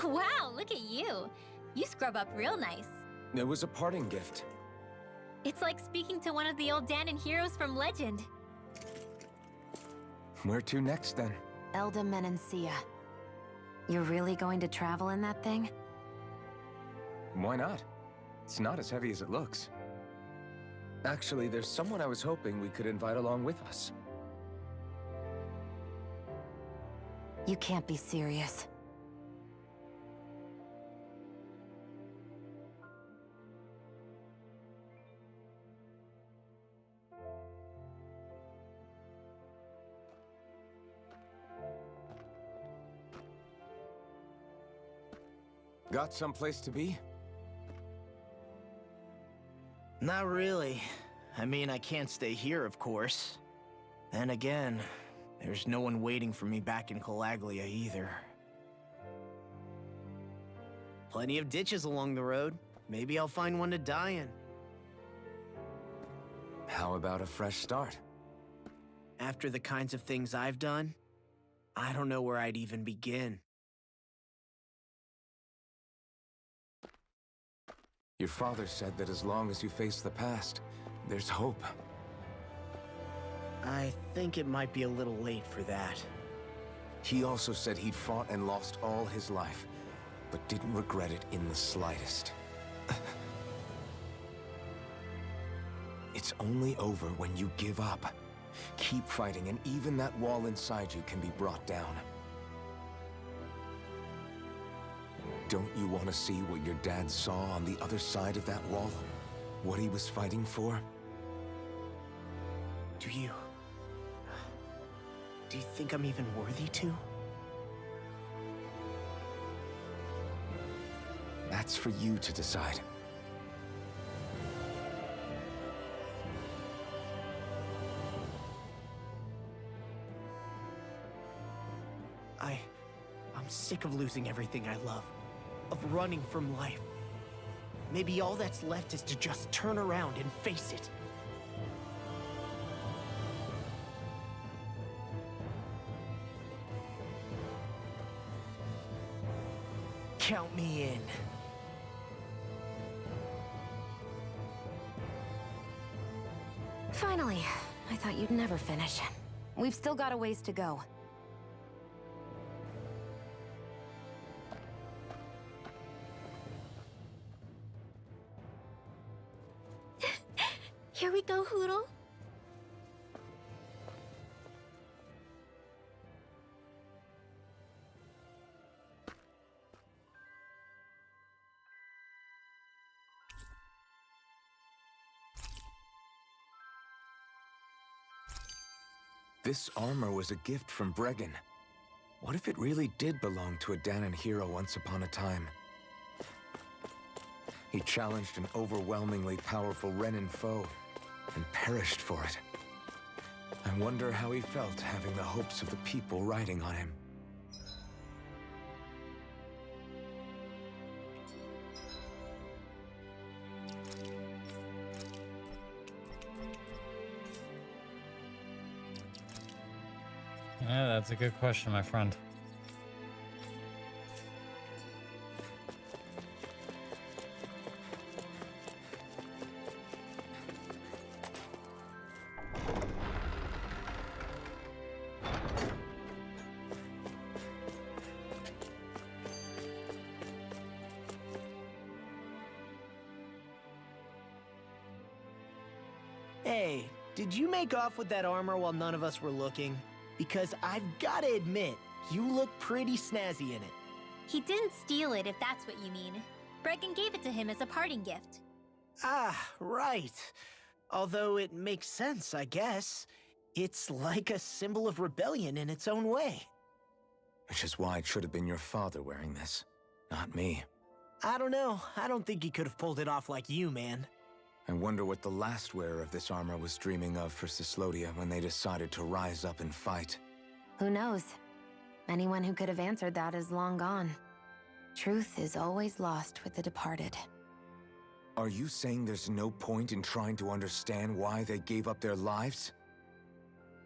Wow, look at you. You scrub up real nice. It was a parting gift. It's like speaking to one of the old Danon heroes from Legend. Where to next, then? Elda Menancia. You're really going to travel in that thing? Why not? It's not as heavy as it looks. Actually, there's someone I was hoping we could invite along with us. You can't be serious. Got someplace to be? Not really. I mean, I can't stay here, of course. Then again, there's no one waiting for me back in Calaglia either. Plenty of ditches along the road. Maybe I'll find one to die in. How about a fresh start? After the kinds of things I've done, I don't know where I'd even begin. Your father said that as long as you face the past, there's hope. I think it might be a little late for that. He also said he'd fought and lost all his life, but didn't regret it in the slightest. It's only over when you give up. Keep fighting, and even that wall inside you can be brought down. Don't you want to see what your dad saw on the other side of that wall? What he was fighting for? Do you think I'm even worthy to? That's for you to decide. I'm sick of losing everything I love. Of running from life. Maybe all that's left is to just turn around and face it. Count me in. Finally. I thought you'd never finish. We've still got a ways to go. Here we go, Hoodle. This armor was a gift from Bregan. What if it really did belong to a Danon hero once upon a time? He challenged an overwhelmingly powerful Renin foe, and perished for it. I wonder how he felt having the hopes of the people riding on him. Yeah, that's a good question, my friend. Hey, did you make off with that armor while none of us were looking? Because I've gotta admit, you look pretty snazzy in it. He didn't steal it, if that's what you mean. Bregan gave it to him as a parting gift. Ah, right. Although it makes sense, I guess. It's like a symbol of rebellion in its own way. Which is why it should have been your father wearing this, not me. I don't know. I don't think he could have pulled it off like you, man. I wonder what the last wearer of this armor was dreaming of for Cyslodia when they decided to rise up and fight. Who knows? Anyone who could have answered that is long gone. Truth is always lost with the departed. Are you saying there's no point in trying to understand why they gave up their lives?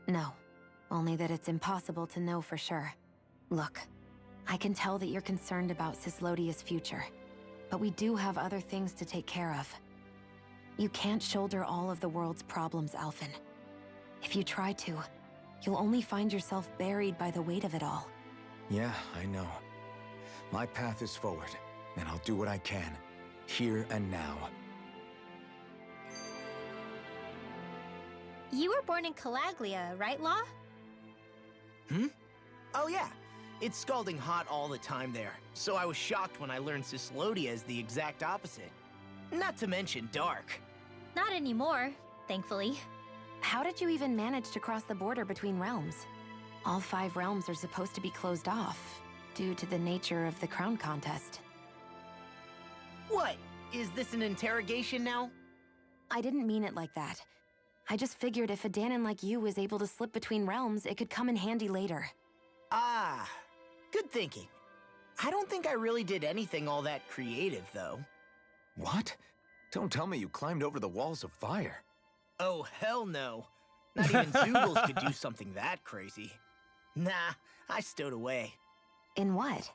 No. Only that it's impossible to know for sure. Look, I can tell that you're concerned about Cyslodia's future. But we do have other things to take care of. You can't shoulder all of the world's problems, Alphen. If you try to, you'll only find yourself buried by the weight of it all. Yeah, I know. My path is forward, and I'll do what I can, here and now. You were born in Calaglia, right, Law? Oh yeah. It's scalding hot all the time there, so I was shocked when I learned Cyslodia is the exact opposite. Not to mention dark. Not anymore, thankfully. How did you even manage to cross the border between realms? All 5 realms are supposed to be closed off, due to the nature of the crown contest. What? Is this an interrogation now? I didn't mean it like that. I just figured if a Danon like you was able to slip between realms, it could come in handy later. Ah, good thinking. I don't think I really did anything all that creative, though. What? Don't tell me you climbed over the walls of fire. Oh, hell no. Not even Zoogles could do something that crazy. Nah, I stowed away. In what?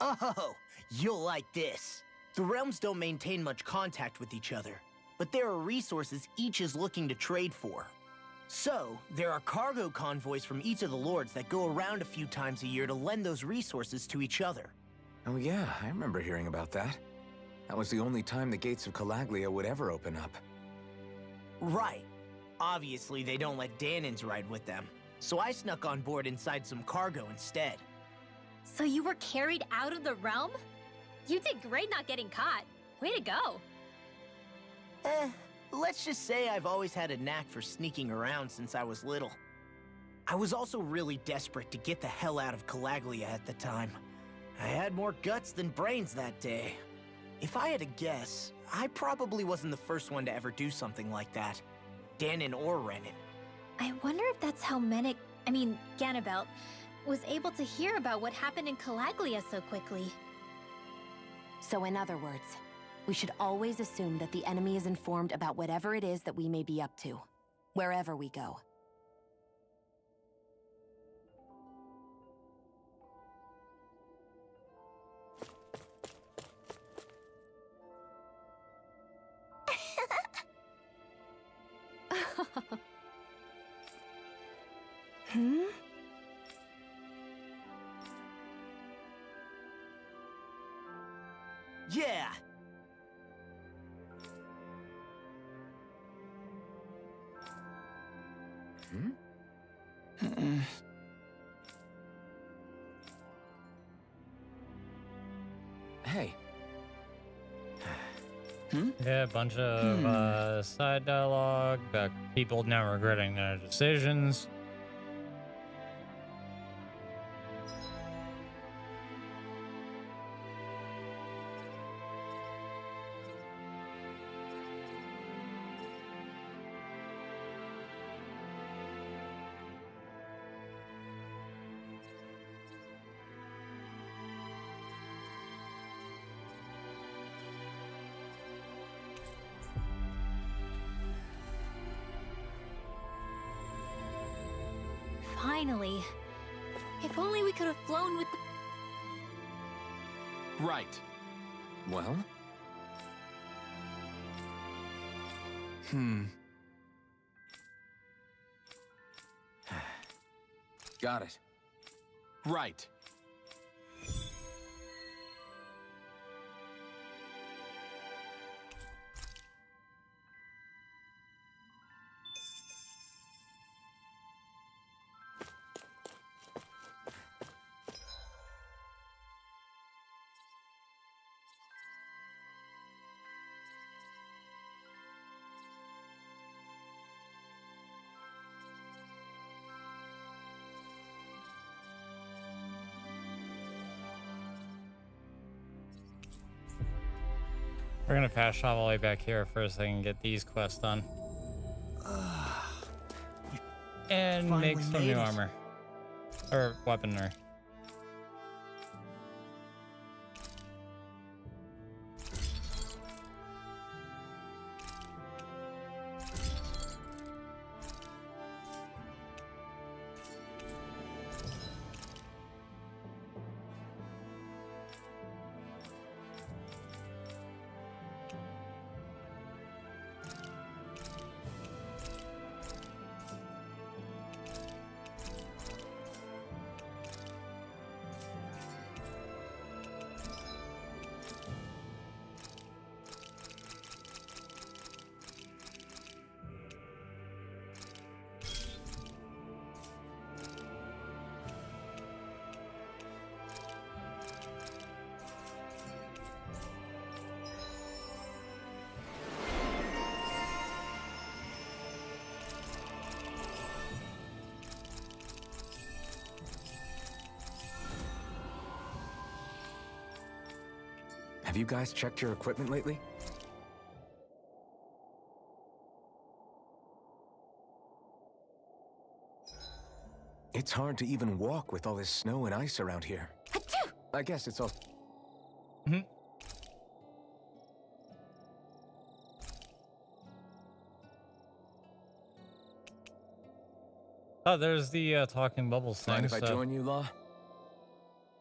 Oh, you'll like this. The realms don't maintain much contact with each other, but there are resources each is looking to trade for. So, there are cargo convoys from each of the lords that go around a few times a year to lend those resources to each other. Oh yeah, I remember hearing about that. That was the only time the gates of Calaglia would ever open up. Right. Obviously, they don't let Danons ride with them, so I snuck on board inside some cargo instead. So you were carried out of the realm? You did great not getting caught. Way to go. Let's just say I've always had a knack for sneaking around since I was little. I was also really desperate to get the hell out of Calaglia at the time. I had more guts than brains that day. If I had to guess, I probably wasn't the first one to ever do something like that. Danon or Renan. I wonder if that's how Ganabelt, was able to hear about what happened in Calaglia so quickly. So in other words, we should always assume that the enemy is informed about whatever it is that we may be up to, wherever we go. Hmm? Yeah! Hey. Yeah, a bunch of side dialogue, people now regretting their decisions. Finally. If only we could have flown with the... Right. Well? Got it. Right. We're gonna fast travel all the way back here first so I can get these quests done. And make some new armor. Or weaponry. Have you guys checked your equipment lately? It's hard to even walk with all this snow and ice around here. I guess it's all... Oh, there's the talking bubbles thing. Mind if I join you, Law?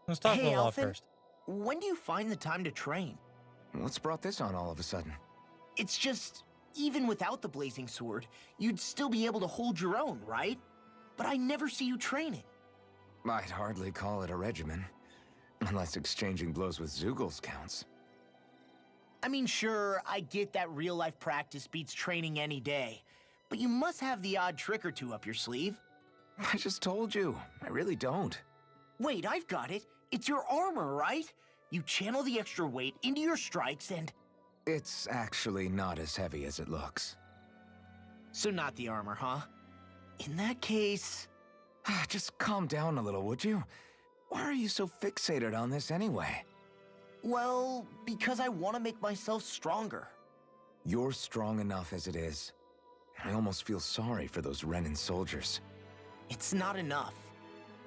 Let's talk Hey, about Law Alphen, first. when do you find the time to train? What's brought this on all of a sudden? It's just, even without the blazing sword, you'd still be able to hold your own, right? But I never see you training. I'd hardly call it a regimen. Unless exchanging blows with Zeugles counts. I mean, sure, I get that real-life practice beats training any day. But you must have the odd trick or two up your sleeve. I just told you. I really don't. Wait, I've got it. It's your armor, right? You channel the extra weight into your strikes and... It's actually not as heavy as it looks. So not the armor, huh? In that case... Just calm down a little, would you? Why are you so fixated on this anyway? Well, because I want to make myself stronger. You're strong enough as it is. I almost feel sorry for those Renan soldiers. It's not enough.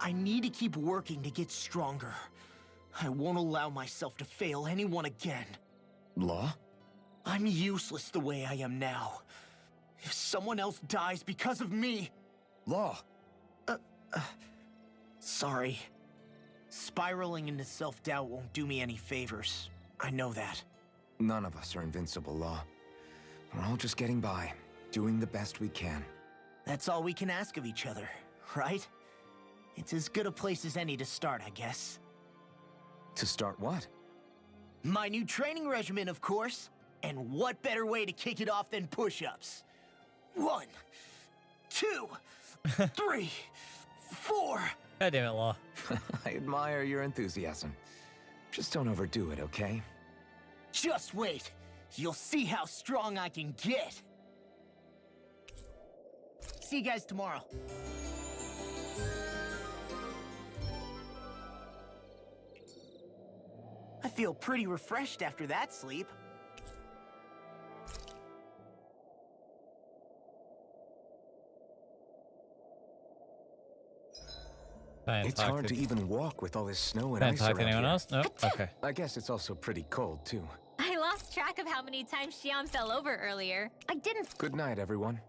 I need to keep working to get stronger. I won't allow myself to fail anyone again. Law? I'm useless the way I am now. If someone else dies because of me... Law! Sorry. Spiraling into self-doubt won't do me any favors. I know that. None of us are invincible, Law. We're all just getting by, doing the best we can. That's all we can ask of each other, right? It's as good a place as any to start, I guess. To start what? My new training regimen, of course. And what better way to kick it off than push-ups? 1, 2, 3, 4... God damn it, Law. I admire your enthusiasm. Just don't overdo it, okay? Just wait. You'll see how strong I can get. See you guys tomorrow. I feel pretty refreshed after that sleep. It's hard to even walk with all this snow and Can I ice talk around to anyone here. else? No? Okay. I guess it's also pretty cold, too. I lost track of how many times Xian fell over earlier. I didn't... Good night, everyone.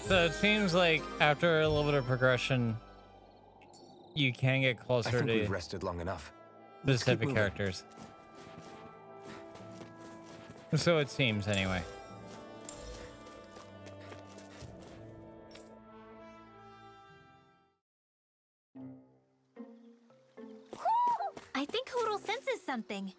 So it seems like after a little bit of progression, you can get I closer think to we've rested long enough. Let's keep specific moving. characters. So it seems, anyway. I think Hoodle senses something.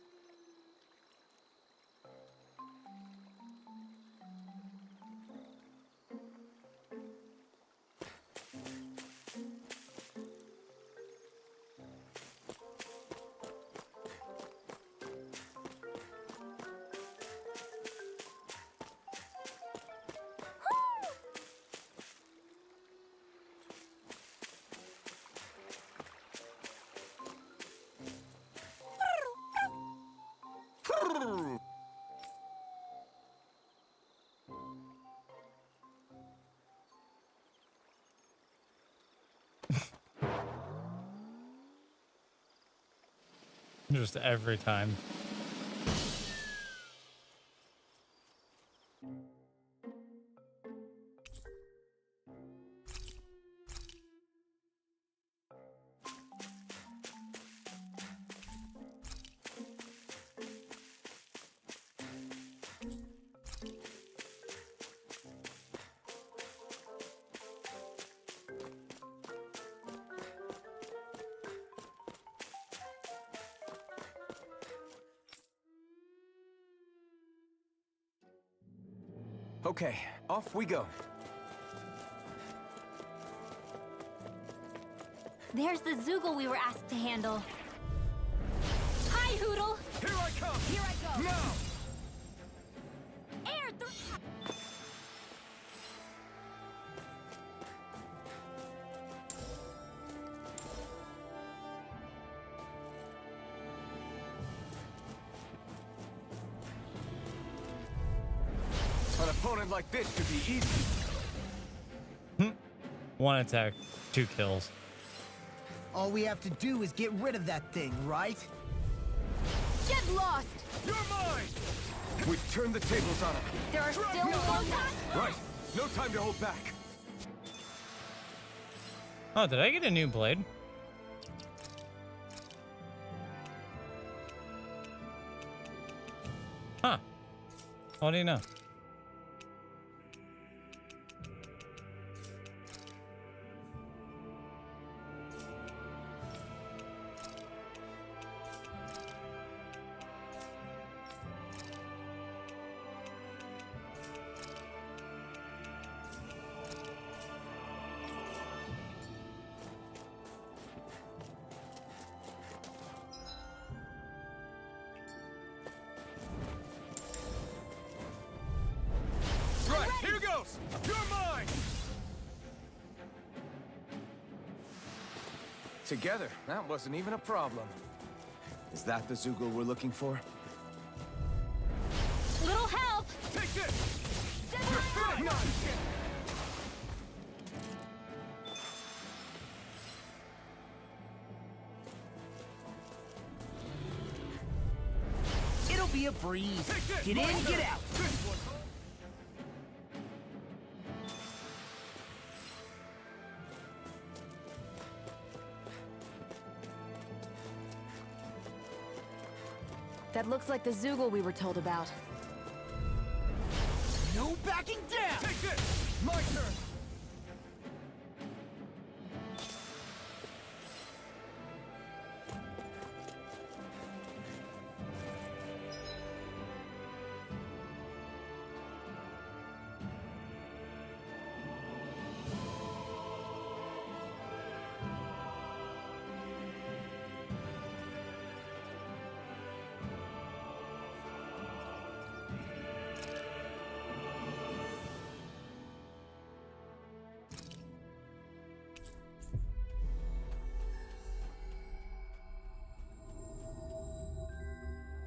Just every time. Okay, off we go. There's the Zeugle we were asked to handle. Hi, Hoodle! Here I come! Here I go! Now! Air th opponent like this should be easy. One attack, 2 kills. All we have to do is get rid of that thing, right? Get lost! You're mine! We've turned the tables on him. There are still more. Right. No time to hold back. Oh, did I get a new blade? Huh. What do you know? Right, here goes! You're mine! Together, that wasn't even a problem. Is that the Zoogle we're looking for? Little help! Take this! You're not! It'll be a breeze. Get in, get out. That looks like the Zoogle we were told about. No backing down! Take this! My turn!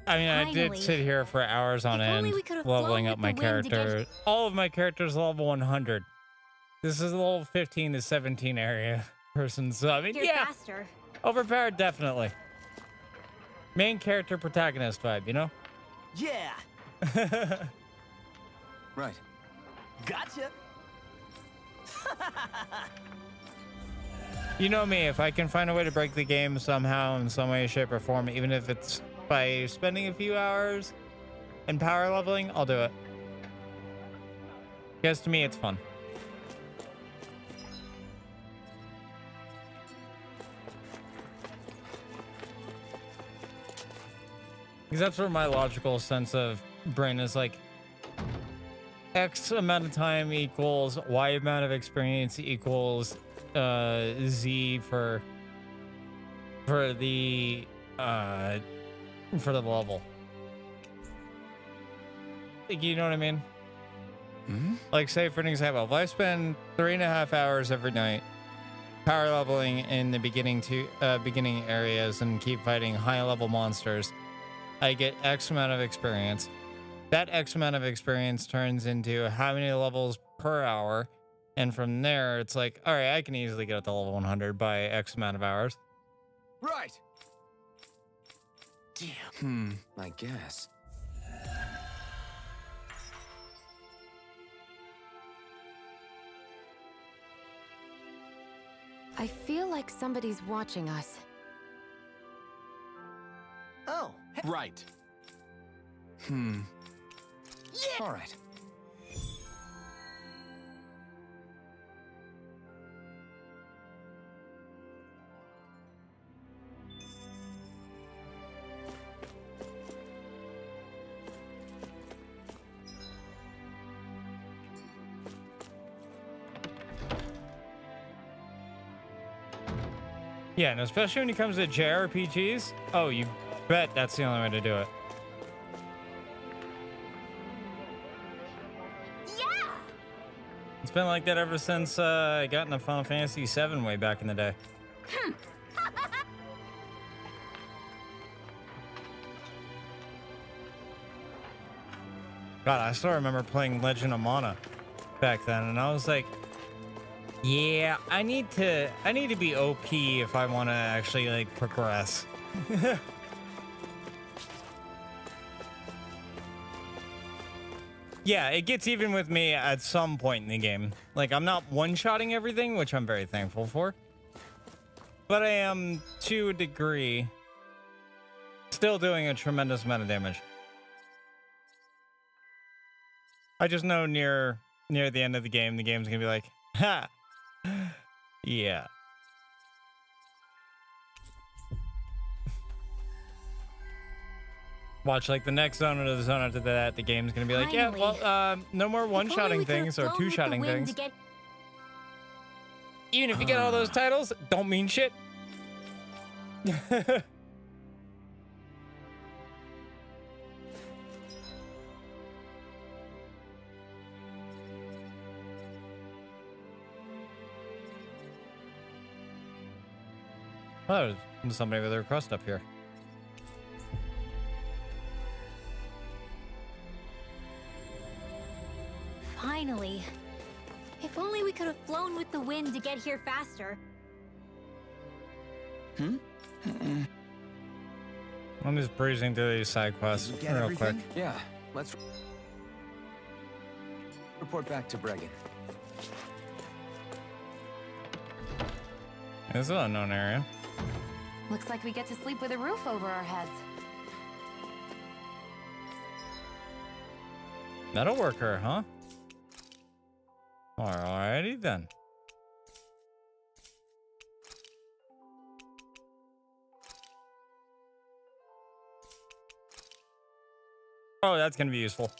I mean, I did Finally. sit here for hours on If only end, we could've leveling flown up with my the wind to get- character. All of my characters level 100. This is a level 15 to 17 area person, so I mean, You're yeah, faster. overpowered definitely. Main character protagonist vibe, you know? Yeah. Right. Gotcha. You know me, if I can find a way to break the game somehow in some way, shape, or form, even if it's by spending a few hours and power leveling, I'll do it. Because to me, it's fun. Because that's where my logical sense of brain is like, X amount of time equals Y amount of experience equals Z for the level. Like, you know what I mean? Like, say for an example, if I spend 3.5 hours every night power leveling in the beginning areas and keep fighting high level monsters, I get X amount of experience. That X amount of experience turns into how many levels per hour. And from there, it's like, all right, I can easily get up to level 100 by X amount of hours. Right. Damn. I guess. I feel like somebody's watching us. Oh. Right. Yeah. All right. Yeah, and especially when it comes to JRPGs, oh, you bet that's the only way to do it. Yeah! It's been like that ever since I got into Final Fantasy VII way back in the day. God, I still remember playing Legend of Mana back then, and I was like, yeah, I need to be OP if I want to actually like progress. Yeah, it gets even with me at some point in the game. Like, I'm not one-shotting everything, which I'm very thankful for. But I am, to a degree, still doing a tremendous amount of damage. I just know near the end of the game's gonna be like, ha! Yeah. Watch, like, the next zone or the zone after that, the game's gonna be like, yeah, well, no more one-shotting things or two-shotting things. Even if you get all those titles, don't mean shit. Oh, there's somebody with their crust up here. Finally. If only we could have flown with the wind to get here faster. I'm just breezing through these side quests real quick. Yeah, let's report back to Bregan. This is an unknown area. Looks like we get to sleep with a roof over our heads. That'll work her, huh? Alrighty then. Oh, that's gonna be useful.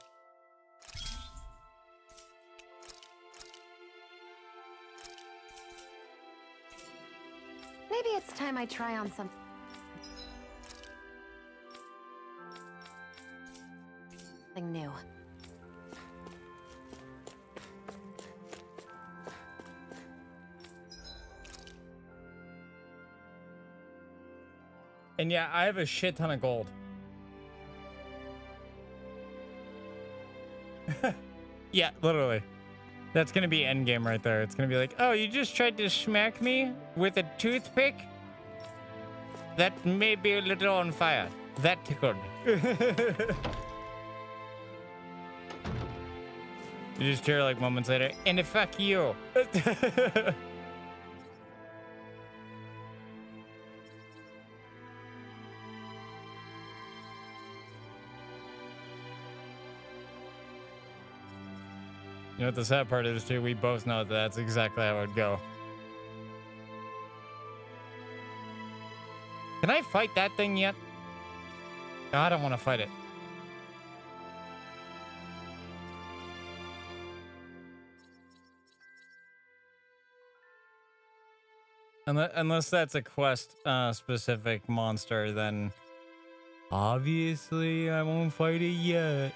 Maybe it's time I try on something new. And yeah, I have a shit ton of gold. Yeah, literally. That's gonna be endgame right there. It's gonna be like, oh, you just tried to smack me with a toothpick? That may be a little on fire. That tickled. You just hear like moments later, and fuck you. You know what the sad part is, too? We both know that that's exactly how it would go. Can I fight that thing yet? I don't want to fight it. Unless that's a quest-specific monster, then obviously I won't fight it yet.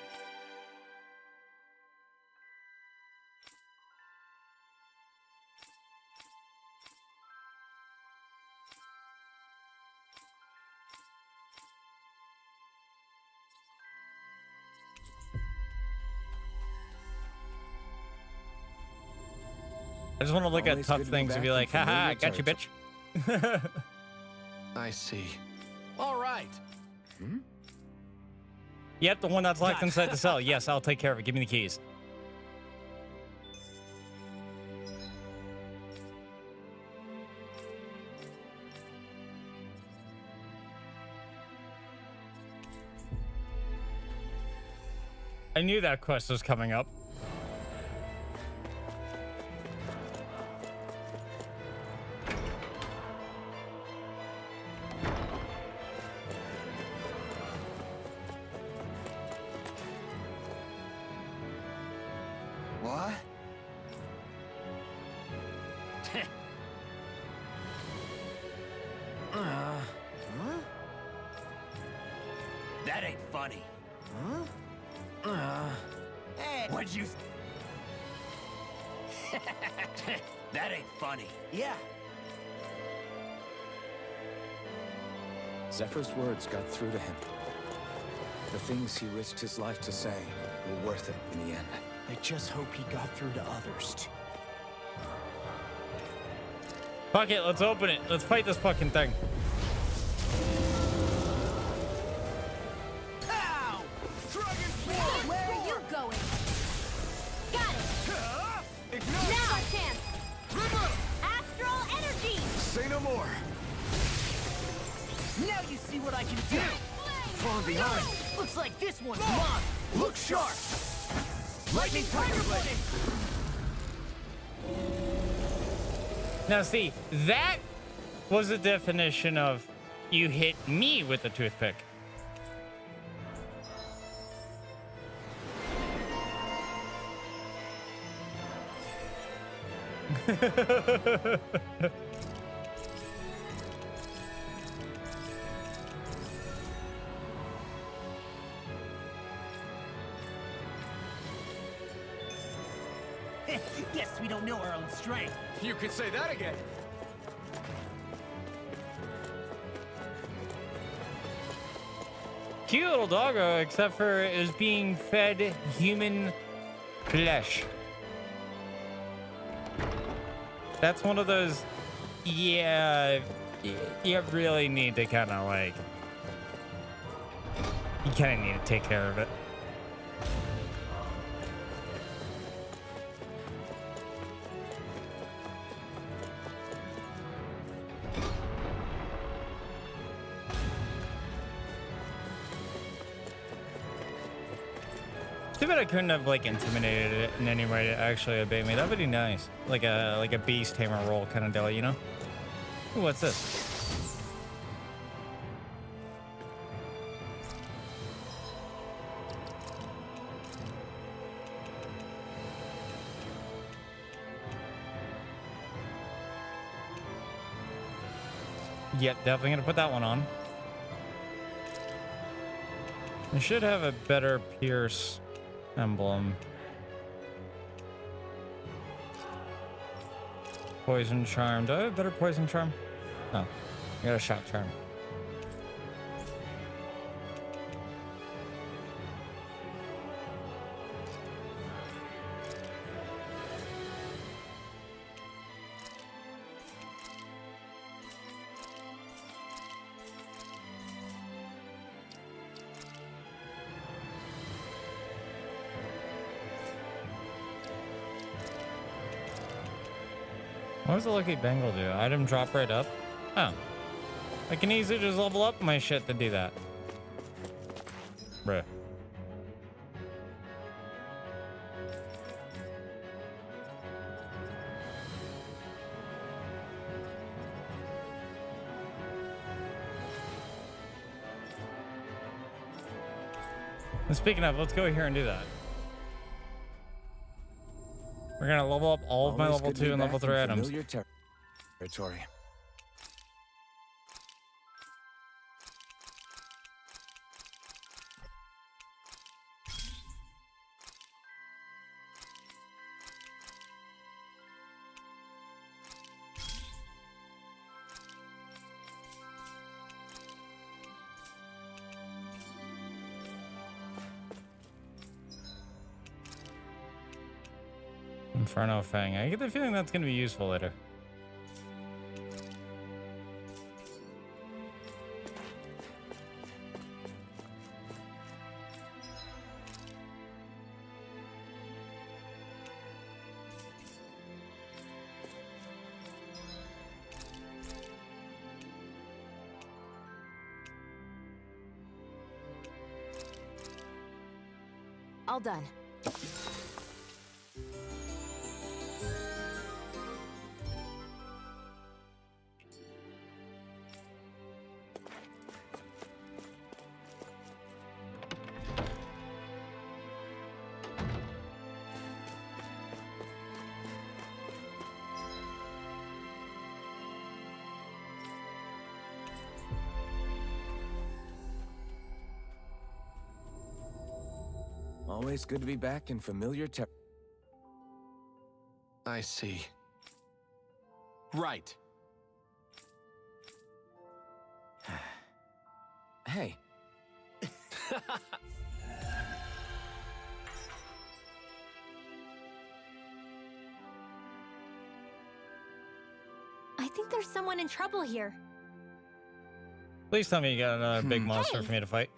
I just want to look at tough things and be like, haha, I got you, bitch. I see. All right. Yep, the one that's locked inside the cell. Yes, I'll take care of it. Give me the keys. I knew that quest was coming up. What? That ain't funny. Hey, what'd you... That ain't funny. Yeah. Zephyr's words got through to him. The things he risked his life to say. were worth it in the end. I just hope he got through to others, too. Fuck it, let's open it. Let's fight this fucking thing. Ow! Dragon Force! Where are you going? Got it! Ignite! Now a chance! River! Astral energy! Say no more! Now you see what I can do! Falling behind! Looks like this one's mine! Look sharp! Lightning Tiger Blade! Now see, that was the definition of you hit me with a toothpick. Guess we don't know our own strength. You could say that again. Cute little doggo, except for it was being fed human flesh. That's one of those, yeah, you really need to kind of like, you kind of need to take care of it. Too bad I couldn't have like intimidated it in any way to actually obey me. That would be nice, like a beast tamer role kind of deal, you know? Ooh, what's this? Yep, definitely gonna put that one on. I should have a better Pierce emblem. Poison charm. Do I have a better poison charm? Oh, I got a shot charm. What does the Lucky Bengal do? Item drop right up? Oh. I can easily just level up my shit to do that. Bruh. And speaking of, let's go here and do that. We're gonna level up all of my Always level good to be 2 and level back 3 in items. familiar territory. Inferno Fang. I get the feeling that's gonna be useful later. All done. Always good to be back in familiar territory. I see. Right. Hey. think there's someone in trouble here. Please tell me you got another big monster for me to fight.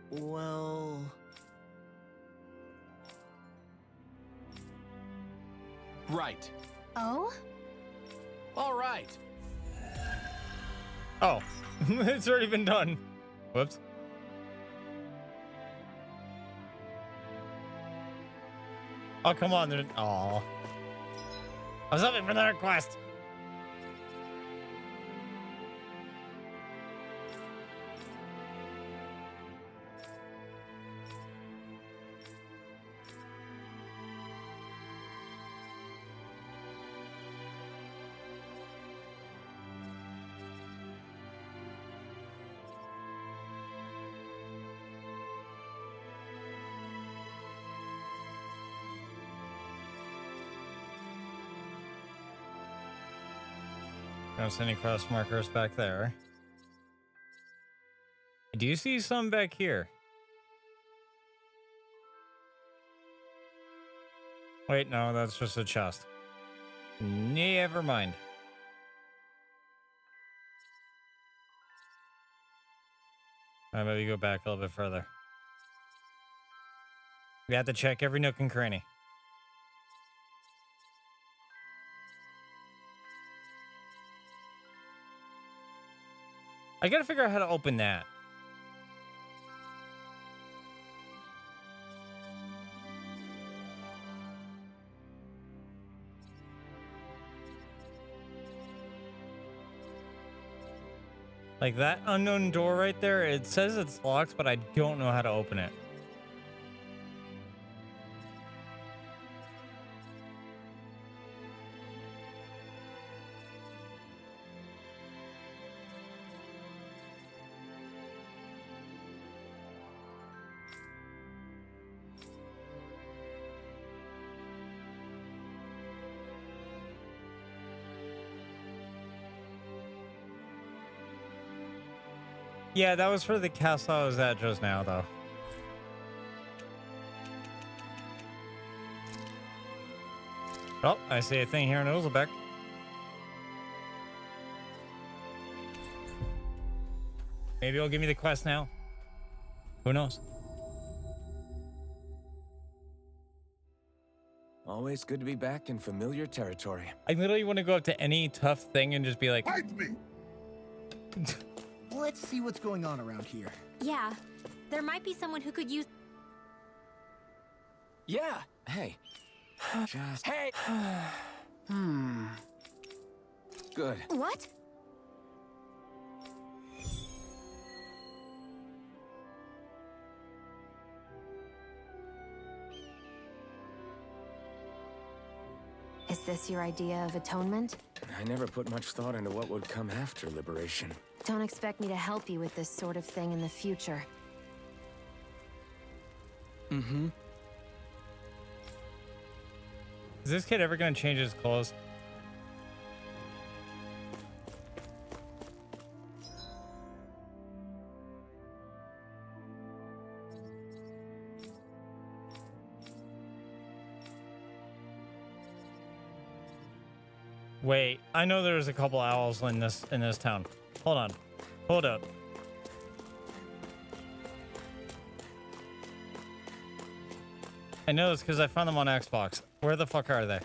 Well... Right. Oh? All right. Oh, it's already been done. Whoops. Oh, come on. Aw. I was hoping for another quest. Don't see any cross markers back there. Do you see some back here? Wait, no, that's just a chest. Never mind. All right, maybe go back a little bit further. We have to check every nook and cranny. I gotta figure out how to open that. Like that unknown door right there, it says it's locked, but I don't know how to open it. Yeah, that was for the castle I was at just now, though. Oh, I see a thing here in Ozelbeck. Maybe it'll give me the quest now. Who knows? Always good to be back in familiar territory. I literally want to go up to any tough thing and just be like... Fight me! Let's see what's going on around here. Yeah, there might be someone who could use... Yeah. Hey. Just... Hey! Good. What? Is this your idea of atonement? I never put much thought into what would come after liberation. Don't expect me to help you with this sort of thing in the future. Mm-hmm. Is this kid ever gonna change his clothes? Wait, I know there's a couple owls in this town. Hold on. Hold up. I know this because I found them on Xbox. Where the fuck are they?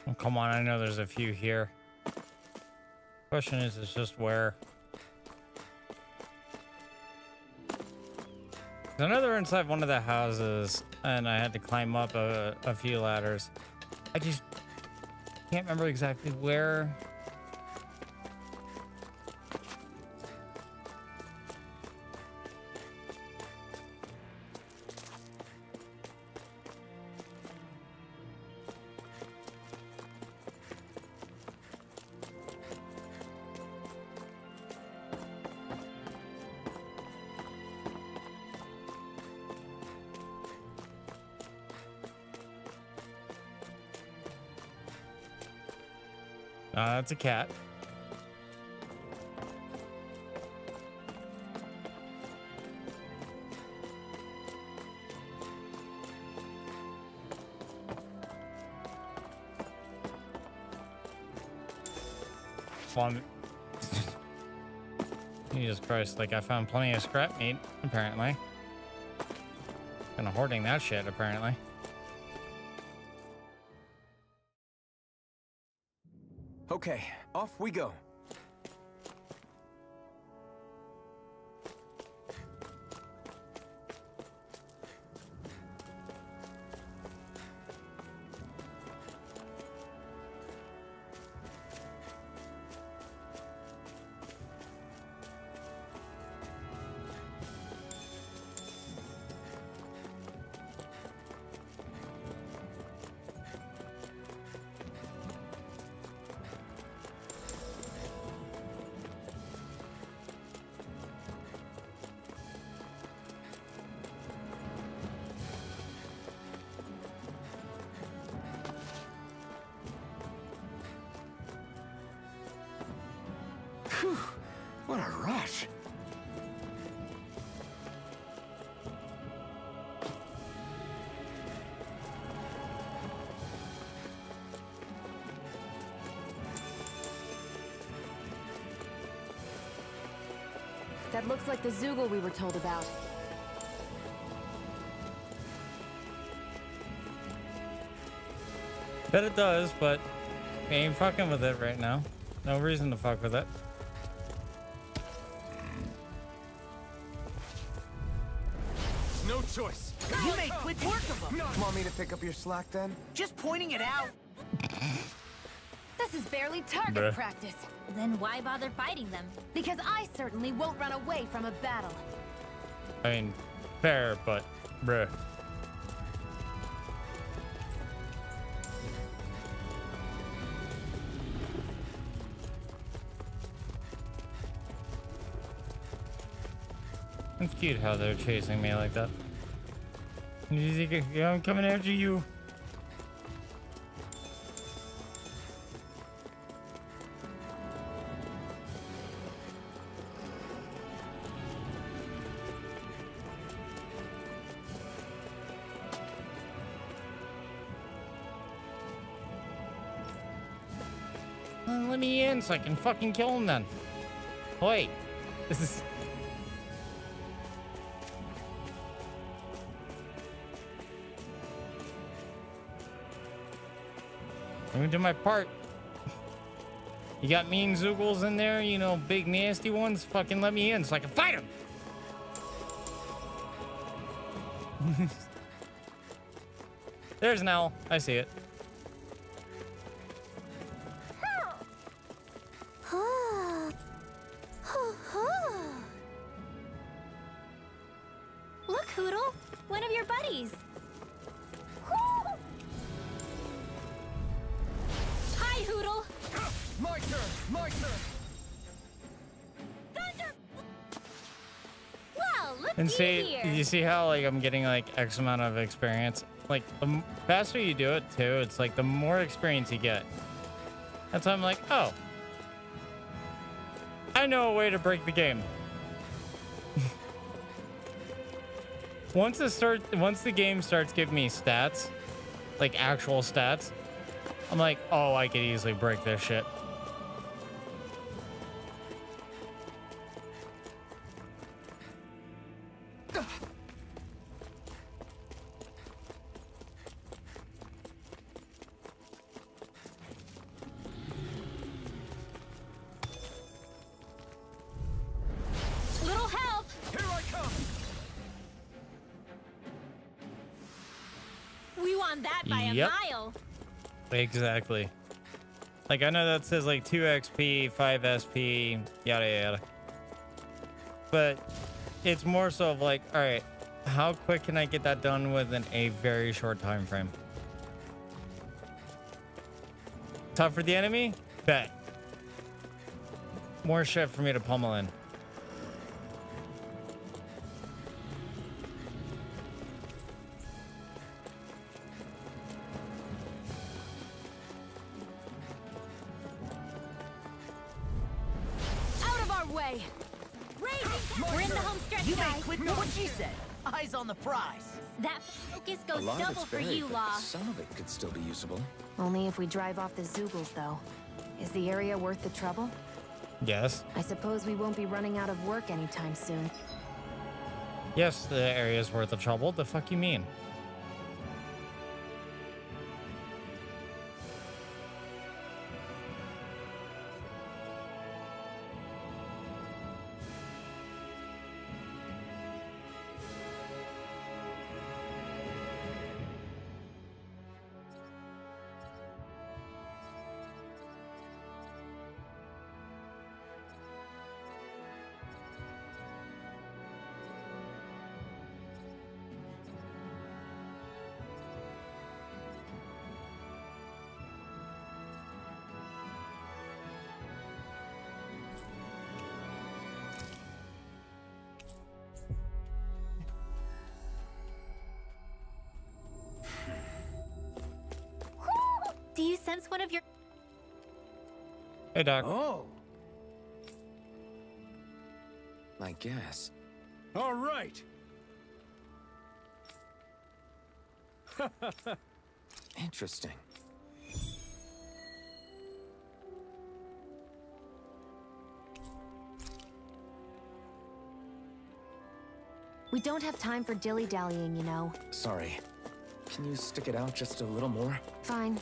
Oh, come on, I know there's a few here. Question is just where. I know they're inside one of the houses, and I had to climb up a few ladders. I just can't remember exactly where. That's a cat. Jesus Christ, like I found plenty of scrap meat, apparently. Kind of hoarding that shit, apparently. Okay, off we go. Whew, what a rush. That looks like the Zoogle we were told about. Bet it does, but we ain't fucking with it right now. No reason to fuck with it. No choice. You made quick work of them. Want me to pick up your slack then? Just pointing it out. This is barely target Bruh. practice. Then why bother fighting them? Because I certainly won't run away from a battle. I mean, fair, but bruh. It's cute how they're chasing me like that. I'm coming after you. Let me in so I can fucking kill him then. Wait, this is... I'm gonna do my part. You got mean Zoogles in there, you know, big nasty ones. Fucking let me in so I can fight them. There's an owl. I see it. Look, Hoodle, one of your buddies. Hi, Hoodle. My turn. My turn. Thunder. Well, look And see, here. you see how like I'm getting like X amount of experience? Like the faster you do it too, it's like the more experience you get. That's why I'm like, oh, I know a way to break the game. Once the game starts giving me stats, like actual stats, I'm like, oh, I could easily break this shit. Little help. Here I come. We won that by a Yep. mile. Exactly. Like I know that says like 2 XP, 5 SP, yada yada. But it's more so of like, all right, how quick can I get that done within a very short time frame? Tough for the enemy? Bet. More shit for me to pummel in. way. We're in the home stretch, you guys. You know what she said. Eyes on the prize. That focus A goes lot of double it's for buried, you, but Law. some of it could still be usable. Only if we drive off the Zoogles, though. Is the area worth the trouble? Yes. I suppose we won't be running out of work anytime soon. Yes, the area's worth the trouble. The fuck you mean? Do you sense one of your... Hey, Doc. Oh. I guess. All right. Interesting. We don't have time for dilly-dallying, you know. Sorry. Can you stick it out just a little more? Fine,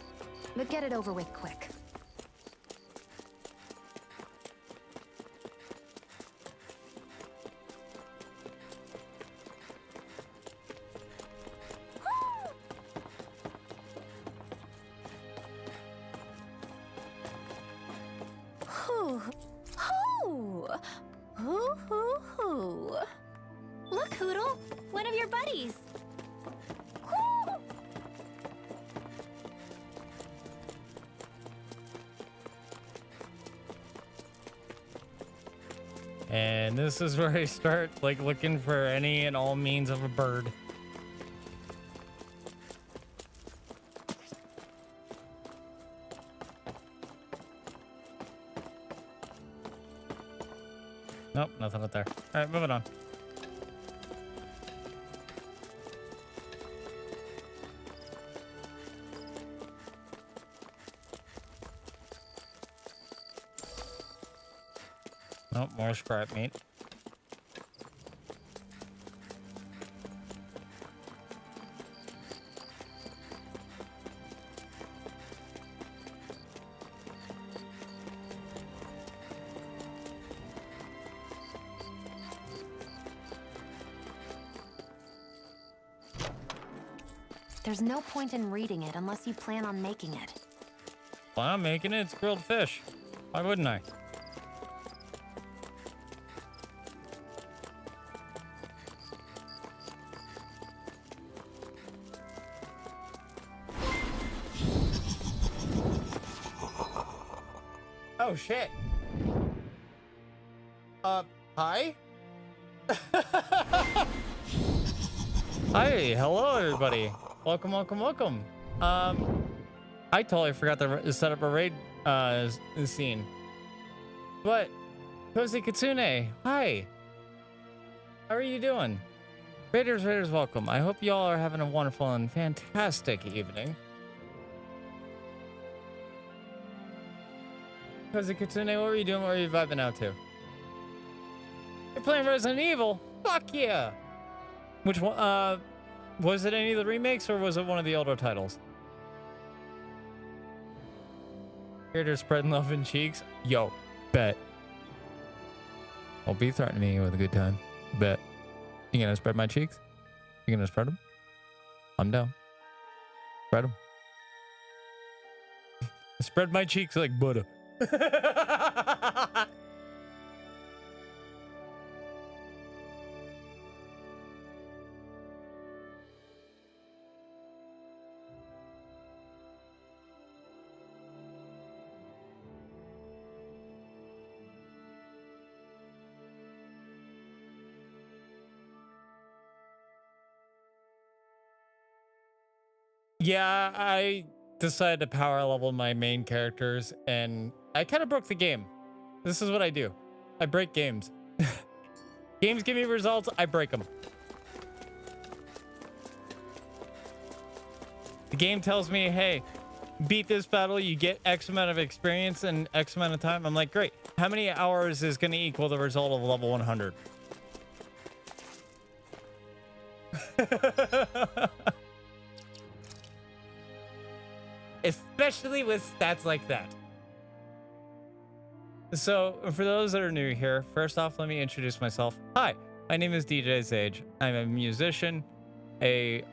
but get it over with quick. Hoo, hoo, hoo, hoo, hoo. Look, Hoodle, one of your buddies. Hoo. And this is where I start like looking for any and all means of a bird. Nope, nothing up there. All right, moving on. Nope, more scrap meat. There's no point in reading it unless you plan on making it. Well, I'm making it. It's grilled fish. Why wouldn't I? Oh, shit. Hi? Hi, hello, everybody. Welcome, welcome, welcome. I totally forgot to set up a raid scene. But, Kosi Kitsune, hi. How are you doing? Raiders, welcome. I hope y'all are having a wonderful and fantastic evening. Kosi Kitsune, what were you doing? What were you vibing out to? You're playing Resident Evil? Fuck yeah! Which one, was it any of the remakes or was it one of the older titles? Creators spreading love in cheeks? Yo, bet. Don't be threatening me with a good time. Bet. You gonna spread my cheeks? You gonna spread them? I'm down. Spread them. Spread my cheeks like butter. Yeah, I decided to power level my main characters and I kind of broke the game. This is what I do. I break games. Games give me results, I break them. The game tells me, hey, beat this battle, you get X amount of experience in X amount of time. I'm like, great. How many hours is going to equal the result of level 100? Especially with stats like that. So, for those that are new here, first off, let me introduce myself. Hi, my name is DJXage. I'm a musician, a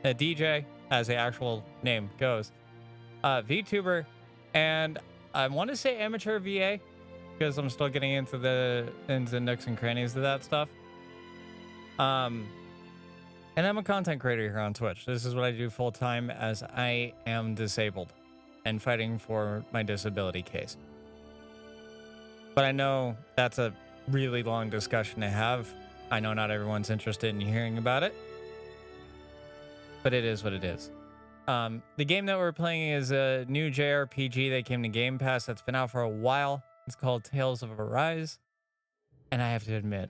DJ, as the actual name goes, VTuber, and I want to say amateur VA, because I'm still getting into the nooks and crannies of that stuff. And I'm a content creator here on Twitch. This is what I do full time, as I am disabled and fighting for my disability case. But I know that's a really long discussion to have. I know not everyone's interested in hearing about it, but it is what it is. The game that we're playing is a new JRPG that came to Game Pass that's been out for a while. It's called Tales of Arise. And I have to admit,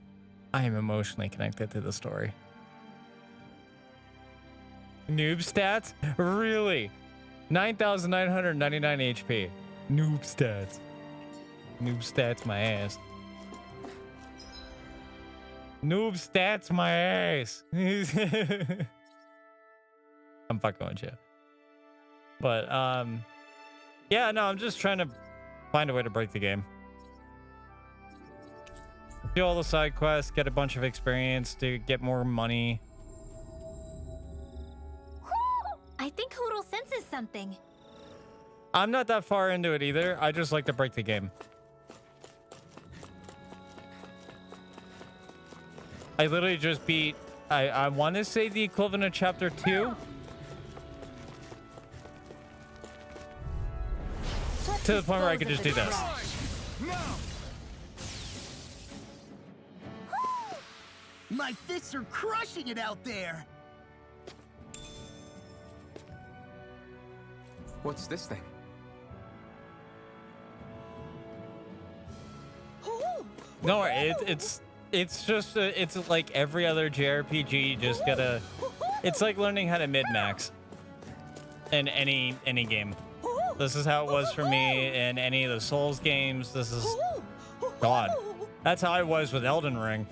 I am emotionally connected to the story. Noob stats? Really? 9,999 HP. Noob stats. Noob stats my ass. Noob stats my ass. I'm fucking with you. But, yeah, no, I'm just trying to find a way to break the game. Do all the side quests, get a bunch of experience to get more money. I think Hoodle senses something. I'm not that far into it either. I just like to break the game. I literally just beat, I want to say the equivalent of chapter 2. To the point where I could just do this. My fists are crushing it out there. What's this thing? No, it's just it's like every other JRPG. You just gotta. It's like learning how to min-max in any game. This is how it was for me in any of the Souls games. This is God. That's how I was with Elden Ring.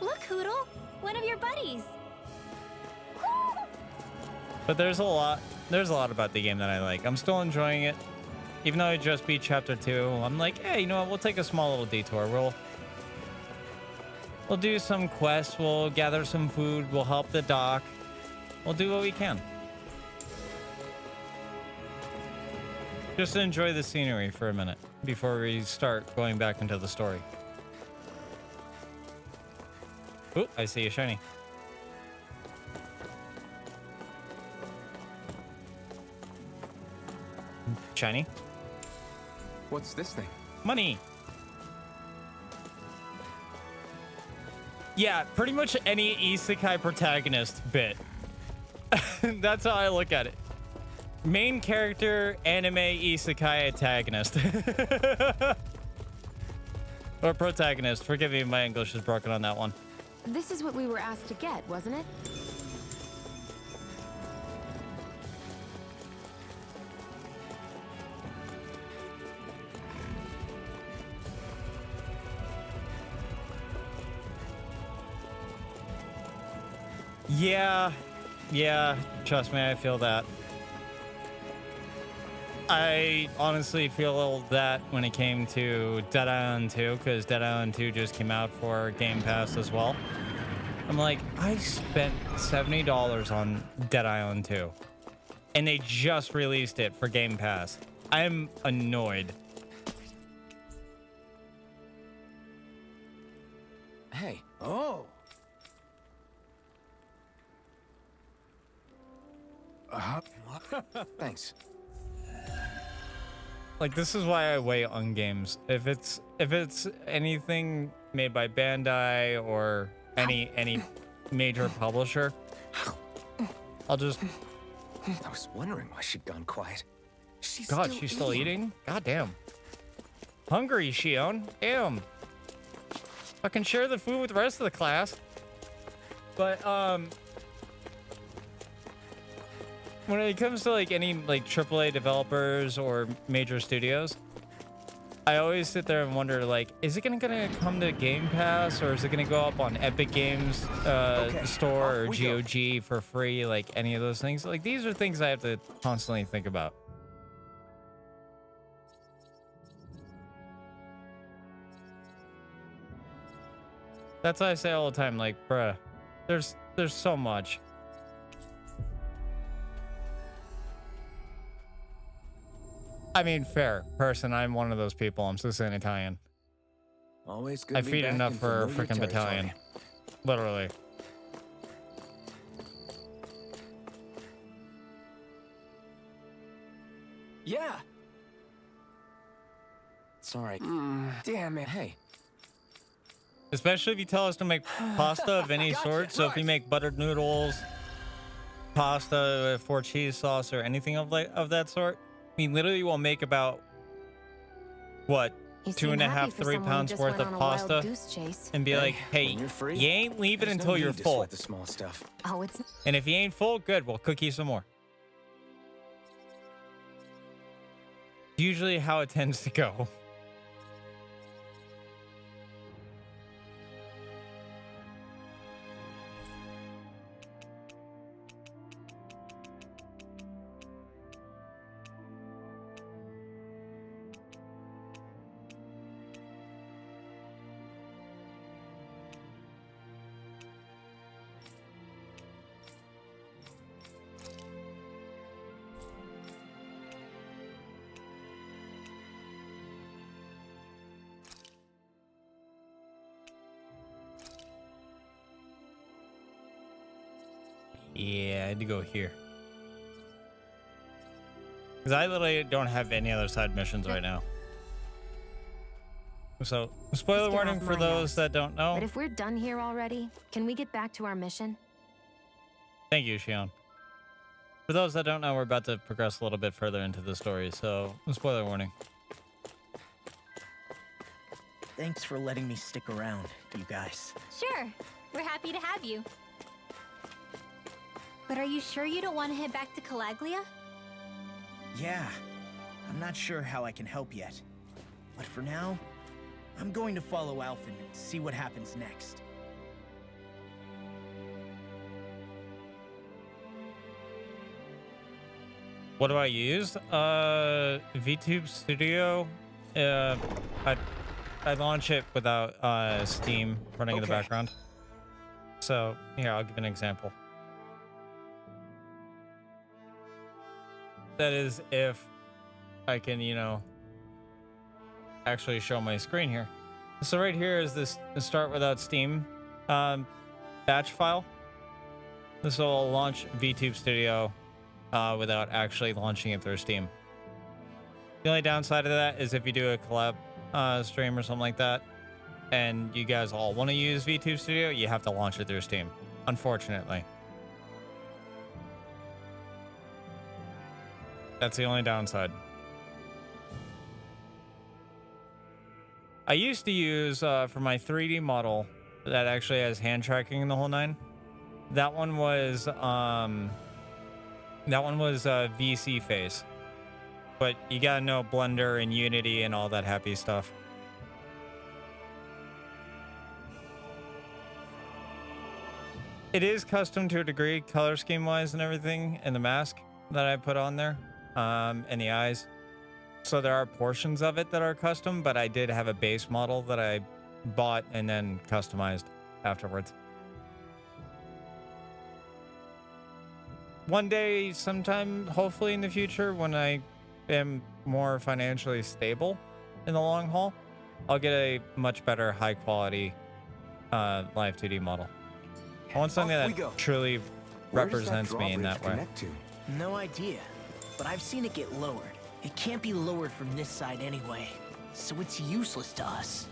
Look, Hoodle, one of your buddies. But there's a lot about the game that I like. I'm still enjoying it. Even though I just beat chapter 2, I'm like, hey, you know what? We'll take a small little detour. We'll do some quests. We'll gather some food. We'll help the doc. We'll do what we can. Just to enjoy the scenery for a minute before we start going back into the story. Ooh, I see a shiny. Shiny. What's this thing? Money. Yeah, pretty much any isekai protagonist bit. That's how I look at it. Main character, anime, isekai antagonist. Or protagonist. Forgive me, my English is broken on that one. This is what we were asked to get, wasn't it? Yeah, trust me, I feel that. I honestly feel that when it came to Dead Island 2, because Dead Island 2 just came out for Game Pass as well. I'm like, I spent $70 on Dead Island 2, and they just released it for Game Pass. I'm annoyed. Hey. Oh. Thanks. Like, this is why I wait on games. If it's anything made by Bandai or any major publisher, I'll just. I was wondering why she'd gone quiet. God, she's still eating? God damn. Hungry, Shion. Damn. Fucking share the food with the rest of the class. But when it comes to like any like AAA developers or major studios, I always sit there and wonder, like, is it gonna come to Game Pass, or is it gonna go up on Epic Games store or GOG for free? Like any of those things. Like these are things I have to constantly think about. That's what I say all the time. Like, bruh, there's so much. I mean, fair person. I'm one of those people. I'm Sicilian Italian. Always good. I feed enough for a freaking battalion. Literally. Yeah. It's all right. Damn it. Hey. Especially if you tell us to make pasta of any sort. So if you make buttered noodles, pasta for cheese sauce, or anything of that sort, I mean, literally, we'll make about what, 2.5, 3 pounds worth of pasta, and be like, "Hey, you ain't leaving until you're full." The small stuff. Oh, it's. And if you ain't full, good, we'll cook you some more. Usually, how it tends to go. Yeah, I had to go here. Because I literally don't have any other side missions right now. So, spoiler warning for those that don't know. But if we're done here already, can we get back to our mission? Thank you, Shion. For those that don't know, we're about to progress a little bit further into the story, so spoiler warning. Thanks for letting me stick around, you guys. Sure. We're happy to have you. But are you sure you don't want to head back to Calaglia? Yeah. I'm not sure how I can help yet. But for now, I'm going to follow Alphen and see what happens next. What do I use? VTube Studio. I launch it without Steam running in the background. So here, I'll give an example. That is if I can, you know, actually show my screen here. So right here is this start without Steam batch file. This will launch VTube Studio without actually launching it through Steam. The only downside of that is if you do a collab stream or something like that, and you guys all want to use VTube Studio, you have to launch it through Steam, unfortunately. That's the only downside. I used to use, for my 3D model that actually has hand tracking in the whole nine, that one was VC Face. But you gotta know Blender and Unity and all that happy stuff. It is custom to a degree, color scheme wise and everything, and the mask that I put on there, and the eyes. So there are portions of it that are custom, but I did have a base model that I bought and then customized afterwards. One day, sometime, hopefully in the future, when I am more financially stable in the long haul, I'll get a much better high quality live 2D model. I want something that truly represents me in that way. No idea, but I've seen it get lowered. It can't be lowered from this side anyway, so it's useless to us.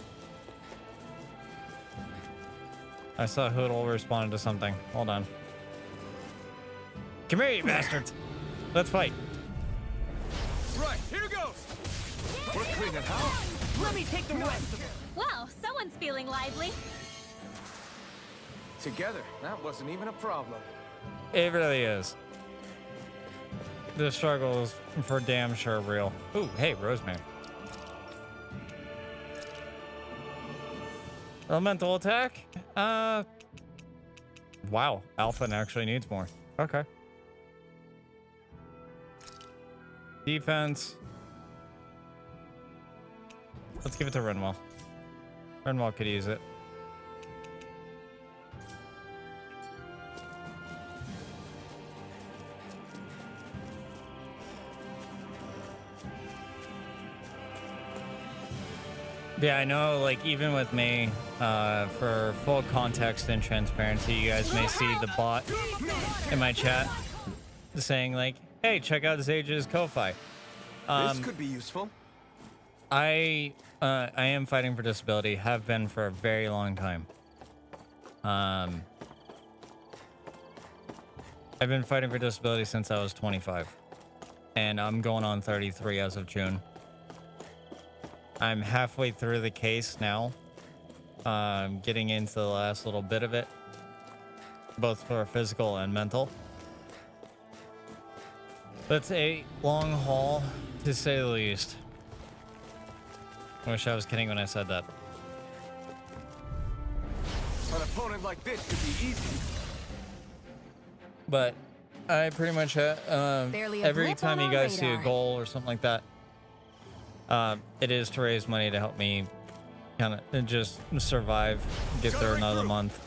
I saw Hoodle responded to something. Hold on. Come here, you bastards. Let's fight. Right, here goes! We're clean at house. Let me take the rest of it. Wow, someone's feeling lively. Together, that wasn't even a problem. It really is. The struggle is for damn sure real. Ooh, hey, Rosemary. Elemental attack? Wow, Alpha actually needs more. Okay. Defense. Let's give it to Renwell. Renwell could use it. Yeah, I know, like, even with me, for full context and transparency, you guys may see the bot in my chat saying, like, hey, check out Zage's Ko-Fi. This could be useful. I am fighting for disability, have been for a very long time. I've been fighting for disability since I was 25. And I'm going on 33 as of June. I'm halfway through the case now. Getting into the last little bit of it. Both for physical and mental. But it's a long haul, to say the least. I wish I was kidding when I said that. An opponent like this should be easy. But I pretty much, every time you guys see a goal or something like that, it is to raise money to help me kind of just survive, get through another month.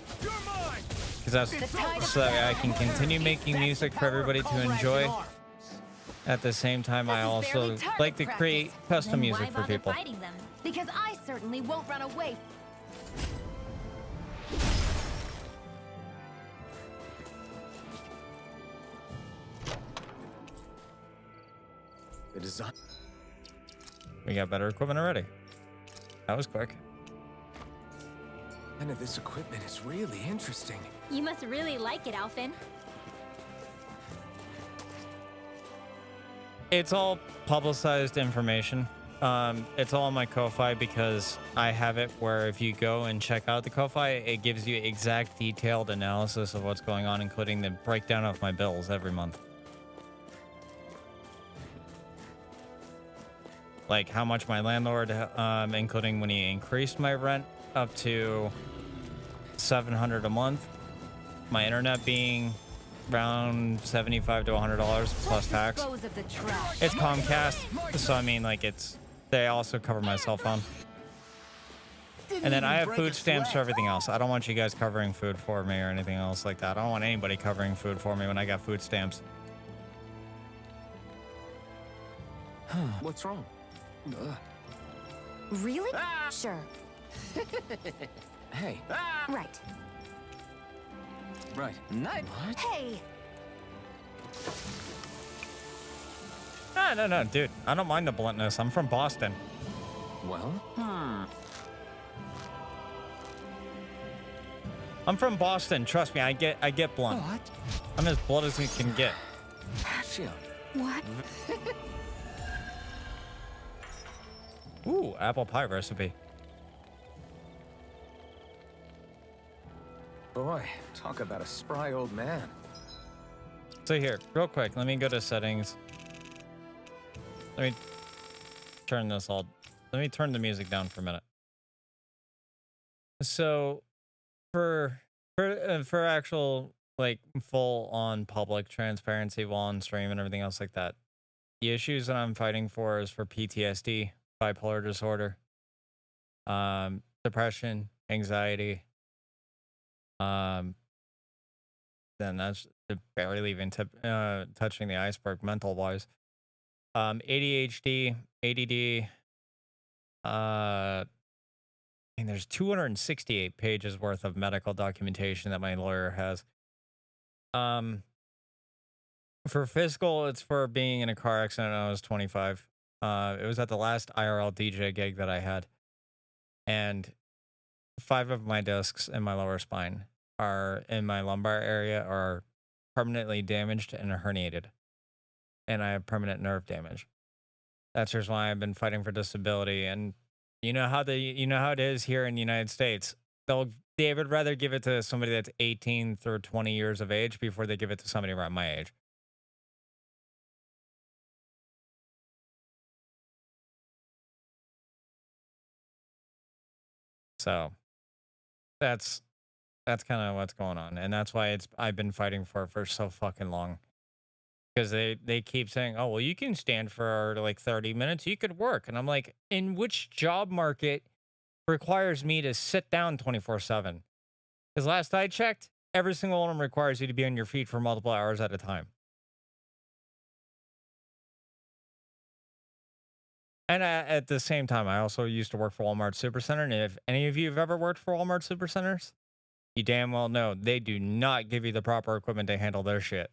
Because that's so that I can continue making music for everybody to enjoy. At the same time, I also like to create custom music for people. Because I certainly won't run away. The design. We got better equipment already. That was quick. None of this equipment is really interesting. You must really like it, Alphen. It's all publicized information. It's all on my Ko-Fi because I have it where if you go and check out the Ko-Fi, it gives you exact detailed analysis of what's going on, including the breakdown of my bills every month. Like how much my landlord, including when he increased my rent up to $700 a month, my internet being around $75 to $100 plus tax. It's Comcast, so I mean, like, they also cover my cell phone. And then I have food stamps for everything else. I don't want you guys covering food for me or anything else like that. I don't want anybody covering food for me when I got food stamps. What's wrong? Really? Sure. Hey. Right. Right. Night. Hey! No, dude. I don't mind the bluntness. I'm from Boston. Well? I'm from Boston. Trust me, I get blunt. What? I'm as blunt as we can get. Shion. What? Ooh, apple pie recipe. Boy, talk about a spry old man. So here, real quick, let me go to settings. Let me turn the music down for a minute. So for actual, like, full on public transparency while on stream and everything else like that, the issues that I'm fighting for is for PTSD, bipolar disorder, depression, anxiety. Then that's barely even touching the iceberg mental wise. ADHD, ADD. And there's 268 pages worth of medical documentation that my lawyer has. For physical, it's for being in a car accident when I was 25. It was at the last IRL DJ gig that I had. And 5 of my discs in my lower spine are in my lumbar area are permanently damaged and herniated. And I have permanent nerve damage. That's just why I've been fighting for disability. And You know how it is here in the United States. They would rather give it to somebody that's 18 through 20 years of age before they give it to somebody around my age. So that's kind of what's going on, and that's why I've been fighting for so fucking long. Because they keep saying, "Oh, well, you can stand for like 30 minutes. You could work," and I'm like, "In which job market requires me to sit down 24/7?" Because last I checked, every single one of them requires you to be on your feet for multiple hours at a time. And at the same time, I also used to work for Walmart Supercenter. And if any of you have ever worked for Walmart Supercenters, you damn well know they do not give you the proper equipment to handle their shit.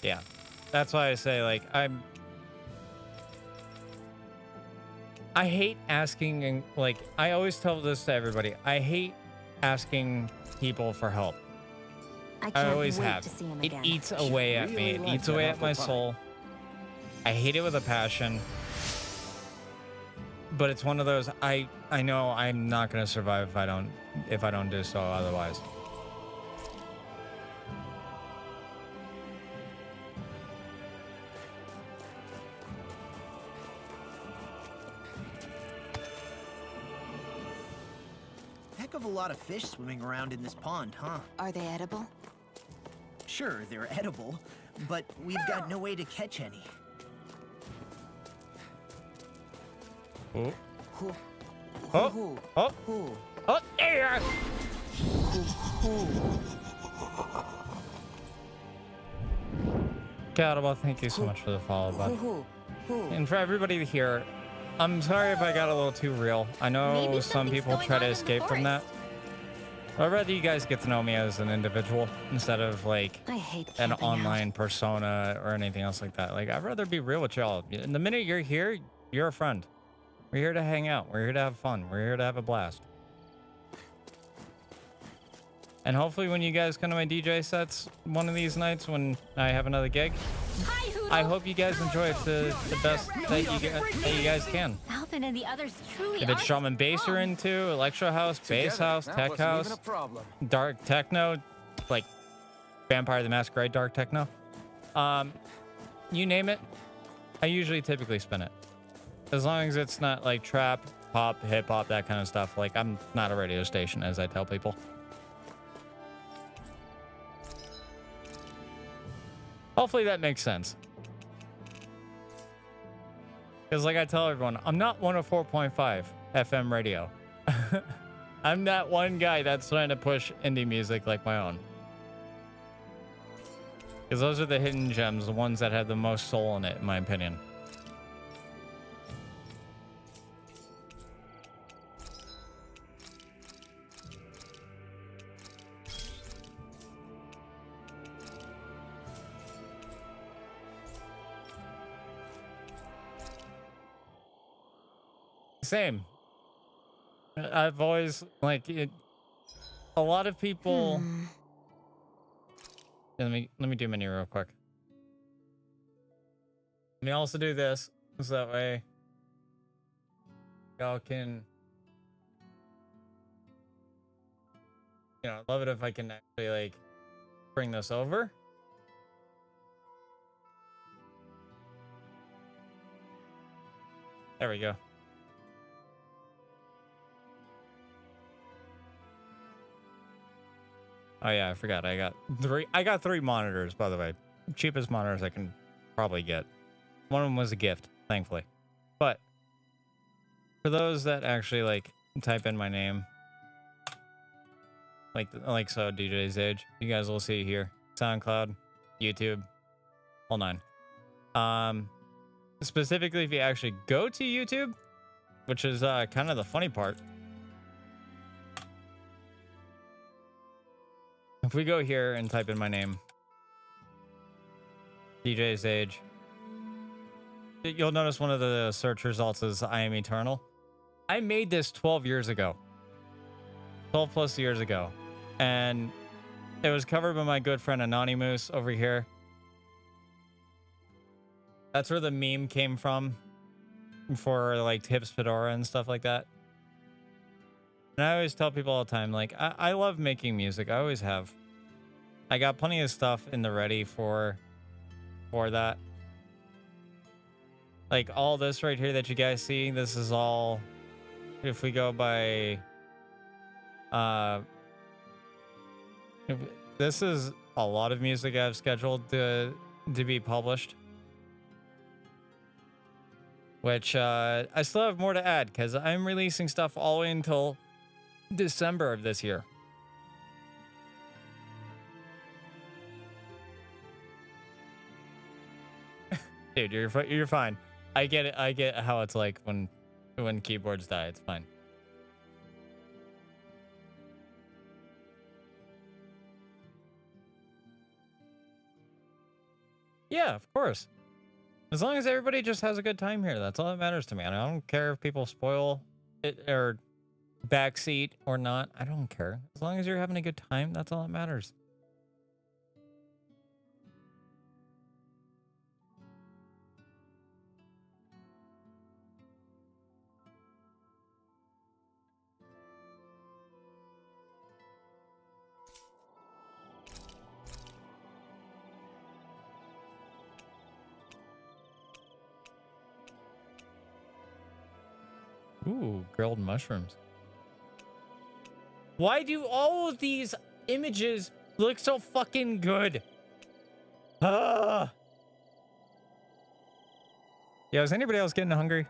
Yeah. That's why I say, like, I hate asking, and like, I always tell this to everybody. I hate asking people for help. I always have. It eats away at me. It eats away at my soul. I hate it with a passion. But it's one of those, I know I'm not going to survive if I don't do so otherwise. Heck of a lot of fish swimming around in this pond, huh? Are they edible? Sure, they're edible, but we've got no way to catch any. Oh. Hoo. Oh. Hoo. Oh. Hoo. Oh, there! Catable, thank you so much for the follow, bud. And for everybody here, I'm sorry if I got a little too real. I know some people try to escape from that. I'd rather you guys get to know me as an individual instead of like an online persona or anything else like that. Like, I'd rather be real with y'all. And the minute you're here, you're a friend. We're here to hang out. We're here to have fun. We're here to have a blast. And hopefully when you guys come to my DJ sets one of these nights when I have another gig, I hope you guys enjoy it to the best that you guys can. Alvin and the others truly If it's drum and bass you're into, electro house, bass house, tech house, dark techno, like Vampire the Masquerade dark techno, you name it, I usually typically spin it. As long as it's not like trap, pop, hip hop, that kind of stuff. Like, I'm not a radio station, as I tell people. Hopefully that makes sense. Because like I tell everyone, I'm not 104.5 FM radio. I'm that one guy that's trying to push indie music like my own. Because those are the hidden gems, the ones that have the most soul in it, in my opinion. Same. I've always like it. A lot of people. Let me do menu real quick. Let me also do this so that way y'all can. You know, I'd love it if I can actually like bring this over. There we go. Oh yeah, I forgot. I got three monitors, by the way. Cheapest monitors I can probably get. One of them was a gift, thankfully. But for those that actually like type in my name, like so, DJXage, you guys will see here. SoundCloud, YouTube, all nine. Specifically, if you actually go to YouTube, which is kind of the funny part. If we go here and type in my name, DJXage, you'll notice one of the search results is I Am Eternal. I made this 12 years ago. 12 plus years ago. And it was covered by my good friend Anonymous over here. That's where the meme came from for like Tips Fedora and stuff like that. And I always tell people all the time, like, I love making music. I always have. I got plenty of stuff in the ready for that. Like all this right here that you guys see, this is all, if we go by, this is a lot of music I've scheduled to be published. Which I still have more to add because I'm releasing stuff all the way until December of this year. Dude, you're fine. I get it. I get how it's like when keyboards die. It's fine. Yeah, of course. As long as everybody just has a good time here, that's all that matters to me. I don't care if people spoil it or backseat or not. I don't care. As long as you're having a good time, that's all that matters. Ooh, grilled mushrooms. Why do all of these images look so fucking good? Ah. Yeah, is anybody else getting hungry?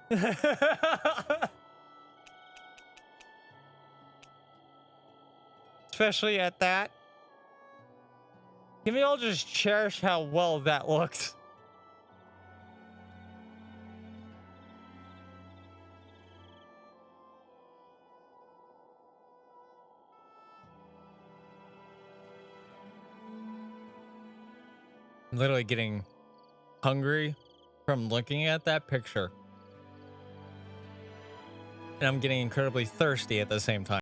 Especially at that. Can we all just cherish how well that looks? I'm literally getting hungry from looking at that picture. And I'm getting incredibly thirsty at the same time.